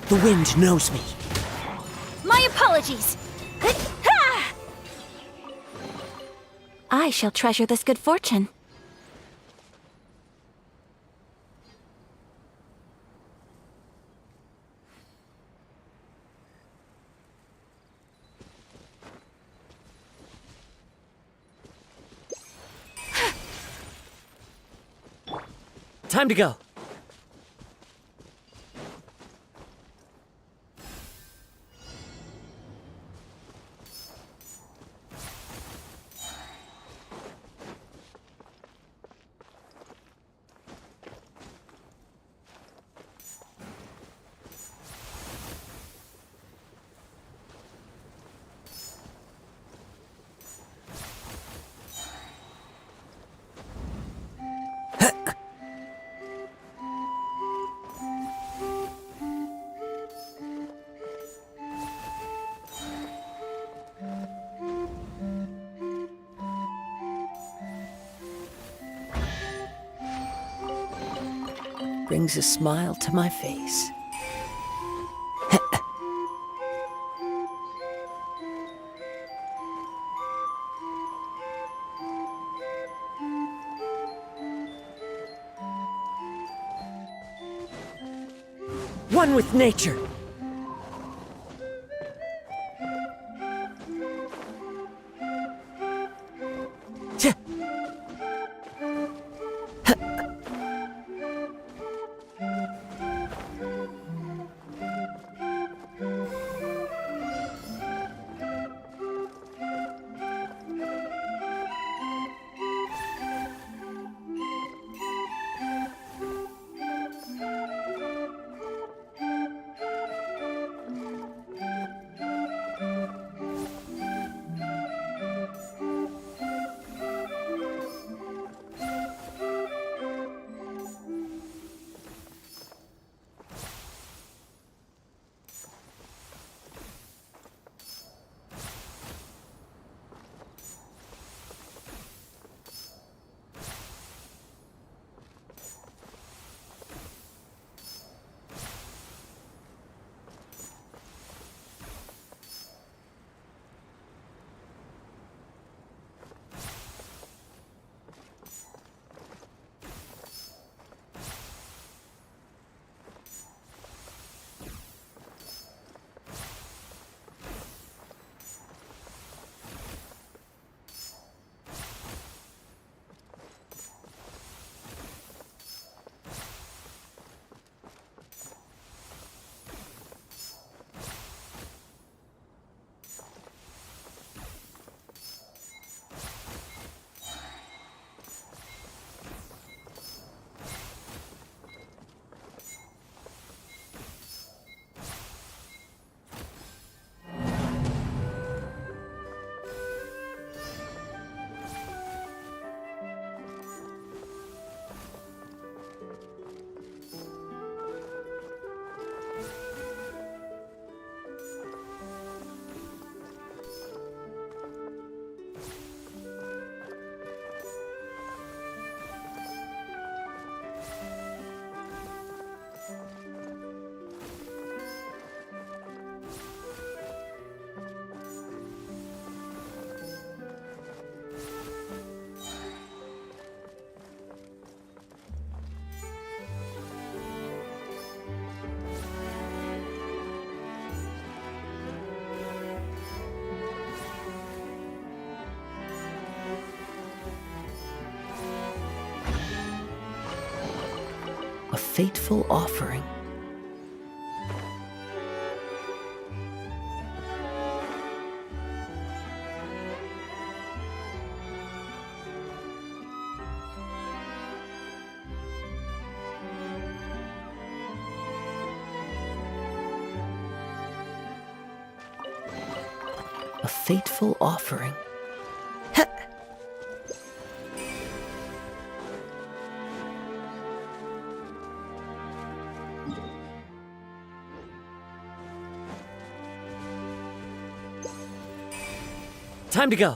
The wind knows me. My apologies! I shall treasure this good fortune. Time to go. Brings a smile to my face. One with nature. A fateful offering. A fateful offering. Time to go.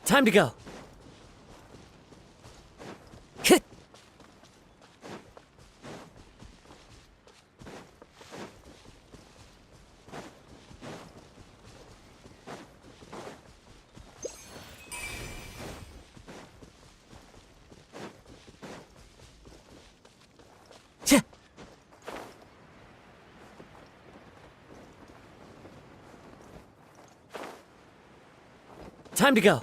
Time to go. Time to go.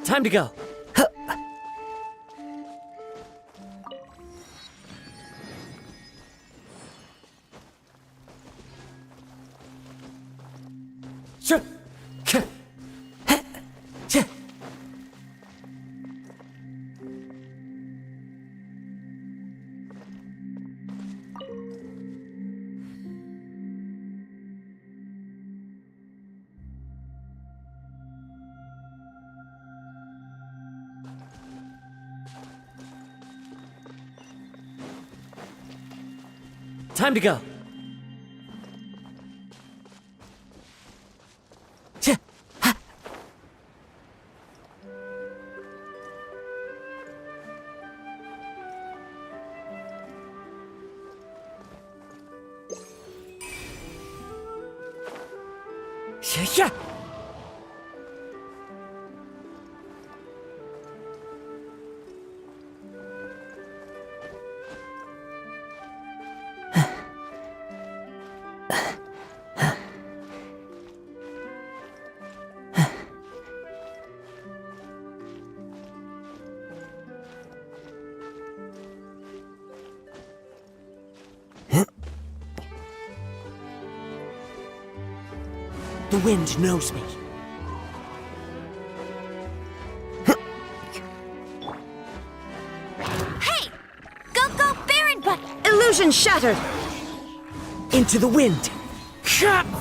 Time to go. Sure. Time to go. Yeah. The wind knows me. Hey! Go, Baron, but illusion shattered! Into the wind.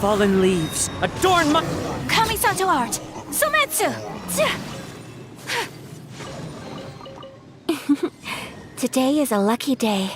Fallen leaves. Adorn my... Kamisato art! Sumetsu! Today is a lucky day.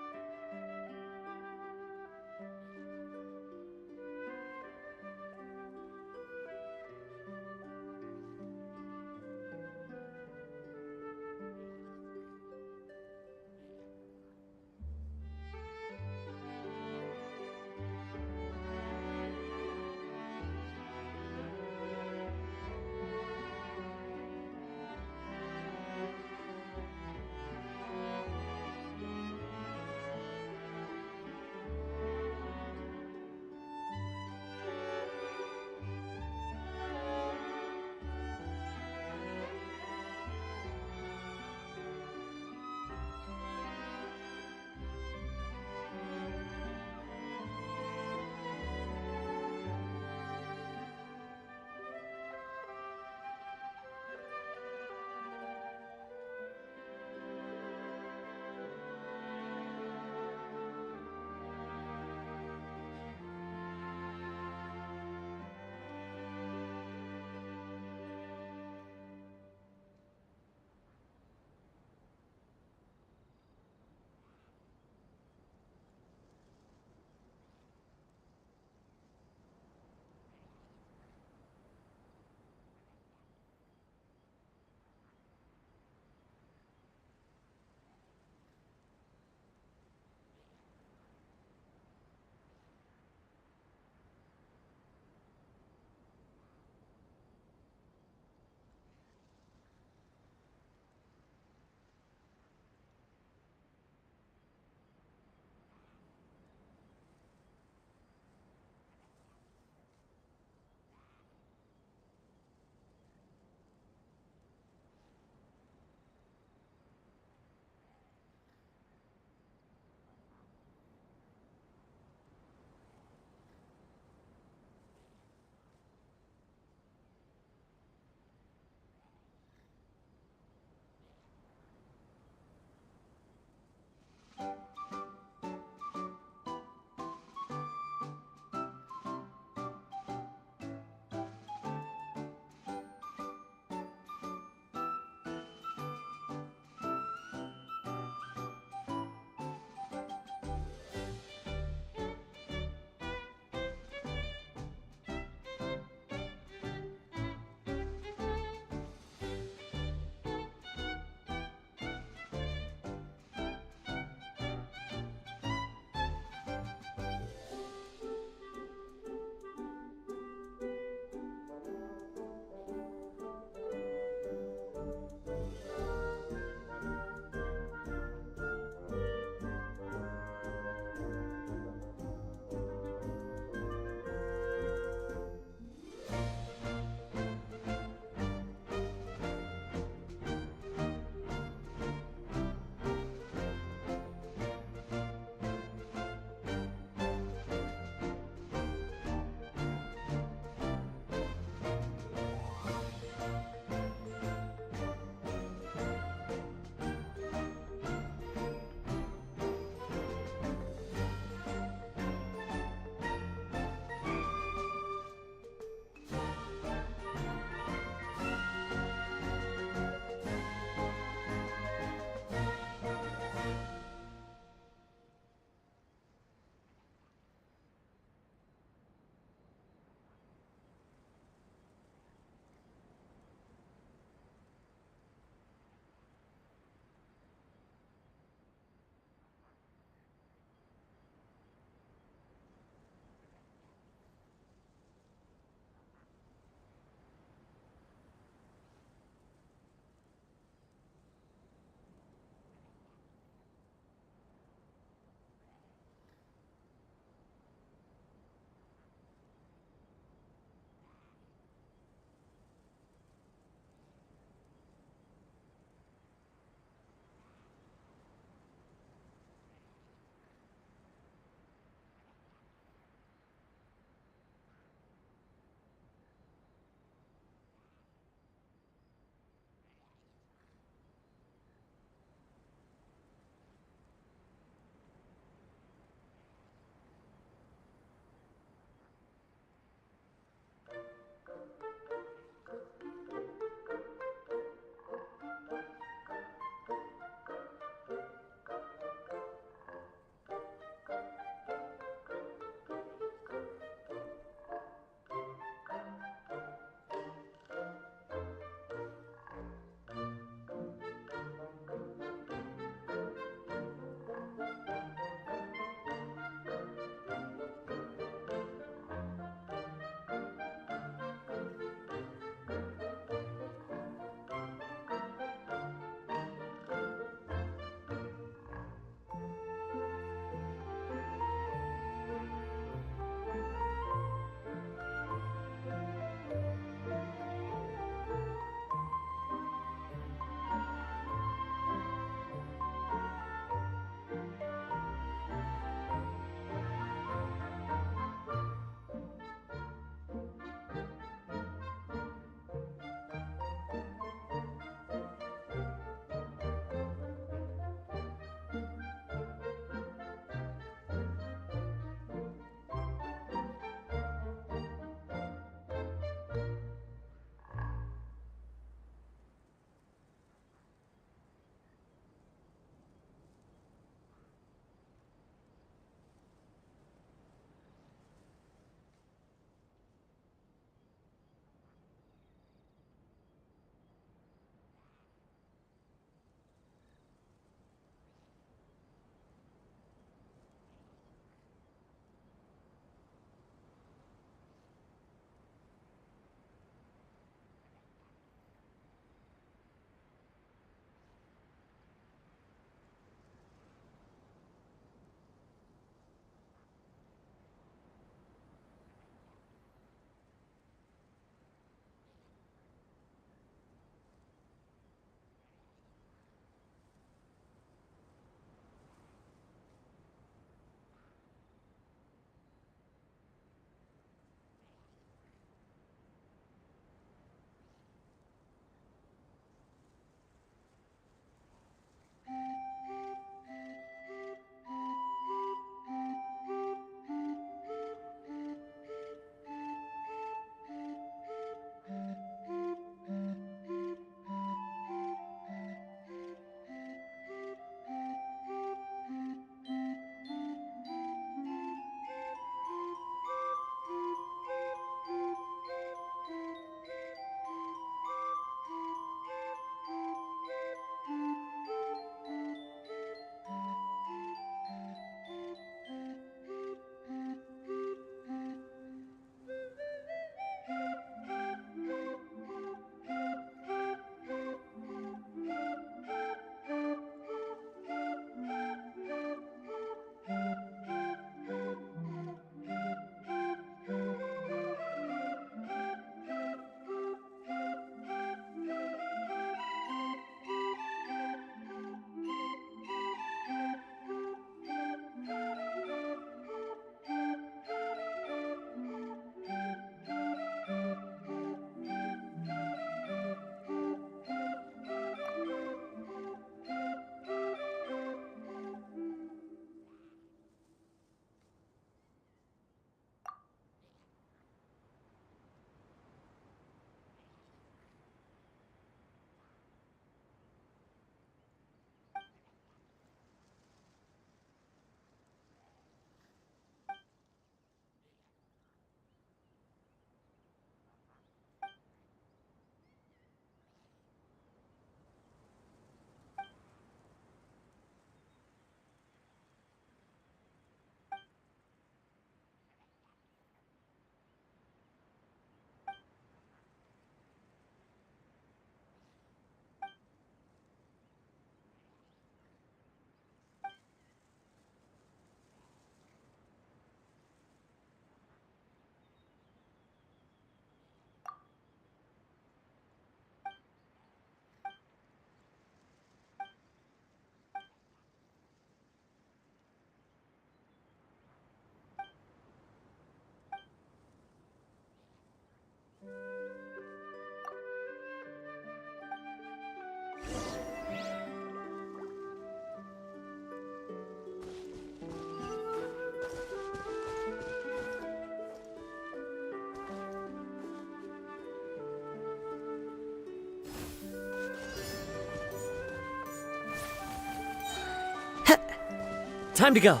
Time to go.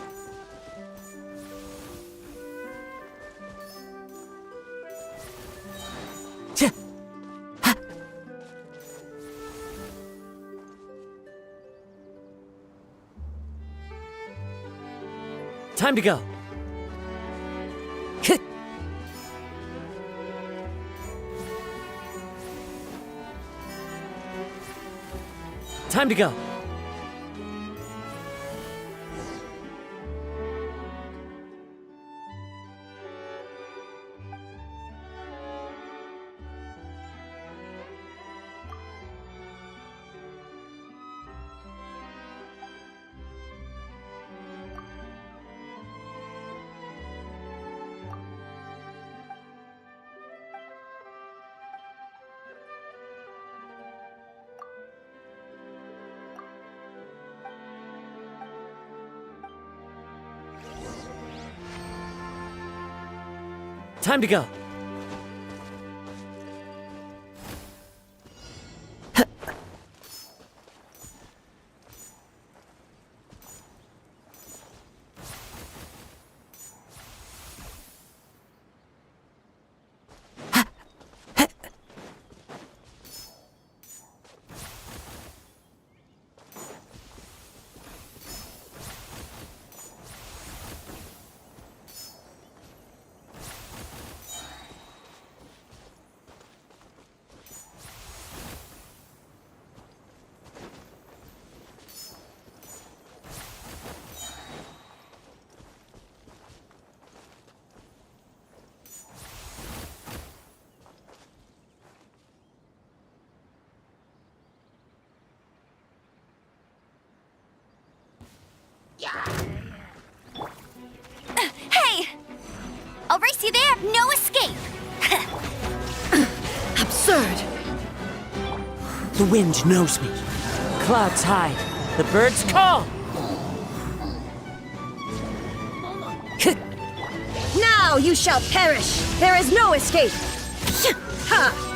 Time to go. Time to go. Time to go. Hey! I'll race you there, no escape! Absurd! The wind knows me. Clouds hide. The birds call. Now you shall perish! There is no escape! Ha!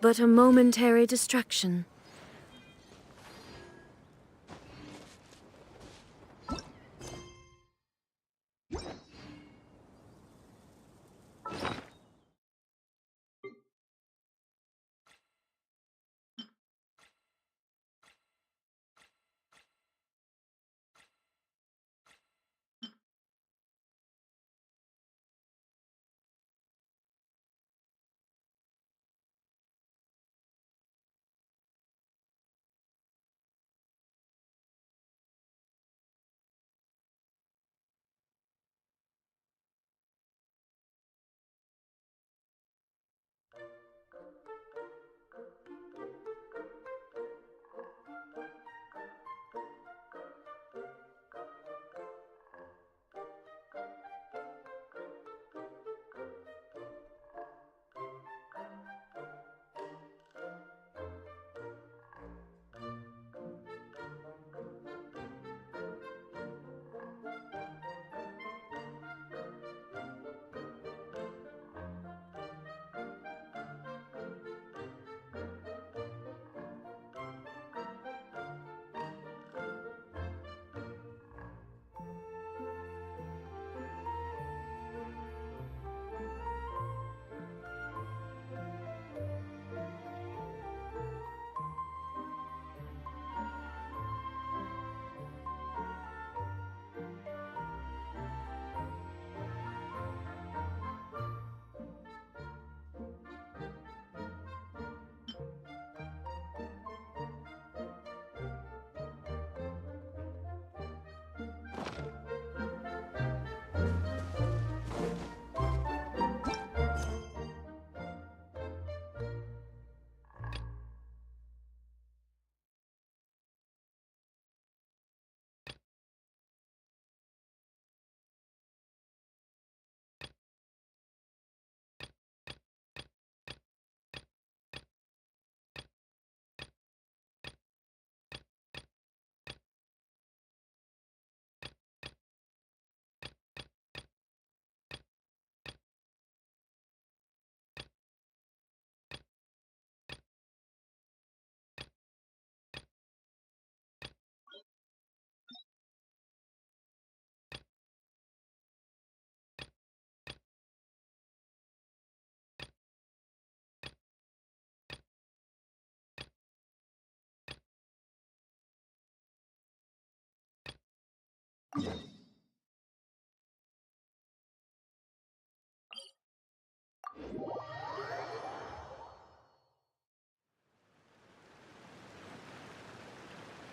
but a momentary distraction.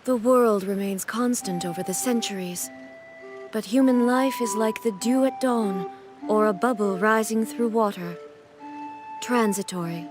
The world remains constant over the centuries, but human life is like the dew at dawn, or a bubble rising through water. Transitory.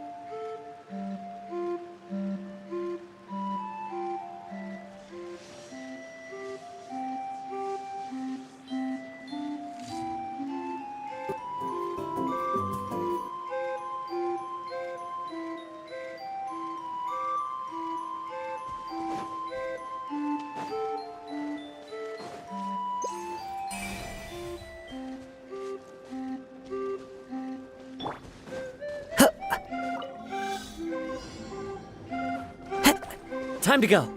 Time to go.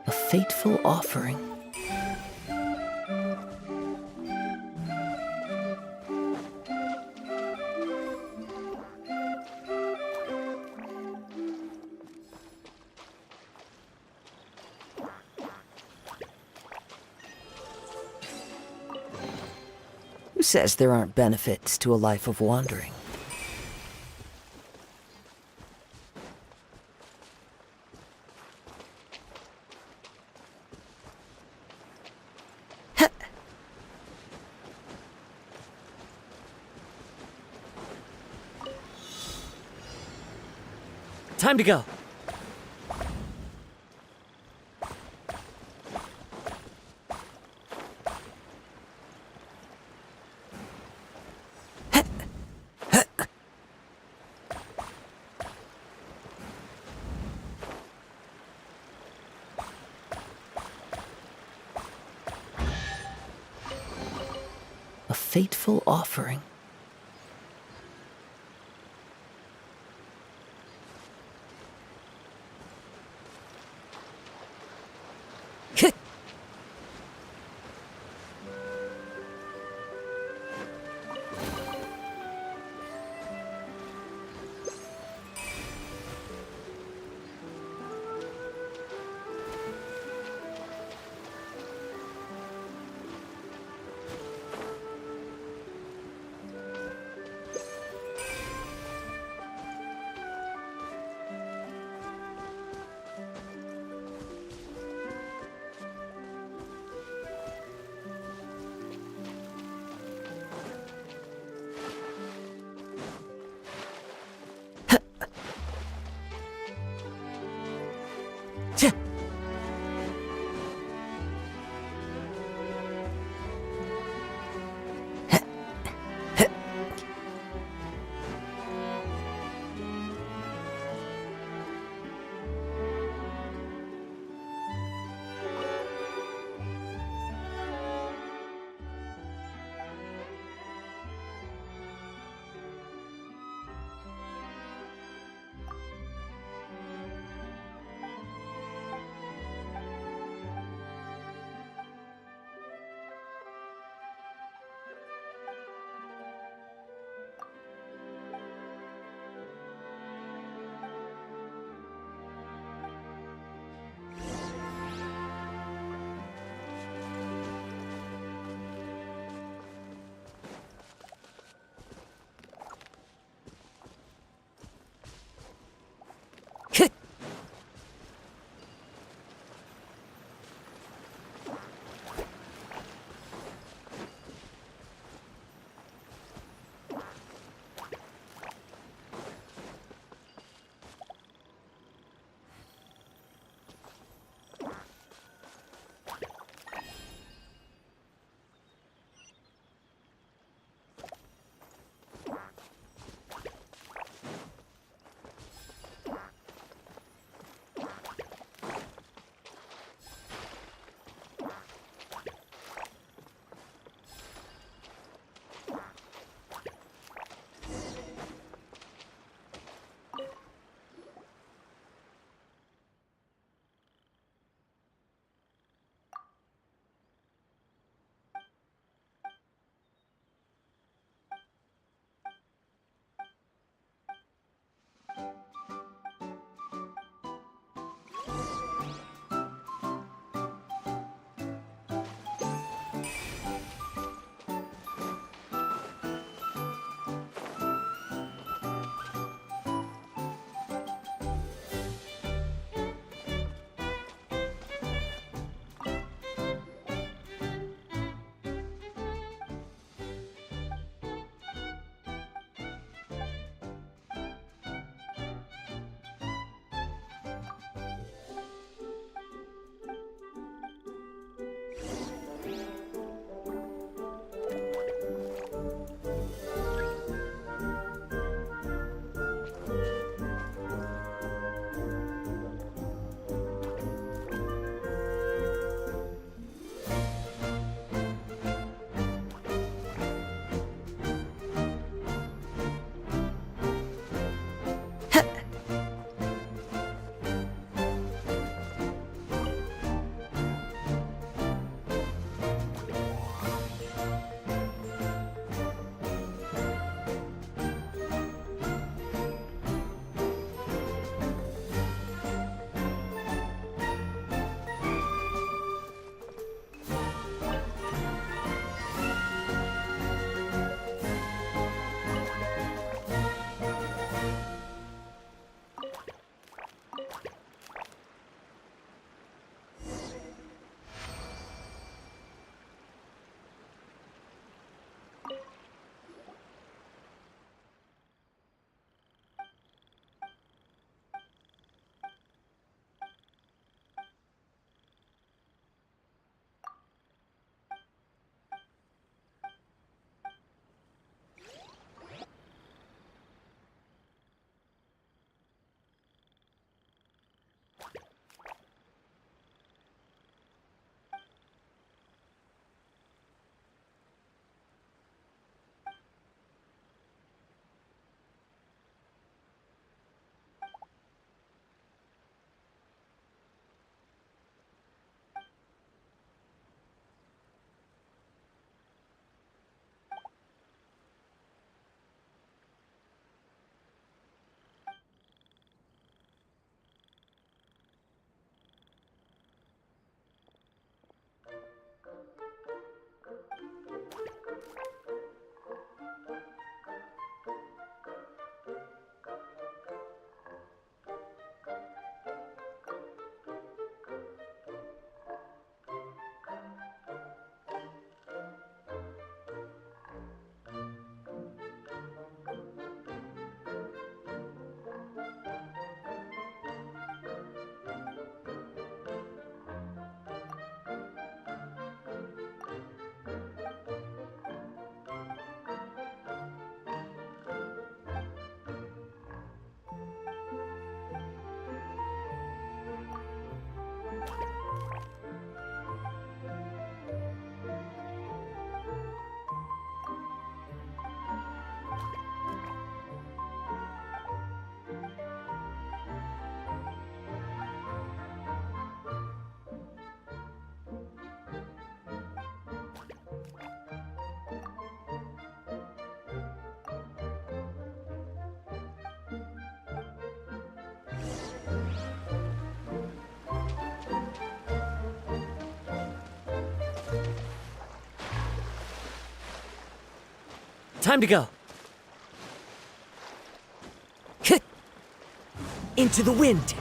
A fateful offering. Who says there aren't benefits to a life of wandering? Time to go. fateful offering. Time to go. Hit! Into the wind.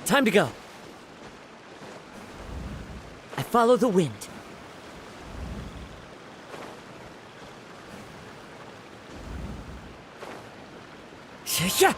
Time to go. I follow the wind. Yeah.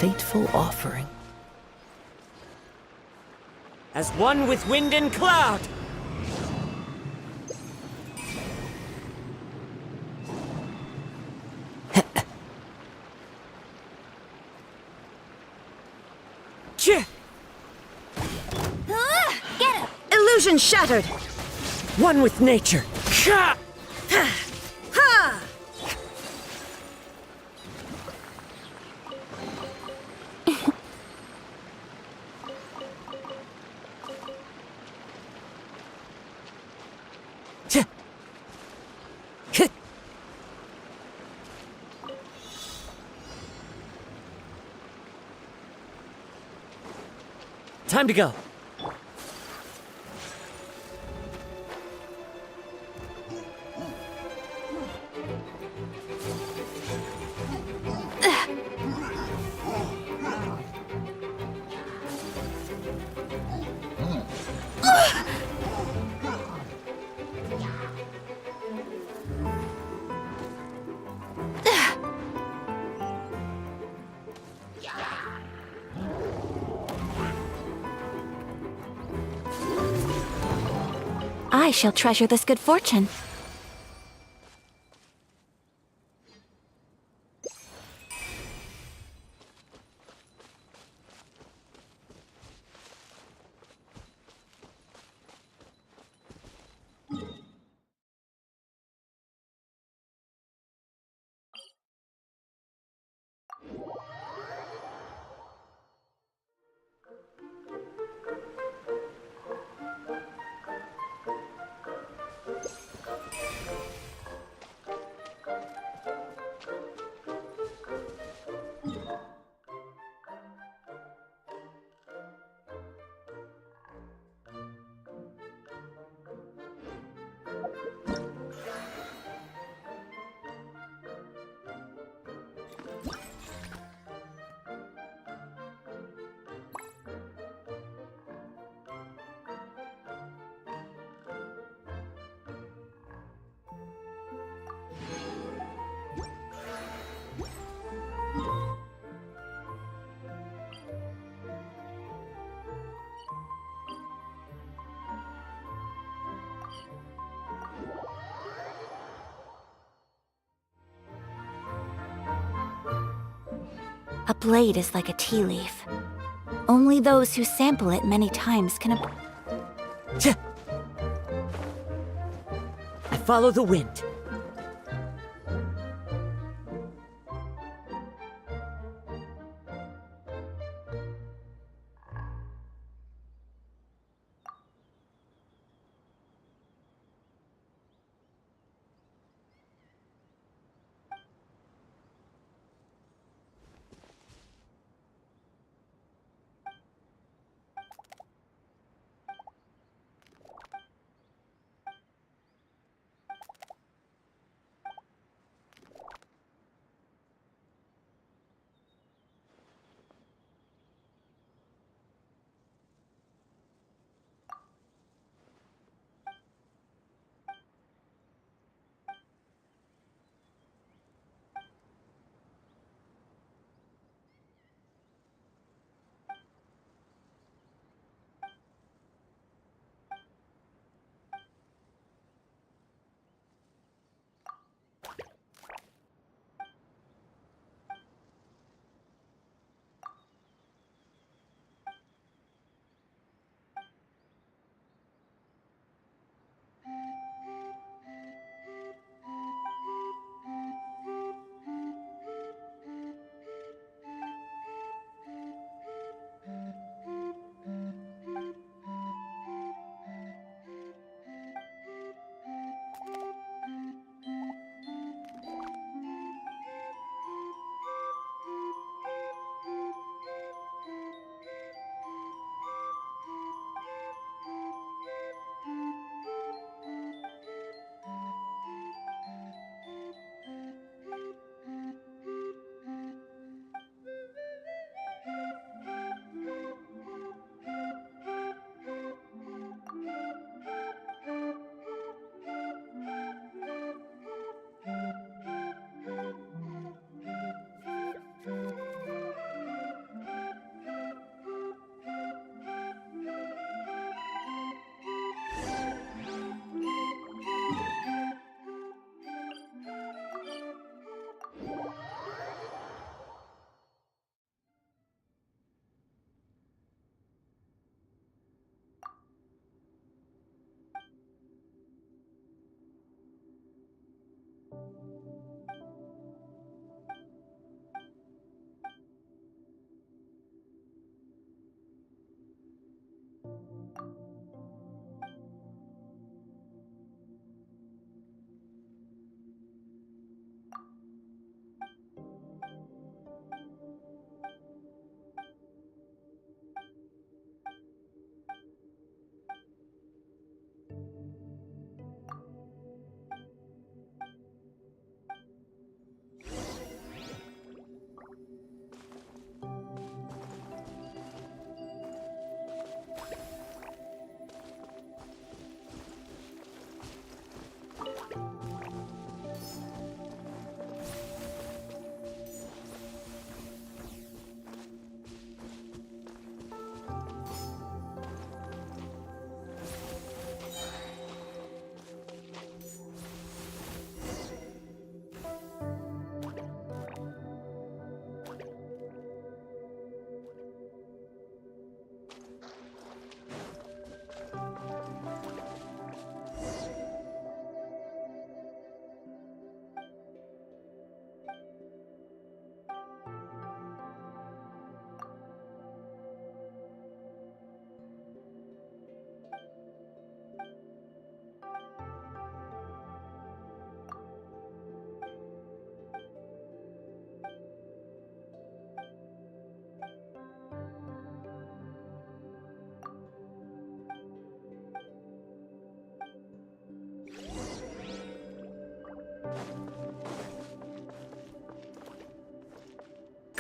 fateful offering. As one with wind and cloud! Get him! Illusion shattered! One with nature! Ha! Time to go. I shall treasure this good fortune. A blade is like a tea leaf. Only those who sample it many times can I follow the wind.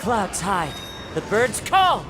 Clouds hide, the birds call!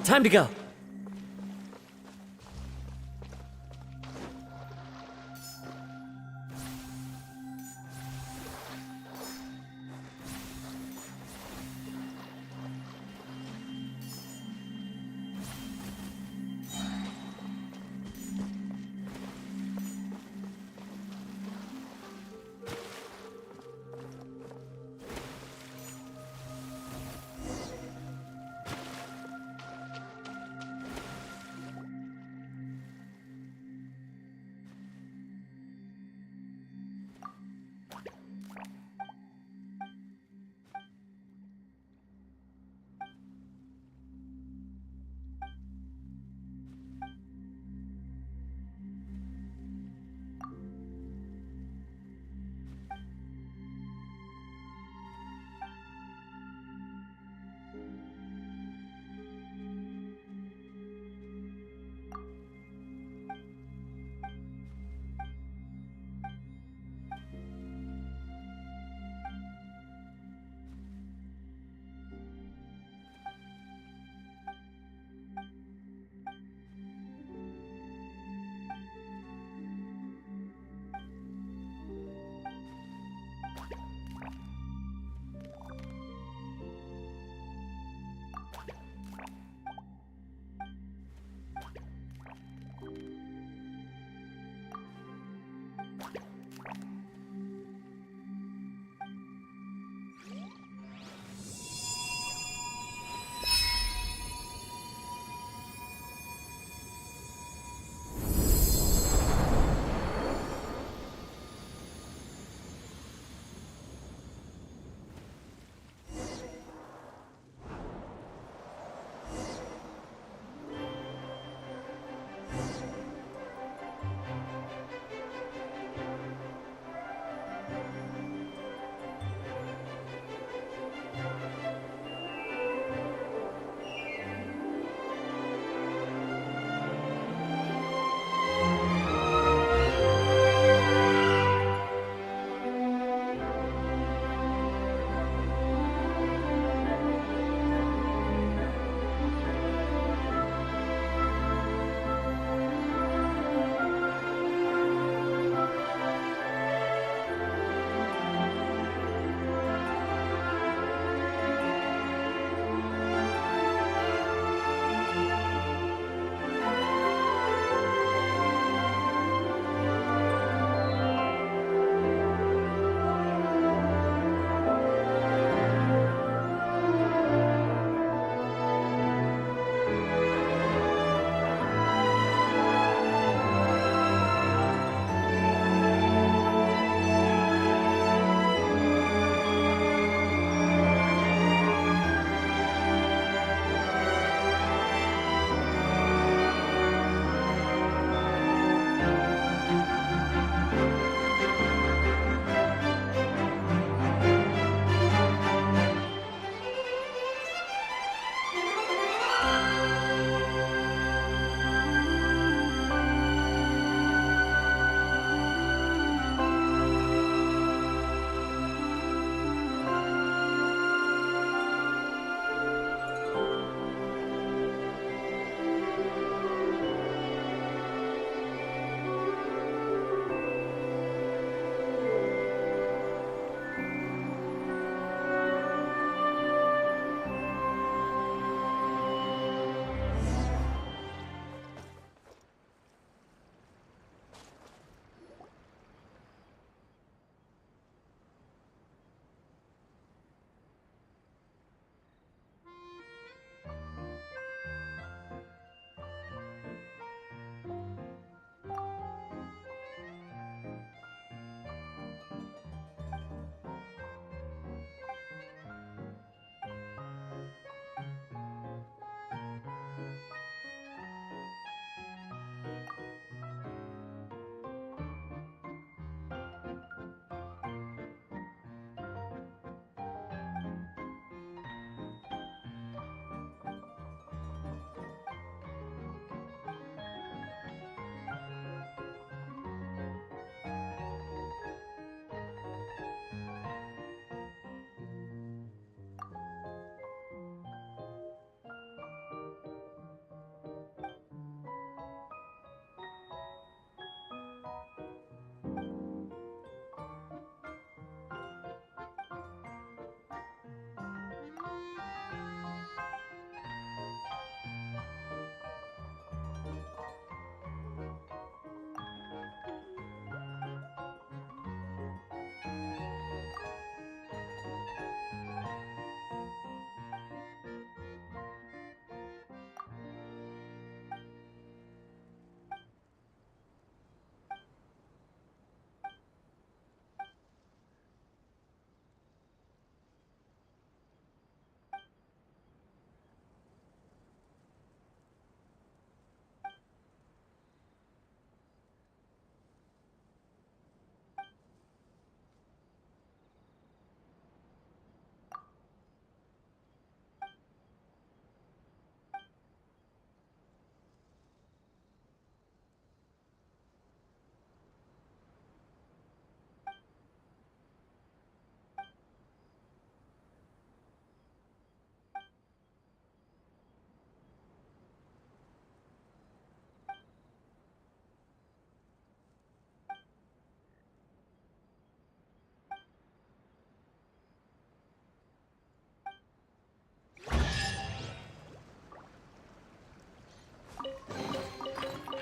Time to go.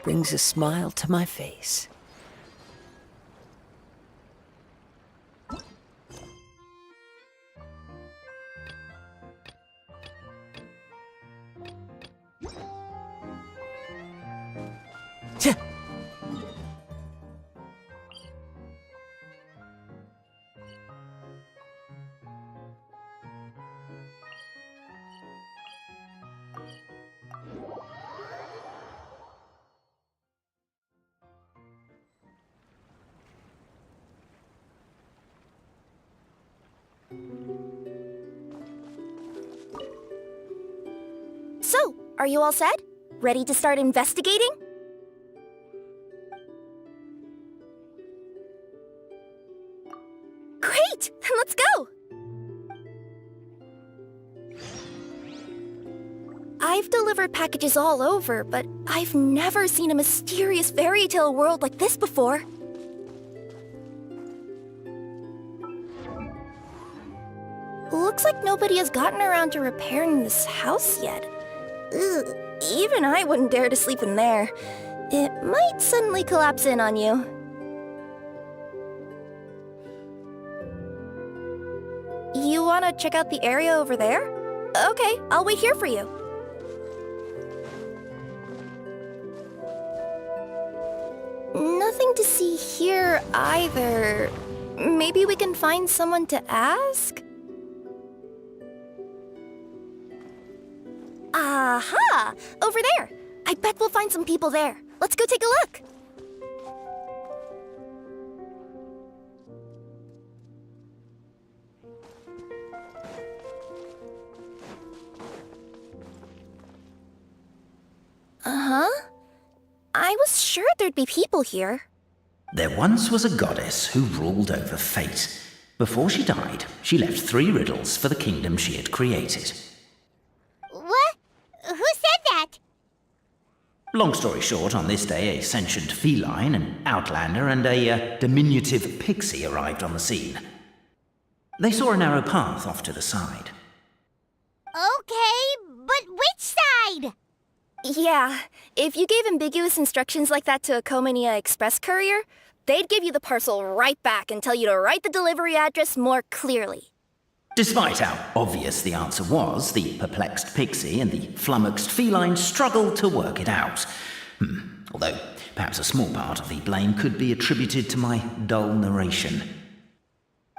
brings a smile to my face. So, are you all set? Ready to start investigating? Great! Then let's go! I've delivered packages all over, but I've never seen a mysterious fairy tale world like this before. Looks like nobody has gotten around to repairing this house yet. Ugh, even I wouldn't dare to sleep in there. It might suddenly collapse in on you. You want to check out the area over there? Okay, I'll wait here for you. Nothing to see here either. Maybe we can find someone to ask? Aha! Over there! I bet we'll find some people there. Let's go take a look! Uh-huh. I was sure there'd be people here. There once was a goddess who ruled over fate. Before she died, she left 3 riddles for the kingdom she had created. What? Who said that? Long story short, on this day, a sentient feline, an outlander, and a diminutive pixie arrived on the scene. They saw a narrow path off to the side. Okay, but which side? Yeah, if you gave ambiguous instructions like that to a Comania Express courier, they'd give you the parcel right back and tell you to write the delivery address more clearly. Despite how obvious the answer was, the perplexed pixie and the flummoxed feline struggled to work it out. Although, perhaps a small part of the blame could be attributed to my dull narration.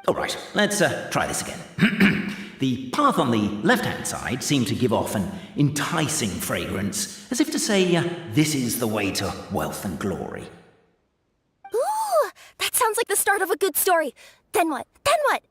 All right, let's try this again. The path on the left-hand side seemed to give off an enticing fragrance, as if to say, this is the way to wealth and glory. Ooh, that sounds like the start of a good story. Then what? Then what?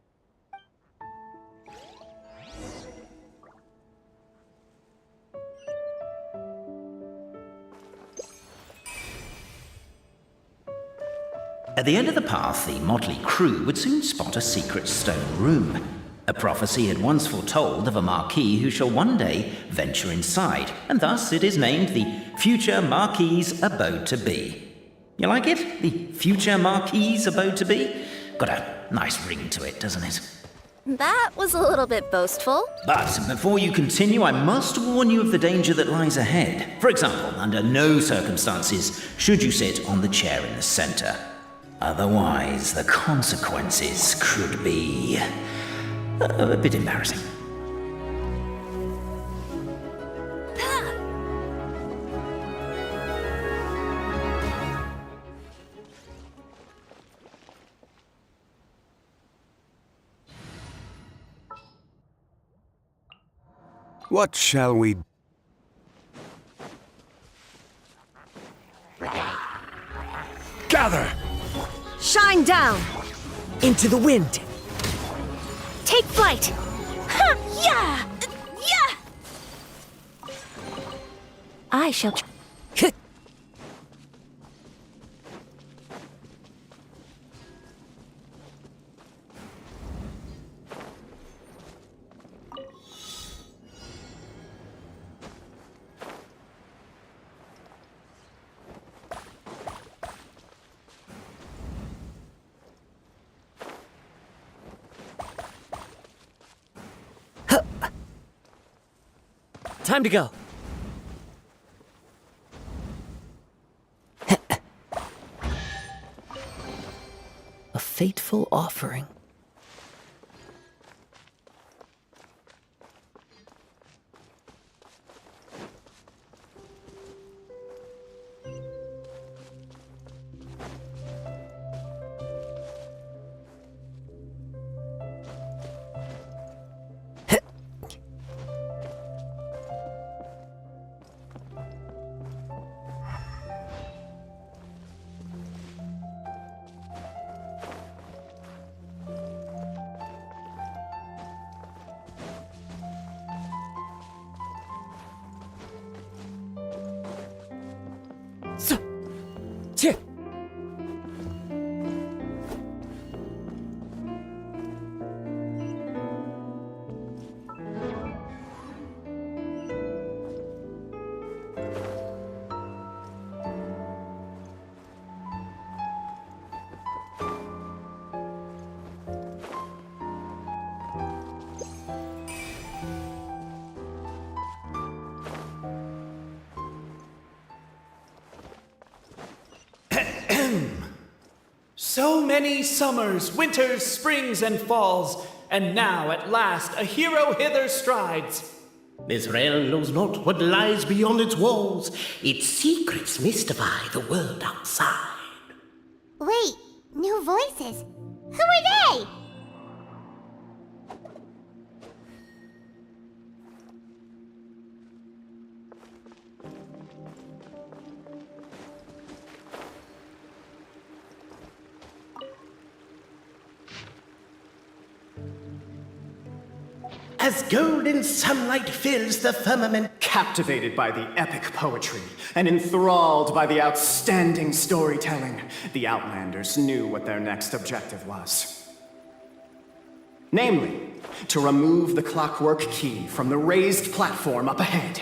At the end of the path, the motley crew would soon spot a secret stone room. A prophecy had once foretold of a marquis who shall one day venture inside, and thus it is named the Future Marquis's Abode to Be. You like it? The Future Marquis's Abode to Be? Got a nice ring to it, doesn't it? That was a little bit boastful. But before you continue, I must warn you of the danger that lies ahead. For example, under no circumstances should you sit on the chair in the center. Otherwise, the consequences could be a bit embarrassing. What shall we... Gather! Shine down! Into the wind! Take flight! Ha! Yeah! Yeah! I shall... Time to go. fateful offering. So many summers, winters, springs, and falls, and now at last a hero hither strides. This realm knows not what lies beyond its walls. Its secrets mystify the world outside. Wait, new voices. Who are they? As golden sunlight fills the firmament. Captivated by the epic poetry and enthralled by the outstanding storytelling, the Outlanders knew what their next objective was. Namely, to remove the clockwork key from the raised platform up ahead.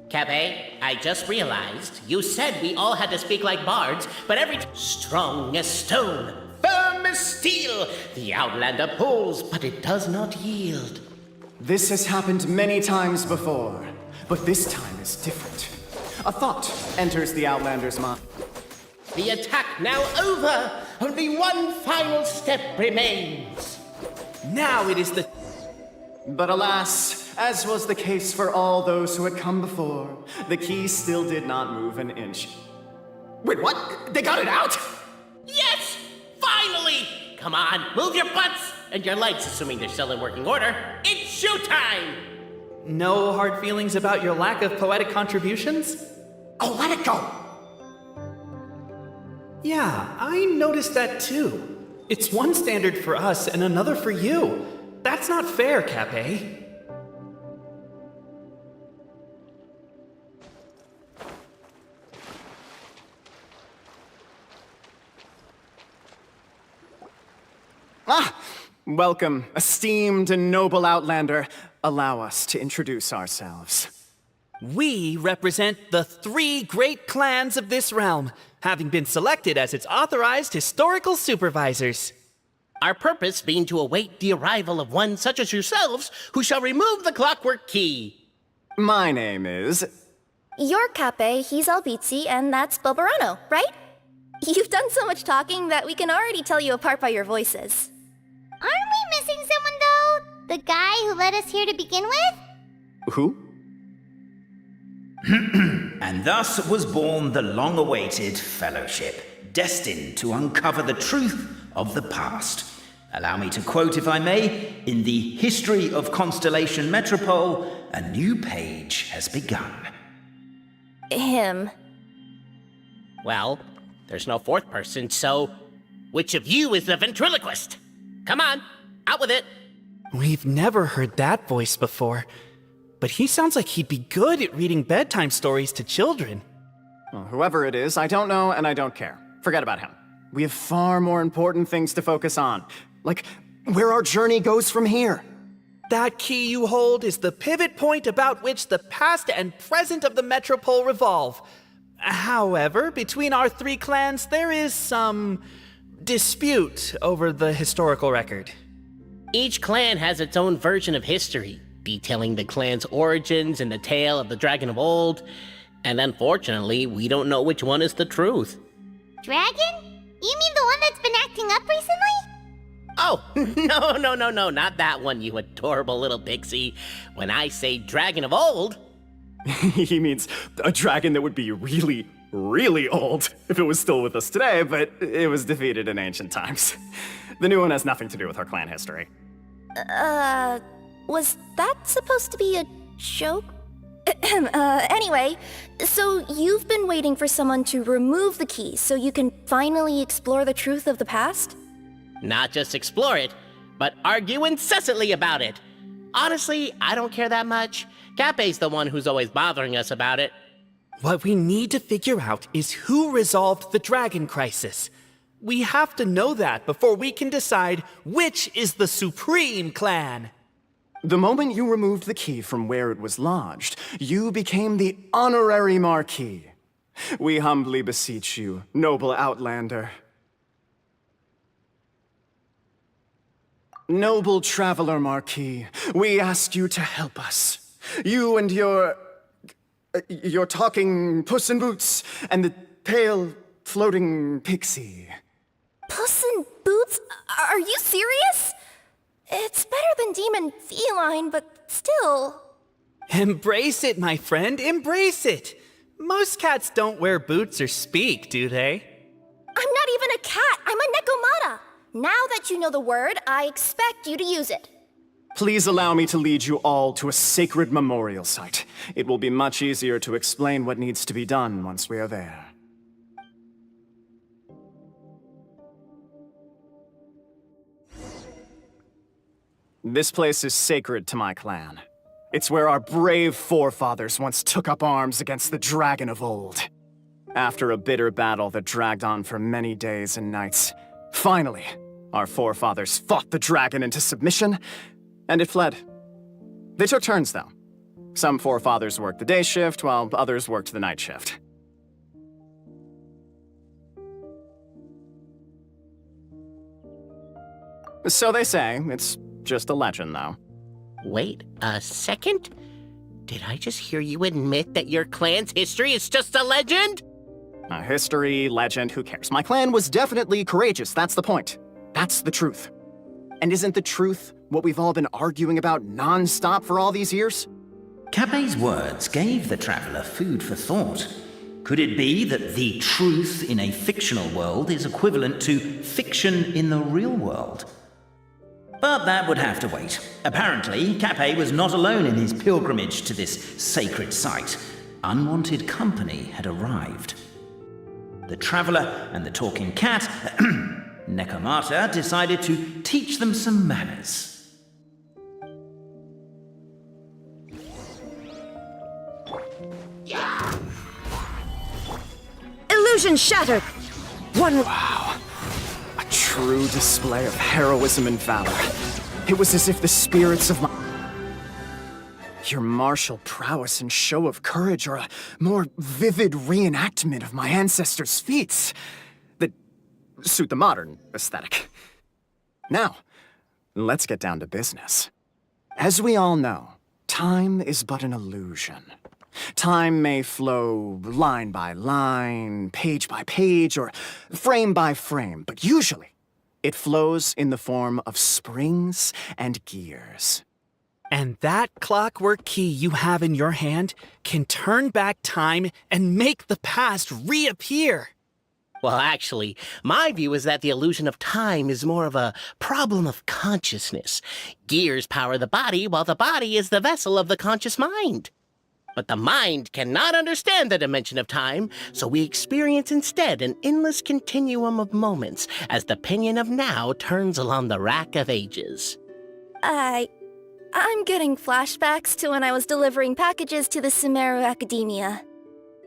Cabe, I just realized you said we all had to speak like bards, but strong as stone, firm as steel, the Outlander pulls, but it does not yield. This has happened many times before, but this time is different. A thought enters the Outlander's mind. The attack now over! Only one final step remains. Now it is the... But alas, as was the case for all those who had come before, the key still did not move an inch. Wait, what? They got it out? Yes! Finally! Come on, move your butts! And your legs, assuming they're still in working order. It's showtime! No hard feelings about your lack of poetic contributions? Oh, let it go! Yeah, I noticed that too. It's one standard for us and another for you. That's not fair, Cape. Welcome, esteemed and noble Outlander. Allow us to introduce ourselves. We represent the 3 great clans of this realm, having been selected as its authorized historical supervisors. Our purpose being to await the arrival of one such as yourselves, who shall remove the clockwork key. My name is... You're Cape, he's Albizzi, and that's Bobarano, right? You've done so much talking that we can already tell you apart by your voices. Aren't we missing someone, though? The guy who led us here to begin with? Who? And thus was born the long-awaited fellowship, destined to uncover the truth of the past. Allow me to quote, if I may, in the history of Constellation Metropole, a new page has begun. Him. Well, there's no fourth person, so which of you is the ventriloquist? Come on, out with it. We've never heard that voice before, but he sounds like he'd be good at reading bedtime stories to children. Well, whoever it is, I don't know and I don't care. Forget about him. We have far more important things to focus on, like where our journey goes from here. That key you hold is the pivot point about which the past and present of the Metropole revolve. However, between our 3 clans, there is some dispute over the historical record. Each clan has its own version of history, detailing the clan's origins and the tale of the dragon of old, and unfortunately, we don't know which one is the truth. Dragon? You mean the one that's been acting up recently? Oh, no, not that one, you adorable little pixie. When I say dragon of old... He means a dragon that would be really, really old if it was still with us today, but it was defeated in ancient times. The new one has nothing to do with our clan history. Was that supposed to be a joke? Anyway, so you've been waiting for someone to remove the keys so you can finally explore the truth of the past? Not just explore it, but argue incessantly about it. Honestly, I don't care that much. Cape's the one who's always bothering us about it. What we need to figure out is who resolved the dragon crisis. We have to know that before we can decide which is the supreme clan. The moment you removed the key from where it was lodged, you became the honorary Marquis. We humbly beseech you, noble Outlander. Noble Traveler Marquis, we ask you to help us. You and your talking Puss in Boots and the pale floating pixie. Puss in Boots? Are you serious? It's better than demon feline, but still. Embrace it, my friend, embrace it. Most cats don't wear boots or speak, do they? I'm not even a cat, I'm a Nekomata. Now that you know the word, I expect you to use it. Please allow me to lead you all to a sacred memorial site. It will be much easier to explain what needs to be done once we are there. This place is sacred to my clan. It's where our brave forefathers once took up arms against the dragon of old. After a bitter battle that dragged on for many days and nights, finally, our forefathers fought the dragon into submission, and it fled. They took turns, though. Some forefathers worked the day shift, while others worked the night shift. So they say. It's just a legend, though. Wait a second? Did I just hear you admit that your clan's history is just a legend? History, legend, who cares? My clan was definitely courageous, that's the point. That's the truth. And isn't the truth what we've all been arguing about non-stop for all these years? Cape's words gave the traveler food for thought. Could it be that the truth in a fictional world is equivalent to fiction in the real world? But that would have to wait. Apparently, Cape was not alone in his pilgrimage to this sacred site. Unwanted company had arrived. The traveler and the talking cat, Nekomata, decided to teach them some manners. Illusion shattered! Wow. A true display of heroism and valor. It was as if the spirits of your martial prowess and show of courage are a more vivid reenactment of my ancestors' feats that suit the modern aesthetic. Now, let's get down to business. As we all know, time is but an illusion. Time may flow line by line, page by page, or frame by frame, but usually it flows in the form of springs and gears. And that clockwork key you have in your hand can turn back time and make the past reappear. Well, actually, my view is that the illusion of time is more of a problem of consciousness. Gears power the body, while the body is the vessel of the conscious mind. But the mind cannot understand the dimension of time, so we experience instead an endless continuum of moments as the pinion of now turns along the rack of ages. I'm getting flashbacks to when I was delivering packages to the Sumeru Academia.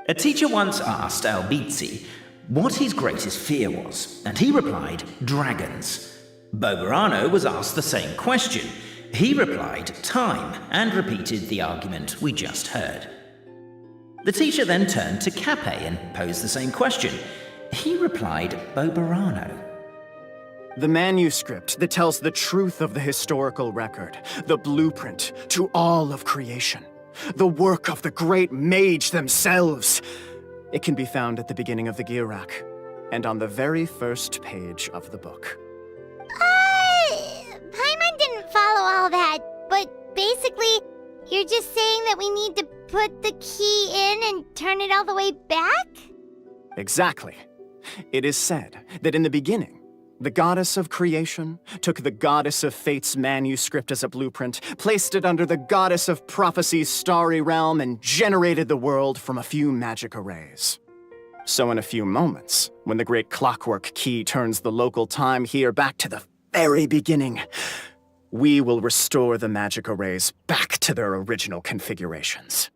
A teacher once asked Albizzi what his greatest fear was, and he replied, dragons. Boberano was asked the same question. He replied, time, and repeated the argument we just heard. The teacher then turned to Cape and posed the same question. He replied, Boberano. The manuscript that tells the truth of the historical record, the blueprint to all of creation, the work of the great mage themselves. It can be found at the beginning of the Girac. and on the very first page of the book. Paimon didn't follow all that, but basically, you're just saying that we need to put the key in and turn it all the way back? Exactly. It is said that in the beginning, the goddess of creation took the goddess of fate's manuscript as a blueprint, placed it under the goddess of prophecy's starry realm, and generated the world from a few magic arrays. So in a few moments, when the great clockwork key turns the local time here back to the very beginning, we will restore the magic arrays back to their original configurations.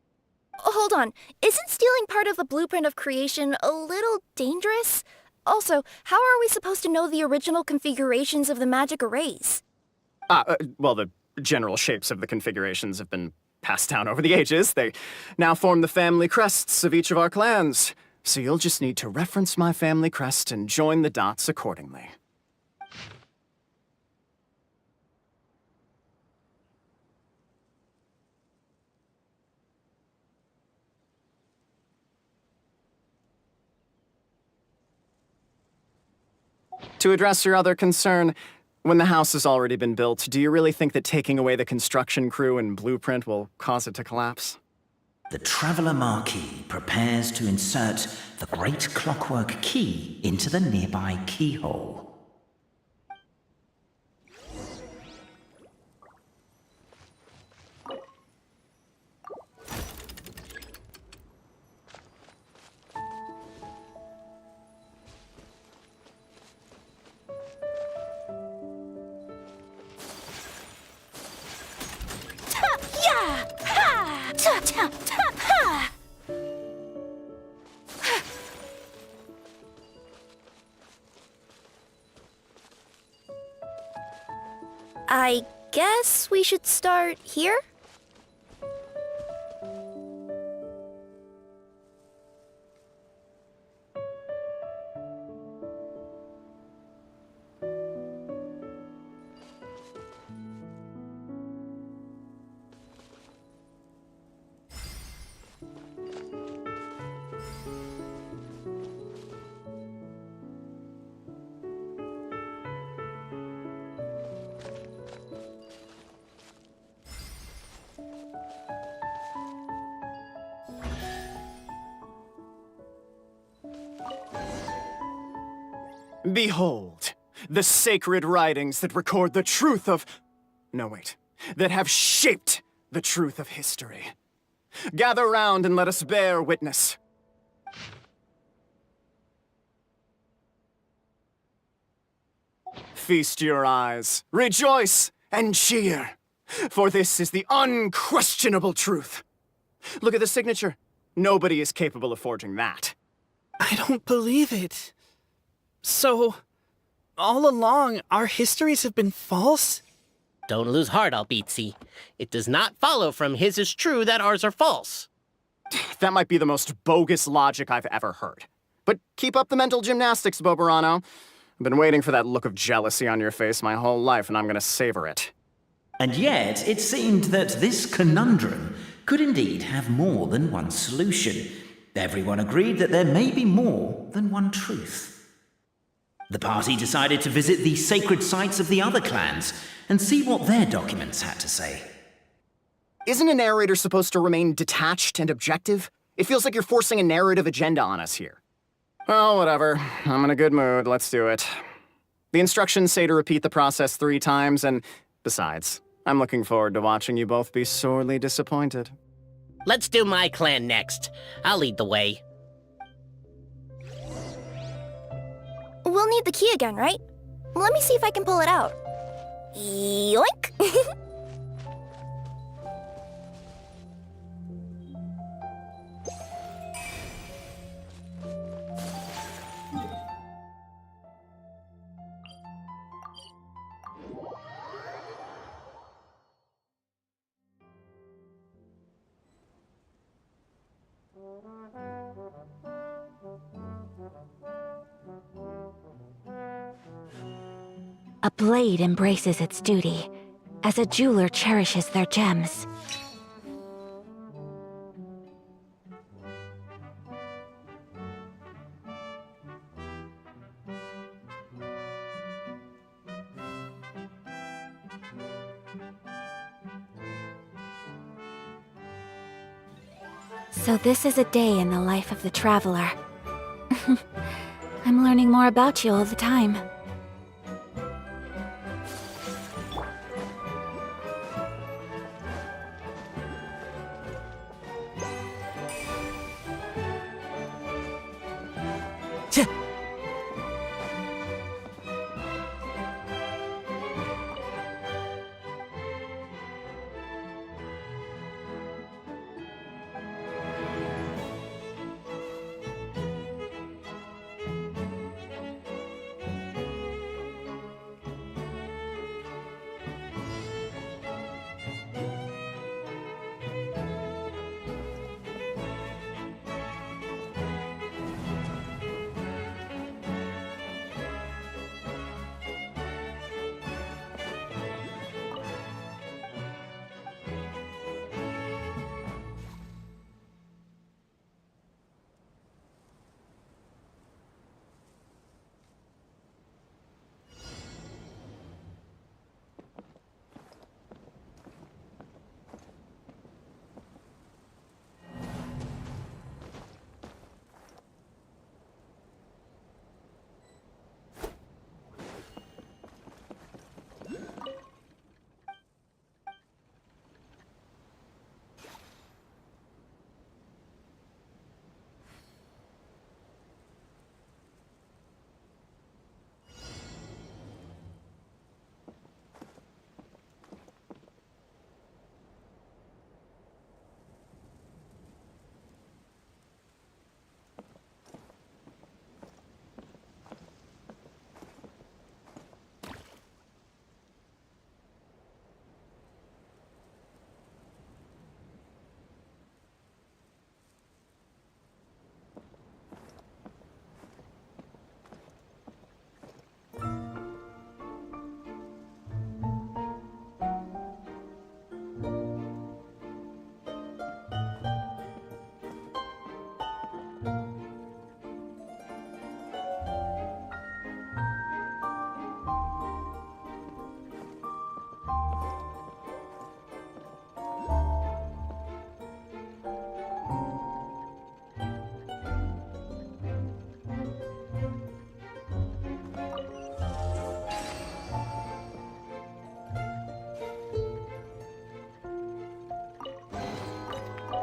Hold on, isn't stealing part of the blueprint of creation a little dangerous? Also, how are we supposed to know the original configurations of the magic arrays? Well, the general shapes of the configurations have been passed down over the ages. They now form the family crests of each of our clans. So you'll just need to reference my family crest and join the dots accordingly. To address your other concern, when the house has already been built, do you really think that taking away the construction crew and blueprint will cause it to collapse? The Traveler Marquis prepares to insert the great clockwork key into the nearby keyhole. I guess we should start here? Behold, the sacred writings that record the truth of... No, wait. That have shaped the truth of history. Gather round and let us bear witness. Feast your eyes, rejoice, and cheer, for this is the unquestionable truth. Look at the signature. Nobody is capable of forging that. I don't believe it. So, all along, our histories have been false? Don't lose heart, Albizzi. It does not follow from his is true that ours are false. That might be the most bogus logic I've ever heard. But keep up the mental gymnastics, Boberano. I've been waiting for that look of jealousy on your face my whole life, and I'm gonna savor it. And yet, it seemed that this conundrum could indeed have more than one solution. Everyone agreed that there may be more than one truth. The party decided to visit the sacred sites of the other clans and see what their documents had to say. Isn't a narrator supposed to remain detached and objective? It feels like you're forcing a narrative agenda on us here. Well, whatever. I'm in a good mood. Let's do it. The instructions say to repeat the process 3 times, and besides, I'm looking forward to watching you both be sorely disappointed. Let's do my clan next. I'll lead the way. We'll need the key again, right? Let me see if I can pull it out. Yoink! A blade embraces its duty, as a jeweler cherishes their gems. So this is a day in the life of the traveler. I'm learning more about you all the time.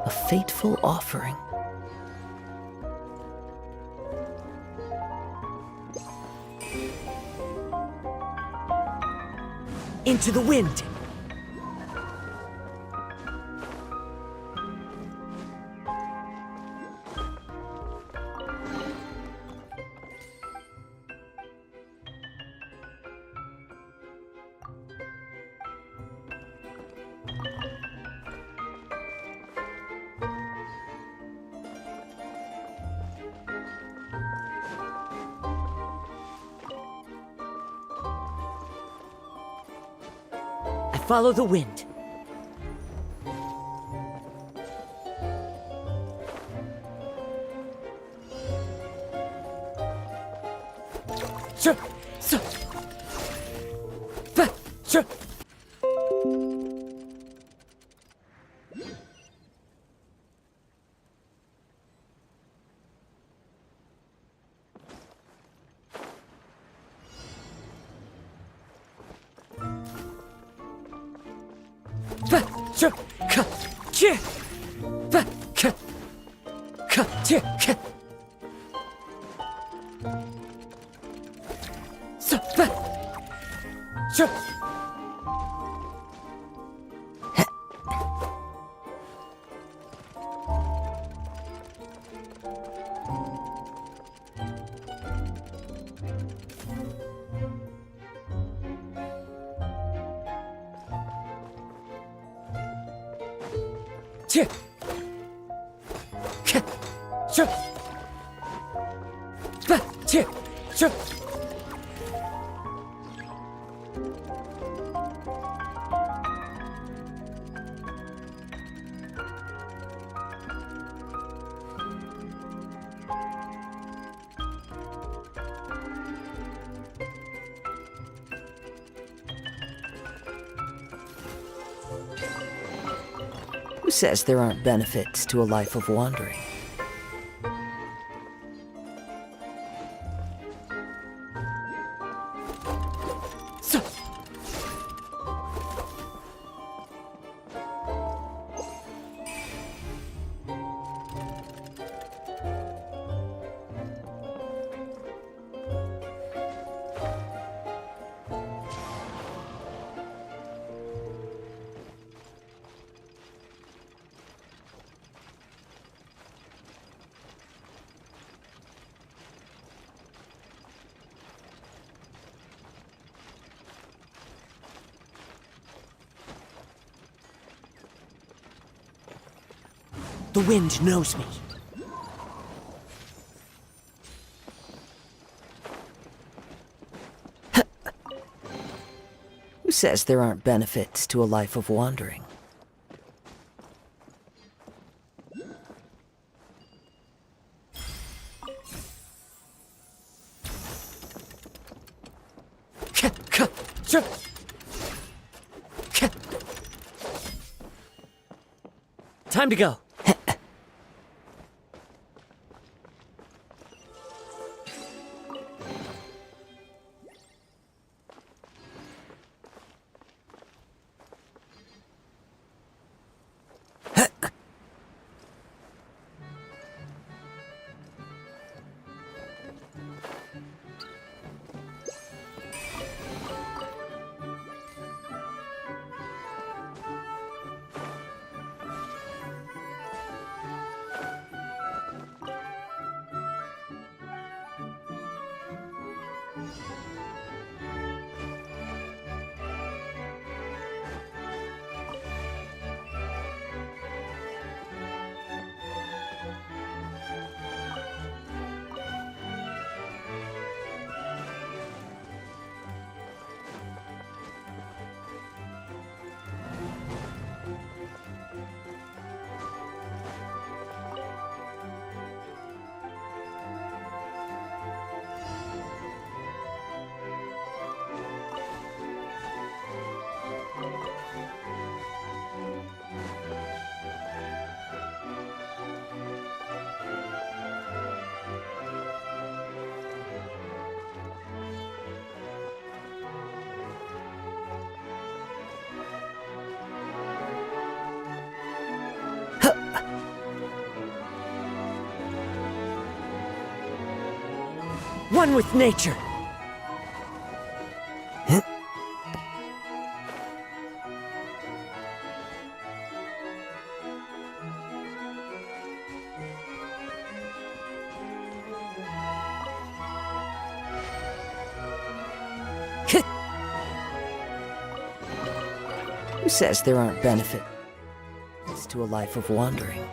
A fateful offering. Into the wind! Follow the wind. Who says there aren't benefits to a life of wandering? The wind knows me. Who says there aren't benefits to a life of wandering? Time to go. One with nature. Who says there aren't benefits to a life of wandering?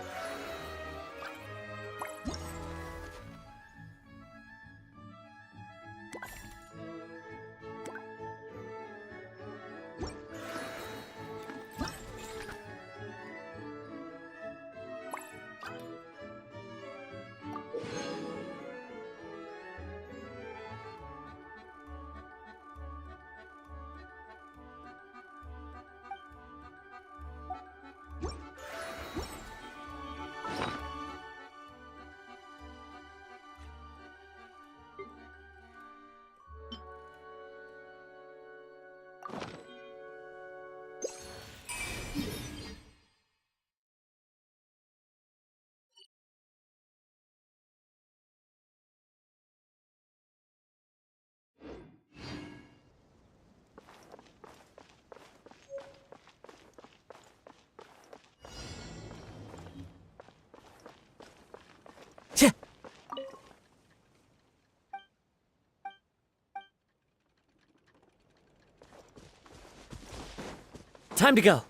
Time to go.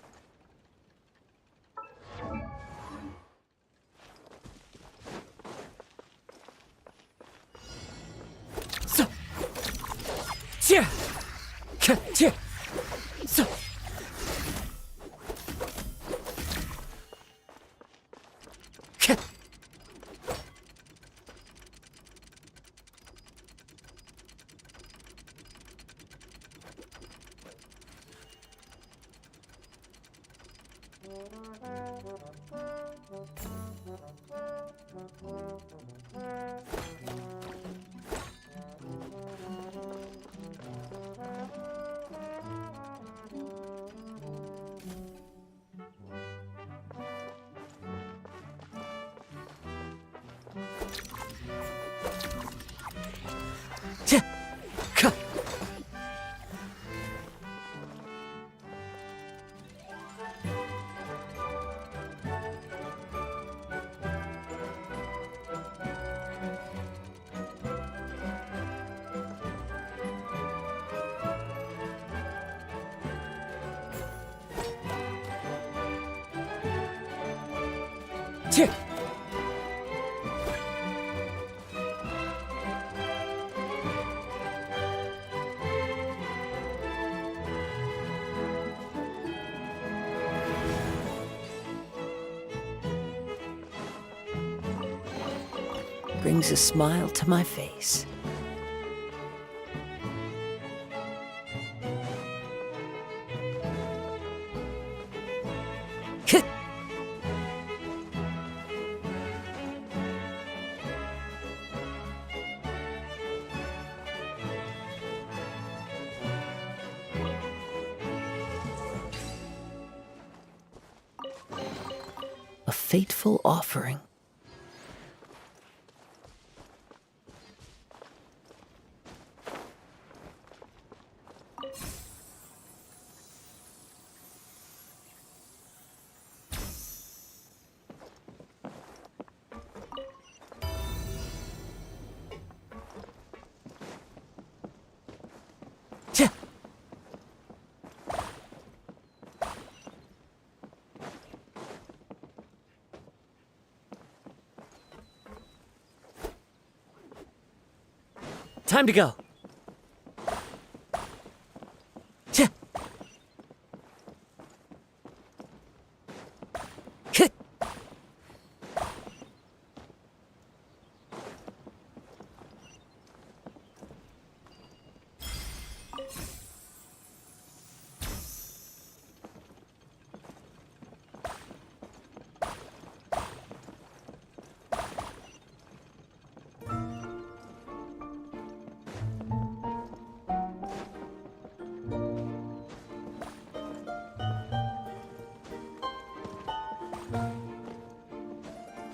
So. Cheer. Cheer. So. Brings a smile to my face. A fateful offering. Time to go.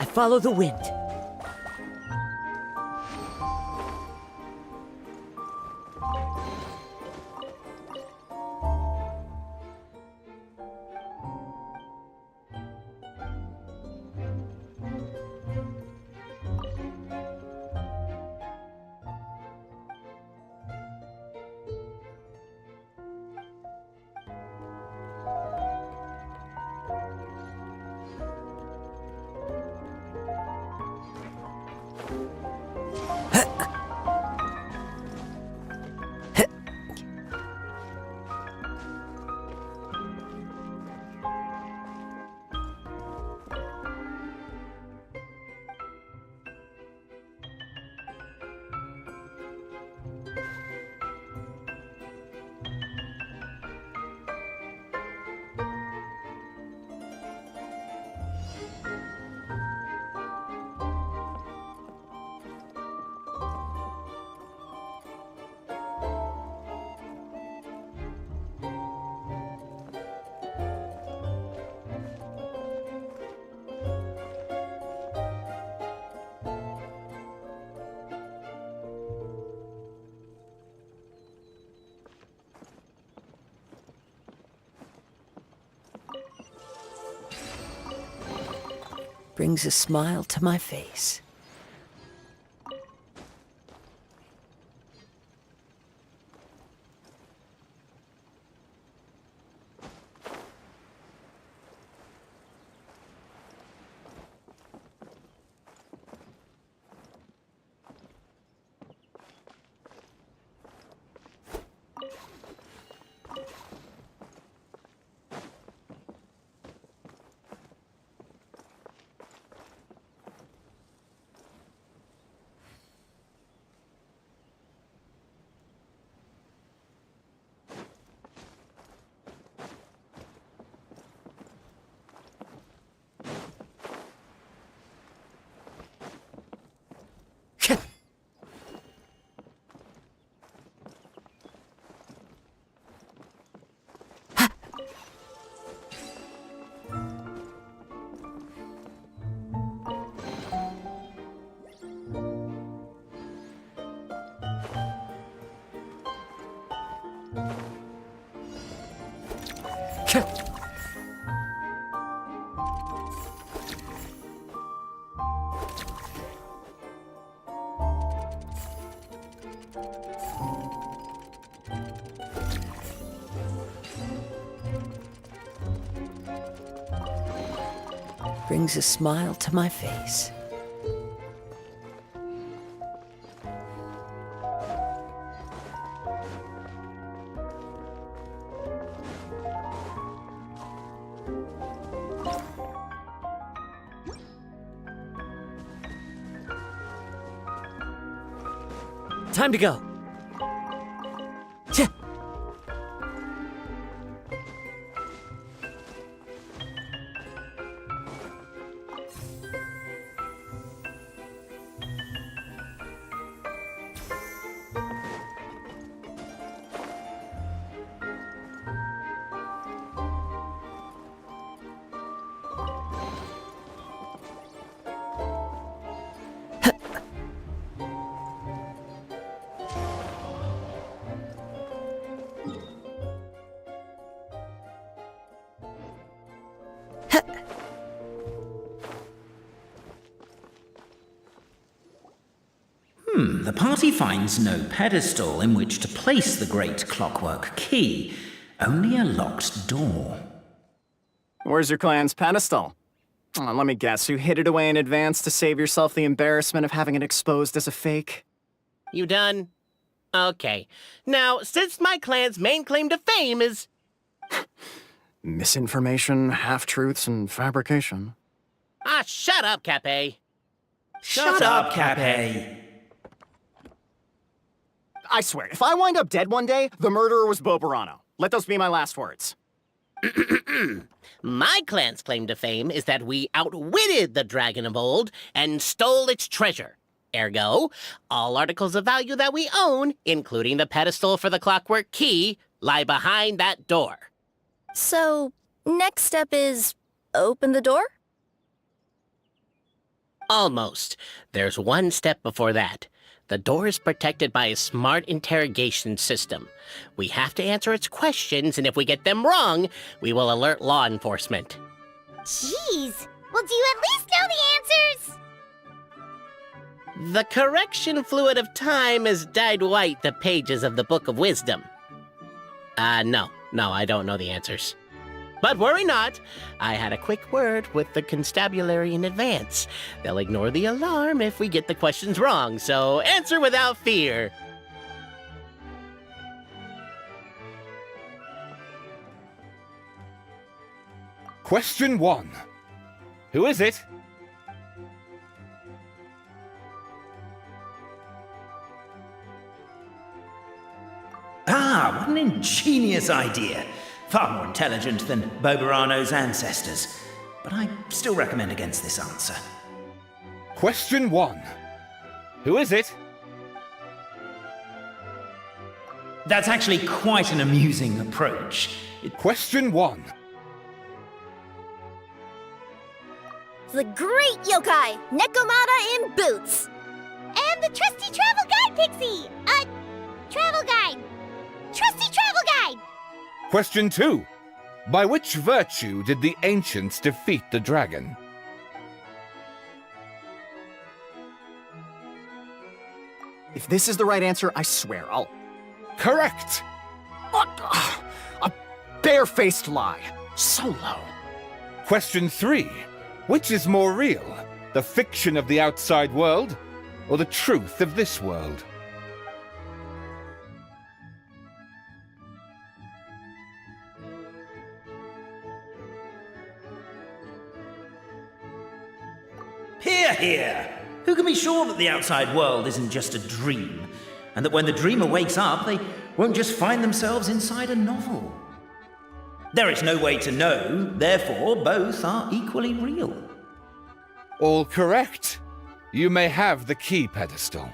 I follow the wind. Brings a smile to my face. brings a smile to my face. Time to go. The party finds no pedestal in which to place the great clockwork key, only a locked door. Where's your clan's pedestal? Let me guess, you hid it away in advance to save yourself the embarrassment of having it exposed as a fake? You done? Okay. Now, since my clan's main claim to fame is... Misinformation, half-truths, and fabrication. Ah, shut up, Cape. Shut up, Cape. I swear, if I wind up dead one day, the murderer was Boberano. Let those be my last words. My clan's claim to fame is that we outwitted the Dragon of Old and stole its treasure. Ergo, all articles of value that we own, including the pedestal for the clockwork key, lie behind that door. So, next step is open the door? Almost. There's one step before that. The door is protected by a smart interrogation system. We have to answer its questions, and if we get them wrong, we will alert law enforcement. Jeez. Well, do you at least know the answers? The correction fluid of time has dyed white the pages of the Book of Wisdom. No, I don't know the answers. But worry not, I had a quick word with the constabulary in advance. They'll ignore the alarm if we get the questions wrong, so answer without fear. Question 1. Who is it? Ah, what an ingenious idea. Far more intelligent than Boberano's ancestors. But I still recommend against this answer. Question 1. Who is it? That's actually quite an amusing approach. Question 1. The great yokai, Nekomata in boots. And the trusty travel guide, Pixie! Travel guide. Trusty travel guide! Question 2. By which virtue did the ancients defeat the dragon? If this is the right answer, I swear I'll... Correct! A barefaced lie. So low. Question 3. Which is more real? The fiction of the outside world, or the truth of this world? Hear, hear! Who can be sure that the outside world isn't just a dream? And that when the dreamer wakes up, they won't just find themselves inside a novel? There is no way to know, therefore both are equally real. All correct. You may have the key pedestal.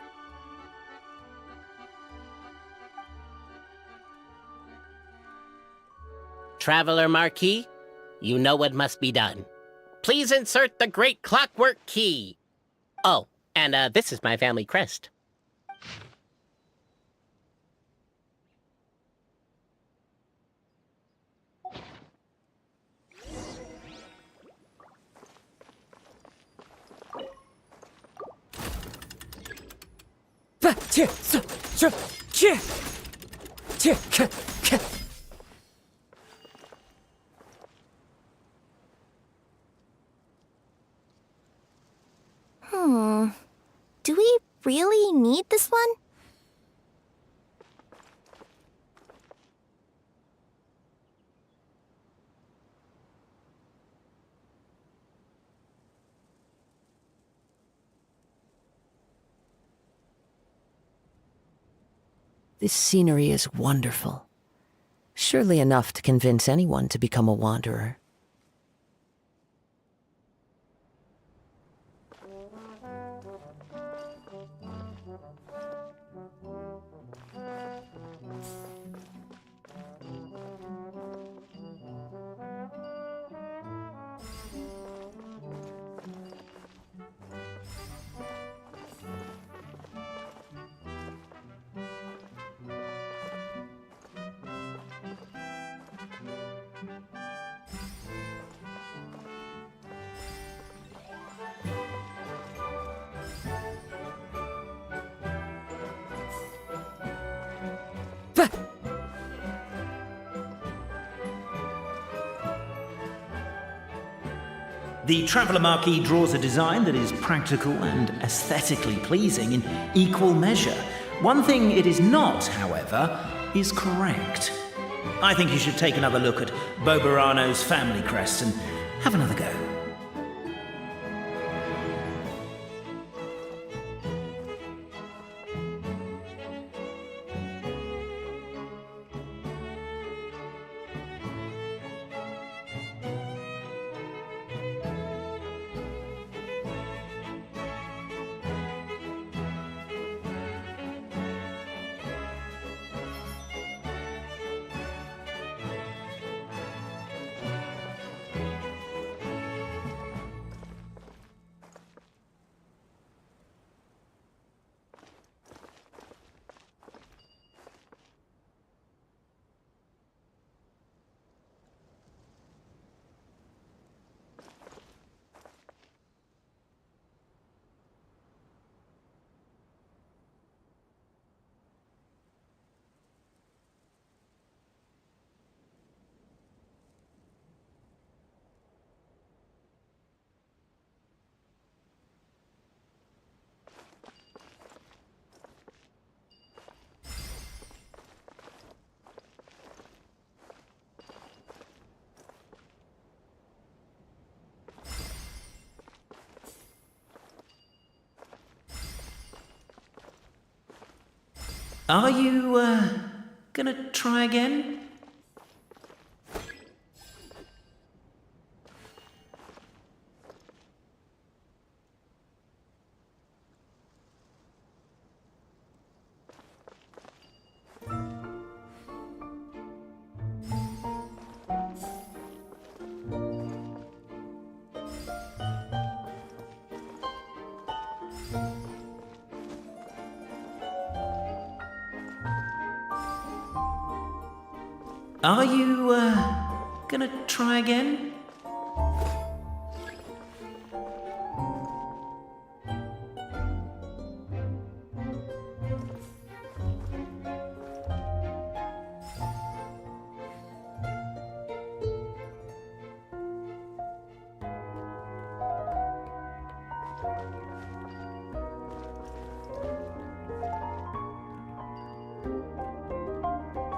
Traveler Marquis, you know what must be done. Please insert the great clockwork key. Oh, and this is my family crest. really need this one? This scenery is wonderful. Surely enough to convince anyone to become a wanderer. The Traveller Marquee draws a design that is practical and aesthetically pleasing in equal measure. One thing it is not, however, is correct. I think you should take another look at Bobarano's family crest and have another go. Are you, gonna try again? Are you, gonna try again?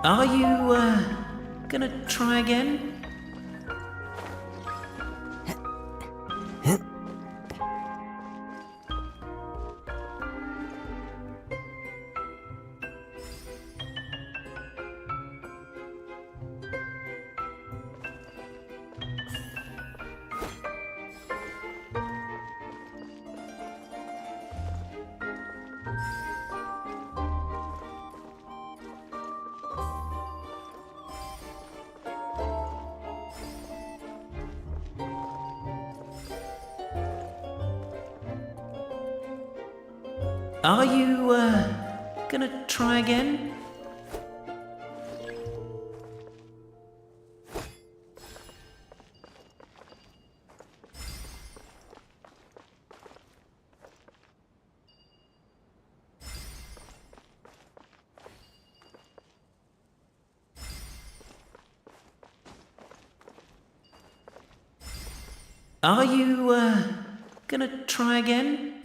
Are you, gonna try again? Are you, gonna try again? Are you, gonna try again?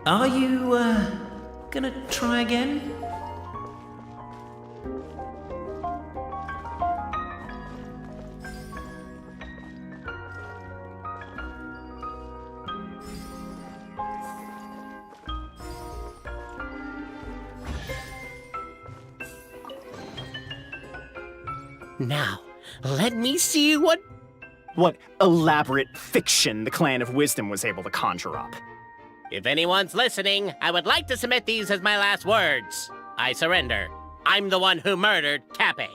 Are you, gonna try again? Now, let me see what elaborate fiction the Clan of Wisdom was able to conjure up. If anyone's listening, I would like to submit these as my last words. I surrender. I'm the one who murdered Cappe.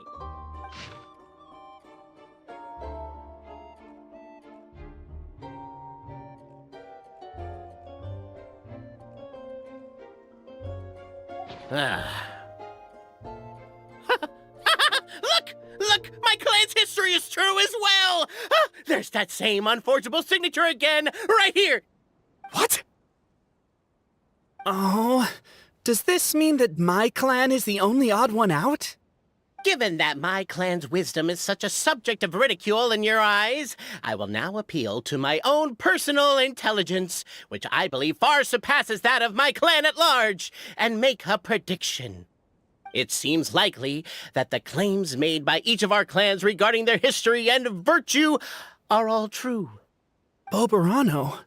Look! My clan's history is true as well! There's that same unforgeable signature again, right here! What? Oh, does this mean that my clan is the only odd one out? Given that my clan's wisdom is such a subject of ridicule in your eyes, I will now appeal to my own personal intelligence, which I believe far surpasses that of my clan at large, and make a prediction. It seems likely that the claims made by each of our clans regarding their history and virtue are all true. Boberano?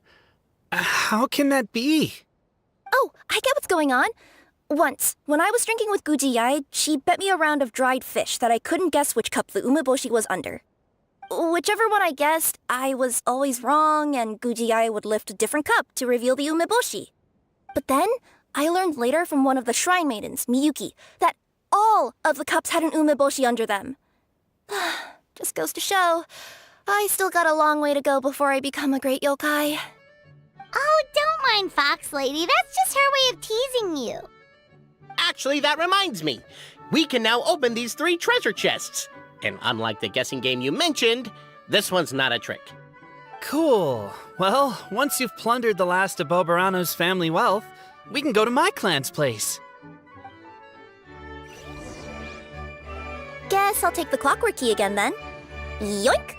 How can that be? Oh, I get what's going on. Once, when I was drinking with Gujiyai, she bet me a round of dried fish that I couldn't guess which cup the umeboshi was under. Whichever one I guessed, I was always wrong, and Gujiyai would lift a different cup to reveal the umeboshi. But then, I learned later from one of the shrine maidens, Miyuki, that all of the cups had an umeboshi under them. Just goes to show, I still got a long way to go before I become a great yokai. Oh, don't mind Fox Lady. That's just her way of teasing you. Actually, that reminds me. We can now open these 3 treasure chests. And unlike the guessing game you mentioned, this one's not a trick. Cool. Well, once you've plundered the last of Boberano's family wealth, we can go to my clan's place. Guess I'll take the clockwork key again then. Yoink!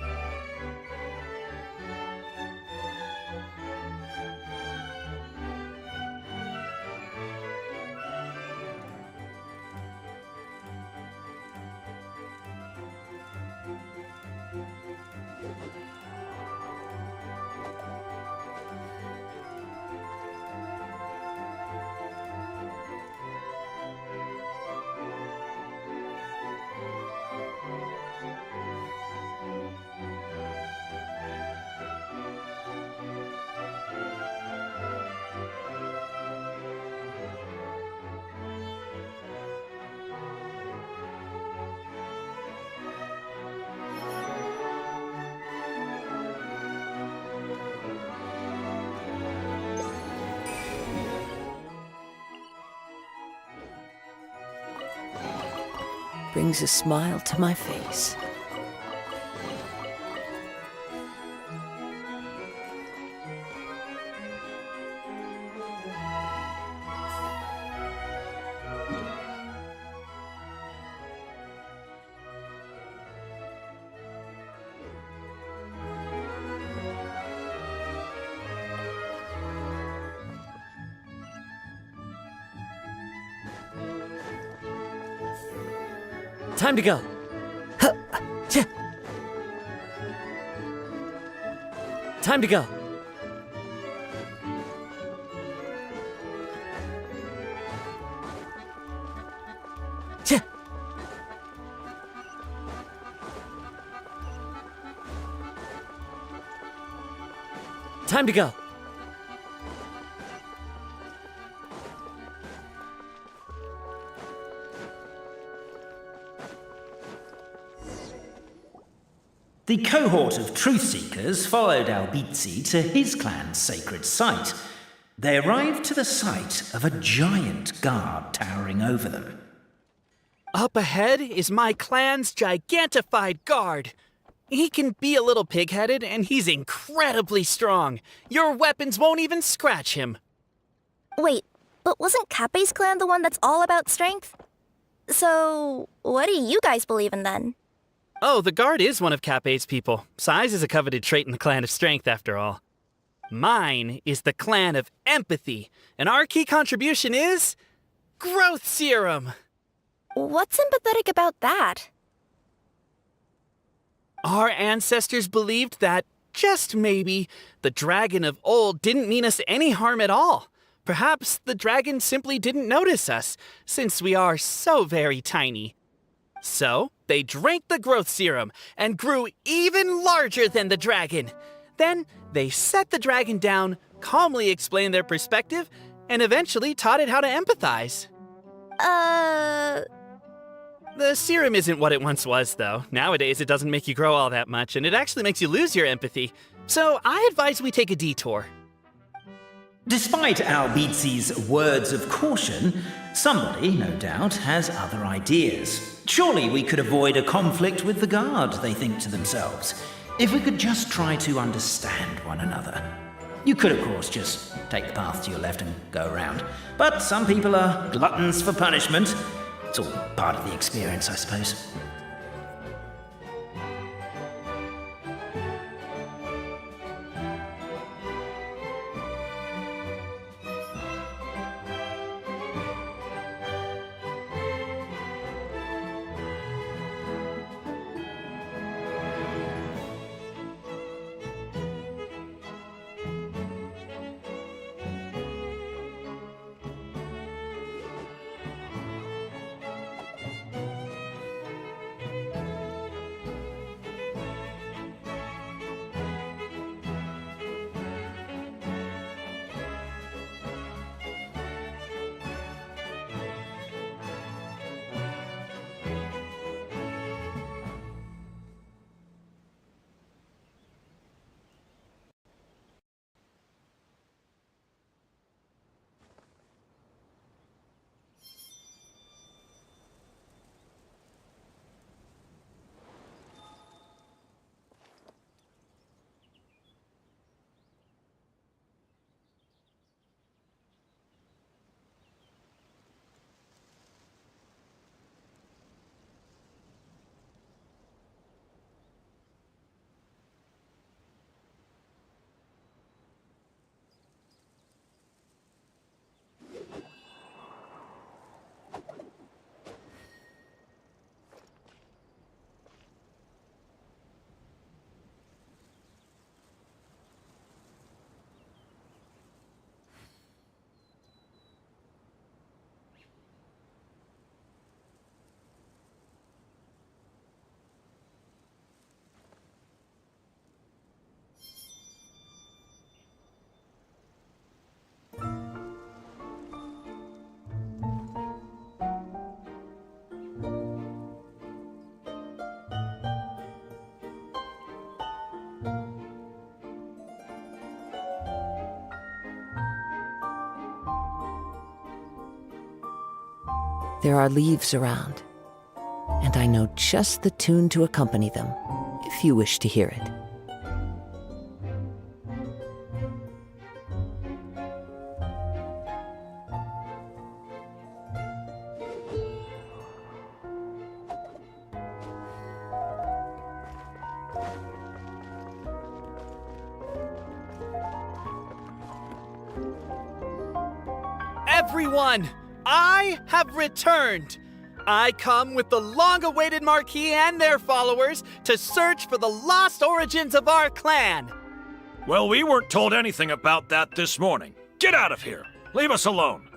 Brings a smile to my face. Time to go. Time to go. Time to go. The cohort of truth seekers followed Albizzi to his clan's sacred site. They arrived to the site of a giant guard towering over them. Up ahead is my clan's gigantified guard. He can be a little pig-headed, and he's incredibly strong. Your weapons won't even scratch him. Wait, but wasn't Cappe's clan the one that's all about strength? So, what do you guys believe in then? Oh, the guard is one of Cappe's people. Size is a coveted trait in the clan of strength, after all. Mine is the clan of empathy, and our key contribution is growth serum. What's sympathetic about that? Our ancestors believed that, just maybe, the dragon of old didn't mean us any harm at all. Perhaps the dragon simply didn't notice us, since we are so very tiny. So, they drank the growth serum and grew even larger than the dragon. Then, they set the dragon down, calmly explained their perspective, and eventually taught it how to empathize. The serum isn't what it once was, though. Nowadays, it doesn't make you grow all that much, and it actually makes you lose your empathy. So, I advise we take a detour. Despite Albizzi's words of caution, somebody, no doubt, has other ideas. Surely we could avoid a conflict with the guard, they think to themselves, if we could just try to understand one another. You could, of course, just take the path to your left and go around. But some people are gluttons for punishment. It's all part of the experience, I suppose. There are leaves around, and I know just the tune to accompany them, if you wish to hear it. Everyone! I have returned! I come with the long-awaited Marquis and their followers to search for the lost origins of our clan! Well, we weren't told anything about that this morning. Get out of here! Leave us alone!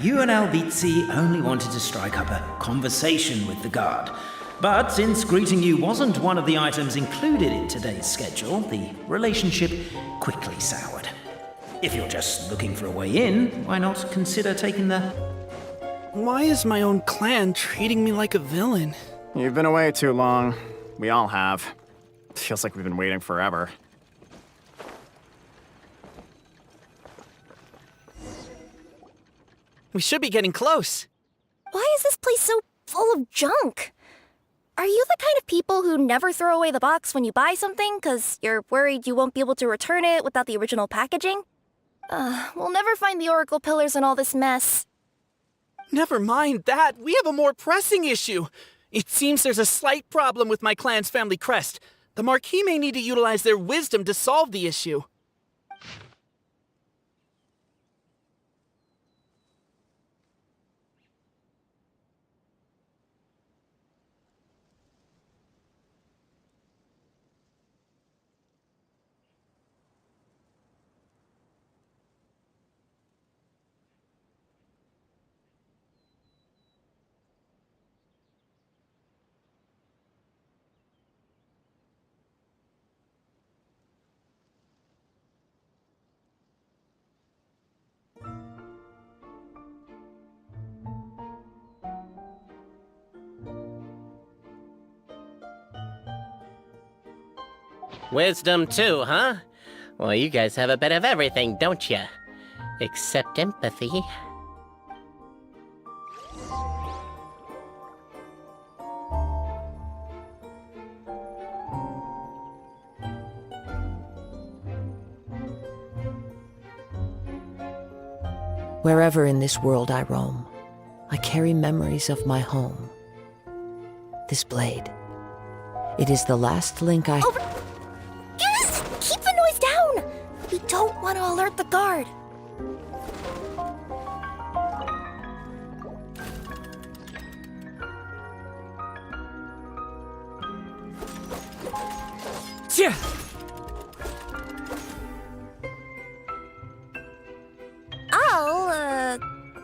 You and Albizzi only wanted to strike up a conversation with the guard. But since greeting you wasn't one of the items included in today's schedule, the relationship quickly soured. If you're just looking for a way in, why not consider taking the... Why is my own clan treating me like a villain? You've been away too long. We all have. Feels like we've been waiting forever. We should be getting close. Why is this place so full of junk? Are you the kind of people who never throw away the box when you buy something because you're worried you won't be able to return it without the original packaging? We'll never find the Oracle Pillars in all this mess. Never mind that. We have a more pressing issue. It seems there's a slight problem with my clan's family crest. The Marquis may need to utilize their wisdom to solve the issue. Wisdom too, huh? Well, you guys have a bit of everything, don't you? Except empathy. Wherever in this world I roam, I carry memories of my home. This blade. It is the last link I... Yes! Keep the noise down! We don't want to alert the guard. Yeah.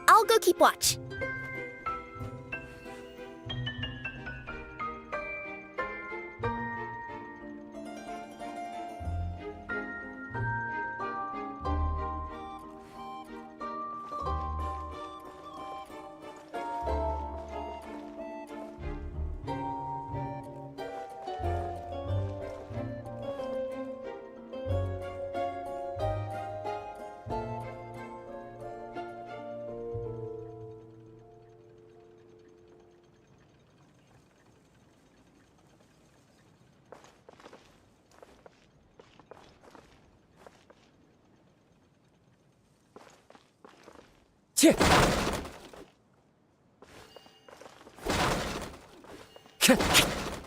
I'll go keep watch.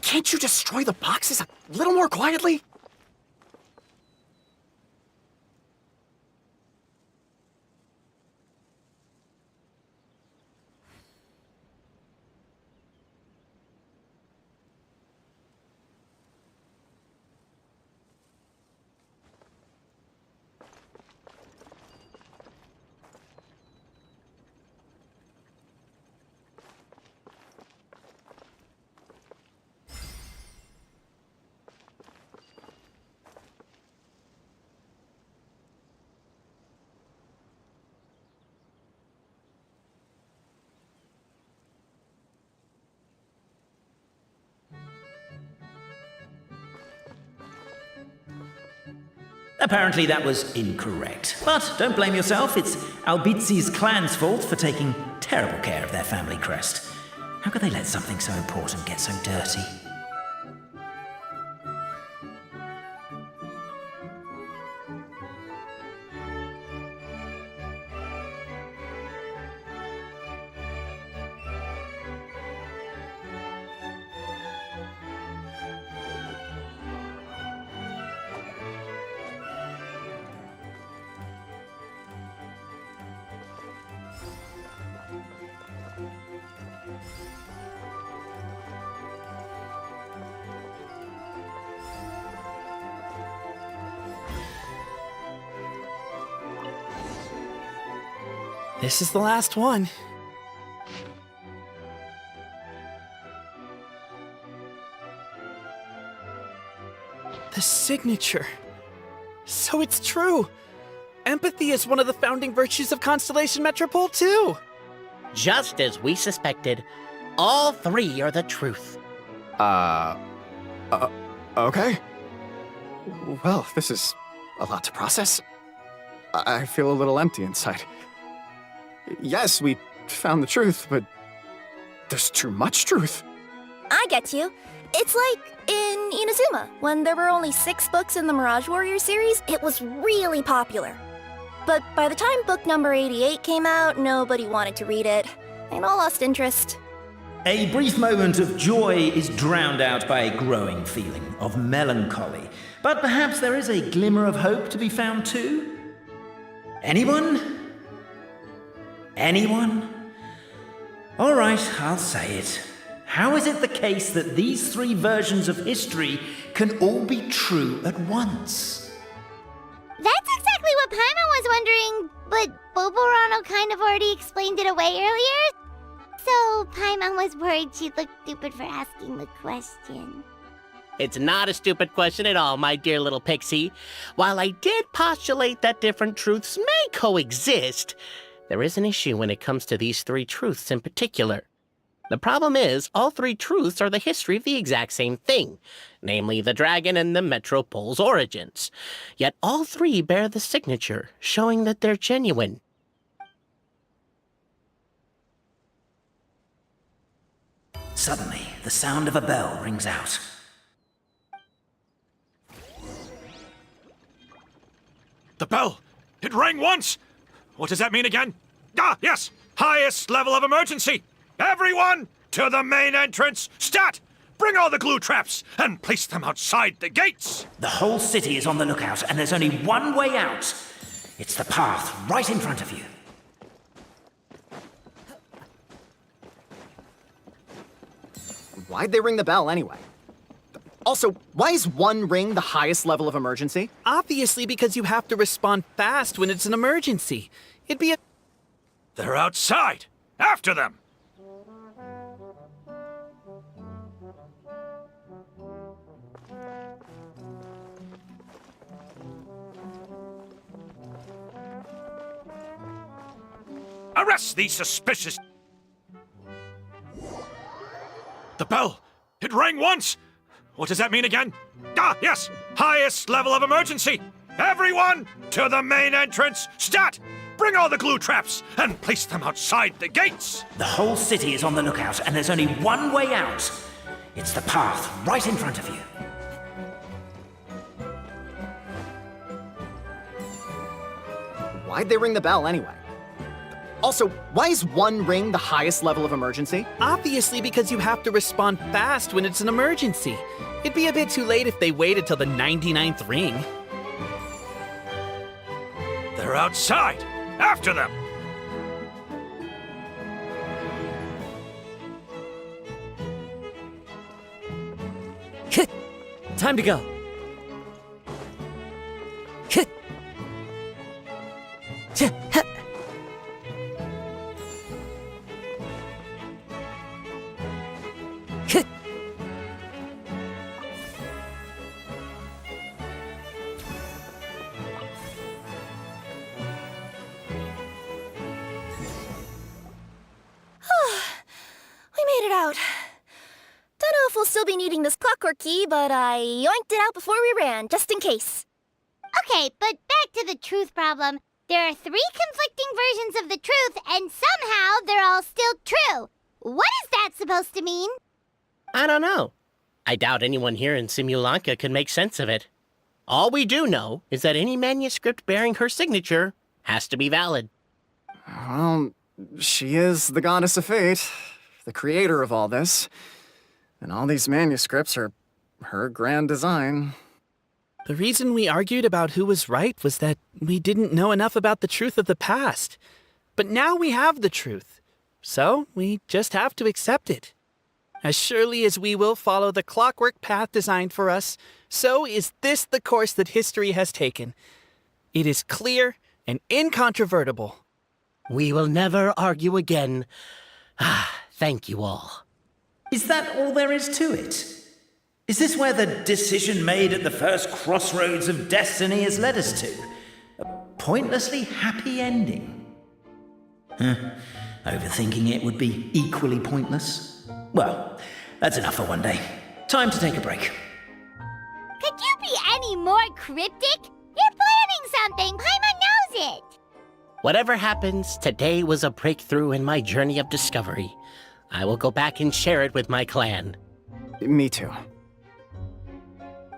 Can't you destroy the boxes a little more quietly? Apparently that was incorrect. But don't blame yourself, it's Albizi's clan's fault for taking terrible care of their family crest. How could they let something so important get so dirty? This is the last one. The signature. So it's true. Empathy is one of the founding virtues of Constellation Metropole, too. Just as we suspected, all three are the truth. Okay. Well, this is a lot to process. I feel a little empty inside. Yes, we found the truth, but there's too much truth. I get you. It's like in Inazuma, when there were only 6 books in the Mirage Warrior series, it was really popular. But by the time book number 88 came out, nobody wanted to read it. They'd all lost interest. A brief moment of joy is drowned out by a growing feeling of melancholy. But perhaps there is a glimmer of hope to be found too? Anyone? Anyone? All right, I'll say it. How is it the case that these three versions of history can all be true at once? That's exactly what Paimon was wondering, but Boborano kind of already explained it away earlier. So Paimon was worried she'd look stupid for asking the question. It's not a stupid question at all, my dear little pixie. While I did postulate that different truths may coexist, there is an issue when it comes to these three truths in particular. The problem is, all three truths are the history of the exact same thing, namely the dragon and the Metropole's origins. Yet all three bear the signature, showing that they're genuine. Suddenly, the sound of a bell rings out. The bell! It rang once! What does that mean again? Ah, yes! Highest level of emergency! Everyone, to the main entrance! Stat! Bring all the glue traps and place them outside the gates! The whole city is on the lookout, and there's only one way out. It's the path right in front of you. Why'd they ring the bell anyway? Also, why is one ring the highest level of emergency? Obviously because you have to respond fast when it's an emergency. It'd be a... They're outside! After them! Arrest these suspicious... The bell! It rang once! What does that mean again? Ah, yes! Highest level of emergency! Everyone, to the main entrance! Stat! Bring all the glue traps and place them outside the gates! The whole city is on the lookout, and there's only one way out. It's the path right in front of you. Why'd they ring the bell anyway? Also, why is one ring the highest level of emergency? Obviously because you have to respond fast when it's an emergency. It'd be a bit too late if they waited till the 99th ring. They're outside! After them! Time to go. Out. Don't know if we'll still be needing this clockwork key, but I yoinked it out before we ran, just in case. Okay, but back to the truth problem. There are three conflicting versions of the truth, and somehow they're all still true. What is that supposed to mean? I don't know. I doubt anyone here in Simulanka can make sense of it. All we do know is that any manuscript bearing her signature has to be valid. Well, she is the goddess of fate, the creator of all this. And all these manuscripts are her grand design. The reason we argued about who was right was that we didn't know enough about the truth of the past. But now we have the truth. So we just have to accept it. As surely as we will follow the clockwork path designed for us, so is this the course that history has taken. It is clear and incontrovertible. We will never argue again. Thank you all. Is that all there is to it? Is this where the decision made at the first crossroads of destiny has led us to? A pointlessly happy ending? Overthinking it would be equally pointless. Well, that's enough for one day. Time to take a break. Could you be any more cryptic? You're planning something. Paimon knows it. Whatever happens, today was a breakthrough in my journey of discovery. I will go back and share it with my clan. Me too.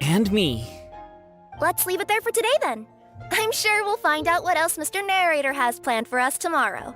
And me. Let's leave it there for today then. I'm sure we'll find out what else Mr. Narrator has planned for us tomorrow.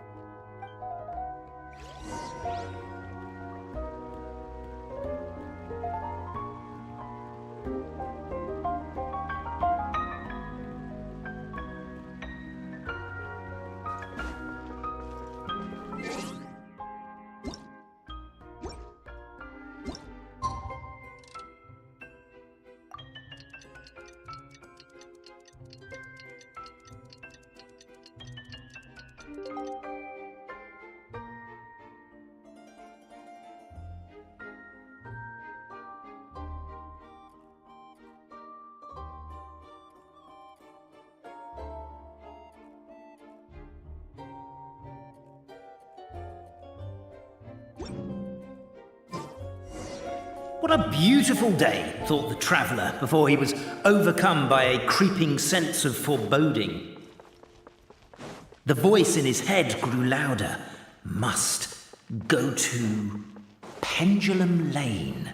What a beautiful day, thought the traveller before he was overcome by a creeping sense of foreboding. The voice in his head grew louder. Must go to Pendulum Lane.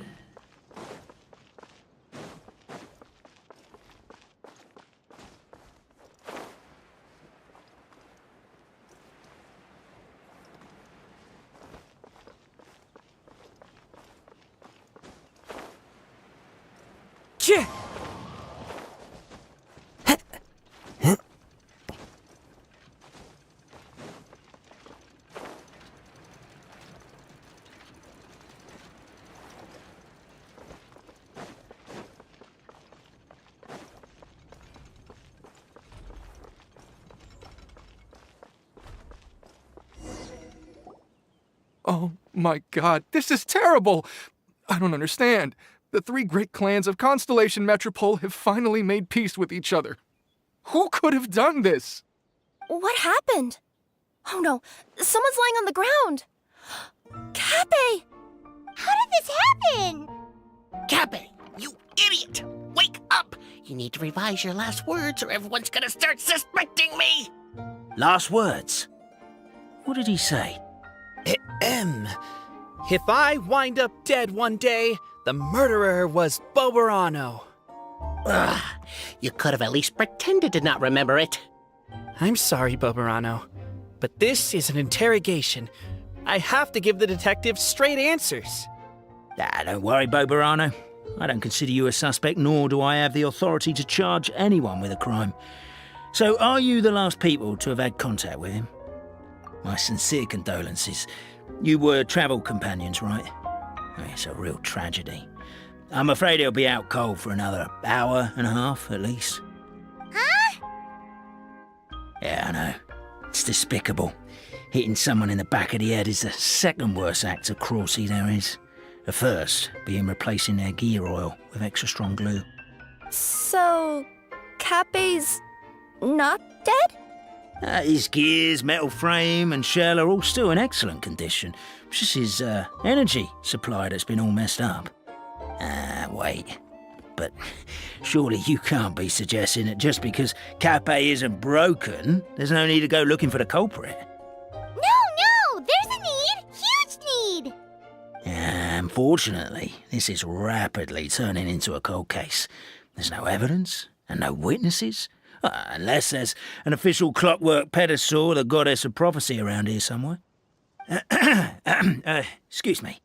Oh my god, this is terrible! I don't understand. The three great clans of Constellation Metropole have finally made peace with each other. Who could have done this? What happened? Oh no, someone's lying on the ground! Cappe! How did this happen? Cappe, you idiot! Wake up! You need to revise your last words or everyone's gonna start suspecting me! Last words? What did he say? If I wind up dead one day, the murderer was Boberano. Ugh, you could have at least pretended to not remember it. I'm sorry, Boberano, but this is an interrogation. I have to give the detective straight answers. Don't worry, Boberano. I don't consider you a suspect, nor do I have the authority to charge anyone with a crime. So, are you the last people to have had contact with him? My sincere condolences. You were travel companions, right? It's a real tragedy. I'm afraid he'll be out cold for another hour and a half, at least. Huh? Yeah, I know. It's despicable. Hitting someone in the back of the head is the second worst act of cruelty there is. The first being replacing their gear oil with extra strong glue. So, Cappe's not dead? His gears, metal frame and shell are all still in excellent condition. It's just his energy supply that's been all messed up. Wait. But surely you can't be suggesting that just because Cappe isn't broken, there's no need to go looking for the culprit. No! There's a need! Huge need! Unfortunately, this is rapidly turning into a cold case. There's no evidence and no witnesses. Unless there's an official clockwork pedestal, the goddess of prophecy around here somewhere. Excuse me.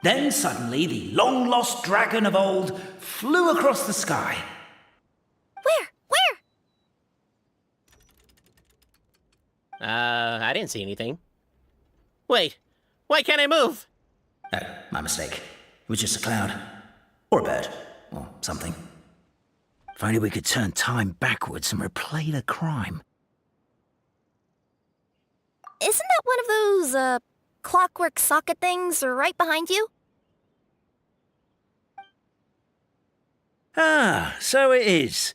Then suddenly the long-lost dragon of old flew across the sky. Where? I didn't see anything. Wait, why can't I move? Oh, my mistake. It was just a cloud. Or a bird. Or something. If only we could turn time backwards and replay the crime. Isn't that one of those, clockwork socket things right behind you? So it is.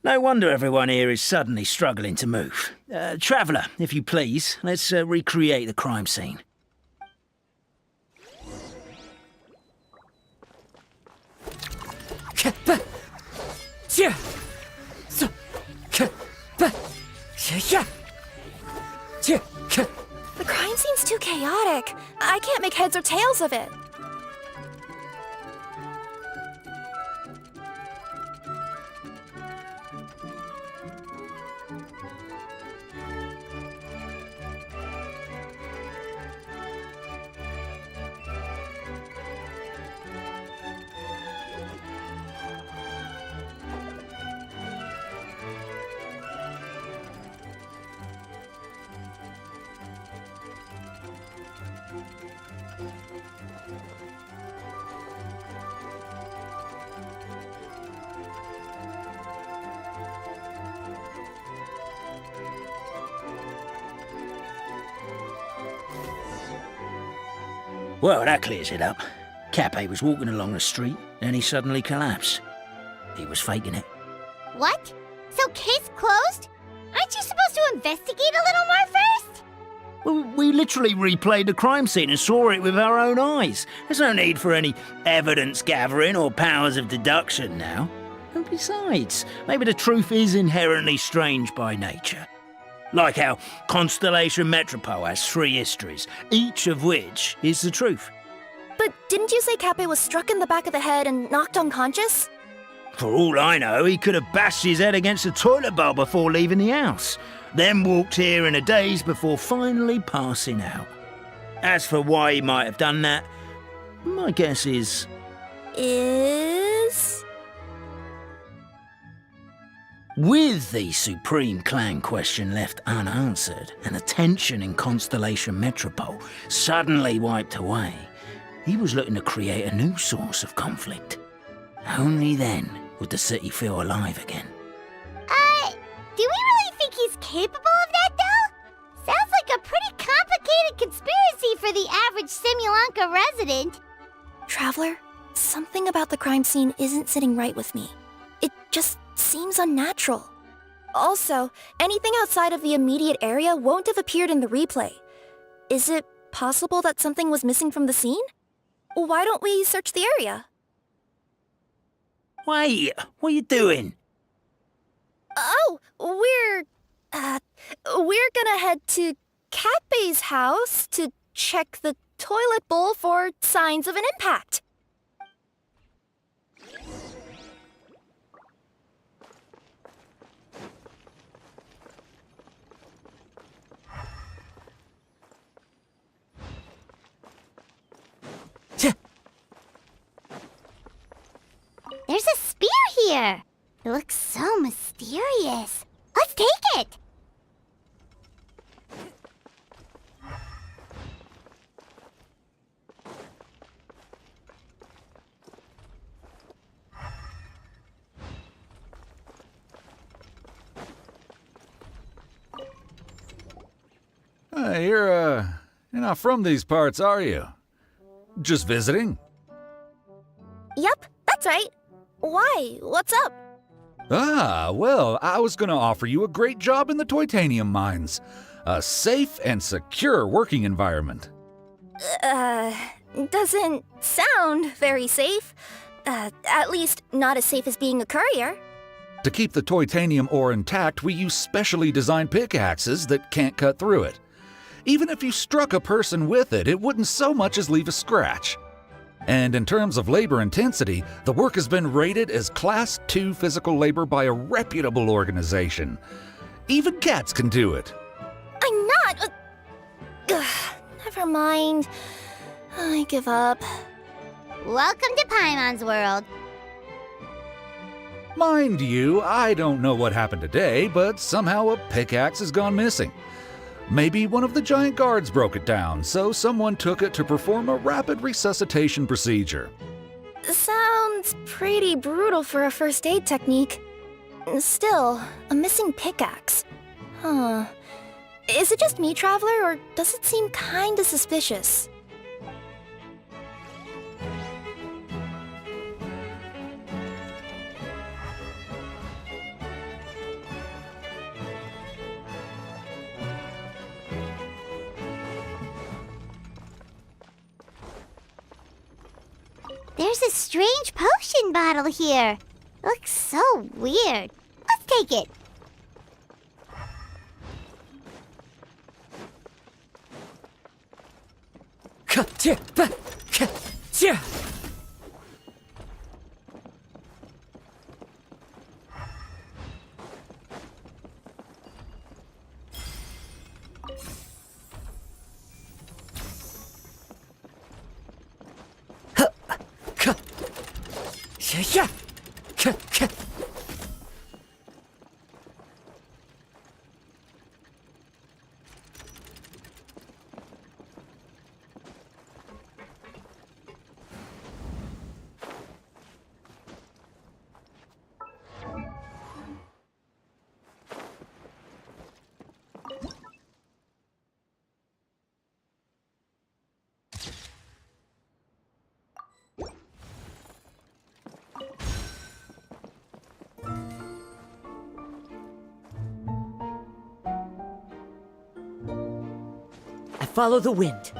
No wonder everyone here is suddenly struggling to move. Traveller, if you please, let's recreate the crime scene. The crime scene's too chaotic. I can't make heads or tails of it. Well, that clears it up. Cappe was walking along the street, then he suddenly collapsed. He was faking it. What? So case closed? Aren't you supposed to investigate a little more first? Well, we literally replayed the crime scene and saw it with our own eyes. There's no need for any evidence gathering or powers of deduction now. And besides, maybe the truth is inherently strange by nature. Like how Constellation Metropole has 3 histories, each of which is the truth. But didn't you say Cappe was struck in the back of the head and knocked unconscious? For all I know, he could have bashed his head against the toilet bowl before leaving the house, then walked here in a daze before finally passing out. As for why he might have done that, my guess is... With the Supreme Clan question left unanswered and the tension in Constellation Metropole suddenly wiped away, he was looking to create a new source of conflict. Only then would the city feel alive again. Do we really think he's capable of that, though? Sounds like a pretty complicated conspiracy for the average Simulanka resident. Traveler, something about the crime scene isn't sitting right with me. It just seems unnatural. Also, anything outside of the immediate area won't have appeared in the replay. Is it possible that something was missing from the scene? Why don't we search the area? Wait, what are you doing? Oh, we're gonna head to Cappe's house to check the toilet bowl for signs of an impact. There's a spear here. It looks so mysterious. Let's take it. You're not from these parts, are you? Just visiting? Yep, that's right. Why? What's up? Well, I was gonna offer you a great job in the Titanium mines. A safe and secure working environment. Doesn't sound very safe. At least not as safe as being a courier. To keep the titanium ore intact, we use specially designed pickaxes that can't cut through it. Even if you struck a person with it, it wouldn't so much as leave a scratch. And in terms of labor intensity, the work has been rated as Class 2 physical labor by a reputable organization. Even cats can do it. I'm not... never mind. I give up. Welcome to Paimon's world. Mind you, I don't know what happened today, but somehow a pickaxe has gone missing. Maybe one of the giant guards broke it down, so someone took it to perform a rapid resuscitation procedure. Sounds pretty brutal for a first aid technique. Still, a missing pickaxe. Huh. Is it just me, Traveler, or does it seem kinda suspicious? There's a strange potion bottle here. Looks so weird. Let's take it. follow the wind.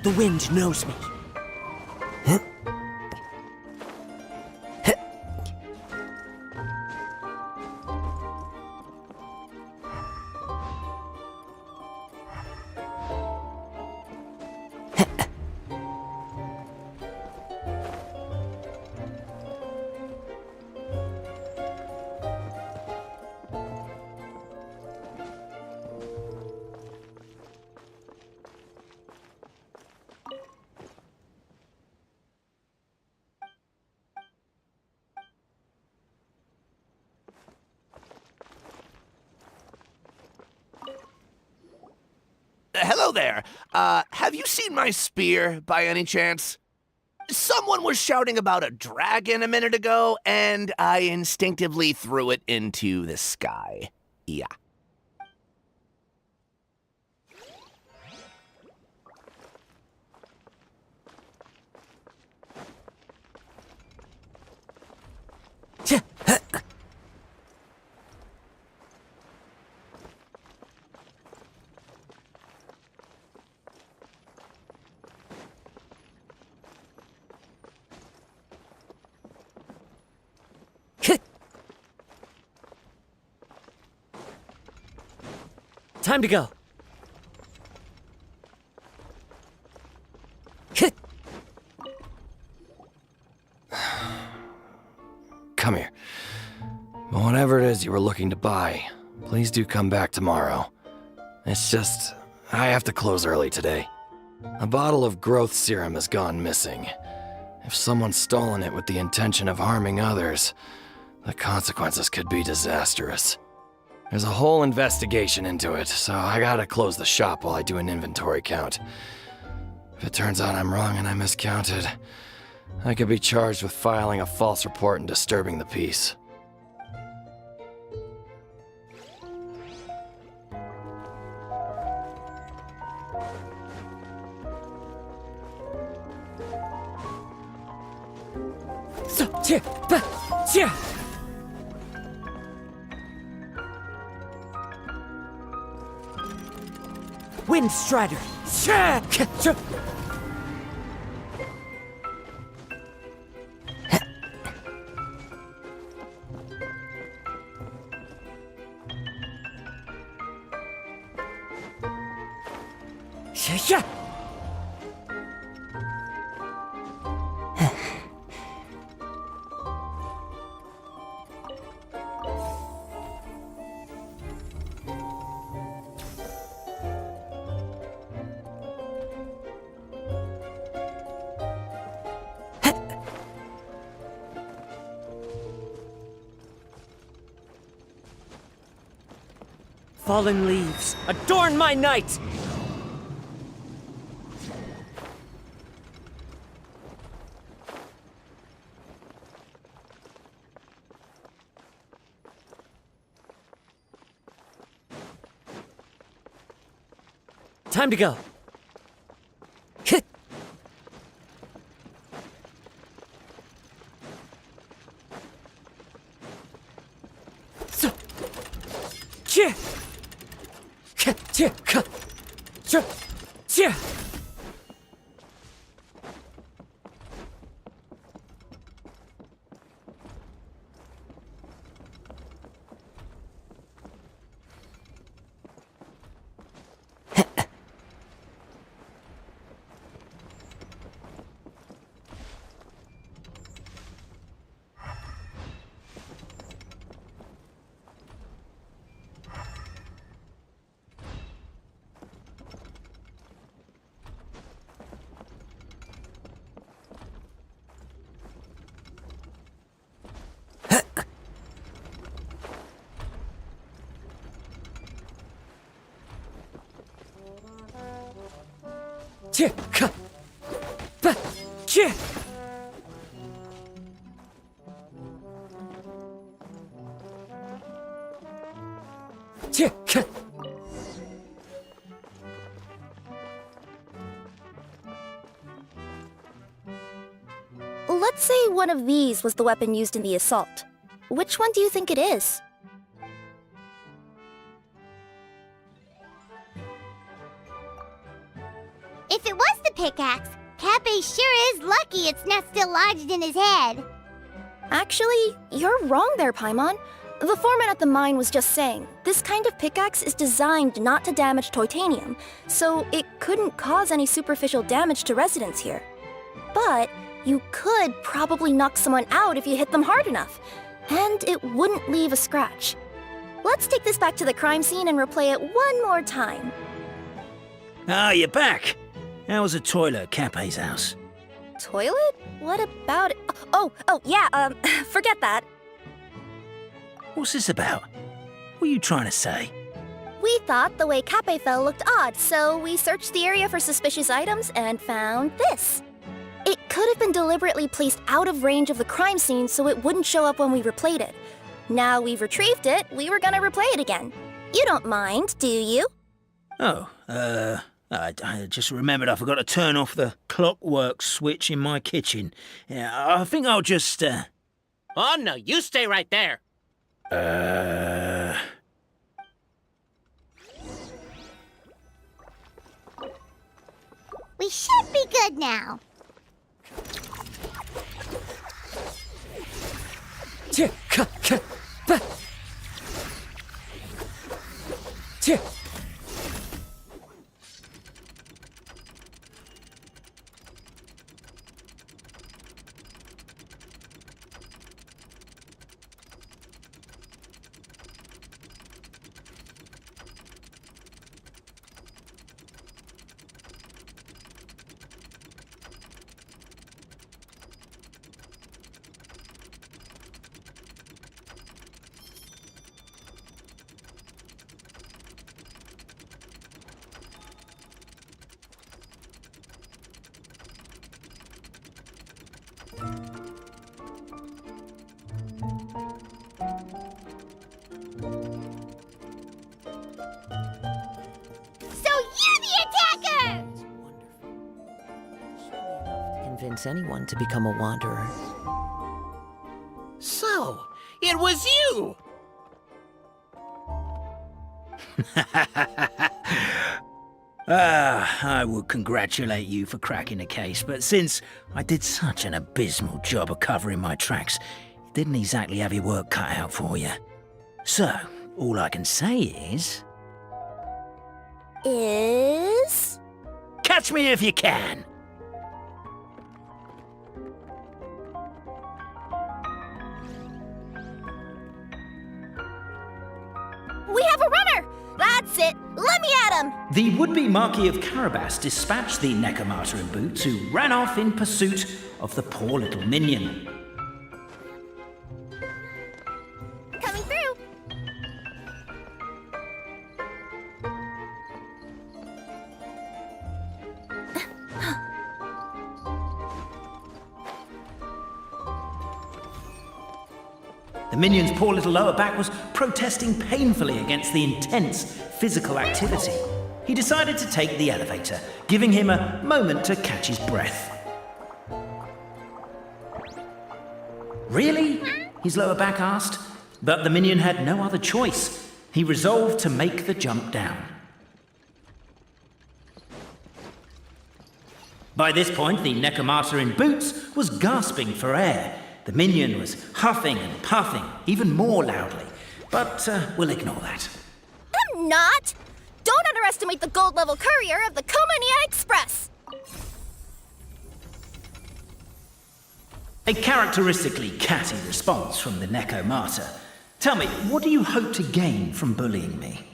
The wind knows me. Hello there. Have you seen my spear by any chance? Someone was shouting about a dragon a minute ago, and I instinctively threw it into the sky. Yeah. Time to go. Come here. Whatever it is you were looking to buy, please do come back tomorrow. It's just, I have to close early today. A bottle of growth serum has gone missing. If someone's stolen it with the intention of harming others, the consequences could be disastrous. There's a whole investigation into it, so I gotta close the shop while I do an inventory count. If it turns out I'm wrong and I miscounted, I could be charged with filing a false report and disturbing the peace. Wind Strider. Fallen leaves, adorn my night! Time to go. Let's say one of these was the weapon used in the assault. Which one do you think it is? If it was the pickaxe, Cappy sure is lucky it's not still lodged in his head. Actually, you're wrong there, Paimon. The foreman at the mine was just saying, this kind of pickaxe is designed not to damage titanium, so it couldn't cause any superficial damage to residents here. But you could probably knock someone out if you hit them hard enough, and it wouldn't leave a scratch. Let's take this back to the crime scene and replay it one more time. Ah, you're back. How was the toilet at Cape's house? Toilet? What about it? Oh, yeah, forget that. What's this about? What are you trying to say? We thought the way Cape fell looked odd, so we searched the area for suspicious items and found this. It could have been deliberately placed out of range of the crime scene so it wouldn't show up when we replayed it. Now we've retrieved it, we were gonna replay it again. You don't mind, do you? Oh, I just remembered I forgot to turn off the clockwork switch in my kitchen. Yeah, I think I'll just, Oh, no, you stay right there. We should be good now. Convince anyone to become a wanderer. So, it was you! I would congratulate you for cracking the case, but since I did such an abysmal job of covering my tracks, it didn't exactly have your work cut out for you. So, all I can say is... Catch me if you can! We have a runner! That's it! Let me at him! The would-be Marquis of Carabas dispatched the Necromata in boots, who ran off in pursuit of the poor little minion. Coming through! The minion's poor little lower back was protesting painfully against the intense physical activity. He decided to take the elevator, giving him a moment to catch his breath. Really? His lower back asked. But the minion had no other choice. He resolved to make the jump down. By this point, the Necromata in boots was gasping for air. The minion was huffing and puffing, even more loudly. But we'll ignore that. I'm not! Don't underestimate the gold-level courier of the Comania Express! A characteristically catty response from the Necromata. Tell me, what do you hope to gain from bullying me?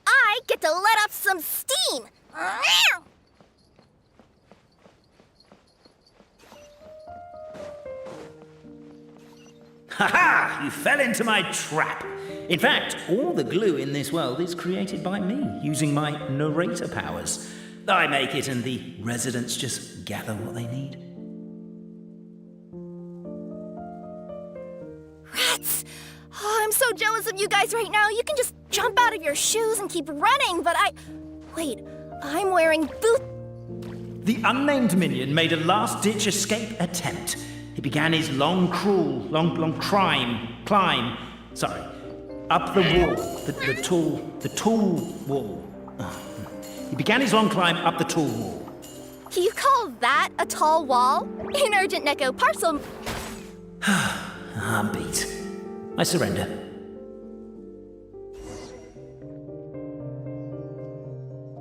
I get to let off some steam! Ha-ha! You fell into my trap. In fact, all the glue in this world is created by me, using my narrator powers. I make it and the residents just gather what they need. Rats! Oh, I'm so jealous of you guys right now. You can just jump out of your shoes and keep running, but Wait, I'm wearing boots. The unnamed minion made a last-ditch escape attempt. He began his long climb, up the wall, the tall wall. He began his long climb up the tall wall. You call that a tall wall? In urgent Neko parcel. I'm beat. I surrender.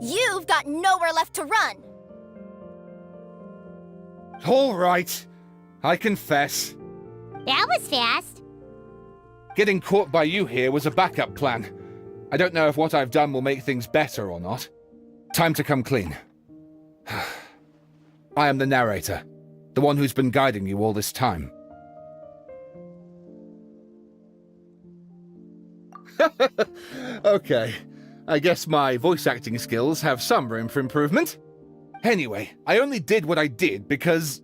You've got nowhere left to run. All right. I confess. That was fast. Getting caught by you here was a backup plan. I don't know if what I've done will make things better or not. Time to come clean. I am the narrator, the one who's been guiding you all this time. Okay, I guess my voice acting skills have some room for improvement. Anyway, I only did what I did because...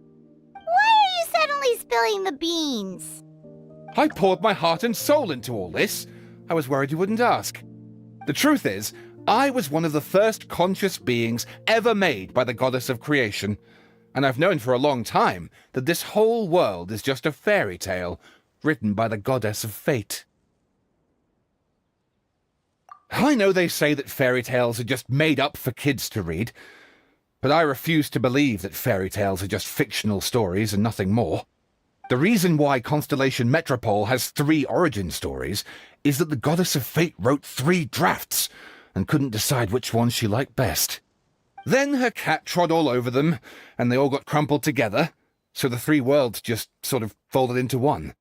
Why are you suddenly spilling the beans? I poured my heart and soul into all this. I was worried you wouldn't ask. The truth is, I was one of the first conscious beings ever made by the goddess of creation, and I've known for a long time that this whole world is just a fairy tale written by the goddess of fate. I know they say that fairy tales are just made up for kids to read, but I refuse to believe that fairy tales are just fictional stories and nothing more. The reason why Constellation Metropole has 3 origin stories is that the goddess of fate wrote 3 drafts and couldn't decide which one she liked best. Then her cat trod all over them, and they all got crumpled together, so the 3 worlds just sort of folded into one.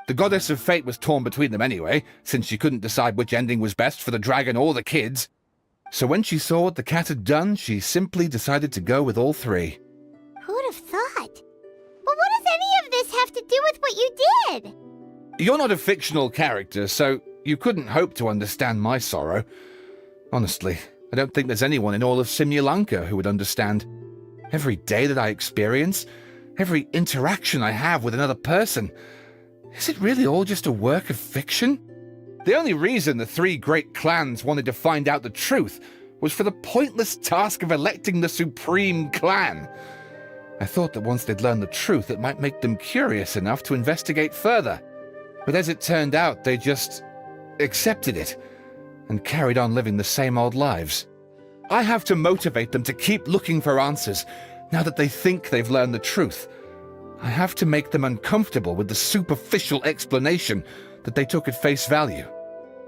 The goddess of fate was torn between them anyway, since she couldn't decide which ending was best for the dragon or the kids. So when she saw what the cat had done, she simply decided to go with all 3. Who'd have thought? But what does any of this have to do with what you did? You're not a fictional character, so you couldn't hope to understand my sorrow. Honestly, I don't think there's anyone in all of Simulanka who would understand. Every day that I experience, every interaction I have with another person, is it really all just a work of fiction? The only reason the 3 great clans wanted to find out the truth was for the pointless task of electing the supreme clan. I thought that once they'd learned the truth, it might make them curious enough to investigate further. But as it turned out, they just accepted it and carried on living the same old lives. I have to motivate them to keep looking for answers now that they think they've learned the truth. I have to make them uncomfortable with the superficial explanation that they took at face value.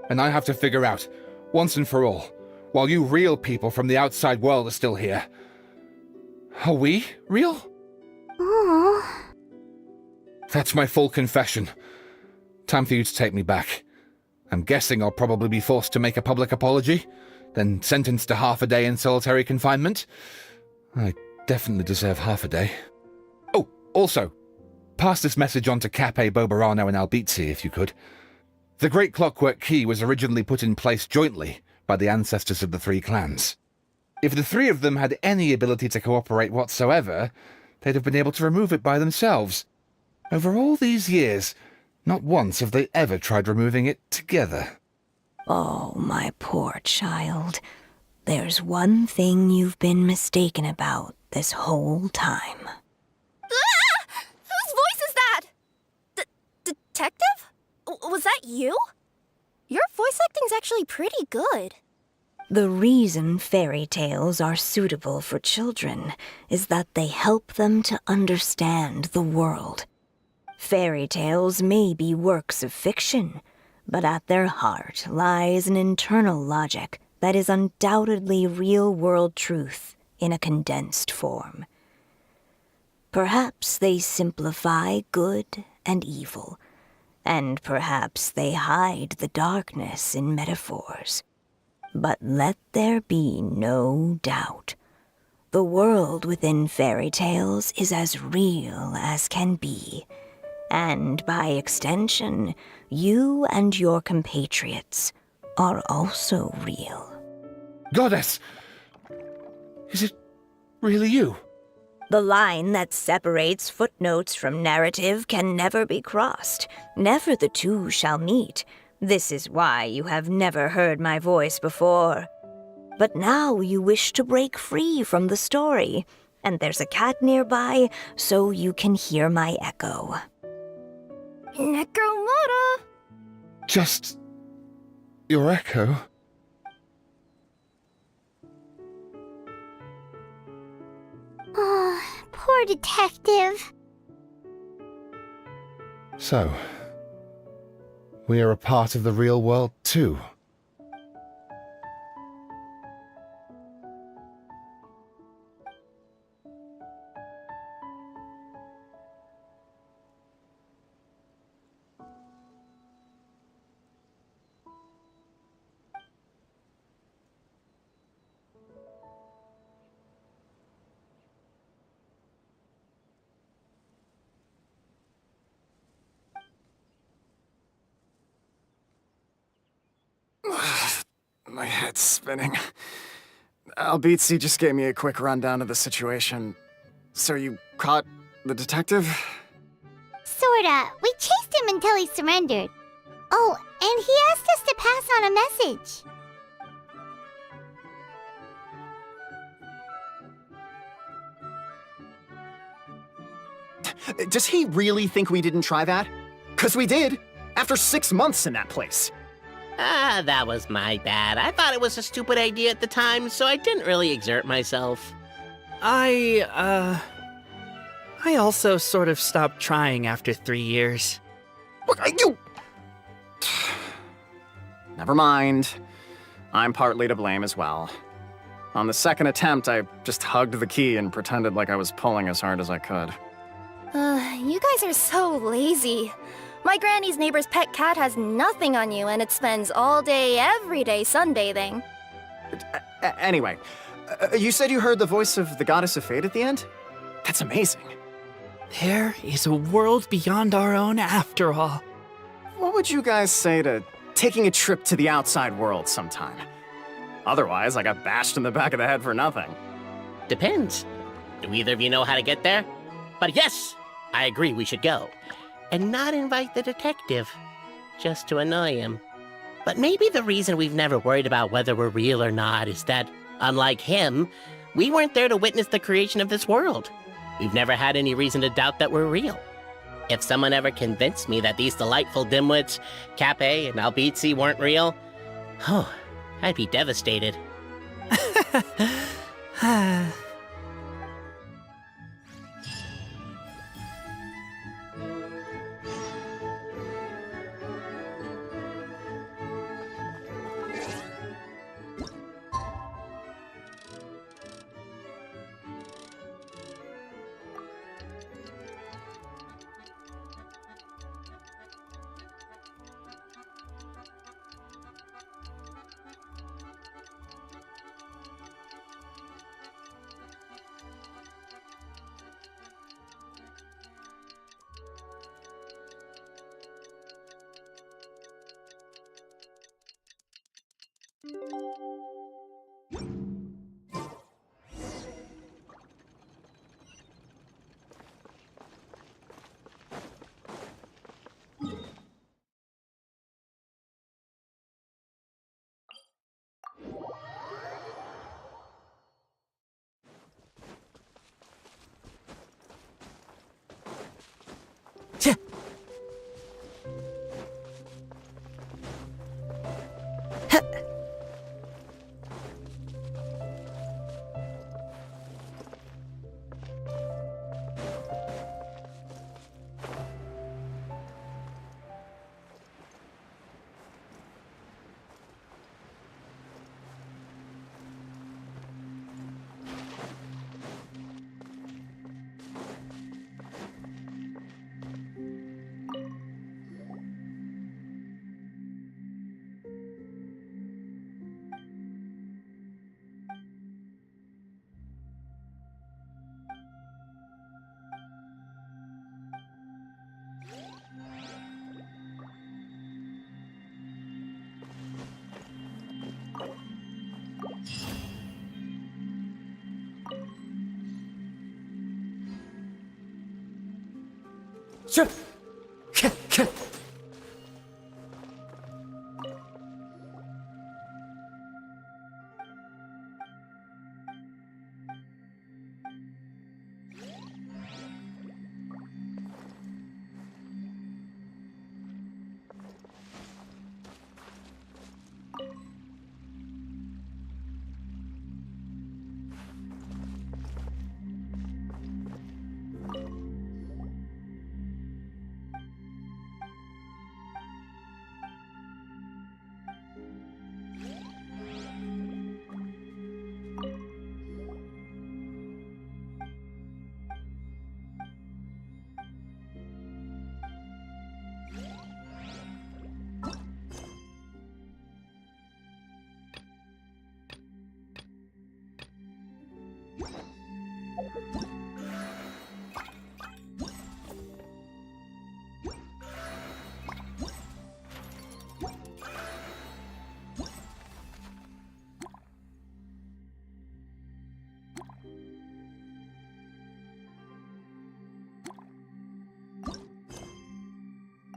And I have to figure out, once and for all, while you real people from the outside world are still here, are we real? Aww. That's my full confession. Time for you to take me back. I'm guessing I'll probably be forced to make a public apology, then sentenced to half a day in solitary confinement. I definitely deserve half a day. Oh, also, pass this message on to Cape, Bobarano, and Albizzi, if you could. The Great Clockwork Key was originally put in place jointly by the ancestors of the 3 clans. If the 3 of them had any ability to cooperate whatsoever, they'd have been able to remove it by themselves. Over all these years, not once have they ever tried removing it together. Oh, my poor child. There's one thing you've been mistaken about this whole time. Ah! Whose voice is that? Detective? Was that you? Your voice acting's actually pretty good. The reason fairy tales are suitable for children is that they help them to understand the world. Fairy tales may be works of fiction, but at their heart lies an internal logic that is undoubtedly real-world truth in a condensed form. Perhaps they simplify good and evil, and perhaps they hide the darkness in metaphors. But let there be no doubt. The world within fairy tales is as real as can be, and by extension, you and your compatriots are also real. Goddess! Is it really you? The line that separates footnotes from narrative can never be crossed. Never the two shall meet. This is why you have never heard my voice before. But now you wish to break free from the story, and there's a cat nearby, so you can hear my echo. Necromora! Just your echo? Oh, poor detective. So, we are a part of the real world too. My head's spinning. Albizzi just gave me a quick rundown of the situation. So you caught the detective? Sorta. We chased him until he surrendered. Oh, and he asked us to pass on a message. Does he really think we didn't try that? 'Cause we did, after 6 months in that place. That was my bad. I thought it was a stupid idea at the time, so I didn't really exert myself. I also sort of stopped trying after 3 years. You... Never mind. I'm partly to blame as well. On the second attempt, I just hugged the key and pretended like I was pulling as hard as I could. You guys are so lazy. My granny's neighbor's pet cat has nothing on you, and it spends all day, every day sunbathing. Anyway, you said you heard the voice of the goddess of fate at the end? That's amazing. There is a world beyond our own after all. What would you guys say to taking a trip to the outside world sometime? Otherwise, I got bashed in the back of the head for nothing. Depends. Do either of you know how to get there? But yes, I agree we should go. And not invite the detective, just to annoy him. But maybe the reason we've never worried about whether we're real or not is that, unlike him, we weren't there to witness the creation of this world. We've never had any reason to doubt that we're real. If someone ever convinced me that these delightful dimwits, Cape and Albizzi, weren't real, I'd be devastated.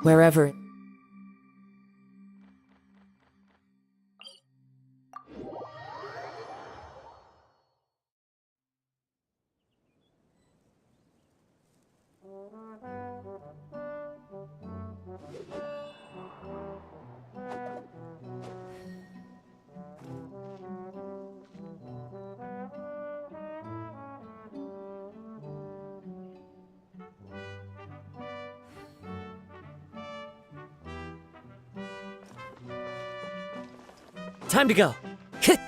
Wherever. Time to go. Hit.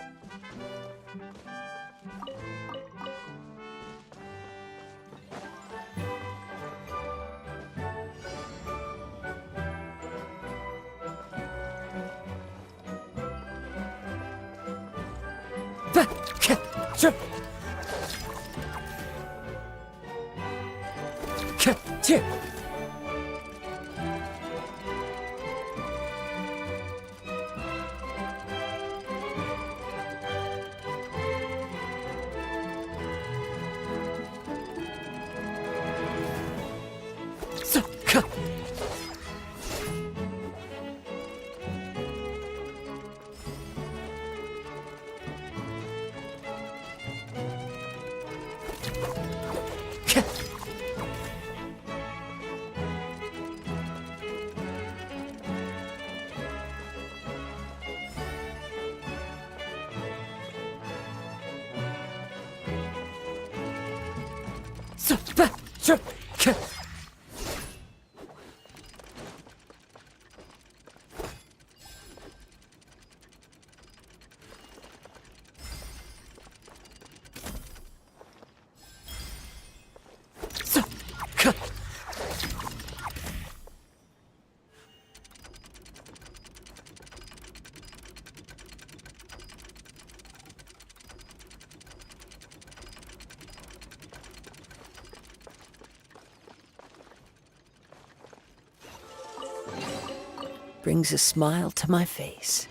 Brings a smile to my face.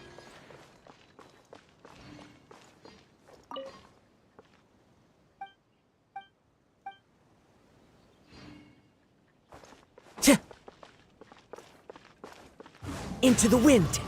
Into the wind.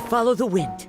Follow the wind.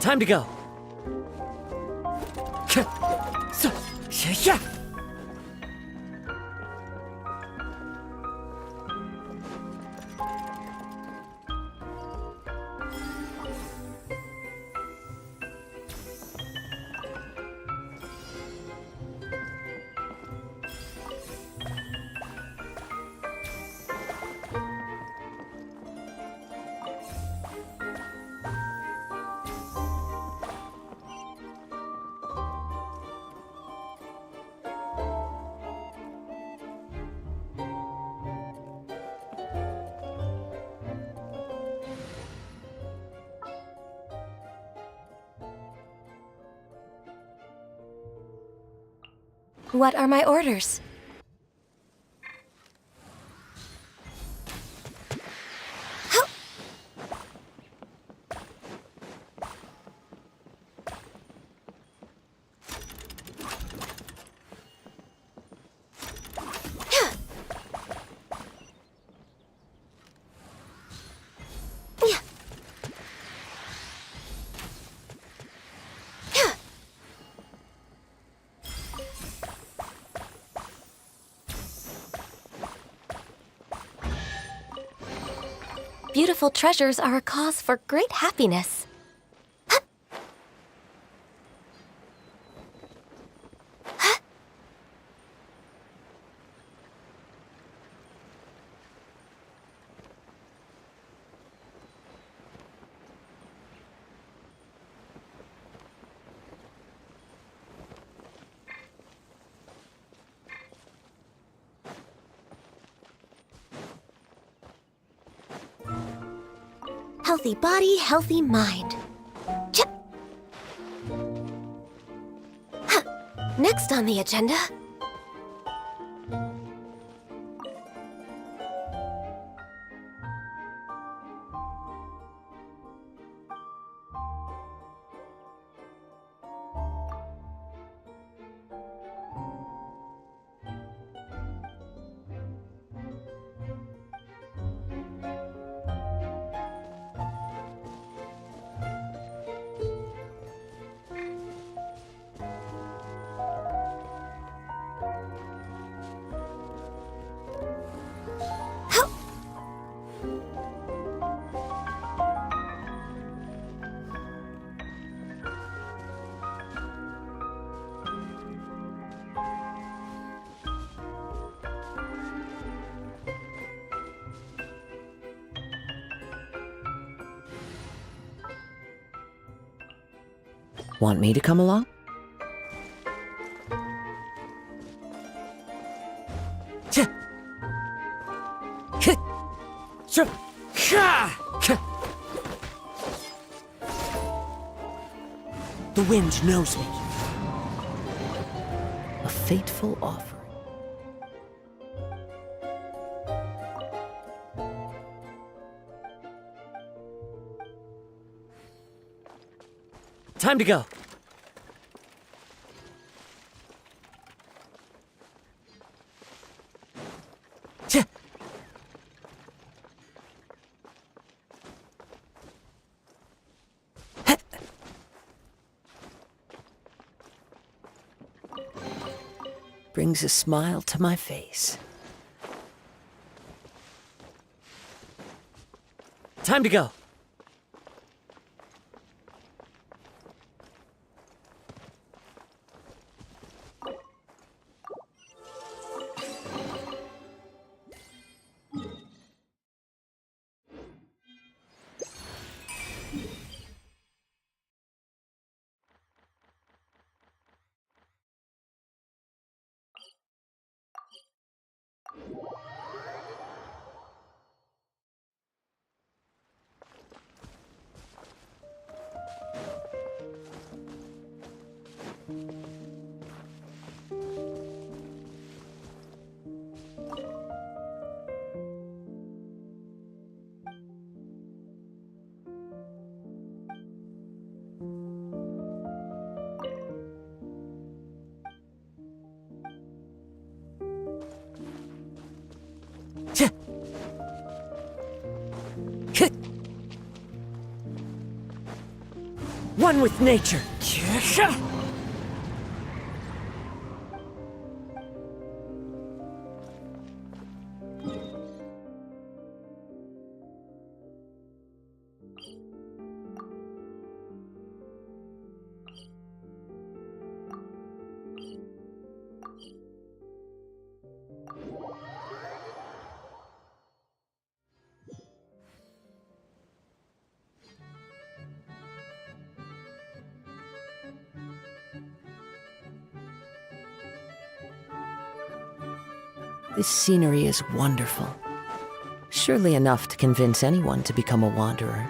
Time to go. What are my orders? Beautiful treasures are a cause for great happiness. Healthy body, healthy mind. Next on the agenda. Want me to come along? The wind knows me. A fateful offering. Time to go. Brings a smile to my face. Time to go. One with nature. This scenery is wonderful. Surely enough to convince anyone to become a wanderer.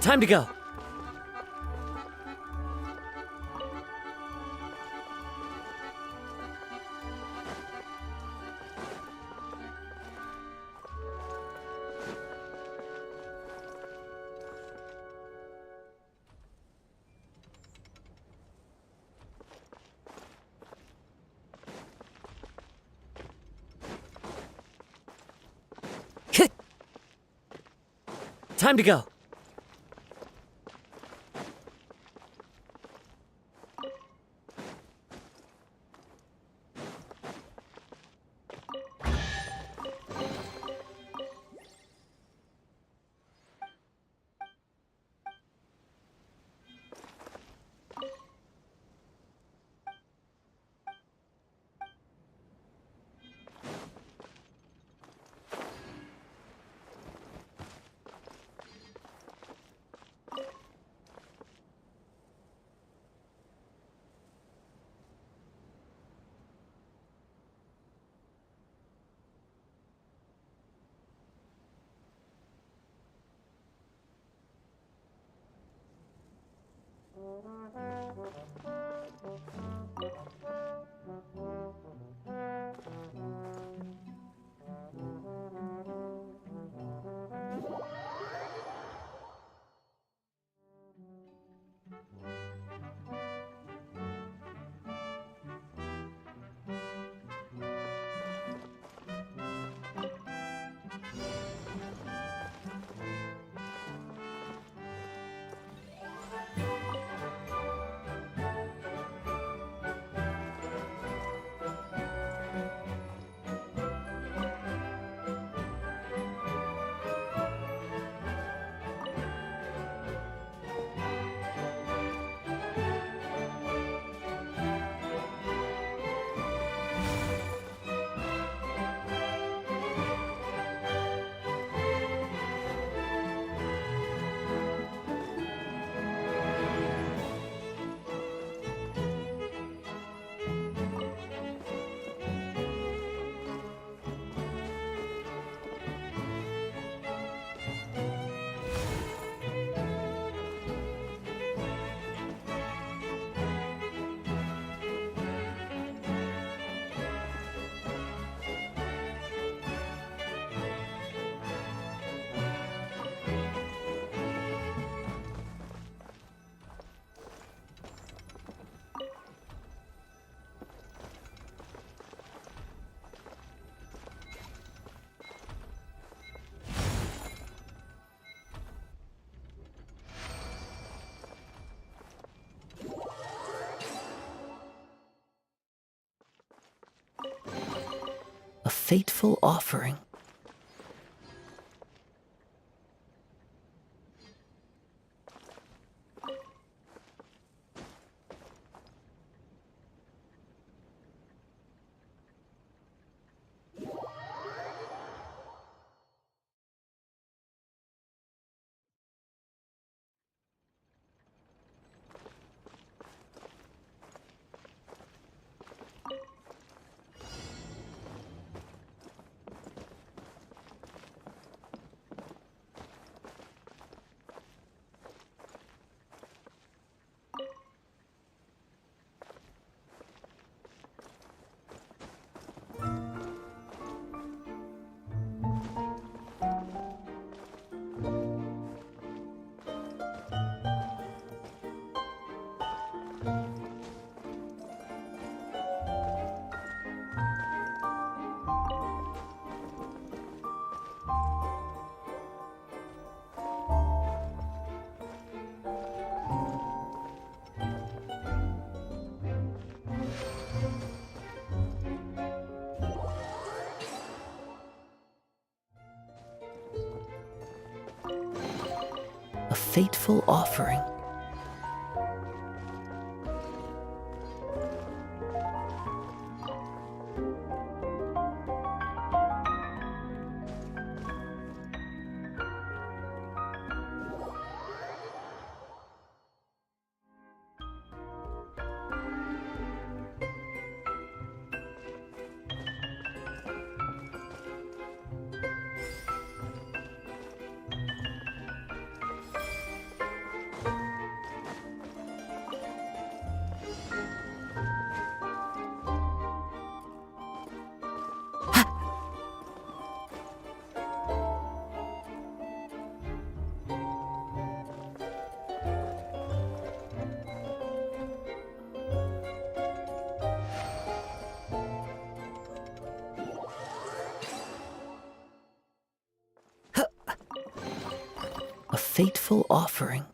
Time to go. Time to go. A fateful offering. A fateful offering. A fateful offering.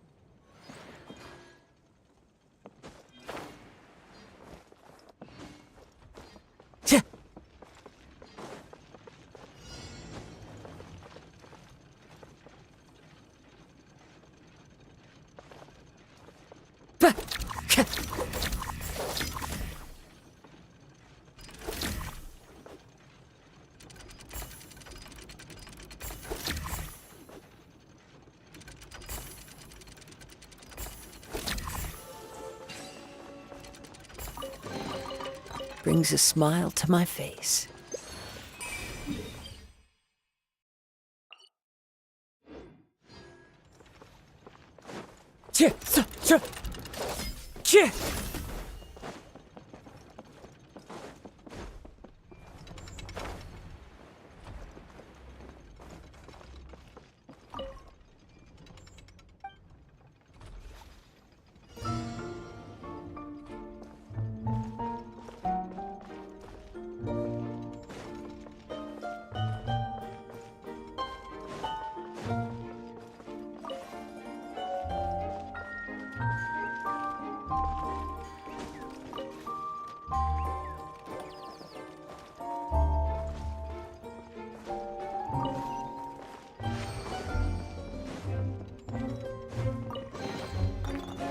Brings a smile to my face.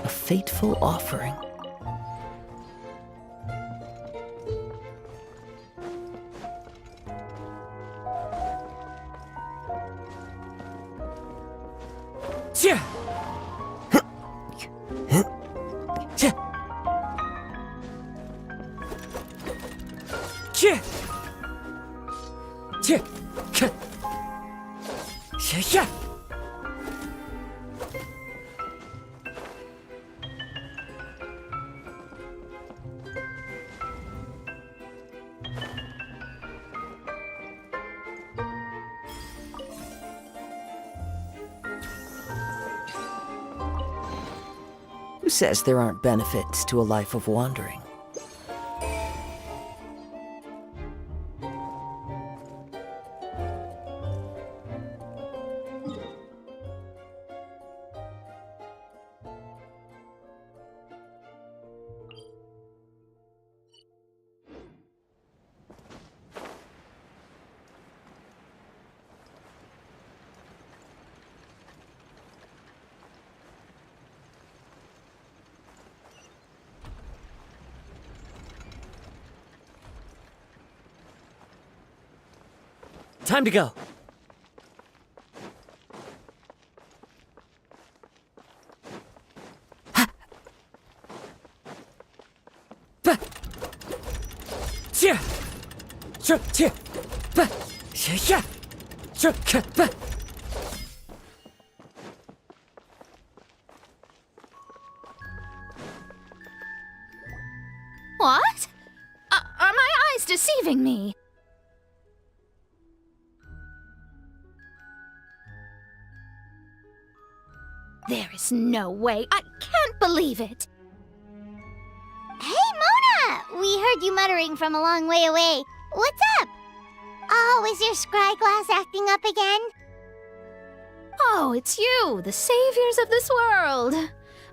A fateful offering. Who says there aren't benefits to a life of wandering? Time to go. What? Are my eyes deceiving me? There is no way. I can't believe it. Hey, Mona! We heard you muttering from a long way away. What's up? Oh, is your scry glass acting up again? Oh, it's you, the saviors of this world.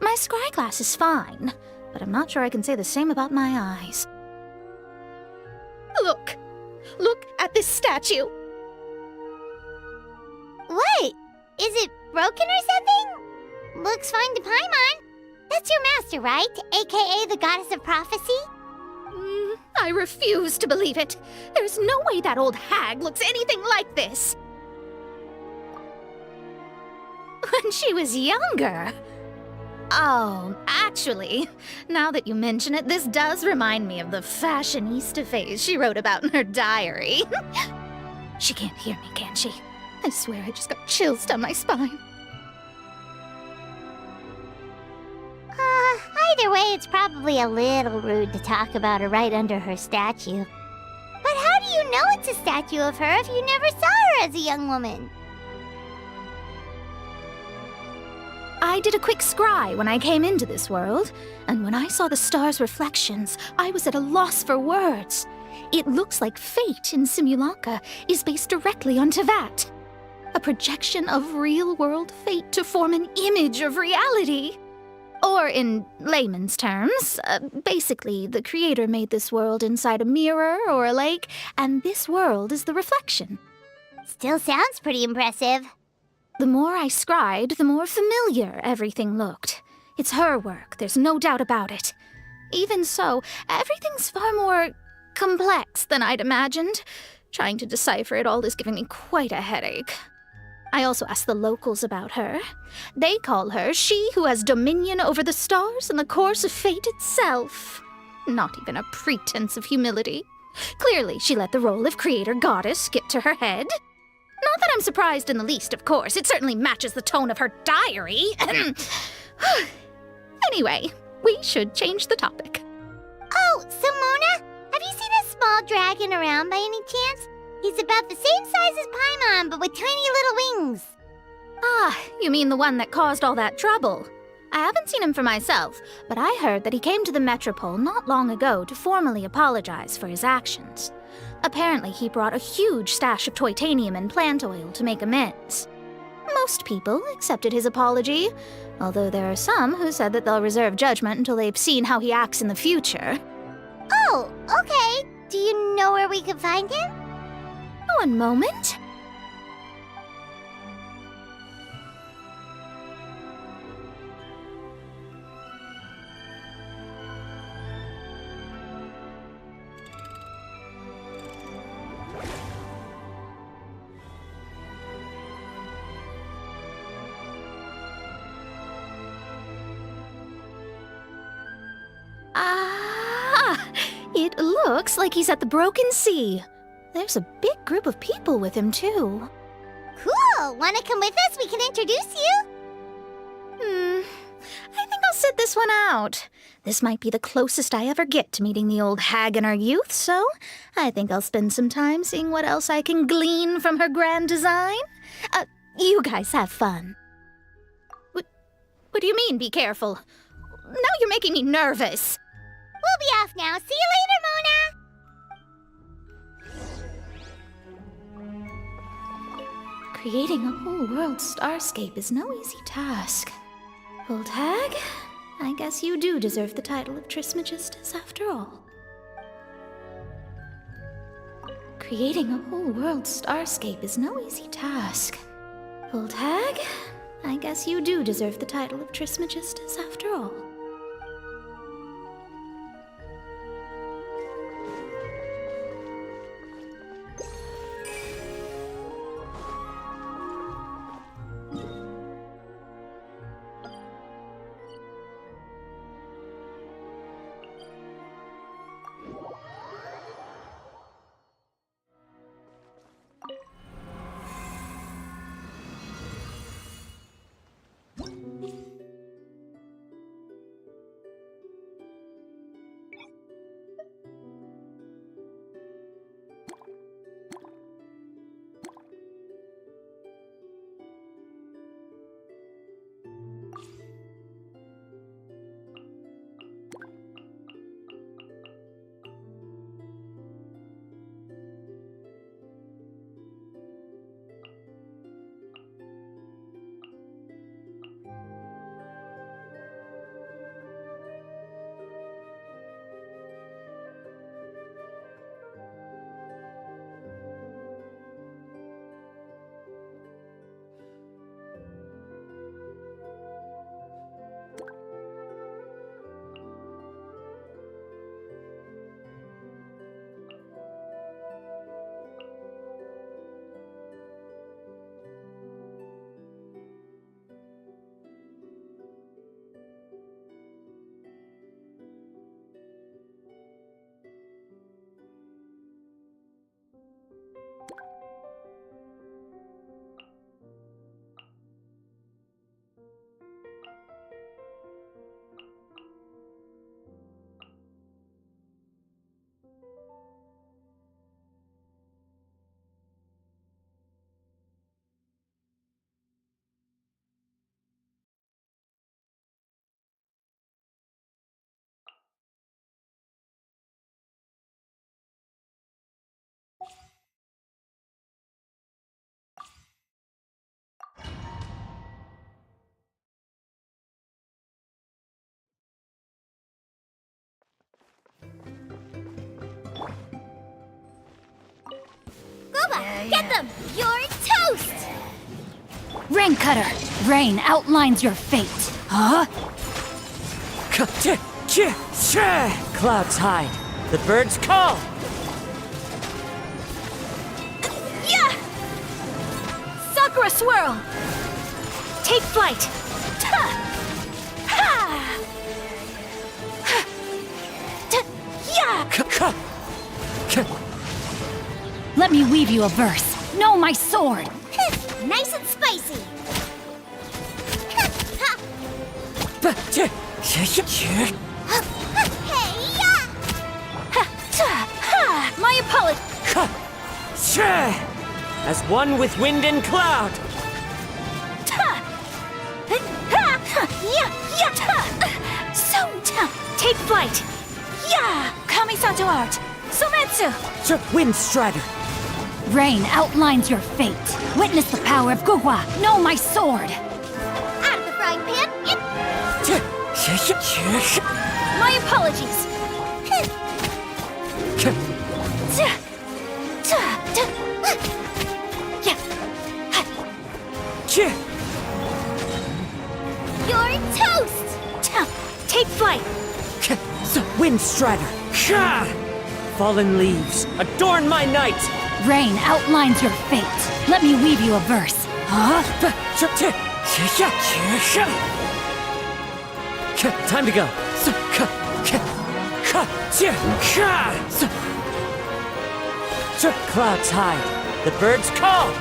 My scry glass is fine, but I'm not sure I can say the same about my eyes. Look! Look at this statue! What? Is it broken or something? Looks fine to Paimon. That's your master, right? AKA the goddess of prophecy? I refuse to believe it. There's no way that old hag looks anything like this. When she was younger. Oh, actually, now that you mention it, this does remind me of the fashionista phase she wrote about in her diary. She can't hear me, can she? I swear I just got chills down my spine. Either way, it's probably a little rude to talk about her right under her statue. But how do you know it's a statue of her if you never saw her as a young woman? I did a quick scry when I came into this world, and when I saw the stars' reflections, I was at a loss for words. It looks like fate in Simulacra is based directly on Tevat. A projection of real-world fate to form an image of reality. Or in layman's terms, basically, the creator made this world inside a mirror or a lake, and this world is the reflection. Still sounds pretty impressive. The more I scried, the more familiar everything looked. It's her work, there's no doubt about it. Even so, everything's far more complex than I'd imagined. Trying to decipher it all is giving me quite a headache. I also asked the locals about her. They call her she who has dominion over the stars and the course of fate itself. Not even a pretense of humility. Clearly, she let the role of creator goddess get to her head. Not that I'm surprised in the least, of course. It certainly matches the tone of her diary. Anyway, we should change the topic. Oh, so Mona, have you seen a small dragon around by any chance? He's about the same size as Paimon, but with tiny little wings. Ah, you mean the one that caused all that trouble? I haven't seen him for myself, but I heard that he came to the Metropole not long ago to formally apologize for his actions. Apparently, he brought a huge stash of Toitanium and plant oil to make amends. Most people accepted his apology, although there are some who said that they'll reserve judgment until they've seen how he acts in the future. Oh, okay. Do you know where we can find him? One moment. It looks like he's at the Broken Sea. There's a big group of people with him, too. Cool! Wanna come with us? We can introduce you? I think I'll sit this one out. This might be the closest I ever get to meeting the old hag in our youth, so I think I'll spend some time seeing what else I can glean from her grand design. You guys have fun. What do you mean, be careful? Now you're making me nervous. We'll be off now. See you later, Mona! Creating a whole world starscape is no easy task. Old hag, I guess you do deserve the title of Trismegistus after all. Creating a whole world starscape is no easy task. Old hag, I guess you do deserve the title of Trismegistus after all. Get them! You're toast! Rain Cutter, rain outlines your fate. Huh? Clouds hide. The birds call. Yeah! Sakura Swirl! Take flight! Ha! Ha! Yeah! Let me weave you a verse. Know my sword! Nice and spicy! My apologies! As one with wind and cloud. Take flight! Yeah! Kamisato art! Sumetsu! Wind Strider. Rain outlines your fate. Witness the power of Guhua. Know my sword. Out of the frying pan, My apologies. You're toast! Take flight. Wind Strider. Fallen leaves, adorn my night. Rain outlines your fate. Let me weave you a verse. Huh? Time to go. Clouds hide. The birds call.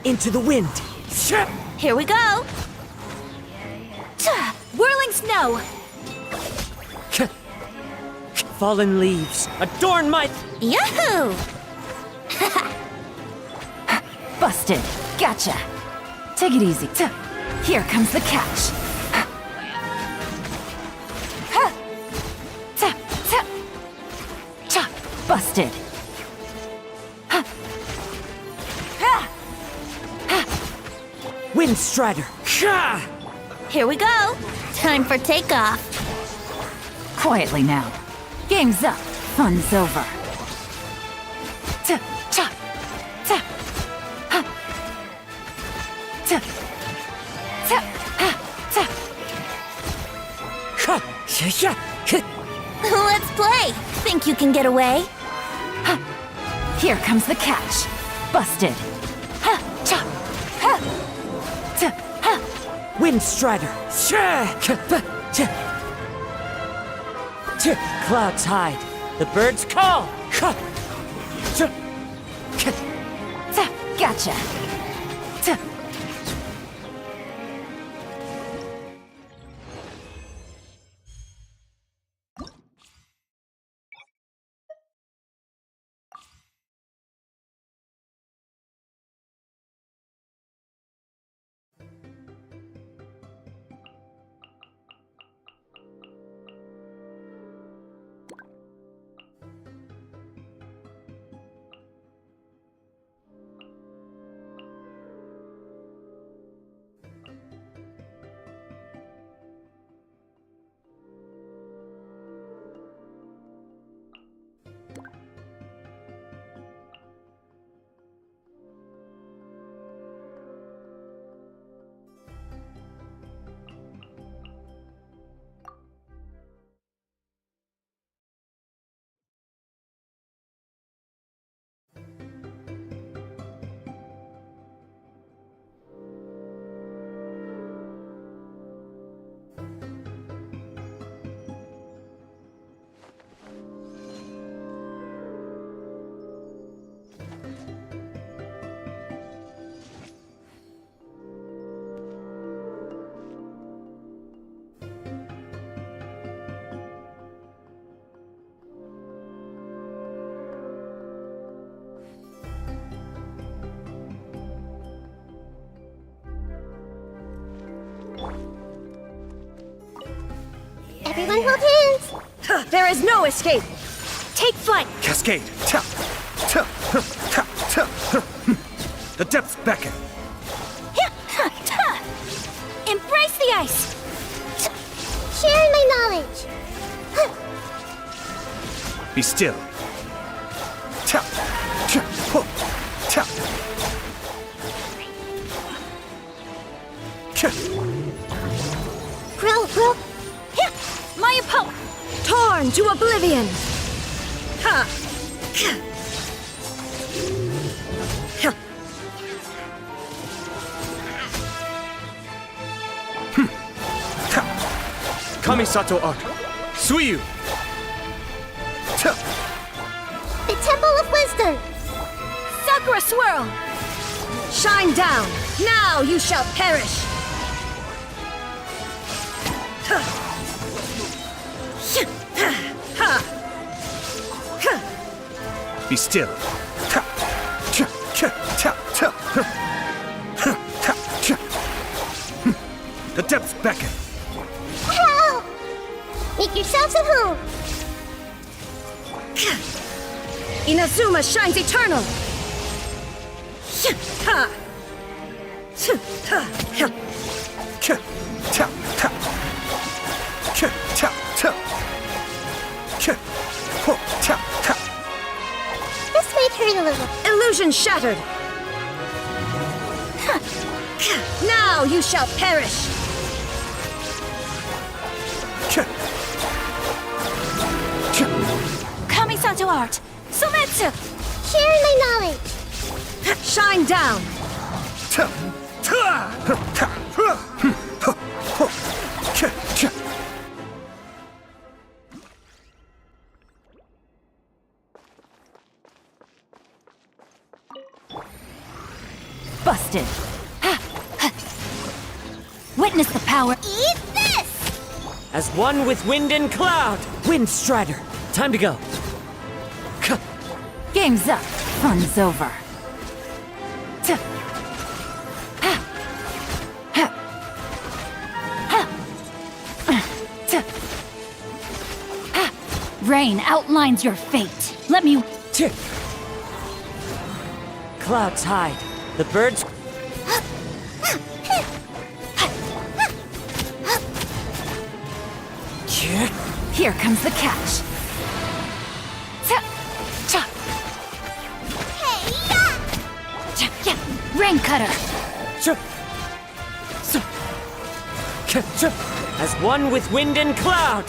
Into the wind. Here we go. Whirling snow. Fallen leaves, adorn my... Yahoo! Busted. Gotcha. Take it easy. Here comes the catch. Busted. Wind Strider. Here we go. Time for takeoff. Quietly now. Game's up. Fun's over. Let's play. Think you can get away? Here comes the catch. Busted. Wind Strider. Clouds hide. The birds call. Gotcha. Everyone hold hands. There is no escape. Take flight. Cascade. The depths beckon. Embrace the ice. Share my knowledge. Be still. Grow. My opponent. Torn to oblivion. Ha! Kamisato art. Suiyu. The Temple of Wisdom. Sakura swirl. Shine down. Now you shall perish. Be still. The depths beckon. Help! Make yourselves at home. Inazuma shines eternal. Ha! This might hurt a little. Illusion shattered. Now you shall perish. Kamisato art. Sumetsu. Share my knowledge. Shine down. Busted. Witness the power. Eat this! As one with wind and cloud! Wind Strider, time to go. Game's up. Fun's over. Rain outlines your fate. Let me... Clouds hide. The birds... Here comes the catch. Rain cutter. As one with wind and cloud!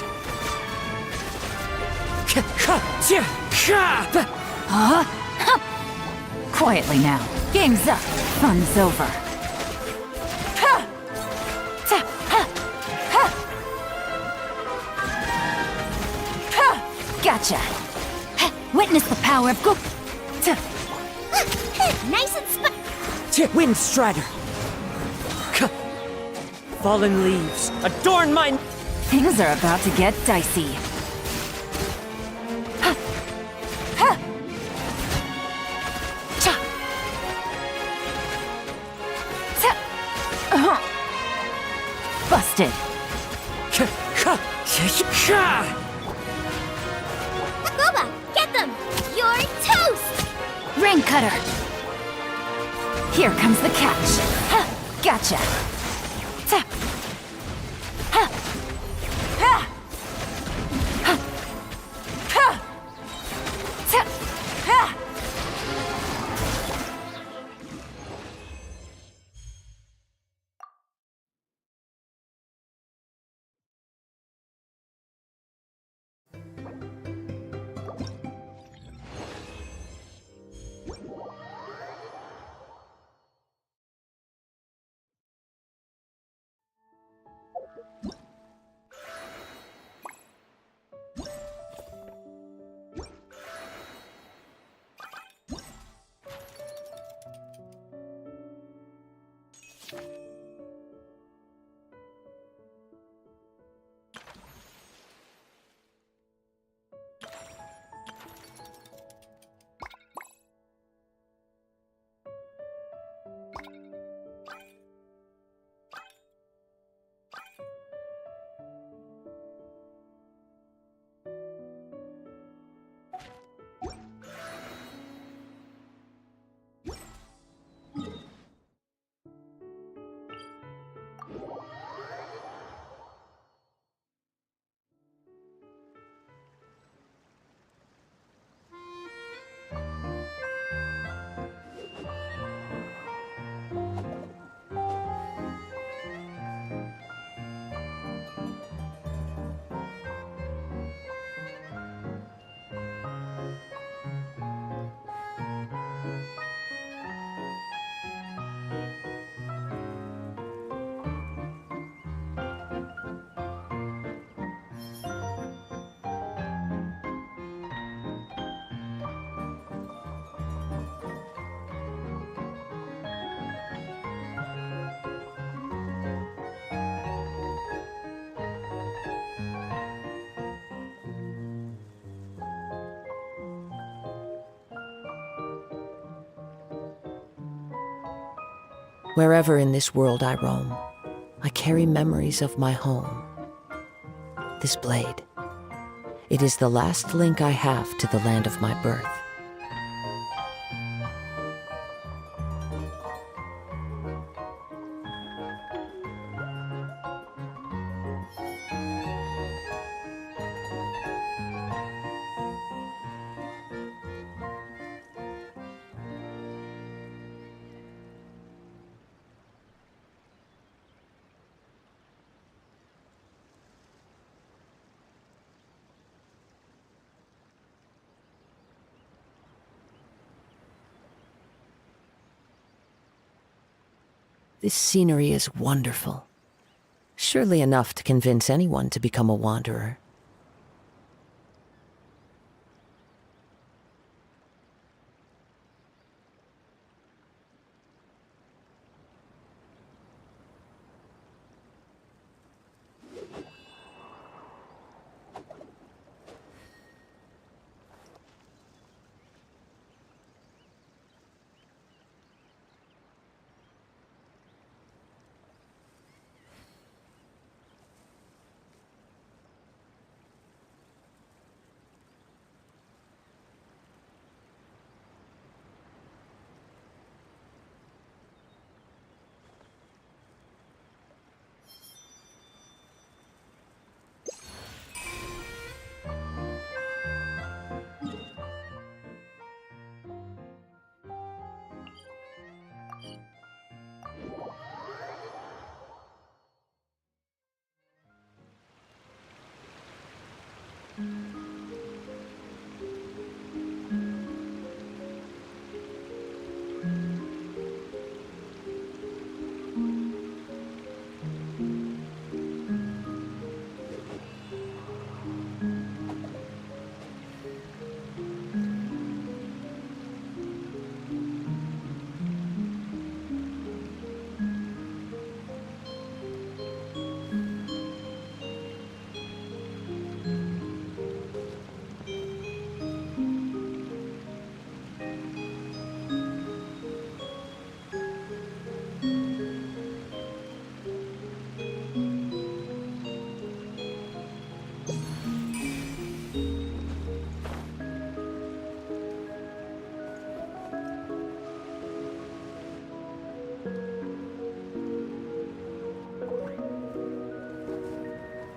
Quietly now. Game's up. Fun's over. Gotcha. Witness the power of go. Nice and Wind Strider! Fallen leaves, adorn my... Things are about to get dicey. Busted. Boba, get them! You're toast! Rain cutter. Here comes the catch. Gotcha. Wherever in this world I roam, I carry memories of my home. This blade, it is the last link I have to the land of my birth. This scenery is wonderful. Surely enough to convince anyone to become a wanderer.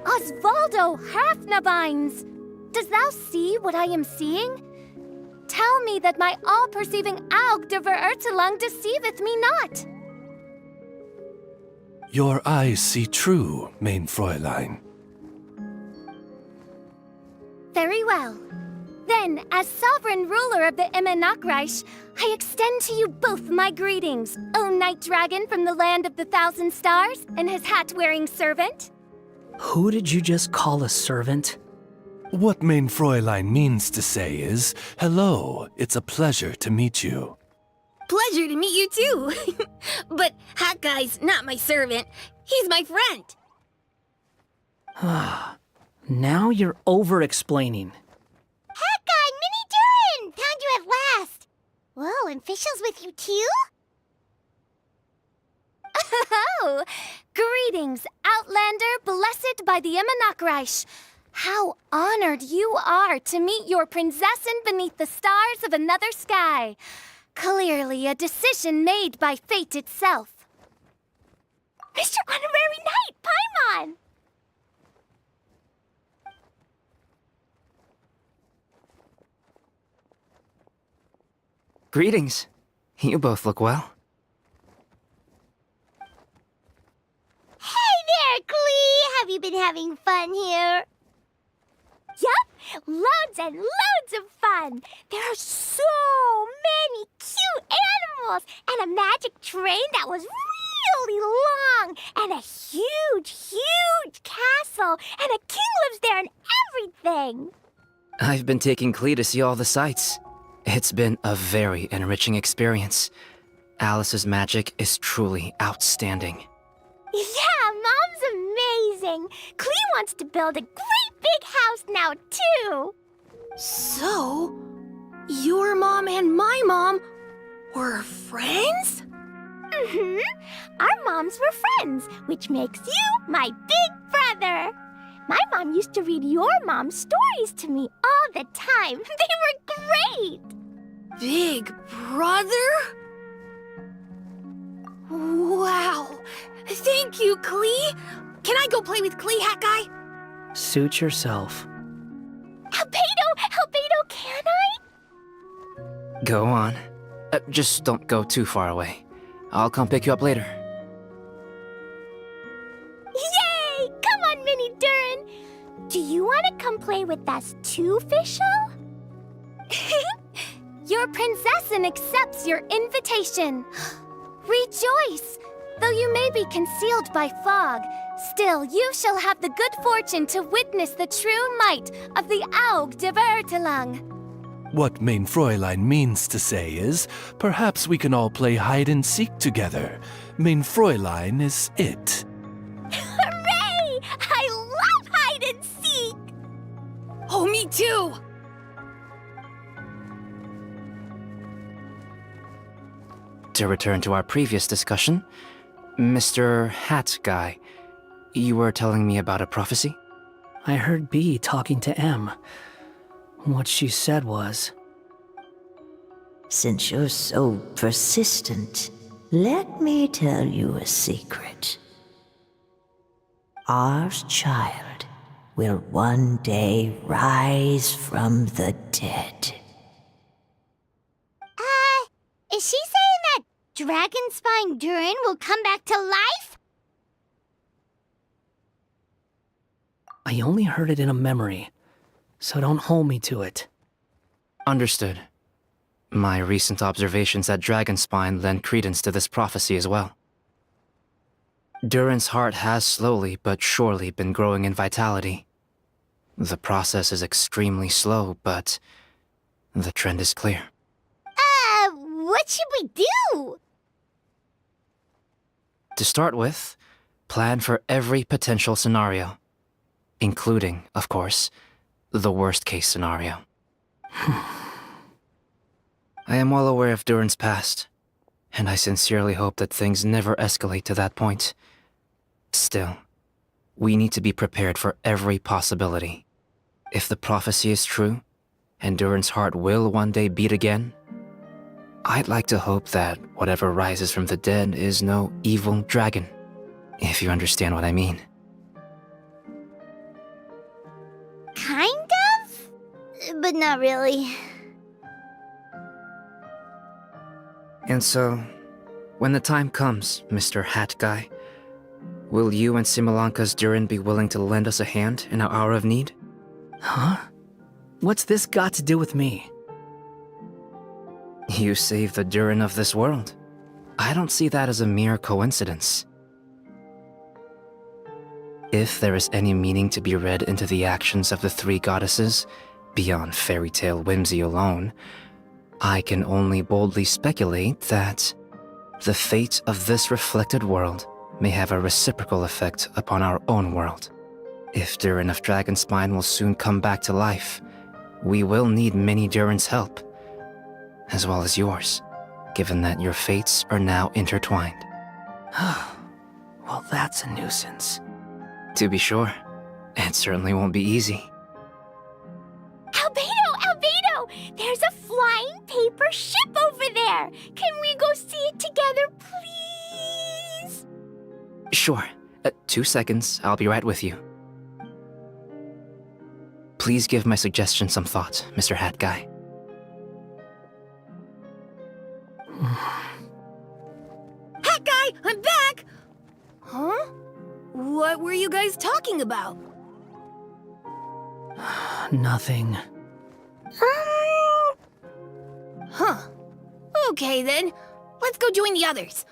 Osvaldo Hafnabines! Dost thou see what I am seeing? Tell me that my all-perceiving Aug de Verurtelung deceiveth me not. Your eyes see true, mein Fräulein. Very well. Then, as sovereign ruler of the Immenachreich, I extend to you both my greetings, O Night Dragon from the land of the Thousand Stars, and his hat-wearing servant. Who did you just call a servant? What mein Fräulein means to say is, hello, it's a pleasure to meet you. Pleasure to meet you too. But Hat Guy's not my servant. He's my friend. Now you're over-explaining. Hat Guy, Mini Durin! Found you at last! Whoa, and Fischl's with you too? Oh, greetings, Outlander blessed by the Immenachreich. How honored you are to meet your prinzessin beneath the stars of another sky. Clearly a decision made by fate itself. Mr. Honorary Knight, Paimon! Greetings. You both look well. Hey there, Klee! Have you been having fun here? Yup, loads and loads of fun. There are so many cute animals and a magic train that was really long and a huge, huge castle and a king lives there and everything. I've been taking Klee to see all the sights. It's been a very enriching experience. Alice's magic is truly outstanding. Yeah, Mom's amazing. Klee wants to build a great big house now, too. So, your mom and my mom were friends? Our moms were friends, which makes you my big brother. My mom used to read your mom's stories to me all the time. They were great. Big brother? Wow. Thank you, Klee. Can I go play with Klee, Hat Guy? Suit yourself. Albedo, can I? Go on. Just don't go too far away. I'll come pick you up later. Yay! Come on, Mini Durin. Do you want to come play with us too, Fischl? Your princessin accepts your invitation. Rejoice! Though you may be concealed by fog, still you shall have the good fortune to witness the true might of the Aug de Vertelang. What Mein Fräulein means to say is, perhaps we can all play hide and seek together. Mein Fräulein is it. Hooray! I love hide and seek! Oh, me too! To return to our previous discussion, Mr. Hat Guy, you were telling me about a prophecy? I heard B talking to M. What she said was... Since you're so persistent, let me tell you a secret. Our child will one day rise from the dead. Is she saying that Dragonspine Durin will come back to life? I only heard it in a memory, so don't hold me to it. Understood. My recent observations at Dragonspine lend credence to this prophecy as well. Durin's heart has slowly but surely been growing in vitality. The process is extremely slow, but the trend is clear. What should we do? To start with, plan for every potential scenario, including, of course, the worst-case scenario. I am well aware of Durin's past, and I sincerely hope that things never escalate to that point. Still, we need to be prepared for every possibility. If the prophecy is true, and Durin's heart will one day beat again, I'd like to hope that whatever rises from the dead is no evil dragon, if you understand what I mean. Kind of? But not really. And so, when the time comes, Mr. Hat Guy, will you and Simolanka's Durin be willing to lend us a hand in our hour of need? Huh? What's this got to do with me? You saved the Durin of this world. I don't see that as a mere coincidence. If there is any meaning to be read into the actions of the three goddesses, beyond fairy tale whimsy alone, I can only boldly speculate that the fate of this reflected world may have a reciprocal effect upon our own world. If Durin of Dragonspine will soon come back to life, we will need many Durin's help, as well as yours, given that your fates are now intertwined. Well, that's a nuisance. To be sure, it certainly won't be easy. Albedo! There's a flying paper ship over there! Can we go see it together, please? Sure. 2 seconds, I'll be right with you. Please give my suggestion some thought, Mr. Hat Guy. Hat Guy, I'm back! Huh? What were you guys talking about? Nothing. Huh. Okay then. Let's go join the others.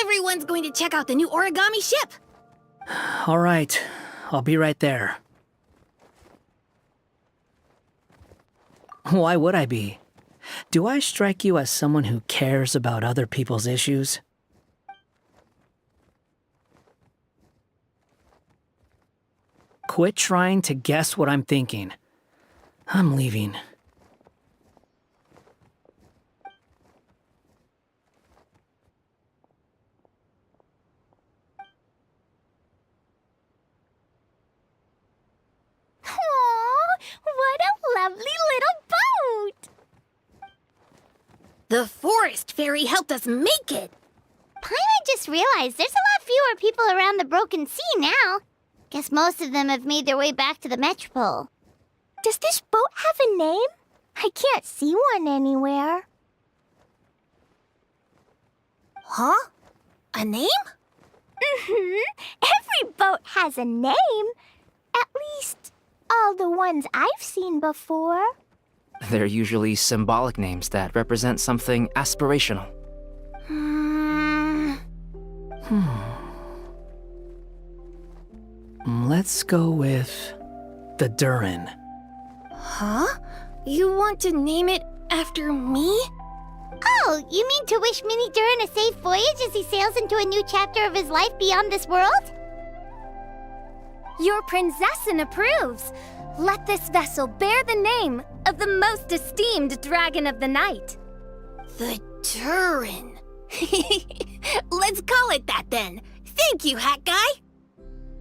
Everyone's going to check out the new origami ship. All right, I'll be right there. Why would I be? Do I strike you as someone who cares about other people's issues? Quit trying to guess what I'm thinking. I'm leaving. The forest fairy helped us make it. Paimon just realized there's a lot fewer people around the Broken Sea now. Guess most of them have made their way back to the Metropole. Does this boat have a name? I can't see one anywhere. Huh? A name? Every boat has a name. At least, all the ones I've seen before. They're usually symbolic names that represent something aspirational. Let's go with the Durin. Huh? You want to name it after me? Oh, you mean to wish Mini Durin a safe voyage as he sails into a new chapter of his life beyond this world? Your princessin approves. Let this vessel bear the name of the most esteemed dragon of the night. The Durin. Let's call it that then. Thank you, Hat Guy.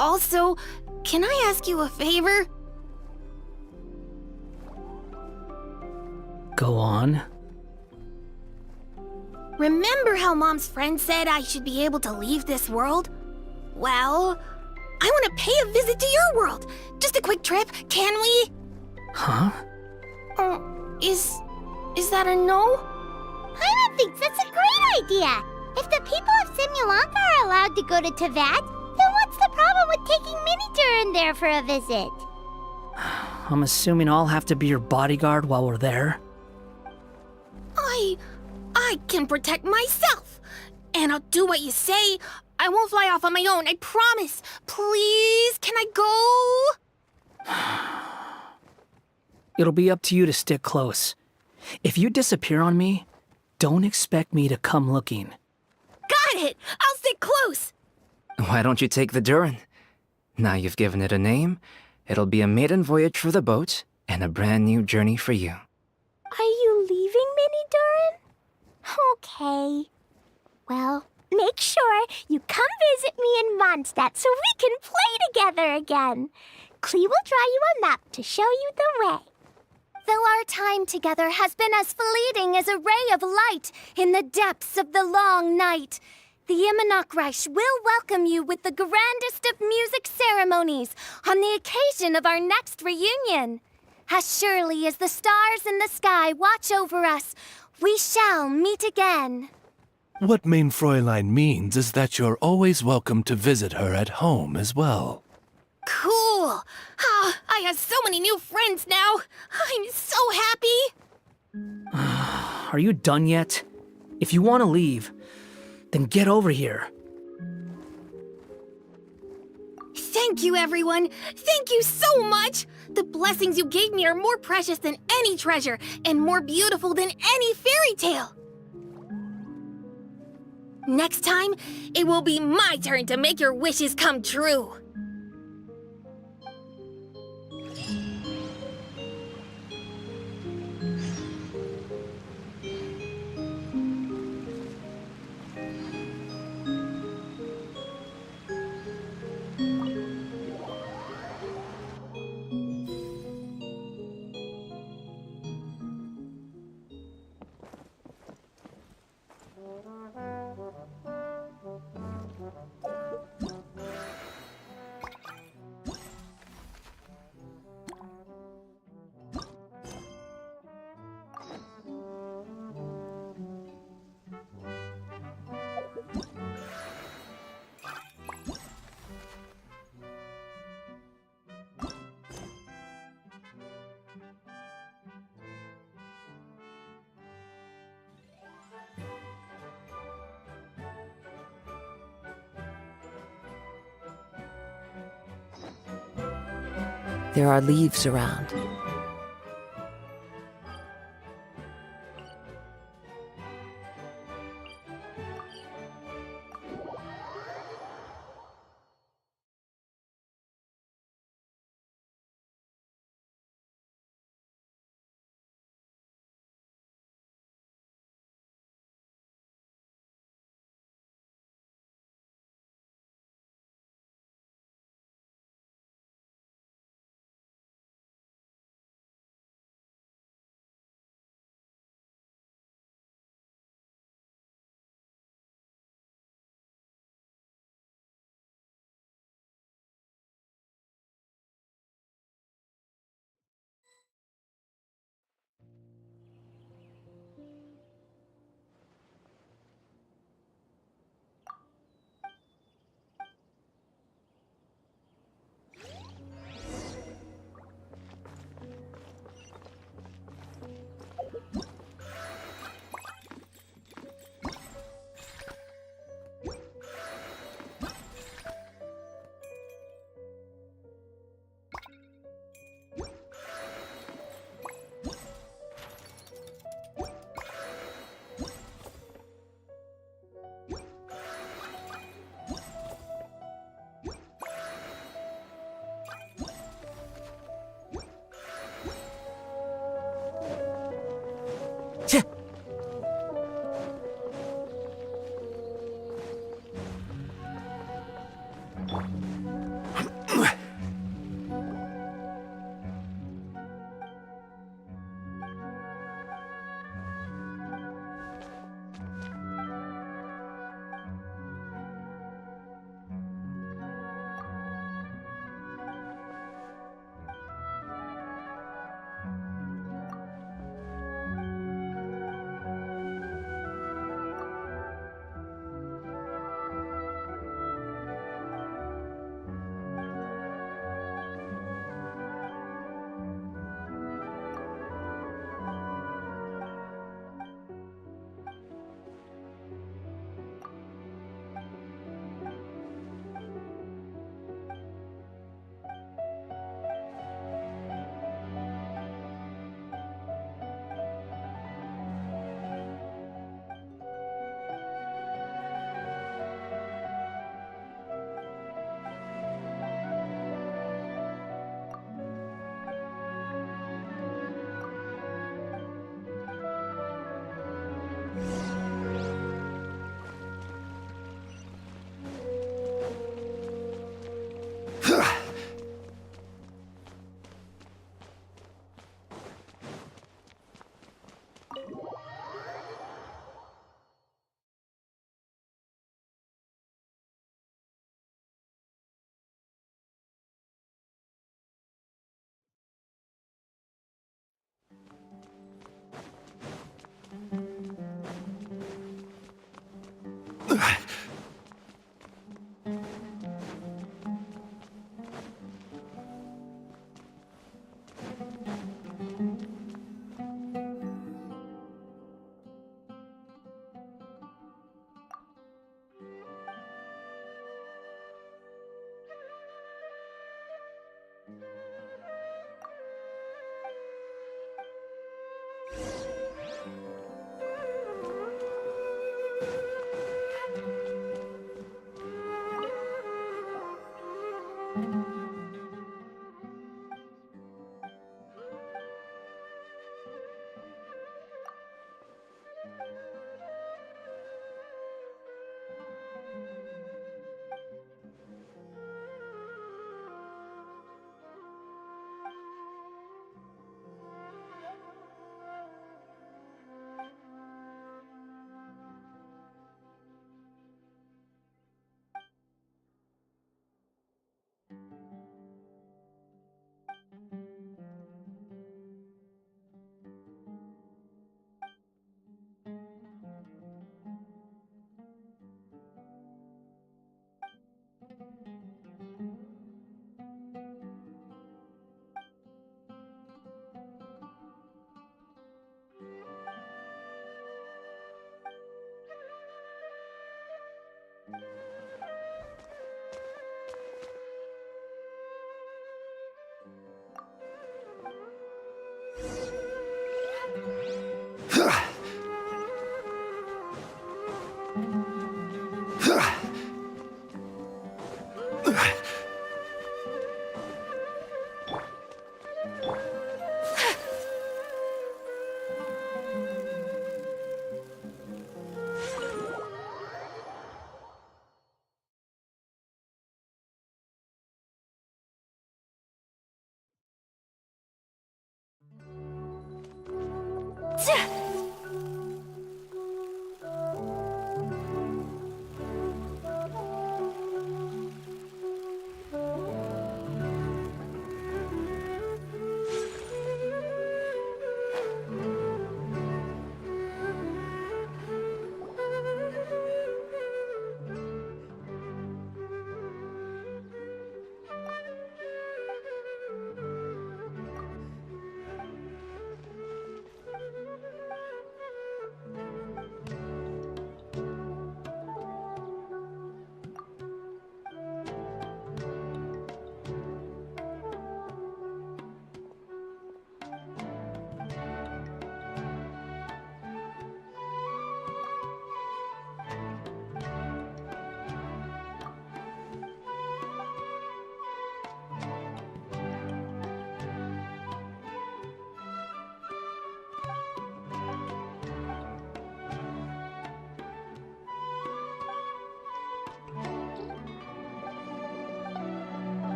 Also, can I ask you a favor? Go on. Remember how Mom's friend said I should be able to leave this world? Well, I want to pay a visit to your world. Just a quick trip, can we? Huh? Is that a no? Paimon thinks that's a great idea. If the people of Simulanka are allowed to go to Teyvat, then what's the problem with taking Mini Durin there for a visit? I'm assuming I'll have to be your bodyguard while we're there. I can protect myself. And I'll do what you say. I won't fly off on my own, I promise. Please, can I go? It'll be up to you to stick close. If you disappear on me, don't expect me to come looking. Got it! I'll stick close! Why don't you take the Durin? Now you've given it a name, it'll be a maiden voyage for the boat and a brand new journey for you. Are you leaving, Mini Durin? Okay. Well, make sure you come visit me in Mondstadt so we can play together again. Klee will draw you a map to show you the way. Though our time together has been as fleeting as a ray of light in the depths of the long night, the Imanakreich will welcome you with the grandest of music ceremonies on the occasion of our next reunion. As surely as the stars in the sky watch over us, we shall meet again. What Mein Fräulein means is that you're always welcome to visit her at home as well. Cool! I have so many new friends now! I'm so happy! Are you done yet? If you want to leave, then get over here. Thank you, everyone! Thank you so much! The blessings you gave me are more precious than any treasure, and more beautiful than any fairy tale! Next time, it will be my turn to make your wishes come true! There are leaves around.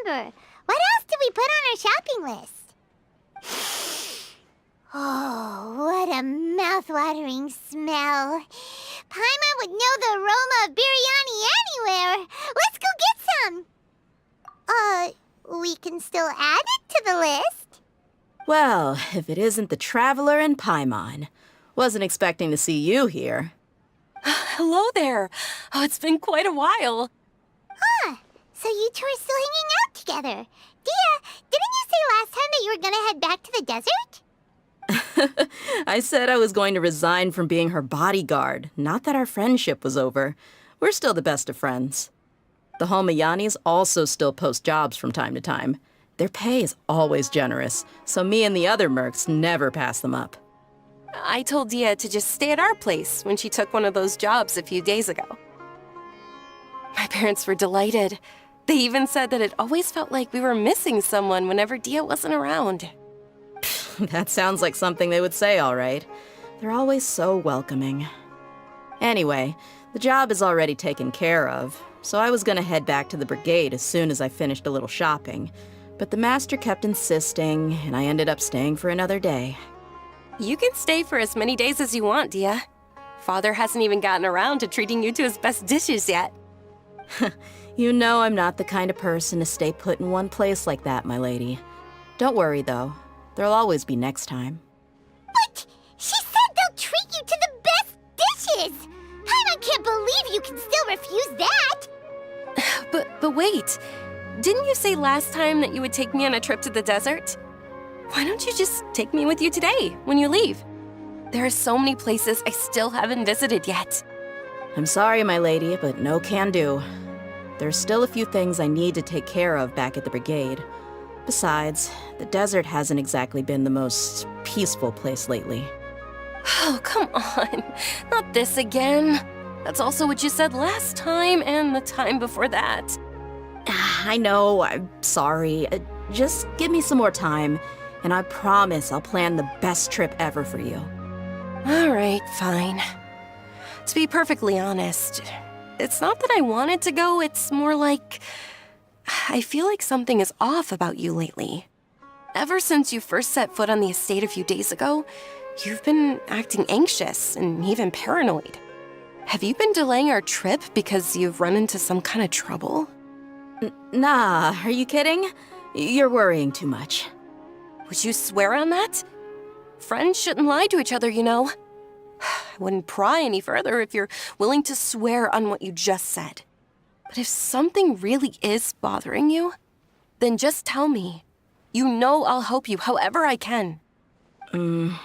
remember. What else did we put on our shopping list? Oh, what a mouth-watering smell. Paimon would know the aroma of biryani anywhere. Let's go get some. We can still add it to the list. Well, if it isn't the Traveler and Paimon. Wasn't expecting to see you here. Hello there. Oh, it's been quite a while. Huh. So you two are still hanging out together. Dia, didn't you say last time that you were gonna head back to the desert? I said I was going to resign from being her bodyguard, not that our friendship was over. We're still the best of friends. The Holmayanis also still post jobs from time to time. their pay is always generous, so me and the other mercs never pass them up. I told Dia to just stay at our place when she took one of those jobs a few days ago. My parents were delighted. They even said that it always felt like we were missing someone whenever Dia wasn't around. That sounds like something they would say, all right. They're always so welcoming. Anyway, the job is already taken care of, so I was gonna head back to the brigade as soon as I finished a little shopping. But the master kept insisting, and I ended up staying for another day. You can stay for as many days as you want, Dia. Father hasn't even gotten around to treating you to his best dishes yet. You know I'm not the kind of person to stay put in one place like that, my lady. Don't worry, though. There'll always be next time. But she said they'll treat you to the best dishes! I can't believe you can still refuse that! But wait, didn't you say last time that you would take me on a trip to the desert? Why don't you just take me with you today, when you leave? There are so many places I still haven't visited yet. I'm sorry, my lady, but no can do. There's still a few things I need to take care of back at the brigade. Besides, the desert hasn't exactly been the most peaceful place lately. Oh, come on. Not this again. That's also what you said last time and the time before that. I know, I'm sorry. Just give me some more time, and I promise I'll plan the best trip ever for you. All right, fine. To be perfectly honest, it's not that I wanted to go, it's more like I feel like something is off about you lately. Ever since you first set foot on the estate a few days ago, you've been acting anxious and even paranoid. Have you been delaying our trip because you've run into some kind of trouble? Nah, are you kidding? You're worrying too much. Would you swear on that? Friends shouldn't lie to each other, you know. I wouldn't pry any further if you're willing to swear on what you just said. But if something really is bothering you, then just tell me. You know I'll help you however I can. Oh,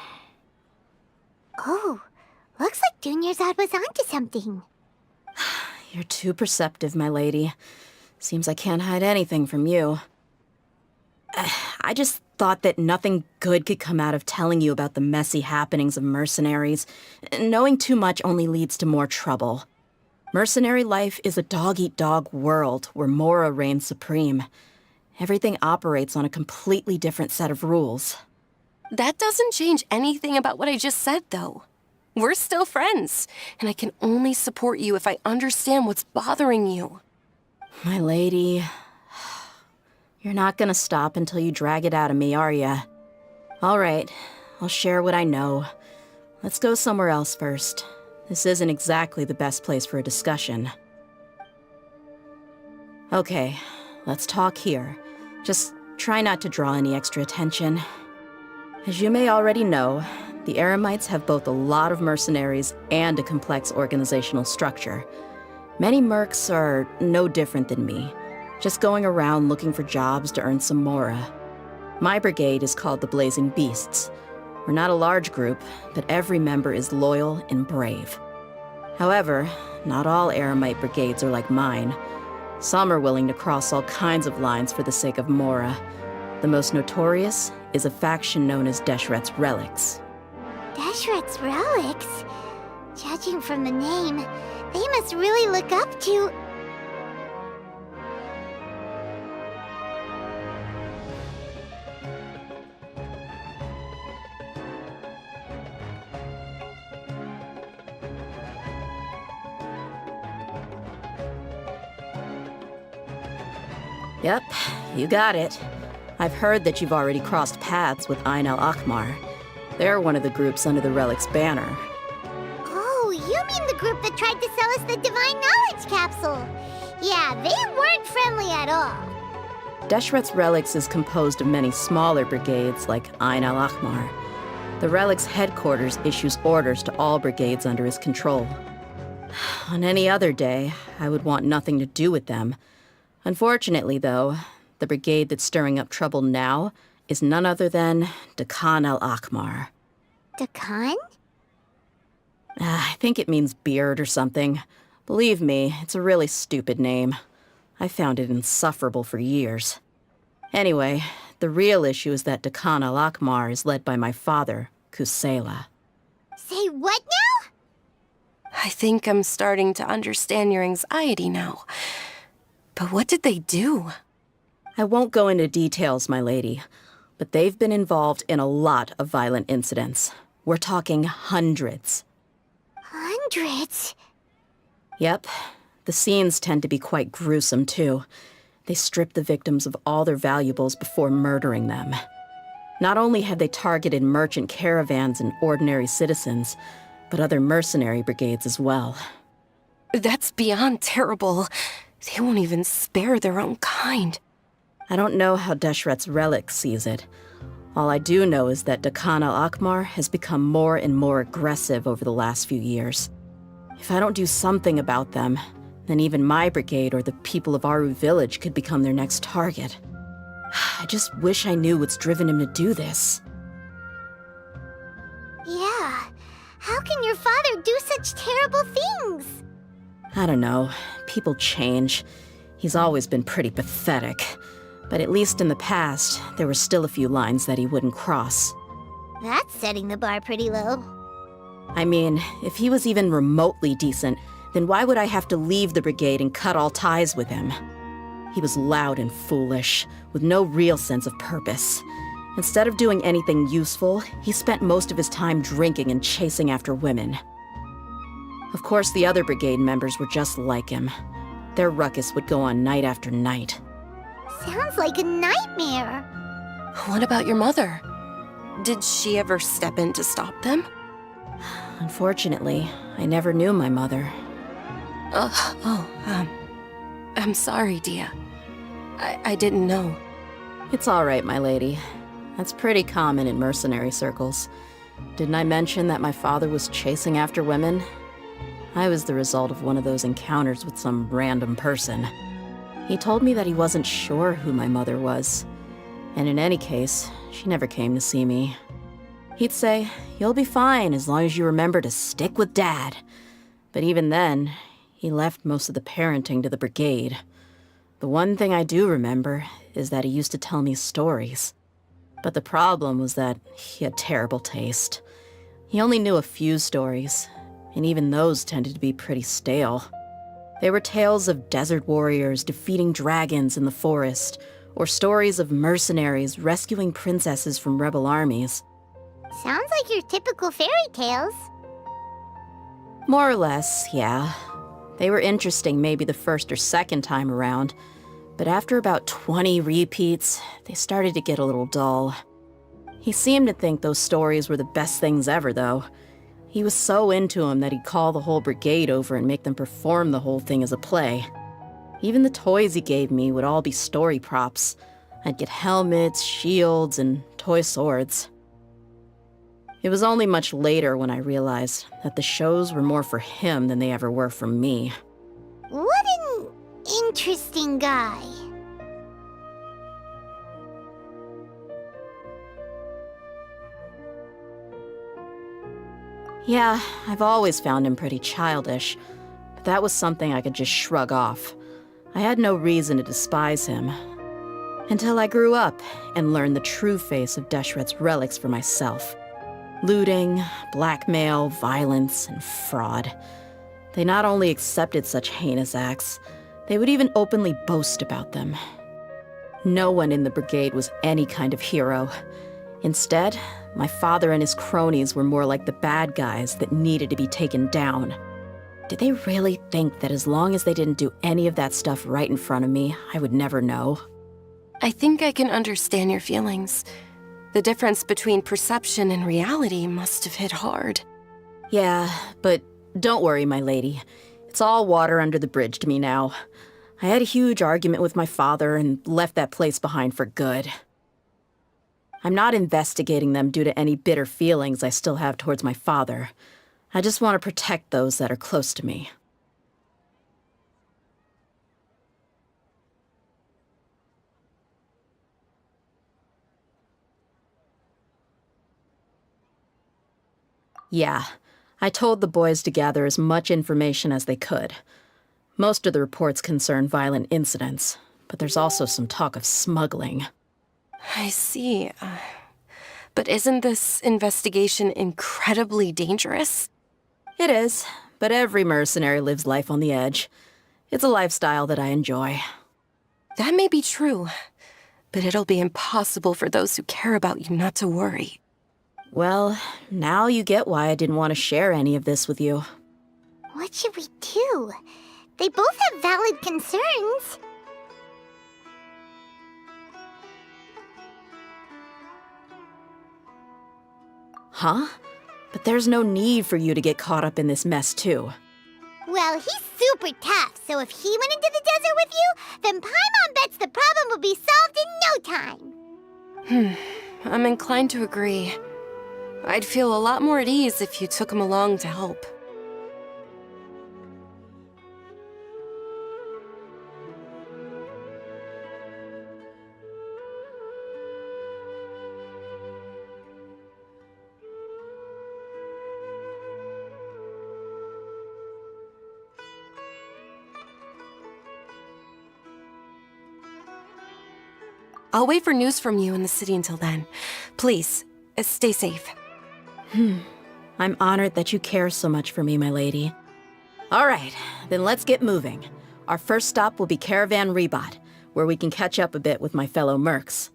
looks like Dunyarzad was onto something. You're too perceptive, my lady. Seems I can't hide anything from you. I just thought that nothing good could come out of telling you about the messy happenings of mercenaries. Knowing too much only leads to more trouble. Mercenary life is a dog-eat-dog world where Mora reigns supreme. Everything operates on a completely different set of rules. That doesn't change anything about what I just said, though. We're still friends, and I can only support you if I understand what's bothering you. My lady, you're not gonna stop until you drag it out of me, are ya? All right, I'll share what I know. Let's go somewhere else first. This isn't exactly the best place for a discussion. Okay, let's talk here. Just try not to draw any extra attention. As you may already know, the Eremites have both a lot of mercenaries and a complex organizational structure. Many mercs are no different than me, just going around looking for jobs to earn some mora. My brigade is called the Blazing Beasts. We're not a large group, but every member is loyal and brave. However, not all Eremite brigades are like mine. Some are willing to cross all kinds of lines for the sake of mora. The most notorious is a faction known as Deshret's Relics. Deshret's Relics? Judging from the name, they must really look up to... Yep, you got it. I've heard that you've already crossed paths with Ain al-Akmar. They're one of the groups under the Relic's banner. Oh, you mean the group that tried to sell us the Divine Knowledge Capsule? Yeah, they weren't friendly at all. Deshret's Relics is composed of many smaller brigades like Ain al-Akmar. The Relic's headquarters issues orders to all brigades under his control. On any other day, I would want nothing to do with them. Unfortunately, though, the brigade that's stirring up trouble now is none other than Dakan al-Akmar. Dakan? I think it means beard or something. Believe me, it's a really stupid name. I found it insufferable for years. Anyway, the real issue is that Dakan al-Akmar is led by my father, Kusela. Say what now? I think I'm starting to understand your anxiety now. But what did they do? I won't go into details, my lady, but they've been involved in a lot of violent incidents. We're talking hundreds. Hundreds? Yep. The scenes tend to be quite gruesome, too. They strip the victims of all their valuables before murdering them. Not only had they targeted merchant caravans and ordinary citizens, but other mercenary brigades as well. That's beyond terrible. They won't even spare their own kind. I don't know how Deshret's relic sees it. All I do know is that Dakan al-Akmar has become more and more aggressive over the last few years. If I don't do something about them, then even my brigade or the people of Aru village could become their next target. I just wish I knew what's driven him to do this. Yeah. How can your father do such terrible things? I don't know. People change. He's always been pretty pathetic. But at least in the past, there were still a few lines that he wouldn't cross. That's setting the bar pretty low. I mean, if he was even remotely decent, then why would I have to leave the brigade and cut all ties with him? He was loud and foolish, with no real sense of purpose. Instead of doing anything useful, he spent most of his time drinking and chasing after women. Of course, the other brigade members were just like him. Their ruckus would go on night after night. Sounds like a nightmare. What about your mother? Did she ever step in to stop them? Unfortunately, I never knew my mother. I'm sorry, Dia. I didn't know. It's all right, my lady. That's pretty common in mercenary circles. Didn't I mention that my father was chasing after women? I was the result of one of those encounters with some random person. He told me that he wasn't sure who my mother was. And in any case, she never came to see me. He'd say, "You'll be fine as long as you remember to stick with Dad." But even then, he left most of the parenting to the brigade. The one thing I do remember is that he used to tell me stories. But the problem was that he had terrible taste. He only knew a few stories, and even those tended to be pretty stale. They were tales of desert warriors defeating dragons in the forest, or stories of mercenaries rescuing princesses from rebel armies. Sounds like your typical fairy tales. More or less, yeah. They were interesting maybe the first or second time around, but after about 20 repeats, they started to get a little dull. He seemed to think those stories were the best things ever, though. He was so into them that he'd call the whole brigade over and make them perform the whole thing as a play. Even the toys he gave me would all be story props. I'd get helmets, shields, and toy swords. It was only much later when I realized that the shows were more for him than they ever were for me. What an interesting guy. Yeah, I've always found him pretty childish, but that was something I could just shrug off. I had no reason to despise him. Until I grew up and learned the true face of Deshret's relics for myself. Looting, blackmail, violence, and fraud. They not only accepted such heinous acts, they would even openly boast about them. No one in the brigade was any kind of hero. Instead, my father and his cronies were more like the bad guys that needed to be taken down. Did they really think that as long as they didn't do any of that stuff right in front of me, I would never know? I think I can understand your feelings. The difference between perception and reality must have hit hard. Yeah, but don't worry, my lady. It's all water under the bridge to me now. I had a huge argument with my father and left that place behind for good. I'm not investigating them due to any bitter feelings I still have towards my father. I just want to protect those that are close to me. Yeah, I told the boys to gather as much information as they could. Most of the reports concern violent incidents, but there's also some talk of smuggling. I see. But isn't this investigation incredibly dangerous? It is, but every mercenary lives life on the edge. It's a lifestyle that I enjoy. That may be true, but it'll be impossible for those who care about you not to worry. Well, now you get why I didn't want to share any of this with you. What should we do? They both have valid concerns. Huh? But there's no need for you to get caught up in this mess, too. Well, he's super tough, so if he went into the desert with you, then Paimon bets the problem will be solved in no time. I'm inclined to agree. I'd feel a lot more at ease if you took him along to help. I'll wait for news from you in the city until then. Please, stay safe. I'm honored that you care so much for me, my lady. All right, then let's get moving. Our first stop will be Caravan Rebot, where we can catch up a bit with my fellow mercs.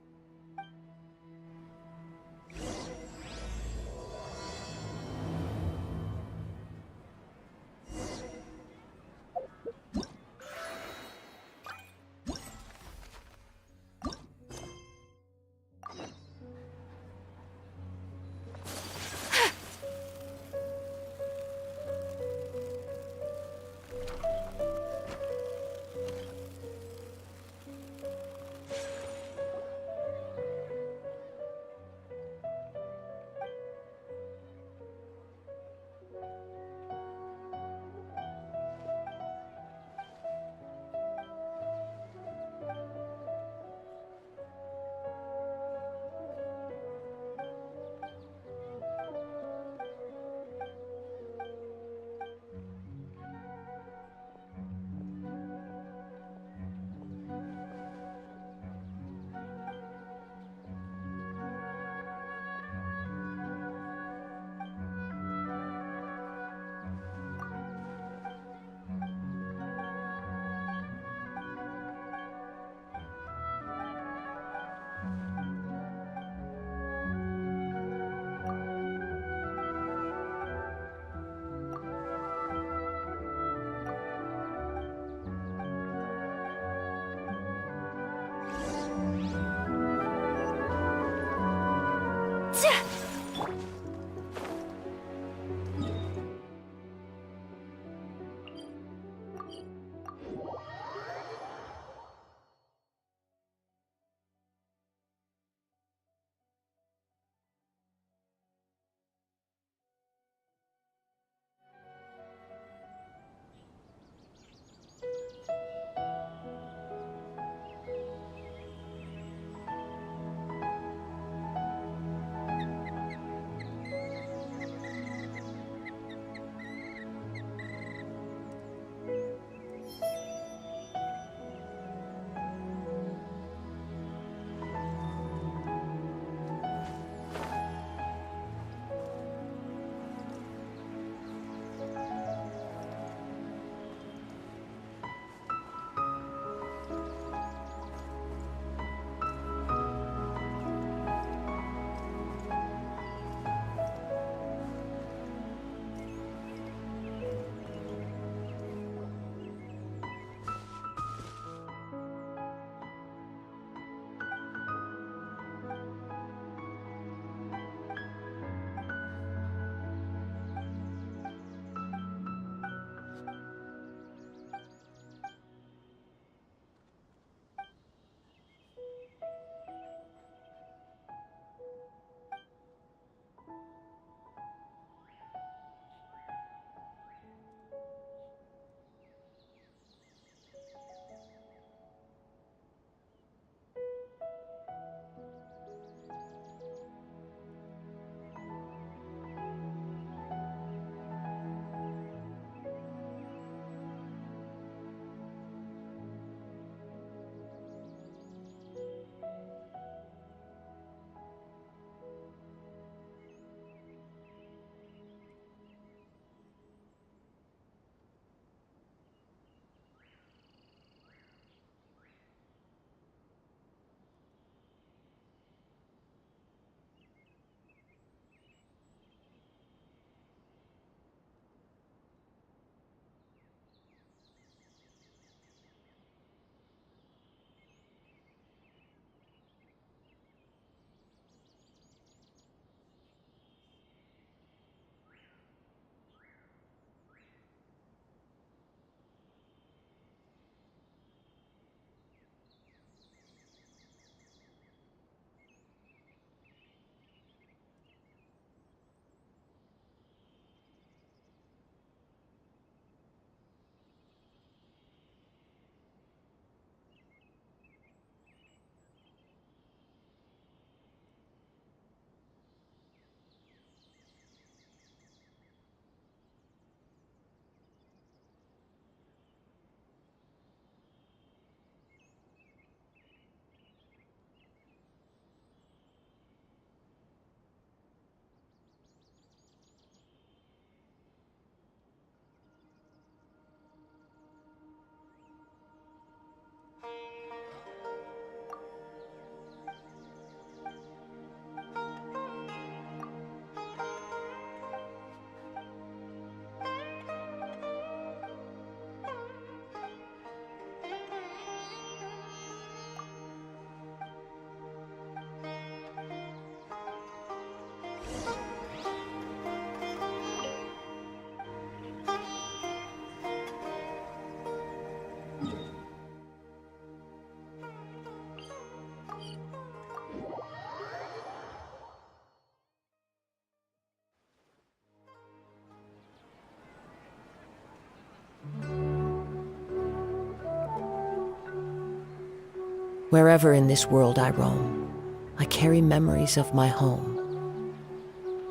Wherever in this world I roam, I carry memories of my home.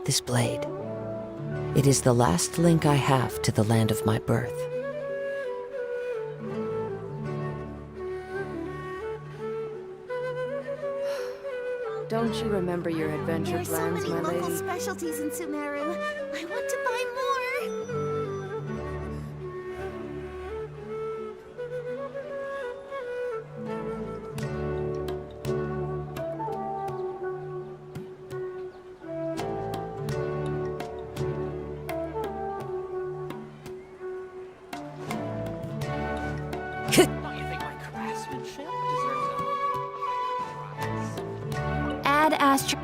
This blade, it is the last link I have to the land of my birth. Don't you remember your adventure There are so plans, many my local lady? specialties in Sumeru. I want to buy more. Don't you think my craftsmanship deserves a Add Astro.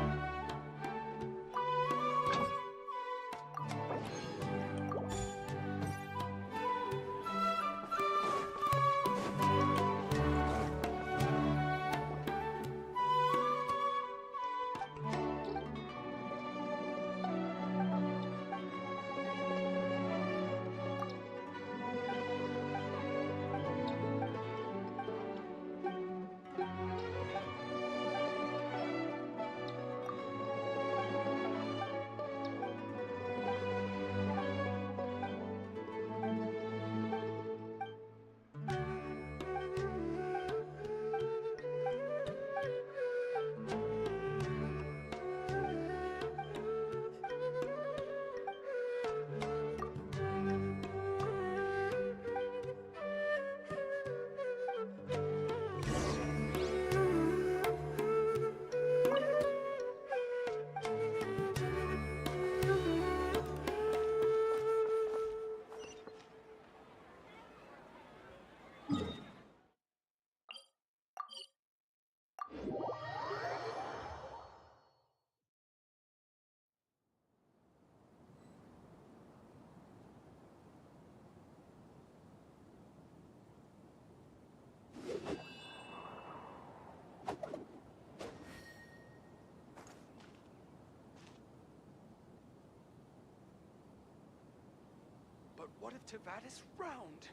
But what if Tivat is round?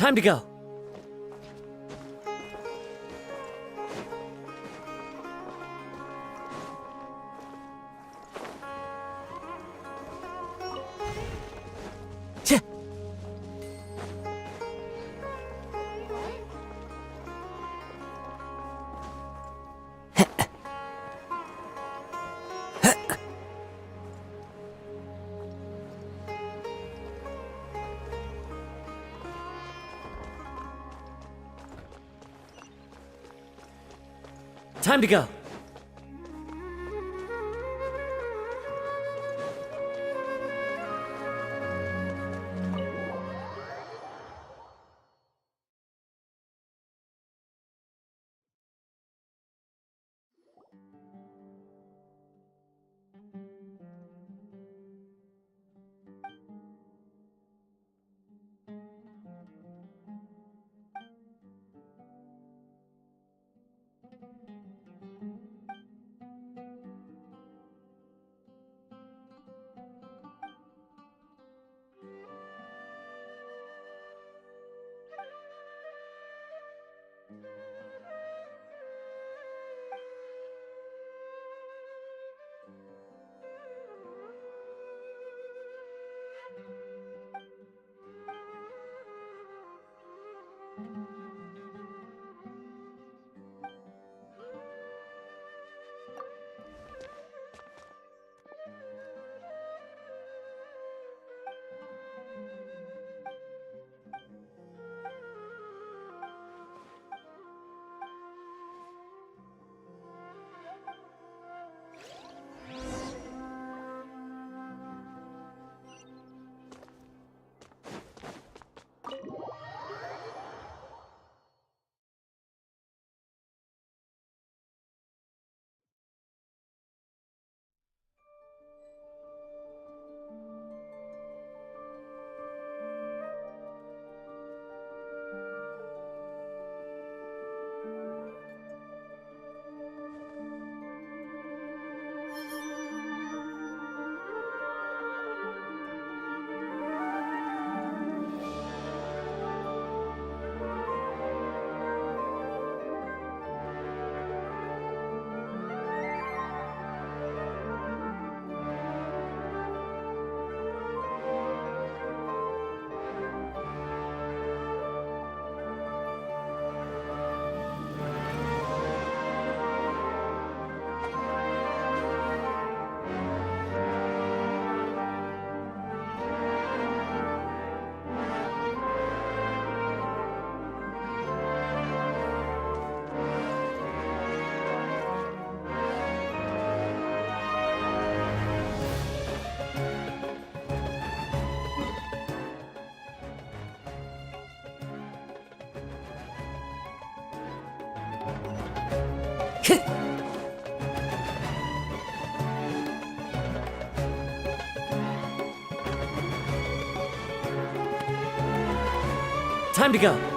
Time to go. Time to go. Time to go.